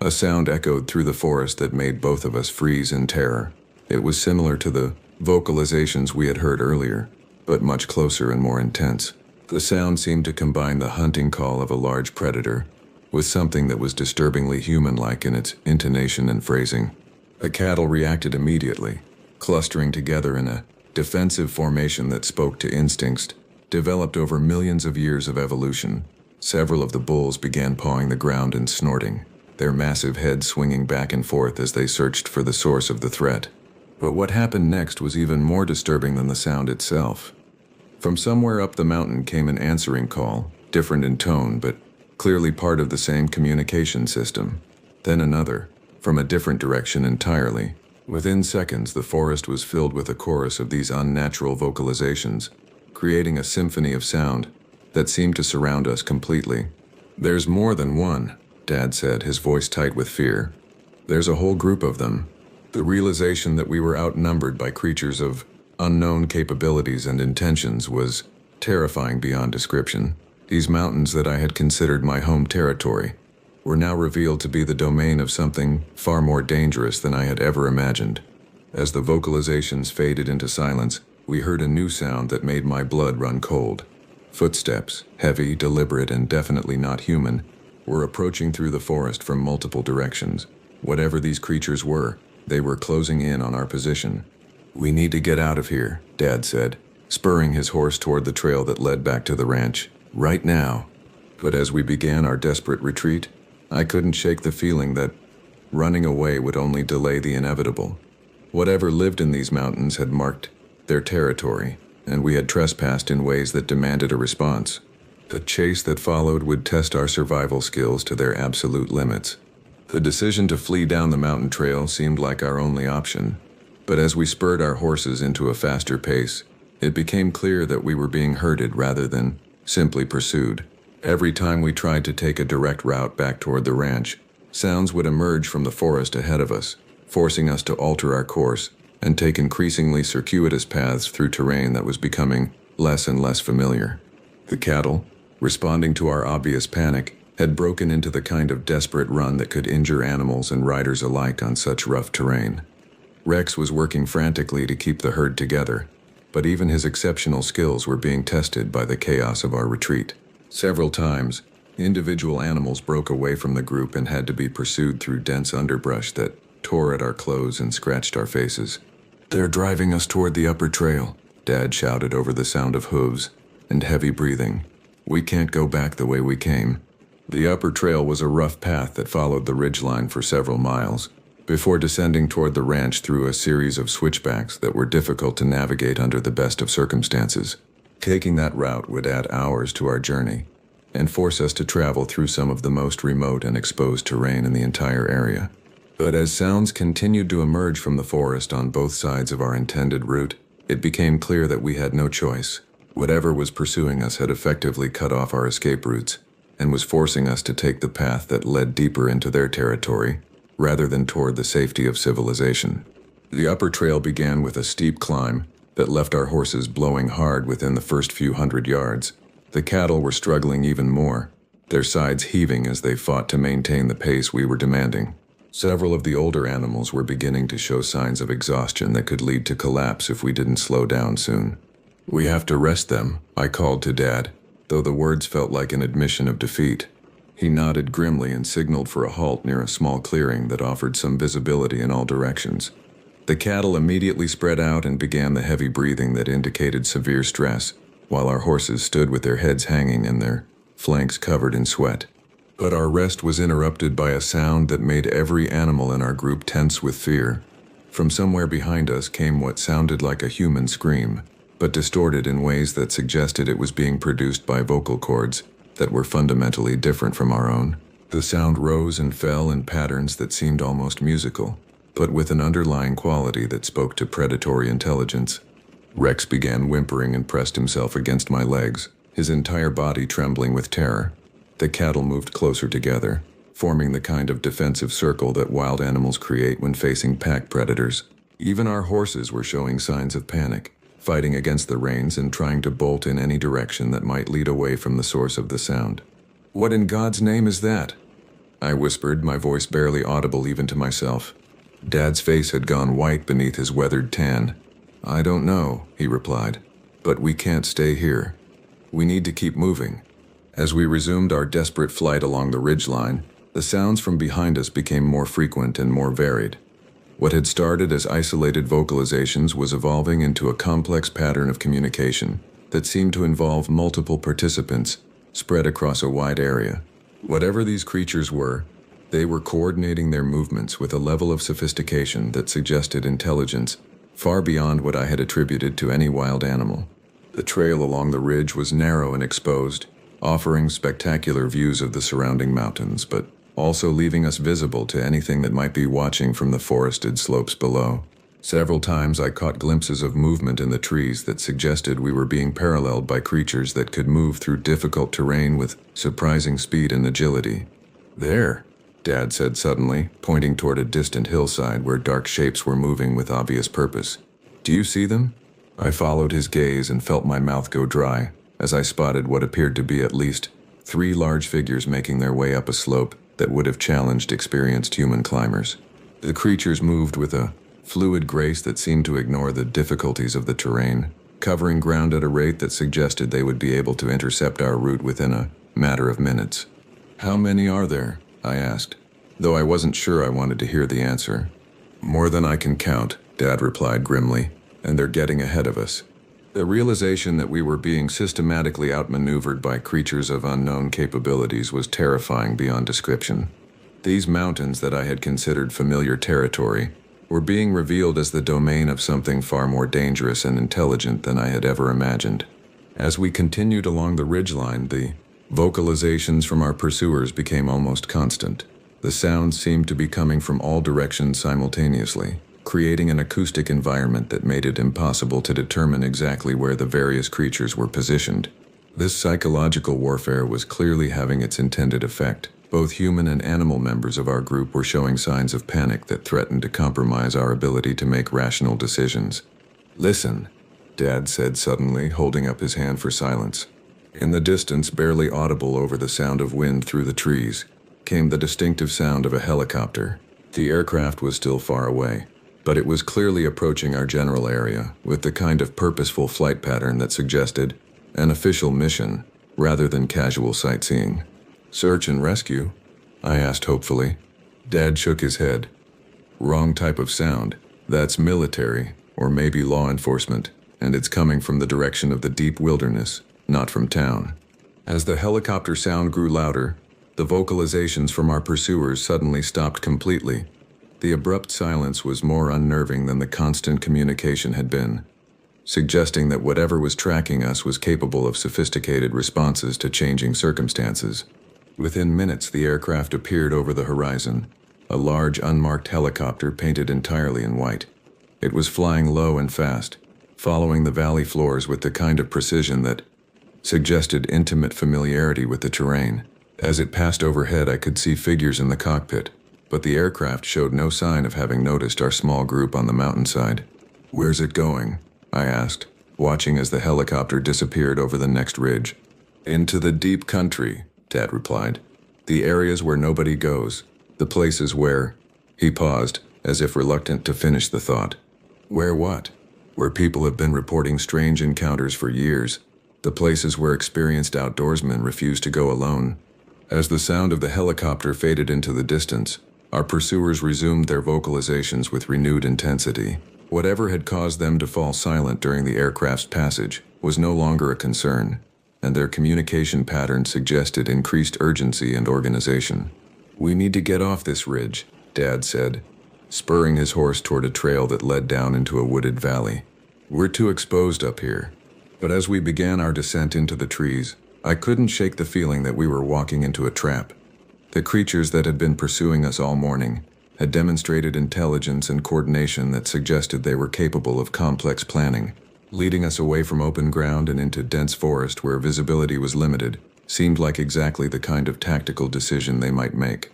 Speaker 1: a sound echoed through the forest that made both of us freeze in terror. It was similar to the vocalizations we had heard earlier, but much closer and more intense. The sound seemed to combine the hunting call of a large predator with something that was disturbingly human-like in its intonation and phrasing. The cattle reacted immediately, clustering together in a defensive formation that spoke to instincts developed over millions of years of evolution. Several of the bulls began pawing the ground and snorting, their massive heads swinging back and forth as they searched for the source of the threat. But what happened next was even more disturbing than the sound itself. From somewhere up the mountain came an answering call, different in tone but clearly part of the same communication system. Then another, from a different direction entirely. Within seconds, the forest was filled with a chorus of these unnatural vocalizations, creating a symphony of sound that seemed to surround us completely. "There's more than one," Dad said, his voice tight with fear. "There's a whole group of them." The realization that we were outnumbered by creatures of unknown capabilities and intentions was terrifying beyond description. These mountains that I had considered my home territory were now revealed to be the domain of something far more dangerous than I had ever imagined. As the vocalizations faded into silence, we heard a new sound that made my blood run cold. Footsteps, heavy, deliberate, and definitely not human, were approaching through the forest from multiple directions. Whatever these creatures were, they were closing in on our position. "We need to get out of here," Dad said, spurring his horse toward the trail that led back to the ranch. "Right now." But as we began our desperate retreat, I couldn't shake the feeling that running away would only delay the inevitable. Whatever lived in these mountains had marked their territory, and we had trespassed in ways that demanded a response. The chase that followed would test our survival skills to their absolute limits. The decision to flee down the mountain trail seemed like our only option, but as we spurred our horses into a faster pace, it became clear that we were being herded rather than simply pursued. Every time we tried to take a direct route back toward the ranch, sounds would emerge from the forest ahead of us, forcing us to alter our course and take increasingly circuitous paths through terrain that was becoming less and less familiar. The cattle, responding to our obvious panic, had broken into the kind of desperate run that could injure animals and riders alike on such rough terrain. Rex was working frantically to keep the herd together, but even his exceptional skills were being tested by the chaos of our retreat. Several times, individual animals broke away from the group and had to be pursued through dense underbrush that tore at our clothes and scratched our faces. "They're driving us toward the upper trail," Dad shouted over the sound of hooves and heavy breathing. "We can't go back the way we came." The upper trail was a rough path that followed the ridgeline for several miles, before descending toward the ranch through a series of switchbacks that were difficult to navigate under the best of circumstances. Taking that route would add hours to our journey and force us to travel through some of the most remote and exposed terrain in the entire area. But as sounds continued to emerge from the forest on both sides of our intended route, it became clear that we had no choice. Whatever was pursuing us had effectively cut off our escape routes and was forcing us to take the path that led deeper into their territory, rather than toward the safety of civilization. The upper trail began with a steep climb that left our horses blowing hard within the first few hundred yards. The cattle were struggling even more, their sides heaving as they fought to maintain the pace we were demanding. Several of the older animals were beginning to show signs of exhaustion that could lead to collapse if we didn't slow down soon. "We have to rest them," I called to Dad, though the words felt like an admission of defeat. He nodded grimly and signaled for a halt near a small clearing that offered some visibility in all directions. The cattle immediately spread out and began the heavy breathing that indicated severe stress, while our horses stood with their heads hanging and their flanks covered in sweat. But our rest was interrupted by a sound that made every animal in our group tense with fear. From somewhere behind us came what sounded like a human scream, but distorted in ways that suggested it was being produced by vocal cords that were fundamentally different from our own. The sound rose and fell in patterns that seemed almost musical, but with an underlying quality that spoke to predatory intelligence. Rex began whimpering and pressed himself against my legs, his entire body trembling with terror. The cattle moved closer together, forming the kind of defensive circle that wild animals create when facing pack predators. Even our horses were showing signs of panic, fighting against the reins and trying to bolt in any direction that might lead away from the source of the sound. "What in God's name is that?" I whispered, my voice barely audible even to myself. Dad's face had gone white beneath his weathered tan. "I don't know," he replied, "but we can't stay here. We need to keep moving." As we resumed our desperate flight along the ridgeline, the sounds from behind us became more frequent and more varied. What had started as isolated vocalizations was evolving into a complex pattern of communication, that seemed to involve multiple participants spread across a wide area. Whatever these creatures were, they were coordinating their movements with a level of sophistication that suggested intelligence far beyond what I had attributed to any wild animal. The trail along the ridge was narrow and exposed, offering spectacular views of the surrounding mountains, but also leaving us visible to anything that might be watching from the forested slopes below. Several times I caught glimpses of movement in the trees that suggested we were being paralleled by creatures that could move through difficult terrain with surprising speed and agility. "There," Dad said suddenly, pointing toward a distant hillside where dark shapes were moving with obvious purpose. "Do you see them?" I followed his gaze and felt my mouth go dry as I spotted what appeared to be at least 3 large figures making their way up a slope that would have challenged experienced human climbers. The creatures moved with a fluid grace that seemed to ignore the difficulties of the terrain, covering ground at a rate that suggested they would be able to intercept our route within a matter of minutes. "How many are there?" I asked, though I wasn't sure I wanted to hear the answer. "More than I can count," Dad replied grimly, "and they're getting ahead of us." The realization that we were being systematically outmaneuvered by creatures of unknown capabilities was terrifying beyond description. These mountains that I had considered familiar territory were being revealed as the domain of something far more dangerous and intelligent than I had ever imagined. As we continued along the ridgeline, the vocalizations from our pursuers became almost constant. The sounds seemed to be coming from all directions simultaneously, creating an acoustic environment that made it impossible to determine exactly where the various creatures were positioned. This psychological warfare was clearly having its intended effect. Both human and animal members of our group were showing signs of panic that threatened to compromise our ability to make rational decisions. "Listen," Dad said suddenly, holding up his hand for silence. In the distance, barely audible over the sound of wind through the trees, came the distinctive sound of a helicopter. The aircraft was still far away, but it was clearly approaching our general area with the kind of purposeful flight pattern that suggested an official mission rather than casual sightseeing. "Search and rescue?" I asked hopefully. Dad shook his head. "Wrong type of sound. That's military, or maybe law enforcement, and it's coming from the direction of the deep wilderness, not from town." As the helicopter sound grew louder, the vocalizations from our pursuers suddenly stopped completely. The abrupt silence was more unnerving than the constant communication had been, suggesting that whatever was tracking us was capable of sophisticated responses to changing circumstances. Within minutes, the aircraft appeared over the horizon, a large unmarked helicopter painted entirely in white. It was flying low and fast, following the valley floors with the kind of precision that suggested intimate familiarity with the terrain. As it passed overhead, I could see figures in the cockpit, but the aircraft showed no sign of having noticed our small group on the mountainside. "Where's it going?" I asked, watching as the helicopter disappeared over the next ridge. "Into the deep country," Dad replied. "The areas where nobody goes. The places where—" He paused, as if reluctant to finish the thought. "Where what?" "Where people have been reporting strange encounters for years. The places where experienced outdoorsmen refuse to go alone." As the sound of the helicopter faded into the distance, our pursuers resumed their vocalizations with renewed intensity. Whatever had caused them to fall silent during the aircraft's passage was no longer a concern, and their communication patterns suggested increased urgency and organization. "We need to get off this ridge," Dad said, spurring his horse toward a trail that led down into a wooded valley. "We're too exposed up here." But as we began our descent into the trees, I couldn't shake the feeling that we were walking into a trap. The creatures that had been pursuing us all morning had demonstrated intelligence and coordination that suggested they were capable of complex planning. Leading us away from open ground and into dense forest where visibility was limited seemed like exactly the kind of tactical decision they might make.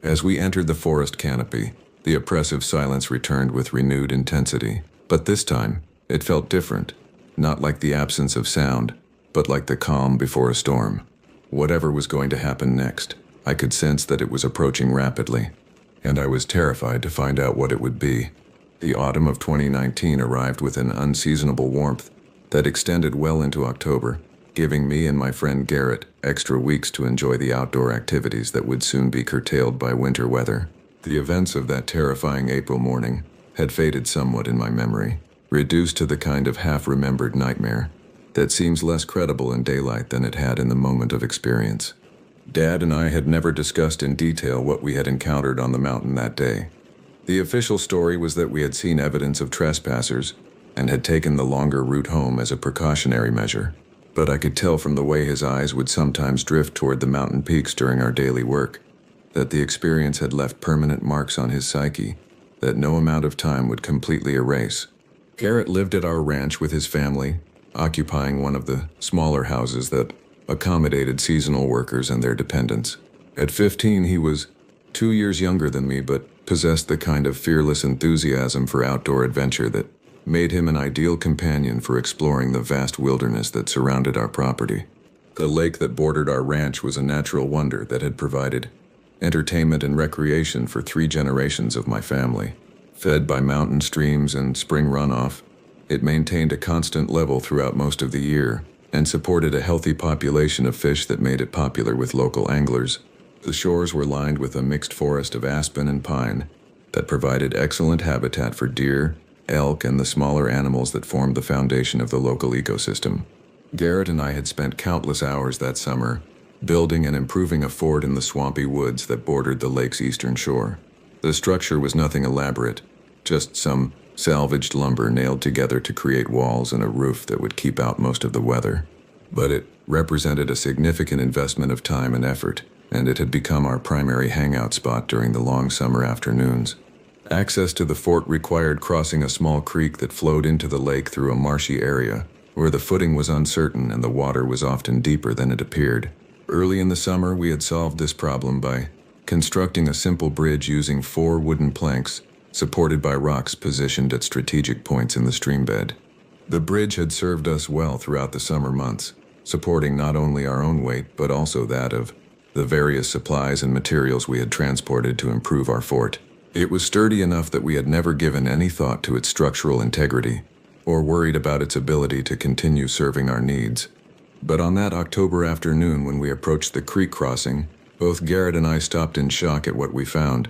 Speaker 1: As we entered the forest canopy, the oppressive silence returned with renewed intensity. But this time, it felt different, not like the absence of sound, but like the calm before a storm. Whatever was going to happen next, I could sense that it was approaching rapidly, and I was terrified to find out what it would be. The autumn of 2019 arrived with an unseasonable warmth that extended well into October, giving me and my friend Garrett extra weeks to enjoy the outdoor activities that would soon be curtailed by winter weather. The events of that terrifying April morning had faded somewhat in my memory, reduced to the kind of half-remembered nightmare that seems less credible in daylight than it had in the moment of experience. Dad and I had never discussed in detail what we had encountered on the mountain that day. The official story was that we had seen evidence of trespassers and had taken the longer route home as a precautionary measure. But I could tell from the way his eyes would sometimes drift toward the mountain peaks during our daily work that the experience had left permanent marks on his psyche that no amount of time would completely erase. Garrett lived at our ranch with his family, occupying one of the smaller houses that accommodated seasonal workers and their dependents. At 15, he was 2 years younger than me, but possessed the kind of fearless enthusiasm for outdoor adventure that made him an ideal companion for exploring the vast wilderness that surrounded our property. The lake that bordered our ranch was a natural wonder that had provided entertainment and recreation for 3 generations of my family. Fed by mountain streams and spring runoff, it maintained a constant level throughout most of the year and supported a healthy population of fish that made it popular with local anglers. The shores were lined with a mixed forest of aspen and pine that provided excellent habitat for deer, elk, and the smaller animals that formed the foundation of the local ecosystem. Garrett and I had spent countless hours that summer building and improving a fort in the swampy woods that bordered the lake's eastern shore. The structure was nothing elaborate, just some salvaged lumber nailed together to create walls and a roof that would keep out most of the weather. But it represented a significant investment of time and effort, and it had become our primary hangout spot during the long summer afternoons. Access to the fort required crossing a small creek that flowed into the lake through a marshy area, where the footing was uncertain and the water was often deeper than it appeared. Early in the summer, we had solved this problem by constructing a simple bridge using 4 wooden planks supported by rocks positioned at strategic points in the stream bed. The bridge had served us well throughout the summer months, supporting not only our own weight but also that of the various supplies and materials we had transported to improve our fort. It was sturdy enough that we had never given any thought to its structural integrity or worried about its ability to continue serving our needs. But on that October afternoon when we approached the creek crossing, both Garrett and I stopped in shock at what we found.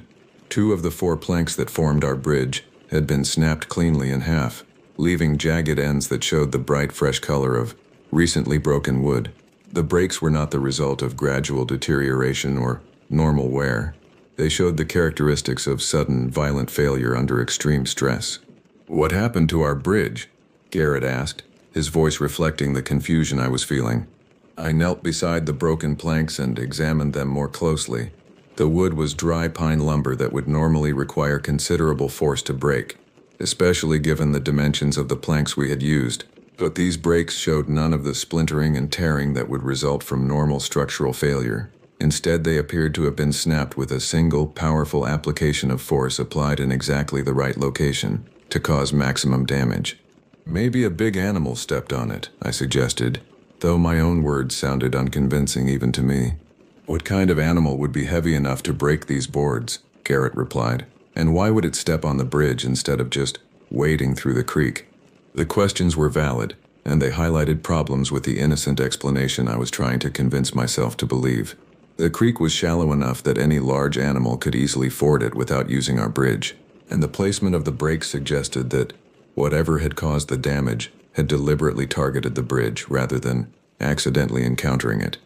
Speaker 1: 2 of the 4 planks that formed our bridge had been snapped cleanly in half, leaving jagged ends that showed the bright, fresh color of recently broken wood. The breaks were not the result of gradual deterioration or normal wear. They showed the characteristics of sudden, violent failure under extreme stress. "What happened to our bridge?" Garrett asked, his voice reflecting the confusion I was feeling. I knelt beside the broken planks and examined them more closely. The wood was dry pine lumber that would normally require considerable force to break, especially given the dimensions of the planks we had used. But these breaks showed none of the splintering and tearing that would result from normal structural failure. Instead, they appeared to have been snapped with a single, powerful application of force applied in exactly the right location to cause maximum damage. "Maybe a big animal stepped on it," I suggested, though my own words sounded unconvincing even to me. "What kind of animal would be heavy enough to break these boards?" Garrett replied. "And why would it step on the bridge instead of just wading through the creek?" The questions were valid, and they highlighted problems with the innocent explanation I was trying to convince myself to believe. The creek was shallow enough that any large animal could easily ford it without using our bridge, and the placement of the breaks suggested that whatever had caused the damage had deliberately targeted the bridge rather than accidentally encountering it.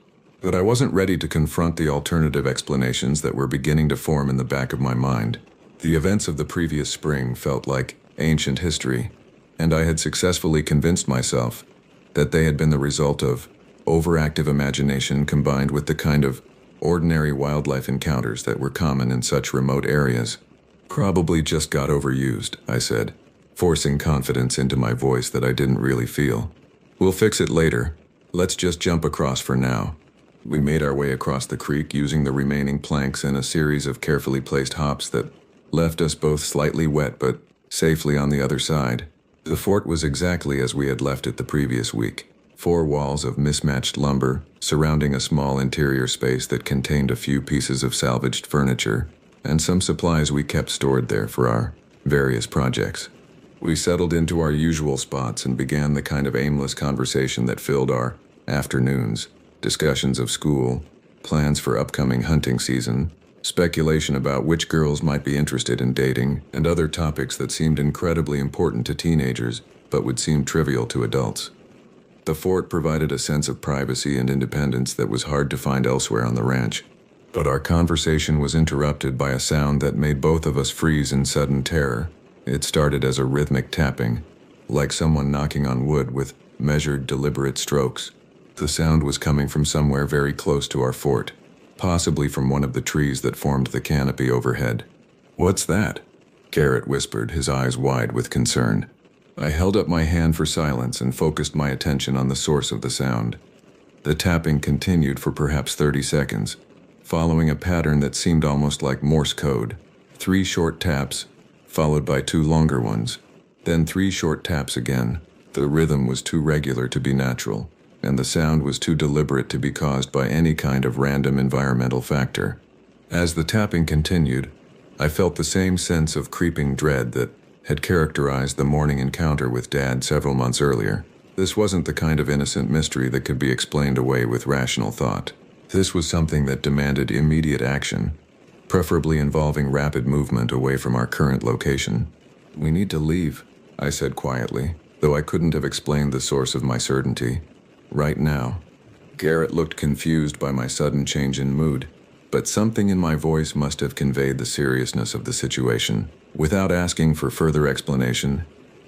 Speaker 1: But I wasn't ready to confront the alternative explanations that were beginning to form in the back of my mind. The events of the previous spring felt like ancient history, and I had successfully convinced myself that they had been the result of overactive imagination combined with the kind of ordinary wildlife encounters that were common in such remote areas. "Probably just got overused," I said, forcing confidence into my voice that I didn't really feel. "We'll fix it later. Let's just jump across for now." We made our way across the creek using the remaining planks and a series of carefully placed hops that left us both slightly wet but safely on the other side. The fort was exactly as we had left it the previous week. 4 walls of mismatched lumber surrounding a small interior space that contained a few pieces of salvaged furniture and some supplies we kept stored there for our various projects. We settled into our usual spots and began the kind of aimless conversation that filled our afternoons. Discussions of school, plans for upcoming hunting season, speculation about which girls might be interested in dating, and other topics that seemed incredibly important to teenagers but would seem trivial to adults. The fort provided a sense of privacy and independence that was hard to find elsewhere on the ranch. But our conversation was interrupted by a sound that made both of us freeze in sudden terror. It started as a rhythmic tapping, like someone knocking on wood with measured, deliberate strokes. The sound was coming from somewhere very close to our fort, possibly from one of the trees that formed the canopy overhead. "What's that?" Garrett whispered, his eyes wide with concern. I held up my hand for silence and focused my attention on the source of the sound. The tapping continued for perhaps 30 seconds, following a pattern that seemed almost like Morse code. 3 short taps, followed by 2 longer ones. Then 3 short taps again. The rhythm was too regular to be natural, and the sound was too deliberate to be caused by any kind of random environmental factor. As the tapping continued, I felt the same sense of creeping dread that had characterized the morning encounter with Dad several months earlier. This wasn't the kind of innocent mystery that could be explained away with rational thought. This was something that demanded immediate action, preferably involving rapid movement away from our current location. "We need to leave," I said quietly, though I couldn't have explained the source of my certainty. "Right now." Garrett looked confused by my sudden change in mood, but something in my voice must have conveyed the seriousness of the situation. Without asking for further explanation,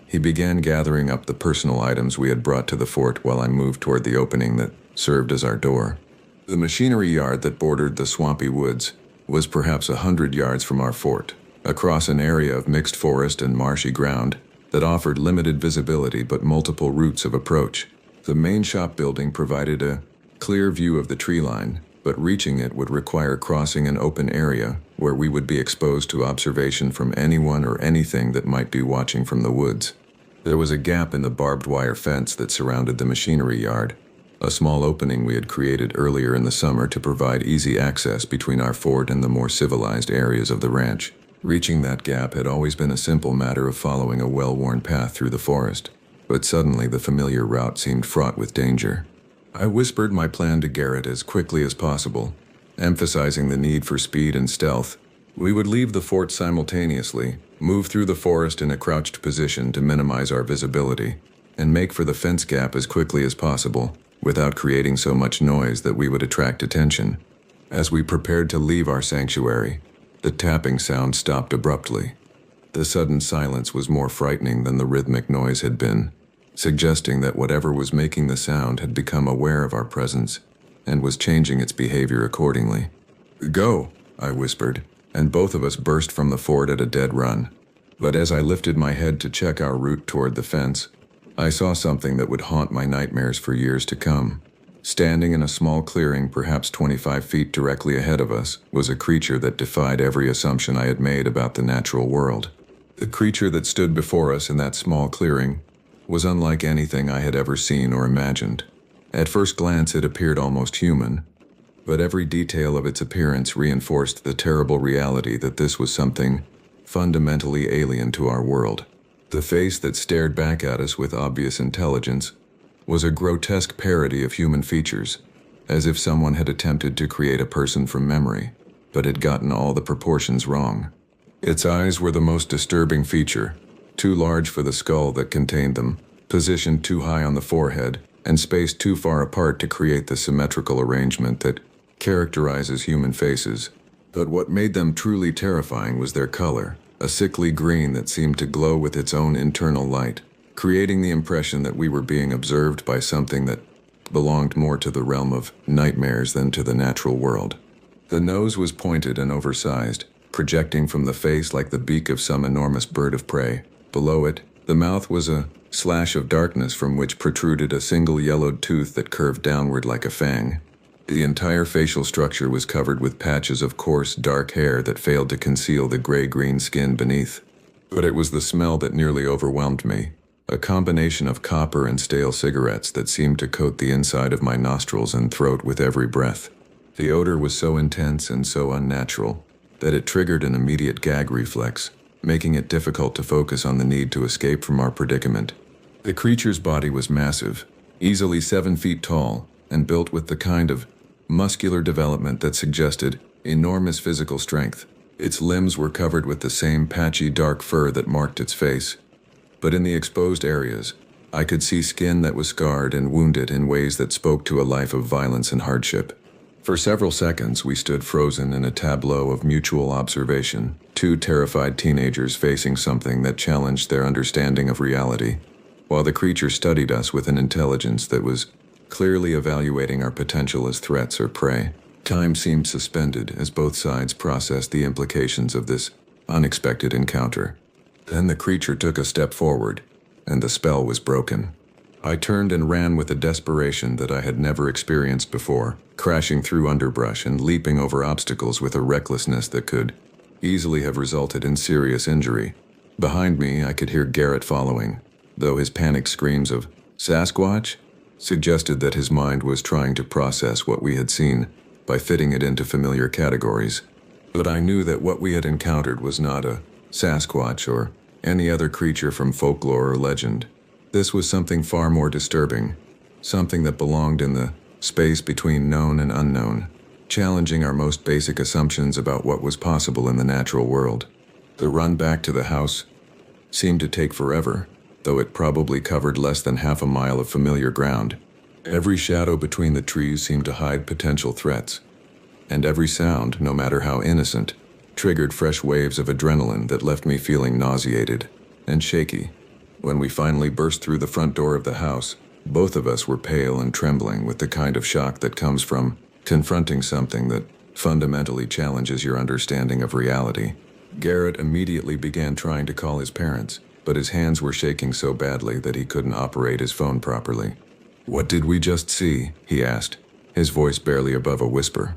Speaker 1: he began gathering up the personal items we had brought to the fort while I moved toward the opening that served as our door. The machinery yard that bordered the swampy woods was perhaps 100 yards from our fort, across an area of mixed forest and marshy ground that offered limited visibility but multiple routes of approach. The main shop building provided a clear view of the tree line, but reaching it would require crossing an open area where we would be exposed to observation from anyone or anything that might be watching from the woods. There was a gap in the barbed wire fence that surrounded the machinery yard, a small opening we had created earlier in the summer to provide easy access between our fort and the more civilized areas of the ranch. Reaching that gap had always been a simple matter of following a well-worn path through the forest, but suddenly the familiar route seemed fraught with danger. I whispered my plan to Garrett as quickly as possible, emphasizing the need for speed and stealth. We would leave the fort simultaneously, move through the forest in a crouched position to minimize our visibility, and make for the fence gap as quickly as possible, without creating so much noise that we would attract attention. As we prepared to leave our sanctuary, the tapping sound stopped abruptly. The sudden silence was more frightening than the rhythmic noise had been, suggesting that whatever was making the sound had become aware of our presence and was changing its behavior accordingly. "Go," I whispered, and both of us burst from the fort at a dead run. But as I lifted my head to check our route toward the fence, I saw something that would haunt my nightmares for years to come. Standing in a small clearing perhaps 25 feet directly ahead of us was a creature that defied every assumption I had made about the natural world. The creature that stood before us in that small clearing was unlike anything I had ever seen or imagined. At first glance it appeared almost human, but every detail of its appearance reinforced the terrible reality that this was something fundamentally alien to our world. The face that stared back at us with obvious intelligence was a grotesque parody of human features, as if someone had attempted to create a person from memory, but had gotten all the proportions wrong. Its eyes were the most disturbing feature, too large for the skull that contained them, positioned too high on the forehead, and spaced too far apart to create the symmetrical arrangement that characterizes human faces. But what made them truly terrifying was their color, a sickly green that seemed to glow with its own internal light, creating the impression that we were being observed by something that belonged more to the realm of nightmares than to the natural world. The nose was pointed and oversized, projecting from the face like the beak of some enormous bird of prey. Below it, the mouth was a slash of darkness from which protruded a single yellowed tooth that curved downward like a fang. The entire facial structure was covered with patches of coarse, dark hair that failed to conceal the gray-green skin beneath. But it was the smell that nearly overwhelmed me, a combination of copper and stale cigarettes that seemed to coat the inside of my nostrils and throat with every breath. The odor was so intense and so unnatural that it triggered an immediate gag reflex, making it difficult to focus on the need to escape from our predicament. The creature's body was massive, easily 7 feet tall, and built with the kind of muscular development that suggested enormous physical strength. Its limbs were covered with the same patchy dark fur that marked its face, but in the exposed areas, I could see skin that was scarred and wounded in ways that spoke to a life of violence and hardship. For several seconds, we stood frozen in a tableau of mutual observation, two terrified teenagers facing something that challenged their understanding of reality, while the creature studied us with an intelligence that was clearly evaluating our potential as threats or prey. Time seemed suspended as both sides processed the implications of this unexpected encounter. Then the creature took a step forward, and the spell was broken. I turned and ran with a desperation that I had never experienced before, crashing through underbrush and leaping over obstacles with a recklessness that could easily have resulted in serious injury. Behind me, I could hear Garrett following, though his panicked screams of "Sasquatch" suggested that his mind was trying to process what we had seen by fitting it into familiar categories. But I knew that what we had encountered was not a Sasquatch or any other creature from folklore or legend. This was something far more disturbing, something that belonged in the space between known and unknown, challenging our most basic assumptions about what was possible in the natural world. The run back to the house seemed to take forever, though it probably covered less than half a mile of familiar ground. Every shadow between the trees seemed to hide potential threats, and every sound, no matter how innocent, triggered fresh waves of adrenaline that left me feeling nauseated and shaky. When we finally burst through the front door of the house, both of us were pale and trembling with the kind of shock that comes from confronting something that fundamentally challenges your understanding of reality. Garrett immediately began trying to call his parents, but his hands were shaking so badly that he couldn't operate his phone properly. "What did we just see?" he asked, his voice barely above a whisper.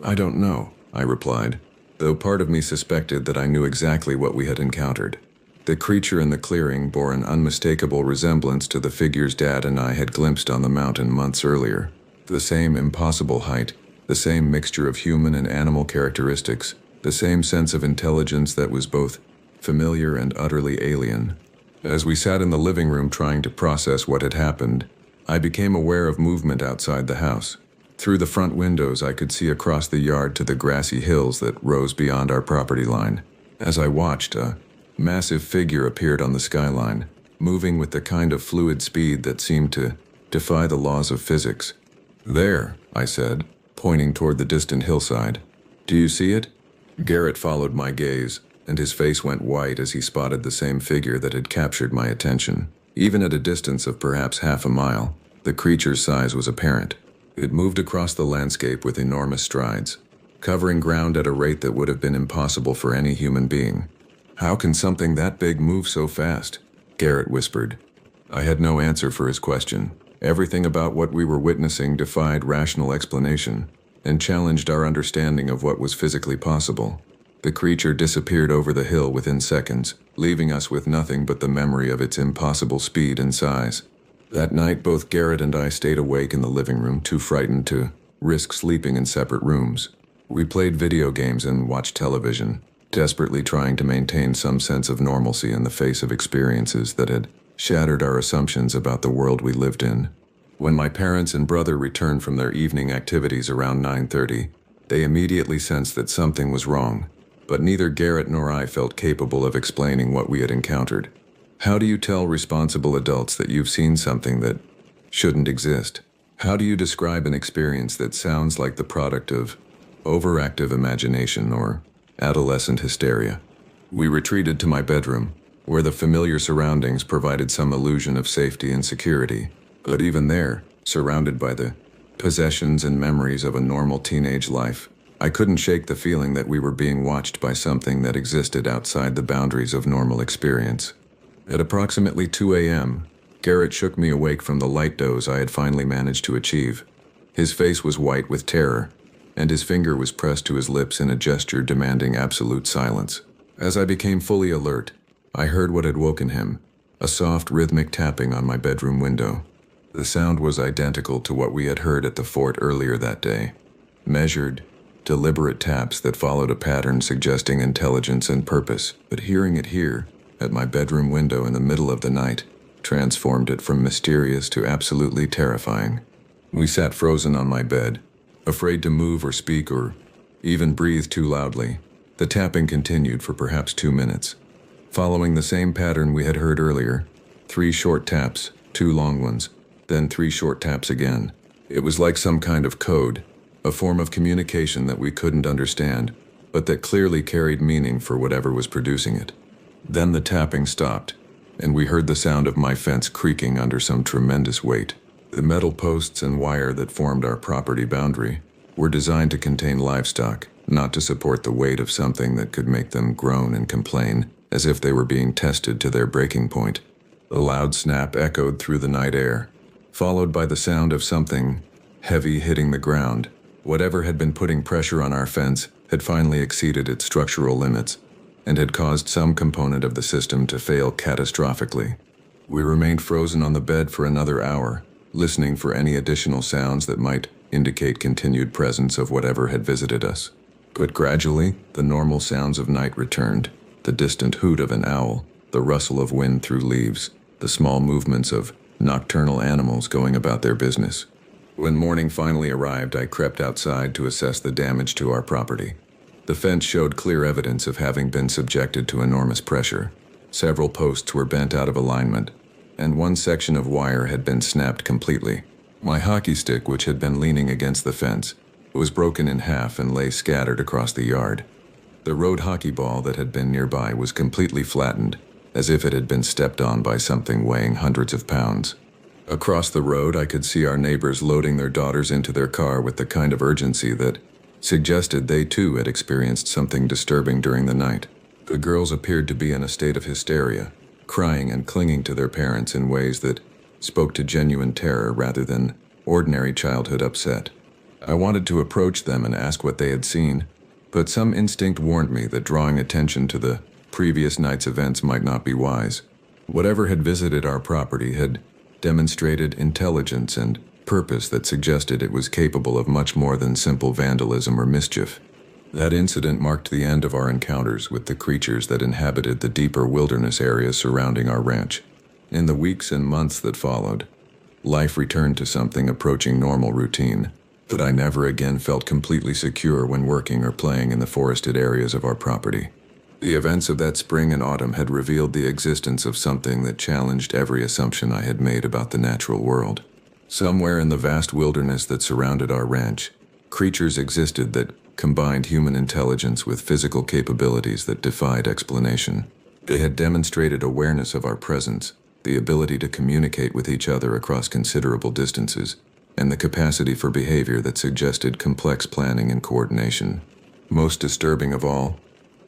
Speaker 1: "I don't know," I replied, though part of me suspected that I knew exactly what we had encountered. The creature in the clearing bore an unmistakable resemblance to the figures Dad and I had glimpsed on the mountain months earlier. The same impossible height, the same mixture of human and animal characteristics, the same sense of intelligence that was both familiar and utterly alien. As we sat in the living room trying to process what had happened, I became aware of movement outside the house. Through the front windows, I could see across the yard to the grassy hills that rose beyond our property line. As I watched, a massive figure appeared on the skyline, moving with the kind of fluid speed that seemed to defy the laws of physics. "There," I said, pointing toward the distant hillside. "Do you see it?" Garrett followed my gaze, and his face went white as he spotted the same figure that had captured my attention. Even at a distance of perhaps half a mile, the creature's size was apparent. It moved across the landscape with enormous strides, covering ground at a rate that would have been impossible for any human being. "How can something that big move so fast?" Garrett whispered. I had no answer for his question. Everything about what we were witnessing defied rational explanation and challenged our understanding of what was physically possible. The creature disappeared over the hill within seconds, leaving us with nothing but the memory of its impossible speed and size. That night, both Garrett and I stayed awake in the living room, too frightened to risk sleeping in separate rooms. We played video games and watched television, desperately trying to maintain some sense of normalcy in the face of experiences that had shattered our assumptions about the world we lived in. When my parents and brother returned from their evening activities around 9:30, they immediately sensed that something was wrong, but neither Garrett nor I felt capable of explaining what we had encountered. How do you tell responsible adults that you've seen something that shouldn't exist? How do you describe an experience that sounds like the product of overactive imagination or adolescent hysteria? We retreated to my bedroom, where the familiar surroundings provided some illusion of safety and security. But even there, surrounded by the possessions and memories of a normal teenage life, I couldn't shake the feeling that we were being watched by something that existed outside the boundaries of normal experience. At approximately 2 a.m., Garrett shook me awake from the light doze I had finally managed to achieve. His face was white with terror, and his finger was pressed to his lips in a gesture demanding absolute silence. As I became fully alert, I heard what had woken him, a soft rhythmic tapping on my bedroom window. The sound was identical to what we had heard at the fort earlier that day. Measured, deliberate taps that followed a pattern suggesting intelligence and purpose, but hearing it here, at my bedroom window in the middle of the night, transformed it from mysterious to absolutely terrifying. We sat frozen on my bed, afraid to move or speak or even breathe too loudly. The tapping continued for perhaps 2 minutes. Following the same pattern we had heard earlier, 3 short taps, 2 long ones, then 3 short taps again. It was like some kind of code, a form of communication that we couldn't understand, but that clearly carried meaning for whatever was producing it. Then the tapping stopped, and we heard the sound of my fence creaking under some tremendous weight. The metal posts and wire that formed our property boundary were designed to contain livestock, not to support the weight of something that could make them groan and complain, as if they were being tested to their breaking point. A loud snap echoed through the night air, followed by the sound of something heavy hitting the ground. Whatever had been putting pressure on our fence had finally exceeded its structural limits and had caused some component of the system to fail catastrophically. We remained frozen on the bed for another hour, listening for any additional sounds that might indicate continued presence of whatever had visited us. But gradually, the normal sounds of night returned: the distant hoot of an owl, the rustle of wind through leaves, the small movements of nocturnal animals going about their business. When morning finally arrived, I crept outside to assess the damage to our property. The fence showed clear evidence of having been subjected to enormous pressure. Several posts were bent out of alignment, and one section of wire had been snapped completely. My hockey stick, which had been leaning against the fence, was broken in half and lay scattered across the yard. The road hockey ball that had been nearby was completely flattened, as if it had been stepped on by something weighing hundreds of pounds. Across the road, I could see our neighbors loading their daughters into their car with the kind of urgency that suggested they too had experienced something disturbing during the night. The girls appeared to be in a state of hysteria, crying and clinging to their parents in ways that spoke to genuine terror rather than ordinary childhood upset. I wanted to approach them and ask what they had seen, but some instinct warned me that drawing attention to the previous night's events might not be wise. Whatever had visited our property had demonstrated intelligence and purpose that suggested it was capable of much more than simple vandalism or mischief. That incident marked the end of our encounters with the creatures that inhabited the deeper wilderness areas surrounding our ranch. In the weeks and months that followed, life returned to something approaching normal routine, but I never again felt completely secure when working or playing in the forested areas of our property. The events of that spring and autumn had revealed the existence of something that challenged every assumption I had made about the natural world. Somewhere in the vast wilderness that surrounded our ranch, creatures existed that combined human intelligence with physical capabilities that defied explanation. They had demonstrated awareness of our presence, the ability to communicate with each other across considerable distances, and the capacity for behavior that suggested complex planning and coordination. Most disturbing of all,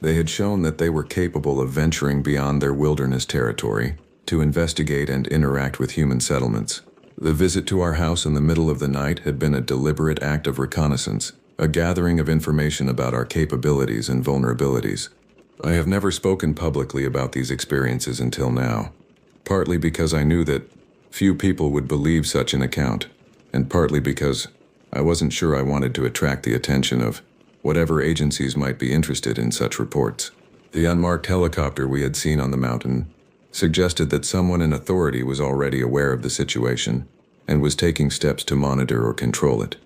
Speaker 1: they had shown that they were capable of venturing beyond their wilderness territory to investigate and interact with human settlements. The visit to our house in the middle of the night had been a deliberate act of reconnaissance, a gathering of information about our capabilities and vulnerabilities. I have never spoken publicly about these experiences until now, partly because I knew that few people would believe such an account, and partly because I wasn't sure I wanted to attract the attention of whatever agencies might be interested in such reports. The unmarked helicopter we had seen on the mountain suggested that someone in authority was already aware of the situation and was taking steps to monitor or control it.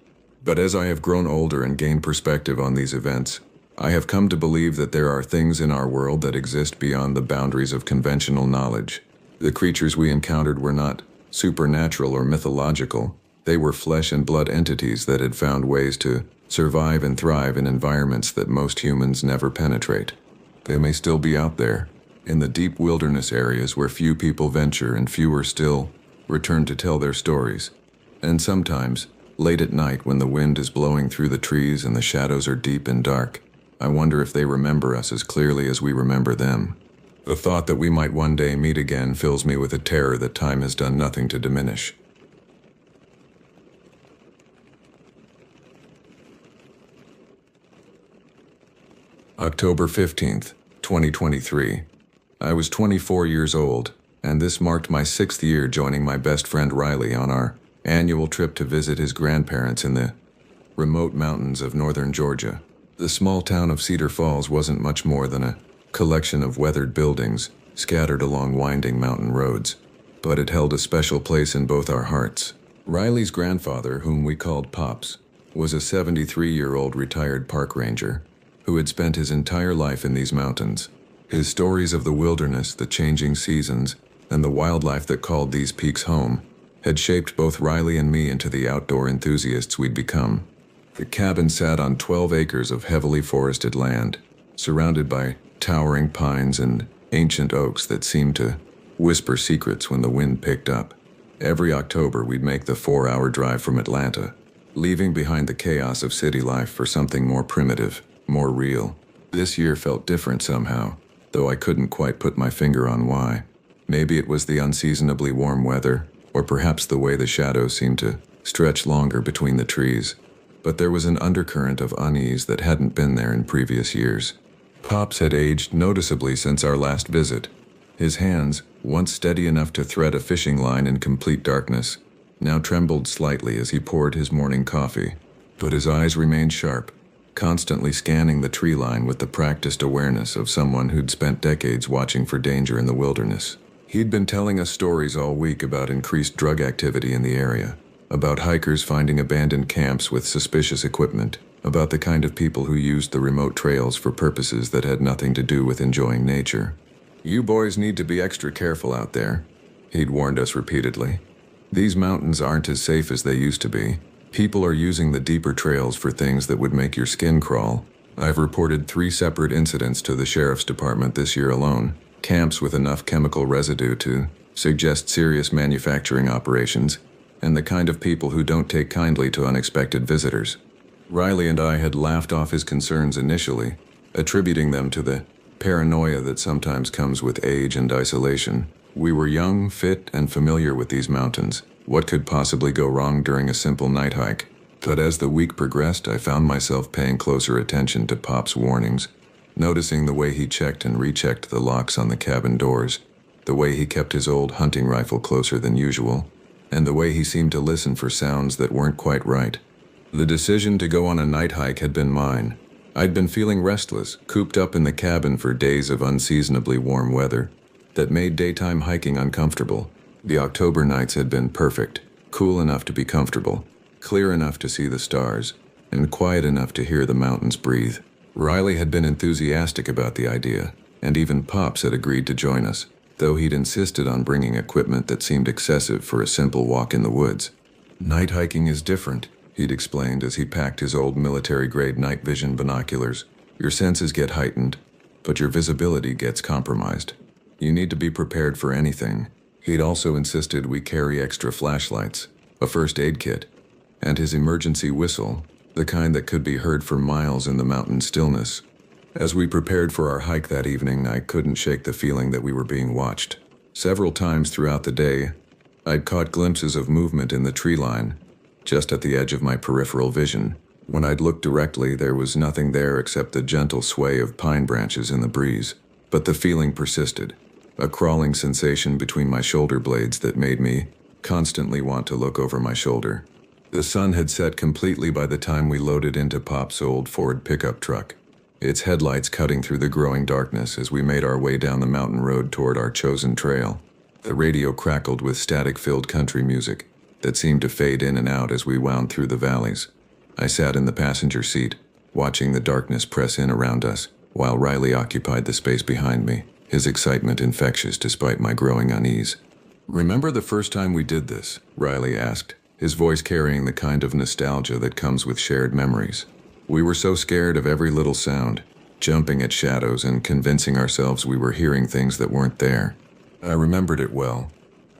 Speaker 1: But as I have grown older and gained perspective on these events, I have come to believe that there are things in our world that exist beyond the boundaries of conventional knowledge. The creatures we encountered were not supernatural or mythological. They were flesh and blood entities that had found ways to survive and thrive in environments that most humans never penetrate. They may still be out there, in the deep wilderness areas where few people venture and fewer still return to tell their stories. And sometimes, late at night when the wind is blowing through the trees and the shadows are deep and dark, I wonder if they remember us as clearly as we remember them. The thought that we might one day meet again fills me with a terror that time has done nothing to diminish. October 15th, 2023. I was 24 years old, and this marked my 6th year joining my best friend Riley on our annual trip to visit his grandparents in the remote mountains of northern Georgia. The small town of Cedar Falls wasn't much more than a collection of weathered buildings scattered along winding mountain roads, but it held a special place in both our hearts. Riley's grandfather, whom we called Pops, was a 73-year-old retired park ranger who had spent his entire life in these mountains. His stories of the wilderness, the changing seasons, and the wildlife that called these peaks home had shaped both Riley and me into the outdoor enthusiasts we'd become. The cabin sat on 12 acres of heavily forested land, surrounded by towering pines and ancient oaks that seemed to whisper secrets when the wind picked up. Every October, we'd make the 4-hour drive from Atlanta, leaving behind the chaos of city life for something more primitive, more real. This year felt different somehow, though I couldn't quite put my finger on why. Maybe it was the unseasonably warm weather, or perhaps the way the shadows seemed to stretch longer between the trees. But there was an undercurrent of unease that hadn't been there in previous years. Pops had aged noticeably since our last visit. His hands, once steady enough to thread a fishing line in complete darkness, now trembled slightly as he poured his morning coffee. But his eyes remained sharp, constantly scanning the tree line with the practiced awareness of someone who'd spent decades watching for danger in the wilderness. He'd been telling us stories all week about increased drug activity in the area, about hikers finding abandoned camps with suspicious equipment, about the kind of people who used the remote trails for purposes that had nothing to do with enjoying nature. "You boys need to be extra careful out there," he'd warned us repeatedly. "These mountains aren't as safe as they used to be. People are using the deeper trails for things that would make your skin crawl. I've reported 3 separate incidents to the sheriff's department this year alone. Camps with enough chemical residue to suggest serious manufacturing operations, and the kind of people who don't take kindly to unexpected visitors." Riley and I had laughed off his concerns initially, attributing them to the paranoia that sometimes comes with age and isolation. We were young, fit, and familiar with these mountains. What could possibly go wrong during a simple night hike? But as the week progressed, I found myself paying closer attention to Pop's warnings, noticing the way he checked and rechecked the locks on the cabin doors, the way he kept his old hunting rifle closer than usual, and the way he seemed to listen for sounds that weren't quite right. The decision to go on a night hike had been mine. I'd been feeling restless, cooped up in the cabin for days of unseasonably warm weather that made daytime hiking uncomfortable. The October nights had been perfect, cool enough to be comfortable, clear enough to see the stars, and quiet enough to hear the mountains breathe. Riley had been enthusiastic about the idea, and even Pops had agreed to join us, though he'd insisted on bringing equipment that seemed excessive for a simple walk in the woods. "Night hiking is different," he'd explained as he packed his old military-grade night vision binoculars. "Your senses get heightened, but your visibility gets compromised. You need to be prepared for anything." He'd also insisted we carry extra flashlights, a first aid kit, and his emergency whistle, the kind that could be heard for miles in the mountain stillness. As we prepared for our hike that evening, I couldn't shake the feeling that we were being watched. Several times throughout the day, I'd caught glimpses of movement in the tree line, just at the edge of my peripheral vision. When I'd looked directly, there was nothing there except the gentle sway of pine branches in the breeze. But the feeling persisted, a crawling sensation between my shoulder blades that made me constantly want to look over my shoulder. The sun had set completely by the time we loaded into Pop's old Ford pickup truck, its headlights cutting through the growing darkness as we made our way down the mountain road toward our chosen trail. The radio crackled with static-filled country music that seemed to fade in and out as we wound through the valleys. I sat in the passenger seat, watching the darkness press in around us, while Riley occupied the space behind me, his excitement infectious despite my growing unease. "Remember the first time we did this?" Riley asked, his voice carrying the kind of nostalgia that comes with shared memories. "We were so scared of every little sound, jumping at shadows and convincing ourselves we were hearing things that weren't there." I remembered it well.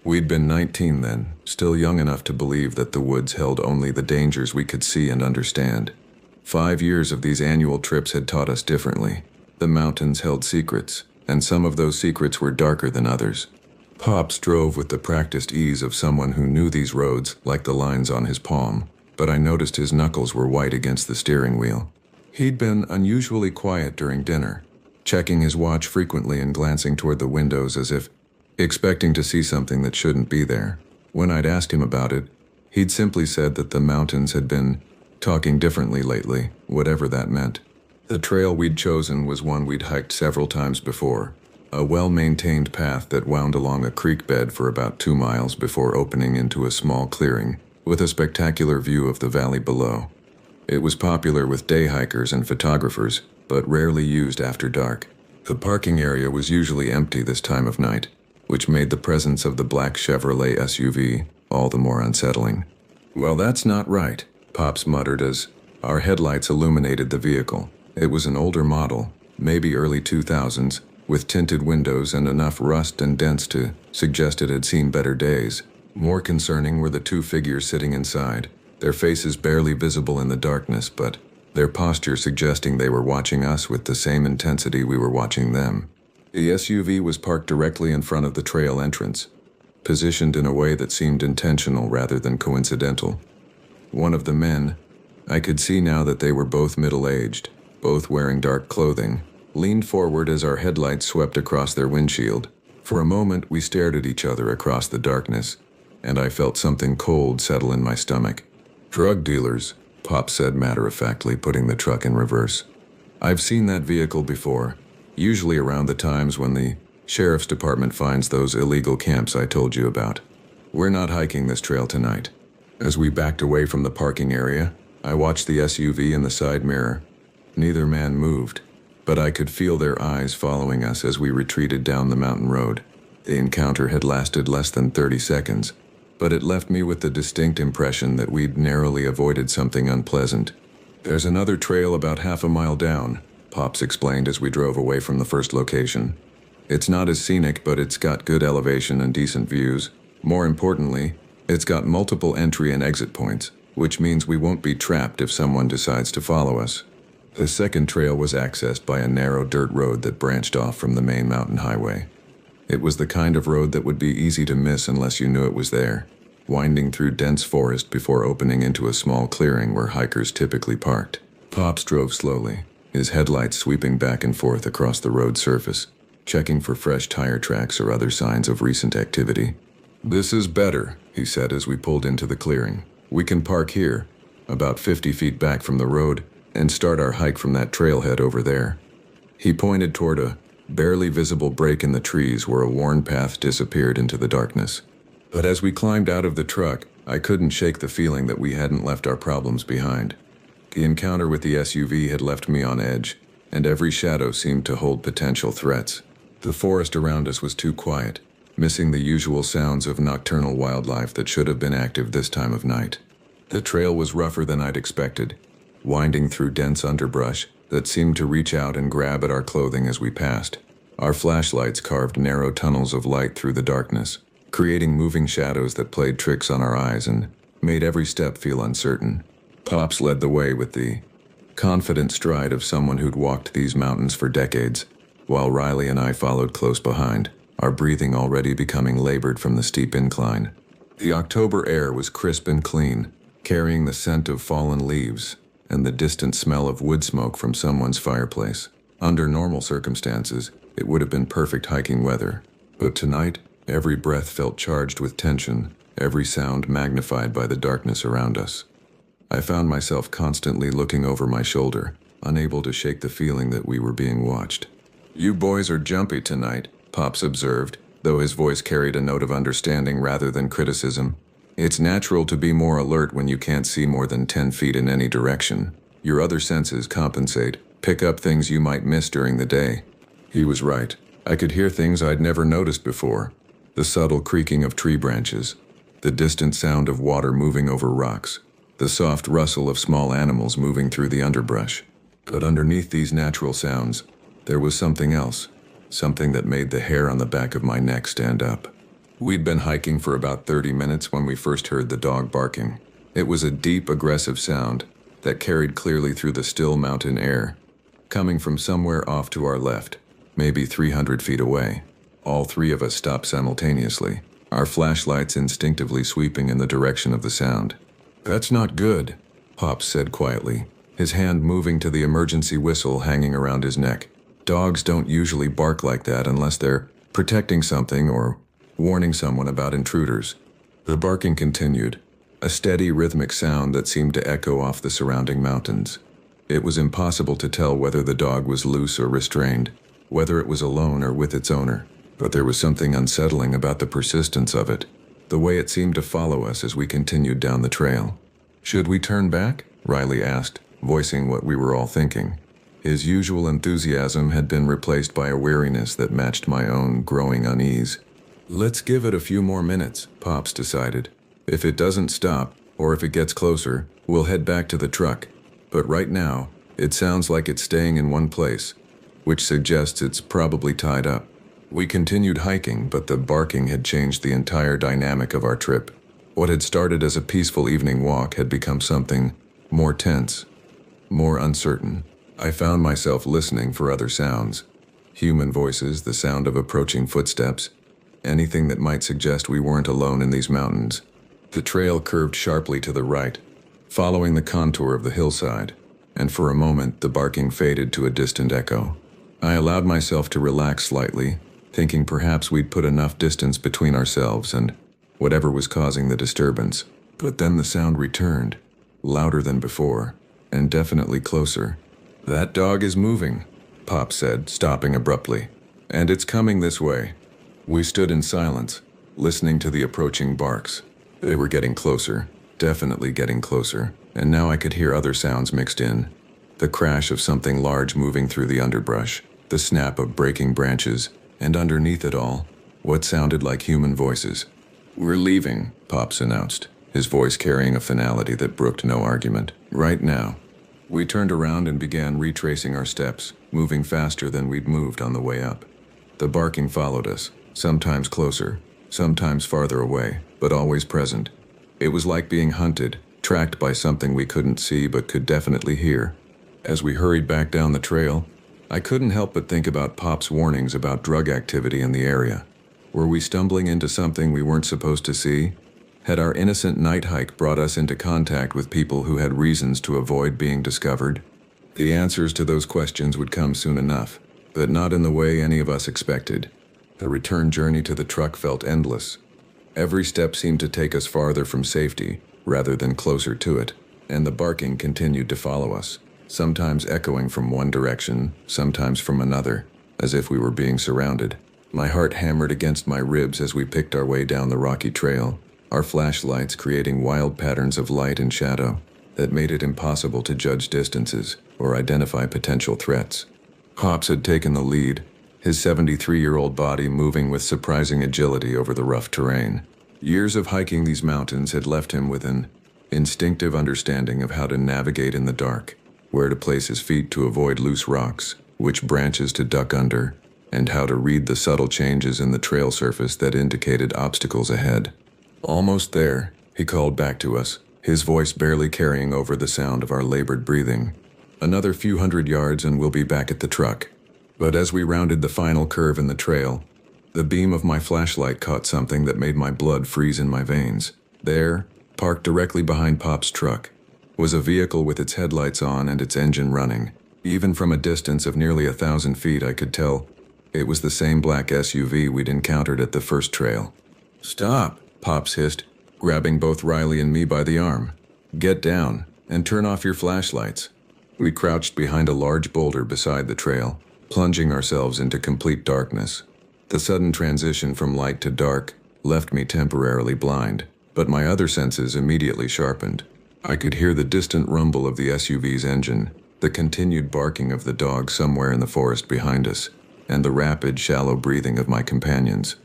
Speaker 1: We'd been 19 then, still young enough to believe that the woods held only the dangers we could see and understand. 5 years of these annual trips had taught us differently. The mountains held secrets, and some of those secrets were darker than others. Pops drove with the practiced ease of someone who knew these roads like the lines on his palm, but I noticed his knuckles were white against the steering wheel. He'd been unusually quiet during dinner, checking his watch frequently and glancing toward the windows as if expecting to see something that shouldn't be there. When I'd asked him about it, he'd simply said that the mountains had been talking differently lately, whatever that meant. The trail we'd chosen was one we'd hiked several times before, a well-maintained path that wound along a creek bed for about 2 miles before opening into a small clearing with a spectacular view of the valley below. It was popular with day hikers and photographers, but rarely used after dark. The parking area was usually empty this time of night, which made the presence of the black Chevrolet SUV all the more unsettling. "Well, that's not right," Pops muttered as our headlights illuminated the vehicle. It was an older model, maybe early 2000s, with tinted windows and enough rust and dents to suggest it had seen better days. More concerning were the two figures sitting inside, their faces barely visible in the darkness, but their posture suggesting they were watching us with the same intensity we were watching them. The SUV was parked directly in front of the trail entrance, positioned in a way that seemed intentional rather than coincidental. One of the men, I could see now that they were both middle-aged, both wearing dark clothing, leaned forward as our headlights swept across their windshield. For a moment, we stared at each other across the darkness, and I felt something cold settle in my stomach. "Drug dealers," Pop said matter-of-factly, putting the truck in reverse. "I've seen that vehicle before, usually around the times when the sheriff's department finds those illegal camps I told you about. We're not hiking this trail tonight." As we backed away from the parking area, I watched the SUV in the side mirror. Neither man moved, but I could feel their eyes following us as we retreated down the mountain road. The encounter had lasted less than 30 seconds, but it left me with the distinct impression that we'd narrowly avoided something unpleasant. "There's another trail about half a mile down," Pops explained as we drove away from the first location. "It's not as scenic, but it's got good elevation and decent views. More importantly, it's got multiple entry and exit points, which means we won't be trapped if someone decides to follow us." The second trail was accessed by a narrow dirt road that branched off from the main mountain highway. It was the kind of road that would be easy to miss unless you knew it was there, winding through dense forest before opening into a small clearing where hikers typically parked. Pops drove slowly, his headlights sweeping back and forth across the road surface, checking for fresh tire tracks or other signs of recent activity. "This is better," he said as we pulled into the clearing. "We can park here, about 50 feet back from the road, and start our hike from that trailhead over there." He pointed toward a barely visible break in the trees where a worn path disappeared into the darkness. But as we climbed out of the truck, I couldn't shake the feeling that we hadn't left our problems behind. The encounter with the SUV had left me on edge, and every shadow seemed to hold potential threats. The forest around us was too quiet, missing the usual sounds of nocturnal wildlife that should have been active this time of night. The trail was rougher than I'd expected, winding through dense underbrush that seemed to reach out and grab at our clothing as we passed. Our flashlights carved narrow tunnels of light through the darkness, creating moving shadows that played tricks on our eyes and made every step feel uncertain. Pops led the way with the confident stride of someone who'd walked these mountains for decades, while Riley and I followed close behind, our breathing already becoming labored from the steep incline. The October air was crisp and clean, carrying the scent of fallen leaves and the distant smell of wood smoke from someone's fireplace. Under normal circumstances, it would have been perfect hiking weather. But tonight, every breath felt charged with tension, every sound magnified by the darkness around us. I found myself constantly looking over my shoulder, unable to shake the feeling that we were being watched. "You boys are jumpy tonight," Pops observed, though his voice carried a note of understanding rather than criticism. "It's natural to be more alert when you can't see more than 10 feet in any direction. Your other senses compensate, pick up things you might miss during the day." He was right. I could hear things I'd never noticed before. The subtle creaking of tree branches, the distant sound of water moving over rocks, the soft rustle of small animals moving through the underbrush. But underneath these natural sounds, there was something else, something that made the hair on the back of my neck stand up. We'd been hiking for about 30 minutes when we first heard the dog barking. It was a deep, aggressive sound that carried clearly through the still mountain air, coming from somewhere off to our left, maybe 300 feet away. All three of us stopped simultaneously, our flashlights instinctively sweeping in the direction of the sound. "That's not good," Pops said quietly, his hand moving to the emergency whistle hanging around his neck. "Dogs don't usually bark like that unless they're protecting something or warning someone about intruders." The barking continued, a steady rhythmic sound that seemed to echo off the surrounding mountains. It was impossible to tell whether the dog was loose or restrained, whether it was alone or with its owner. But there was something unsettling about the persistence of it, the way it seemed to follow us as we continued down the trail. "Should we turn back?" Riley asked, voicing what we were all thinking. His usual enthusiasm had been replaced by a weariness that matched my own growing unease. Let's give it a few more minutes, Pops decided. If it doesn't stop, or if it gets closer, we'll head back to the truck. But right now, it sounds like it's staying in one place, which suggests it's probably tied up. We continued hiking, but the barking had changed the entire dynamic of our trip. What had started as a peaceful evening walk had become something more tense, more uncertain. I found myself listening for other sounds. Human voices, the sound of approaching footsteps, anything that might suggest we weren't alone in these mountains. The trail curved sharply to the right, following the contour of the hillside, and for a moment the barking faded to a distant echo. I allowed myself to relax slightly, thinking perhaps we'd put enough distance between ourselves and whatever was causing the disturbance. But then the sound returned, louder than before, and definitely closer. "That dog is moving," Pop said, stopping abruptly. "And it's coming this way." We stood in silence, listening to the approaching barks. They were getting closer, definitely getting closer, and now I could hear other sounds mixed in. The crash of something large moving through the underbrush, the snap of breaking branches, and underneath it all, what sounded like human voices. "We're leaving," Pops announced, his voice carrying a finality that brooked no argument. "Right now." We turned around and began retracing our steps, moving faster than we'd moved on the way up. The barking followed us, sometimes closer, sometimes farther away, but always present. It was like being hunted, tracked by something we couldn't see but could definitely hear. As we hurried back down the trail, I couldn't help but think about Pop's warnings about drug activity in the area. Were we stumbling into something we weren't supposed to see? Had our innocent night hike brought us into contact with people who had reasons to avoid being discovered? The answers to those questions would come soon enough, but not in the way any of us expected. The return journey to the truck felt endless. Every step seemed to take us farther from safety, rather than closer to it, and the barking continued to follow us, sometimes echoing from one direction, sometimes from another, as if we were being surrounded. My heart hammered against my ribs as we picked our way down the rocky trail, our flashlights creating wild patterns of light and shadow that made it impossible to judge distances or identify potential threats. Pops had taken the lead, his 73-year-old body moving with surprising agility over the rough terrain. Years of hiking these mountains had left him with an instinctive understanding of how to navigate in the dark, where to place his feet to avoid loose rocks, which branches to duck under, and how to read the subtle changes in the trail surface that indicated obstacles ahead. "Almost there," he called back to us, his voice barely carrying over the sound of our labored breathing. "Another few hundred yards and we'll be back at the truck." But as we rounded the final curve in the trail, the beam of my flashlight caught something that made my blood freeze in my veins. There, parked directly behind Pop's truck, was a vehicle with its headlights on and its engine running. Even from a distance of nearly 1,000 feet, I could tell it was the same black SUV we'd encountered at the first trail. "Stop," Pops hissed, grabbing both Riley and me by the arm. "Get down, and turn off your flashlights." We crouched behind a large boulder beside the trail, plunging ourselves into complete darkness. The sudden transition from light to dark left me temporarily blind, but my other senses immediately sharpened. I could hear the distant rumble of the SUV's engine, the continued barking of the dog somewhere in the forest behind us, and the rapid, shallow breathing of my companions.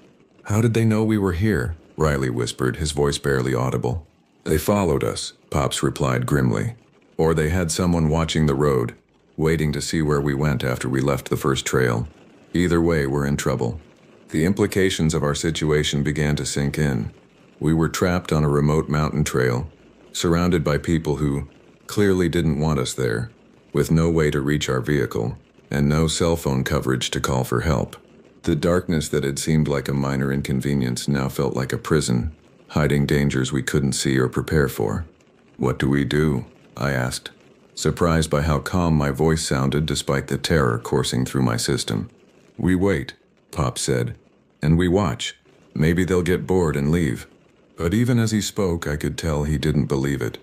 Speaker 1: "How did they know we were here?" Riley whispered, his voice barely audible. "They followed us," Pops replied grimly. "Or they had someone watching the road, waiting to see where we went after we left the first trail. Either way, we're in trouble." The implications of our situation began to sink in. We were trapped on a remote mountain trail, surrounded by people who clearly didn't want us there, with no way to reach our vehicle, and no cell phone coverage to call for help. The darkness that had seemed like a minor inconvenience now felt like a prison, hiding dangers we couldn't see or prepare for. "What do we do?" I asked, surprised by how calm my voice sounded despite the terror coursing through my system. "We wait," Pop said, "and we watch. Maybe they'll get bored and leave." But even as he spoke, I could tell he didn't believe it.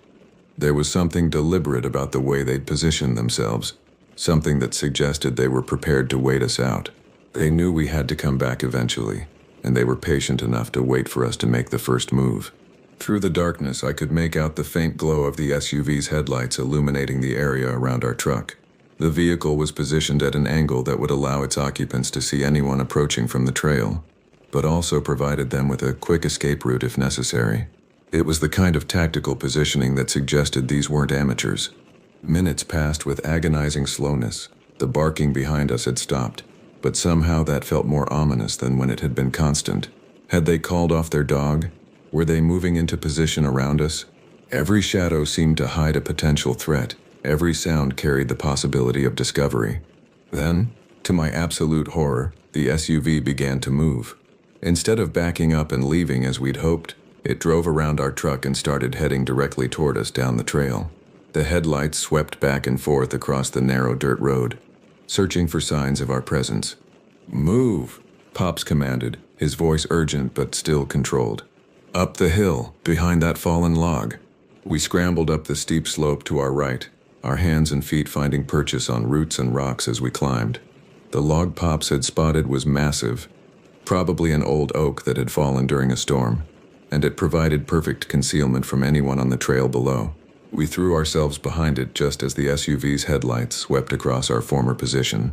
Speaker 1: There was something deliberate about the way they'd positioned themselves, something that suggested they were prepared to wait us out. They knew we had to come back eventually, and they were patient enough to wait for us to make the first move. Through the darkness, I could make out the faint glow of the SUV's headlights illuminating the area around our truck. The vehicle was positioned at an angle that would allow its occupants to see anyone approaching from the trail. but also provided them with a quick escape route if necessary. It was the kind of tactical positioning that suggested these weren't amateurs. Minutes passed with agonizing slowness. The barking behind us had stopped, but somehow that felt more ominous than when it had been constant. Had they called off their dog? Were they moving into position around us? Every shadow seemed to hide a potential threat. Every sound carried the possibility of discovery. Then, to my absolute horror, the SUV began to move. Instead of backing up and leaving as we'd hoped, it drove around our truck and started heading directly toward us down the trail. The headlights swept back and forth across the narrow dirt road, searching for signs of our presence. "Move," Pops commanded, his voice urgent but still controlled. "Up the hill, behind that fallen log." We scrambled up the steep slope to our right, our hands and feet finding purchase on roots and rocks as we climbed. The log Pops had spotted was massive, probably an old oak that had fallen during a storm, and it provided perfect concealment from anyone on the trail below. We threw ourselves behind it just as the SUV's headlights swept across our former position.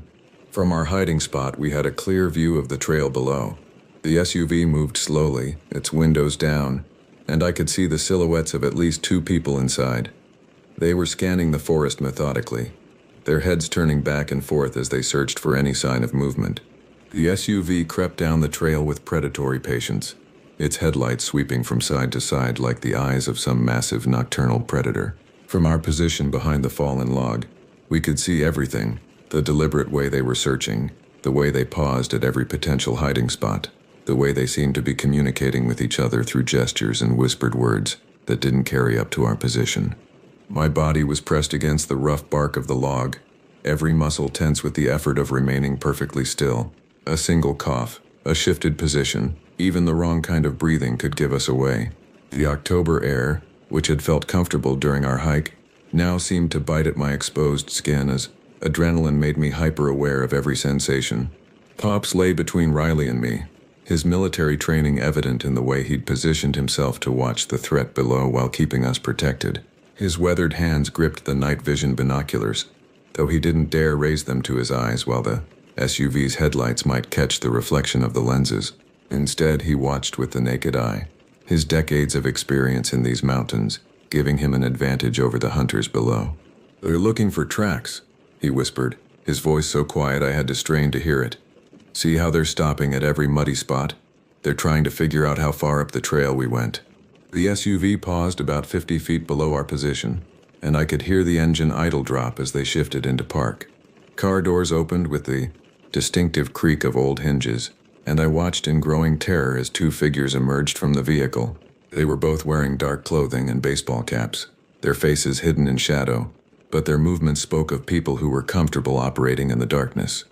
Speaker 1: From our hiding spot, we had a clear view of the trail below. The SUV moved slowly, its windows down, and I could see the silhouettes of at least 2 people inside. They were scanning the forest methodically, their heads turning back and forth as they searched for any sign of movement. The SUV crept down the trail with predatory patience, its headlights sweeping from side to side like the eyes of some massive nocturnal predator. From our position behind the fallen log, we could see everything: the deliberate way they were searching, the way they paused at every potential hiding spot, the way they seemed to be communicating with each other through gestures and whispered words that didn't carry up to our position. My body was pressed against the rough bark of the log, every muscle tense with the effort of remaining perfectly still. A single cough, a shifted position, even the wrong kind of breathing could give us away. The October air, which had felt comfortable during our hike, now seemed to bite at my exposed skin as adrenaline made me hyper-aware of every sensation. Pops lay between Riley and me, his military training evident in the way he'd positioned himself to watch the threat below while keeping us protected. His weathered hands gripped the night vision binoculars, though he didn't dare raise them to his eyes while the SUV's headlights might catch the reflection of the lenses. Instead, he watched with the naked eye, his decades of experience in these mountains giving him an advantage over the hunters below. "They're looking for tracks," he whispered, his voice so quiet I had to strain to hear it. "See how they're stopping at every muddy spot? They're trying to figure out how far up the trail we went." The SUV paused about 50 feet below our position, and I could hear the engine idle drop as they shifted into park. Car doors opened with the distinctive creak of old hinges, and I watched in growing terror as 2 figures emerged from the vehicle. They were both wearing dark clothing and baseball caps, their faces hidden in shadow, but their movements spoke of people who were comfortable operating in the darkness.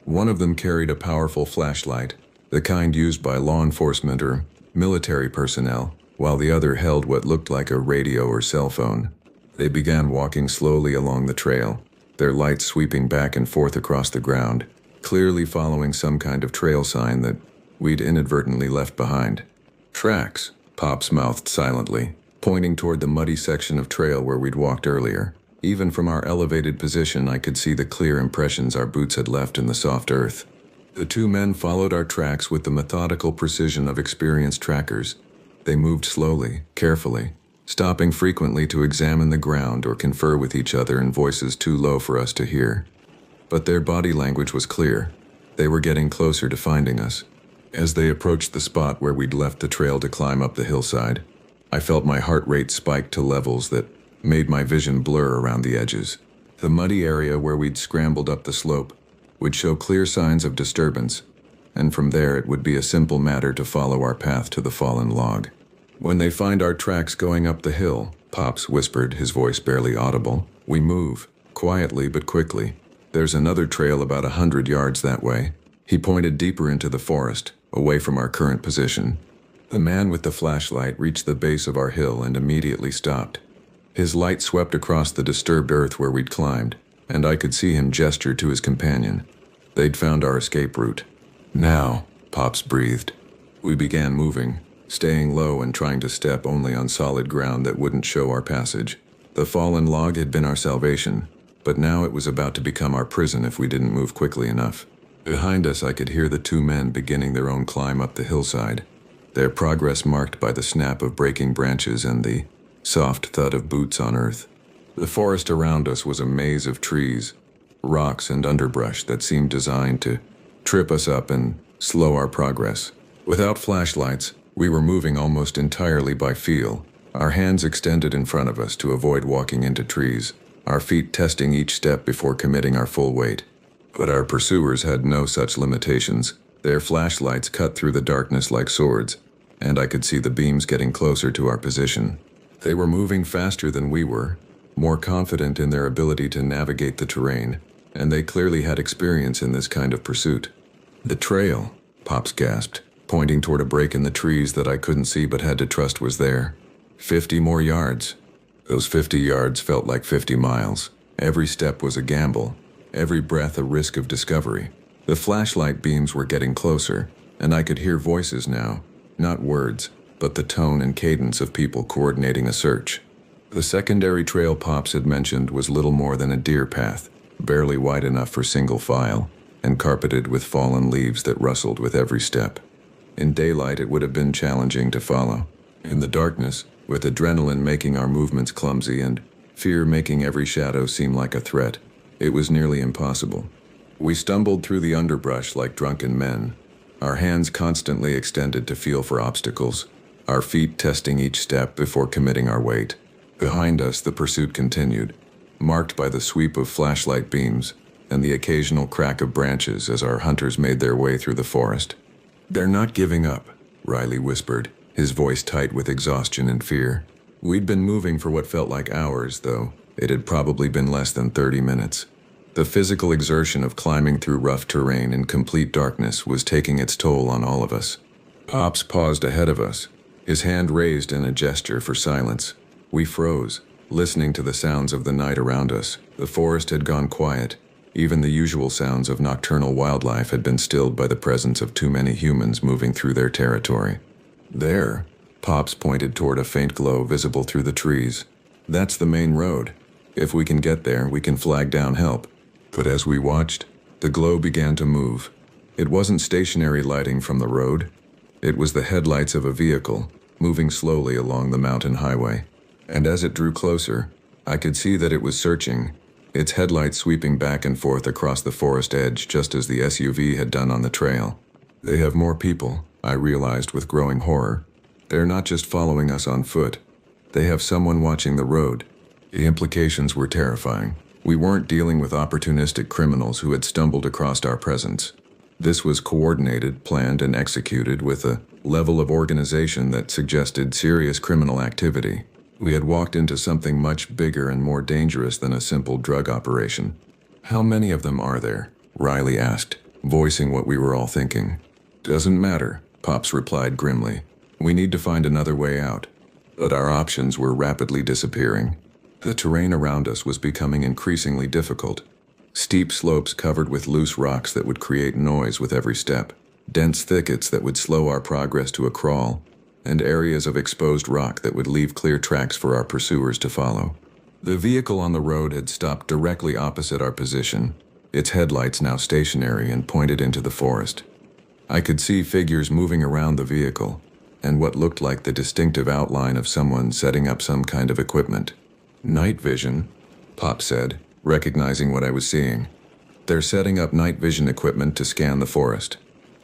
Speaker 1: One of them carried a powerful flashlight, the kind used by law enforcement or military personnel, while the other held what looked like a radio or cell phone. They began walking slowly along the trail, their lights sweeping back and forth across the ground, clearly following some kind of trail sign that we'd inadvertently left behind. "Tracks," Pops mouthed silently, pointing toward the muddy section of trail where we'd walked earlier. Even from our elevated position, I could see the clear impressions our boots had left in the soft earth. The 2 men followed our tracks with the methodical precision of experienced trackers. They moved slowly, carefully, stopping frequently to examine the ground or confer with each other in voices too low for us to hear. But their body language was clear. They were getting closer to finding us. As they approached the spot where we'd left the trail to climb up the hillside, I felt my heart rate spike to levels that made my vision blur around the edges. The muddy area where we'd scrambled up the slope would show clear signs of disturbance, and from there it would be a simple matter to follow our path to the fallen log. "When they find our tracks going up the hill," Pops whispered, his voice barely audible, "we move, quietly but quickly. There's another trail about 100 yards that way." He pointed deeper into the forest, away from our current position. The man with the flashlight reached the base of our hill and immediately stopped. His light swept across the disturbed earth where we'd climbed, and I could see him gesture to his companion. They'd found our escape route. "Now," Pops breathed. We began moving, staying low and trying to step only on solid ground that wouldn't show our passage. The fallen log had been our salvation, but now it was about to become our prison if we didn't move quickly enough. Behind us, I could hear the two men beginning their own climb up the hillside, their progress marked by the snap of breaking branches and the soft thud of boots on earth. The forest around us was a maze of trees, rocks, and underbrush that seemed designed to trip us up and slow our progress. Without flashlights, we were moving almost entirely by feel, our hands extended in front of us to avoid walking into trees, our feet testing each step before committing our full weight. But our pursuers had no such limitations. Their flashlights cut through the darkness like swords, and I could see the beams getting closer to our position. They were moving faster than we were, more confident in their ability to navigate the terrain, and they clearly had experience in this kind of pursuit. "The trail," Pops gasped, pointing toward a break in the trees that I couldn't see but had to trust was there. 50 more yards. Those 50 yards felt like 50 miles. Every step was a gamble, every breath a risk of discovery. The flashlight beams were getting closer, and I could hear voices now, not words, but the tone and cadence of people coordinating a search. The secondary trail Pops had mentioned was little more than a deer path, barely wide enough for single file, and carpeted with fallen leaves that rustled with every step. In daylight, it would have been challenging to follow. In the darkness, with adrenaline making our movements clumsy and fear making every shadow seem like a threat, it was nearly impossible. We stumbled through the underbrush like drunken men, our hands constantly extended to feel for obstacles, our feet testing each step before committing our weight. Behind us, the pursuit continued, marked by the sweep of flashlight beams and the occasional crack of branches as our hunters made their way through the forest. "They're not giving up," Riley whispered, his voice tight with exhaustion and fear. We'd been moving for what felt like hours, though it had probably been less than 30 minutes. The physical exertion of climbing through rough terrain in complete darkness was taking its toll on all of us. Pops paused ahead of us, his hand raised in a gesture for silence. We froze, listening to the sounds of the night around us. The forest had gone quiet. Even the usual sounds of nocturnal wildlife had been stilled by the presence of too many humans moving through their territory. "There," Pops pointed toward a faint glow visible through the trees. "That's the main road. If we can get there, we can flag down help." But as we watched, the glow began to move. It wasn't stationary lighting from the road. It was the headlights of a vehicle, moving slowly along the mountain highway. And as it drew closer, I could see that it was searching, its headlights sweeping back and forth across the forest edge just as the SUV had done on the trail. "They have more people," I realized with growing horror. "They're not just following us on foot. They have someone watching the road." The implications were terrifying. We weren't dealing with opportunistic criminals who had stumbled across our presence. This was coordinated, planned, and executed with a level of organization that suggested serious criminal activity. We had walked into something much bigger and more dangerous than a simple drug operation. "How many of them are there?" Riley asked, voicing what we were all thinking. "Doesn't matter," Pops replied grimly. "We need to find another way out." But our options were rapidly disappearing. The terrain around us was becoming increasingly difficult. Steep slopes covered with loose rocks that would create noise with every step, dense thickets that would slow our progress to a crawl, and areas of exposed rock that would leave clear tracks for our pursuers to follow. The vehicle on the road had stopped directly opposite our position, its headlights now stationary and pointed into the forest. I could see figures moving around the vehicle, and what looked like the distinctive outline of someone setting up some kind of equipment. "Night vision," Pop said, recognizing what I was seeing. "They're setting up night vision equipment to scan the forest."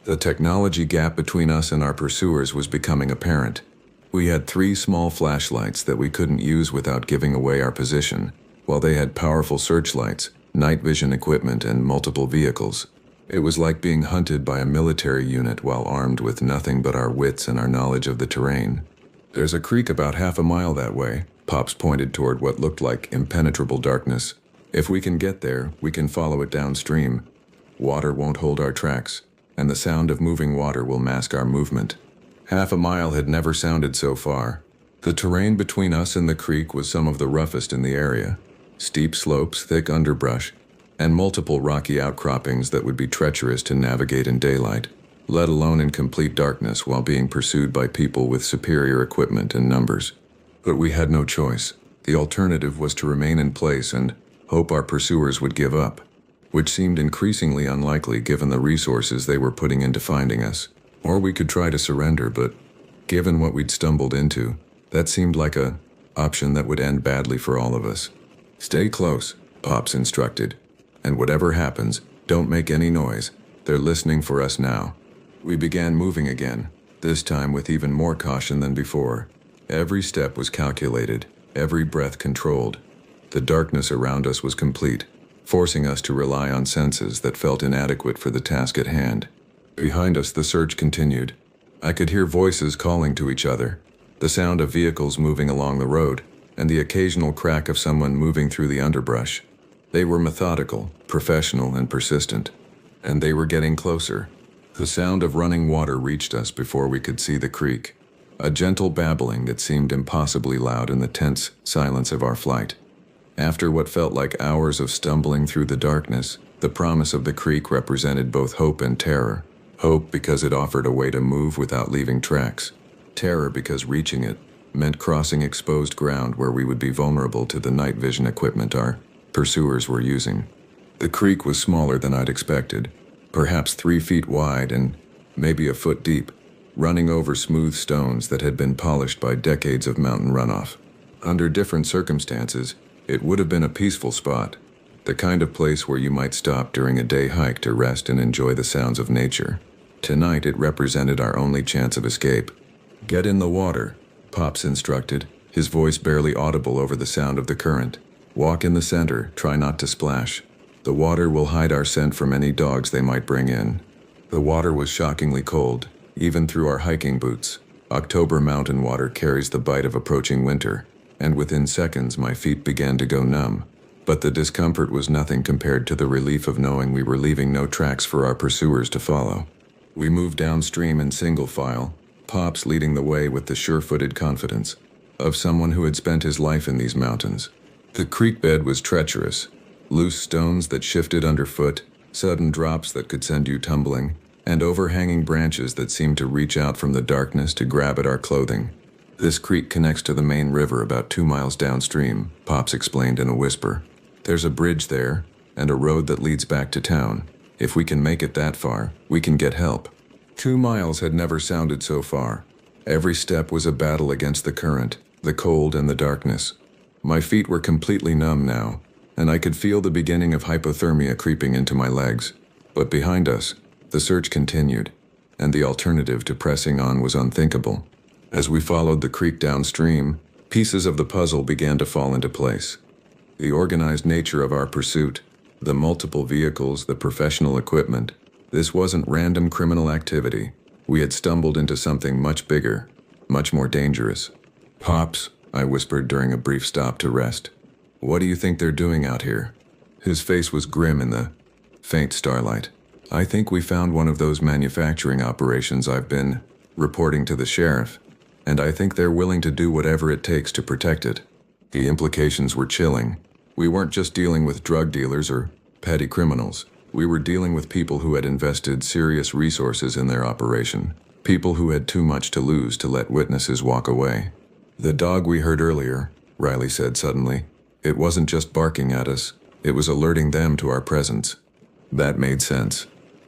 Speaker 1: The technology gap between us and our pursuers was becoming apparent. We had 3 small flashlights that we couldn't use without giving away our position, while they had powerful searchlights, night vision equipment, and multiple vehicles. It was like being hunted by a military unit while armed with nothing but our wits and our knowledge of the terrain. "There's a creek about half a mile that way," Pops pointed toward what looked like impenetrable darkness. "If we can get there, we can follow it downstream. Water won't hold our tracks, and the sound of moving water will mask our movement." Half a mile had never sounded so far. The terrain between us and the creek was some of the roughest in the area. Steep slopes, thick underbrush, and multiple rocky outcroppings that would be treacherous to navigate in daylight, let alone in complete darkness while being pursued by people with superior equipment and numbers. But we had no choice. The alternative was to remain in place and hope our pursuers would give up. which seemed increasingly unlikely given the resources they were putting into finding us. Or we could try to surrender, but given what we'd stumbled into, that seemed like a option that would end badly for all of us. "Stay close," Pops instructed. "And whatever happens, don't make any noise. They're listening for us now." We began moving again, this time with even more caution than before. Every step was calculated, every breath controlled. The darkness around us was complete, forcing us to rely on senses that felt inadequate for the task at hand. Behind us, the search continued. I could hear voices calling to each other, the sound of vehicles moving along the road, and the occasional crack of someone moving through the underbrush. They were methodical, professional, and persistent, and they were getting closer. The sound of running water reached us before we could see the creek, a gentle babbling that seemed impossibly loud in the tense silence of our flight. After what felt like hours of stumbling through the darkness, the promise of the creek represented both hope and terror. Hope because it offered a way to move without leaving tracks. Terror because reaching it meant crossing exposed ground where we would be vulnerable to the night vision equipment our pursuers were using. The creek was smaller than I'd expected, perhaps 3 feet wide and maybe a foot deep, running over smooth stones that had been polished by decades of mountain runoff. Under different circumstances, it would have been a peaceful spot, the kind of place where you might stop during a day hike to rest and enjoy the sounds of nature. Tonight, it represented our only chance of escape. "Get in the water," Pops instructed, his voice barely audible over the sound of the current. "Walk in the center, try not to splash. The water will hide our scent from any dogs they might bring in." The water was shockingly cold, even through our hiking boots. October mountain water carries the bite of approaching winter, and within seconds my feet began to go numb. But the discomfort was nothing compared to the relief of knowing we were leaving no tracks for our pursuers to follow. We moved downstream in single file, Pops leading the way with the sure-footed confidence of someone who had spent his life in these mountains. The creek bed was treacherous, loose stones that shifted underfoot, sudden drops that could send you tumbling, and overhanging branches that seemed to reach out from the darkness to grab at our clothing. "This creek connects to the main river about 2 miles downstream," Pops explained in a whisper. "There's a bridge there, and a road that leads back to town. If we can make it that far, we can get help." 2 miles had never sounded so far. Every step was a battle against the current, the cold, and the darkness. My feet were completely numb now, and I could feel the beginning of hypothermia creeping into my legs. But behind us, the search continued, and the alternative to pressing on was unthinkable. As we followed the creek downstream, pieces of the puzzle began to fall into place. The organized nature of our pursuit, the multiple vehicles, the professional equipment. This wasn't random criminal activity. We had stumbled into something much bigger, much more dangerous. "Pops," I whispered during a brief stop to rest. "What do you think they're doing out here?" His face was grim in the faint starlight. "I think we found one of those manufacturing operations I've been reporting to the sheriff, and I think they're willing to do whatever it takes to protect it." The implications were chilling. We weren't just dealing with drug dealers or petty criminals. We were dealing with people who had invested serious resources in their operation, people who had too much to lose to let witnesses walk away. "The dog we heard earlier," Riley said suddenly, "it wasn't just barking at us, it was alerting them to our presence." That made sense.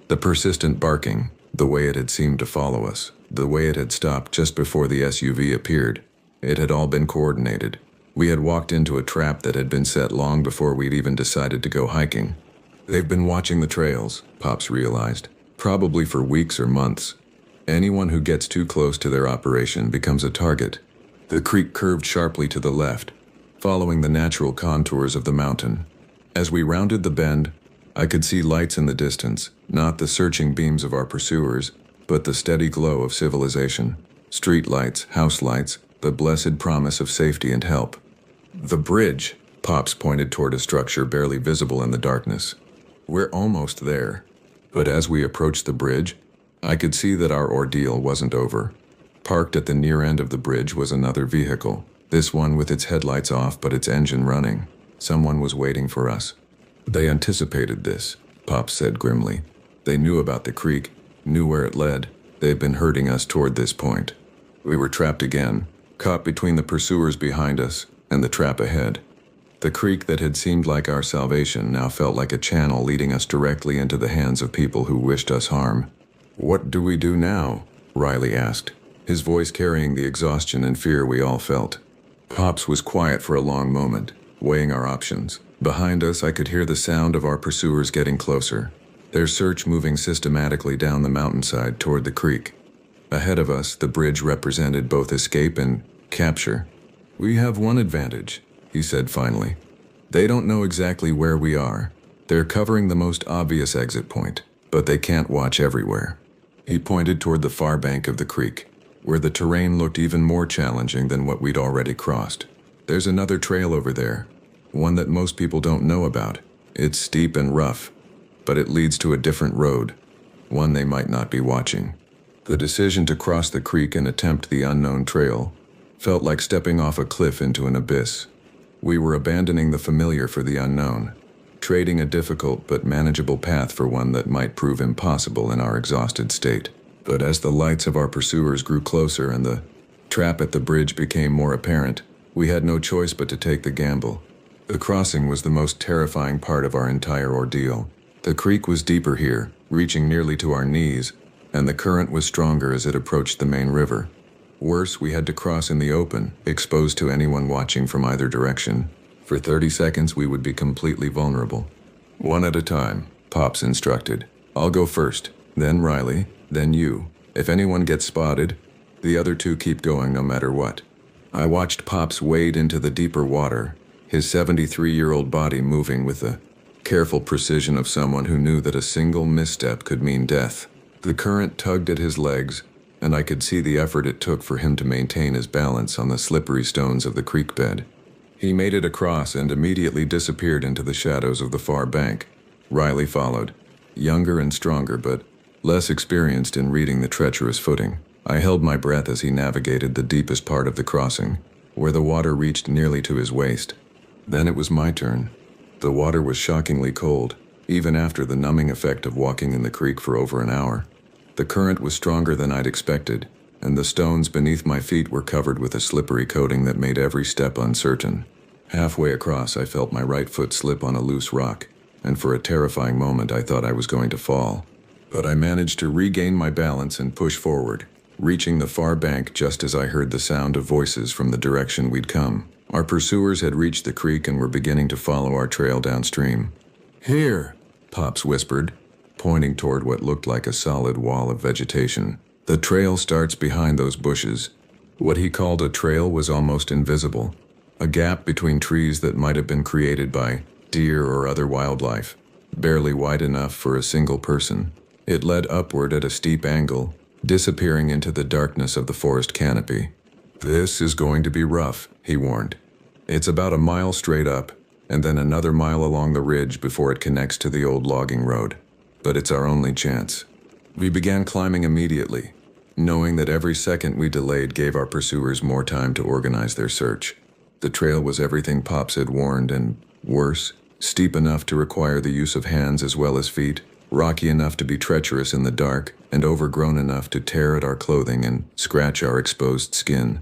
Speaker 1: The persistent barking, the way it had seemed to follow us, the way it had stopped just before the SUV appeared, it had all been coordinated. We had walked into a trap that had been set long before we'd even decided to go hiking. "They've been watching the trails," Pops realized, "probably for weeks or months. Anyone who gets too close to their operation becomes a target." The creek curved sharply to the left, following the natural contours of the mountain. As we rounded the bend, I could see lights in the distance, not the searching beams of our pursuers, but the steady glow of civilization. Street lights, house lights, the blessed promise of safety and help. "The bridge," Pops pointed toward a structure barely visible in the darkness. "We're almost there." But as we approached the bridge, I could see that our ordeal wasn't over. Parked at the near end of the bridge was another vehicle, this one with its headlights off but its engine running. Someone was waiting for us. "They anticipated this," Pops said grimly. "They knew about the creek, knew where it led. They've been herding us toward this point." We were trapped again, caught between the pursuers behind us and the trap ahead. The creek that had seemed like our salvation now felt like a channel leading us directly into the hands of people who wished us harm. "What do we do now?" Riley asked, his voice carrying the exhaustion and fear we all felt. Pops was quiet for a long moment, weighing our options. Behind us, I could hear the sound of our pursuers getting closer, their search moving systematically down the mountainside toward the creek. Ahead of us, the bridge represented both escape and capture. "We have one advantage," he said finally. "They don't know exactly where we are. They're covering the most obvious exit point, but they can't watch everywhere." He pointed toward the far bank of the creek, where the terrain looked even more challenging than what we'd already crossed. "There's another trail over there, one that most people don't know about. It's steep and rough, but it leads to a different road, one they might not be watching." The decision to cross the creek and attempt the unknown trail felt like stepping off a cliff into an abyss. We were abandoning the familiar for the unknown, trading a difficult but manageable path for one that might prove impossible in our exhausted state. But as the lights of our pursuers grew closer and the trap at the bridge became more apparent, we had no choice but to take the gamble. The crossing was the most terrifying part of our entire ordeal. The creek was deeper here, reaching nearly to our knees, and the current was stronger as it approached the main river. Worse, we had to cross in the open, exposed to anyone watching from either direction. For 30 seconds, we would be completely vulnerable. "One at a time," Pops instructed. "I'll go first, then Riley, then you. If anyone gets spotted, the other two keep going no matter what." I watched Pops wade into the deeper water, his 73-year-old body moving with the careful precision of someone who knew that a single misstep could mean death. The current tugged at his legs, and I could see the effort it took for him to maintain his balance on the slippery stones of the creek bed. He made it across and immediately disappeared into the shadows of the far bank. Riley followed, younger and stronger, but less experienced in reading the treacherous footing. I held my breath as he navigated the deepest part of the crossing, where the water reached nearly to his waist. Then it was my turn. The water was shockingly cold, even after the numbing effect of walking in the creek for over an hour. The current was stronger than I'd expected, and the stones beneath my feet were covered with a slippery coating that made every step uncertain. Halfway across, I felt my right foot slip on a loose rock, and for a terrifying moment I thought I was going to fall. But I managed to regain my balance and push forward, reaching the far bank just as I heard the sound of voices from the direction we'd come. Our pursuers had reached the creek and were beginning to follow our trail downstream. "Here," Pops whispered, pointing toward what looked like a solid wall of vegetation. "The trail starts behind those bushes." What he called a trail was almost invisible, a gap between trees that might have been created by deer or other wildlife, barely wide enough for a single person. It led upward at a steep angle, disappearing into the darkness of the forest canopy. "This is going to be rough," he warned. "It's about a mile straight up, and then another mile along the ridge before it connects to the old logging road. But it's our only chance." We began climbing immediately, knowing that every second we delayed gave our pursuers more time to organize their search. The trail was everything Pops had warned, and worse, steep enough to require the use of hands as well as feet, rocky enough to be treacherous in the dark, and overgrown enough to tear at our clothing and scratch our exposed skin.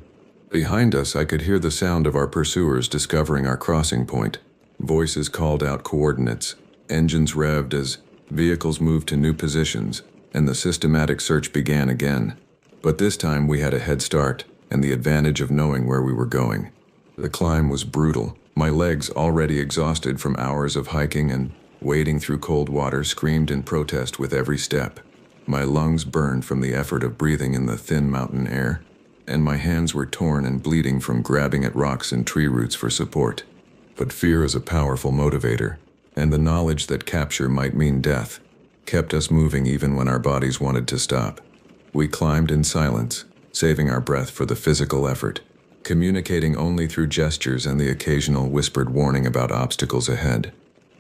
Speaker 1: Behind us, I could hear the sound of our pursuers discovering our crossing point. Voices called out coordinates, engines revved as vehicles moved to new positions, and the systematic search began again. But this time we had a head start and the advantage of knowing where we were going. The climb was brutal. My legs, already exhausted from hours of hiking and wading through cold water, screamed in protest with every step. My lungs burned from the effort of breathing in the thin mountain air, and my hands were torn and bleeding from grabbing at rocks and tree roots for support. But fear is a powerful motivator, and the knowledge that capture might mean death kept us moving even when our bodies wanted to stop. We climbed in silence, saving our breath for the physical effort, communicating only through gestures and the occasional whispered warning about obstacles ahead.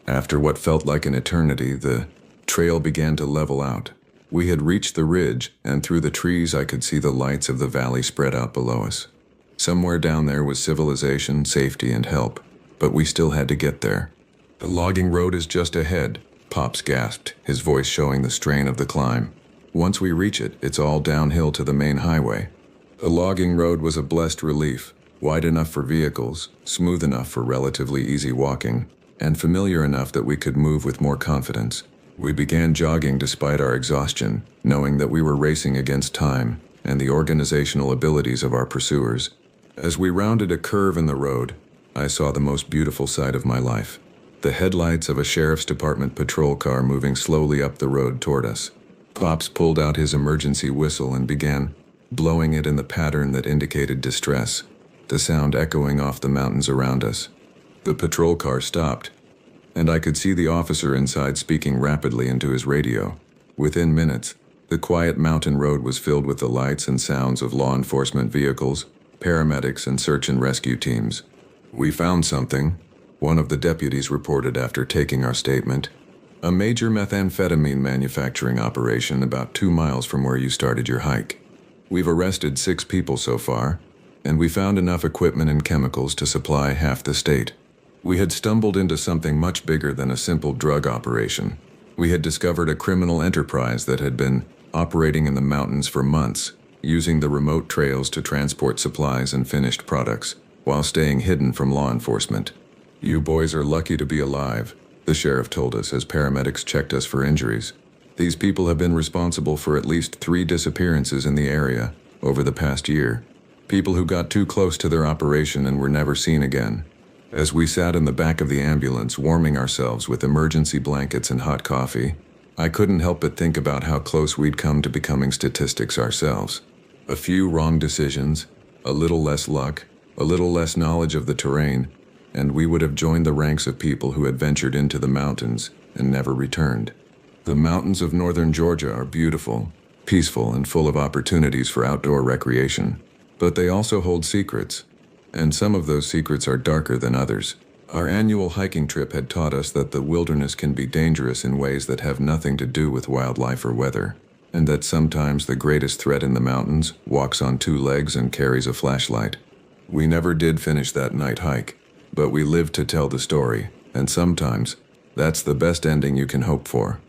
Speaker 1: After what felt like an eternity, the trail began to level out. We had reached the ridge, and through the trees I could see the lights of the valley spread out below us. Somewhere down there was civilization, safety, and help, but we still had to get there. "The logging road is just ahead," Pops gasped, his voice showing the strain of the climb. "Once we reach it, it's all downhill to the main highway." The logging road was a blessed relief. Wide enough for vehicles, smooth enough for relatively easy walking, and familiar enough that we could move with more confidence. We began jogging despite our exhaustion, knowing that we were racing against time and the organizational abilities of our pursuers. As we rounded a curve in the road, I saw the most beautiful sight of my life. The headlights of a sheriff's department patrol car moving slowly up the road toward us. Pops pulled out his emergency whistle and began blowing it in the pattern that indicated distress, the sound echoing off the mountains around us. The patrol car stopped, and I could see the officer inside speaking rapidly into his radio. Within minutes, the quiet mountain road was filled with the lights and sounds of law enforcement vehicles, paramedics, and search and rescue teams. "We found something," one of the deputies reported after taking our statement. "A major methamphetamine manufacturing operation about 2 miles from where you started your hike. We've arrested 6 people so far, and we found enough equipment and chemicals to supply half the state." We had stumbled into something much bigger than a simple drug operation. We had discovered a criminal enterprise that had been operating in the mountains for months, using the remote trails to transport supplies and finished products, while staying hidden from law enforcement. "You boys are lucky to be alive," the sheriff told us as paramedics checked us for injuries. "These people have been responsible for at least 3 disappearances in the area over the past year. People who got too close to their operation and were never seen again." As we sat in the back of the ambulance warming ourselves with emergency blankets and hot coffee, I couldn't help but think about how close we'd come to becoming statistics ourselves. A few wrong decisions, a little less luck, a little less knowledge of the terrain, and we would have joined the ranks of people who had ventured into the mountains and never returned. The mountains of northern Georgia are beautiful, peaceful, and full of opportunities for outdoor recreation. But they also hold secrets, and some of those secrets are darker than others. Our annual hiking trip had taught us that the wilderness can be dangerous in ways that have nothing to do with wildlife or weather, and that sometimes the greatest threat in the mountains walks on 2 legs and carries a flashlight. We never did finish that night hike, but we lived to tell the story, and sometimes that's the best ending you can hope for.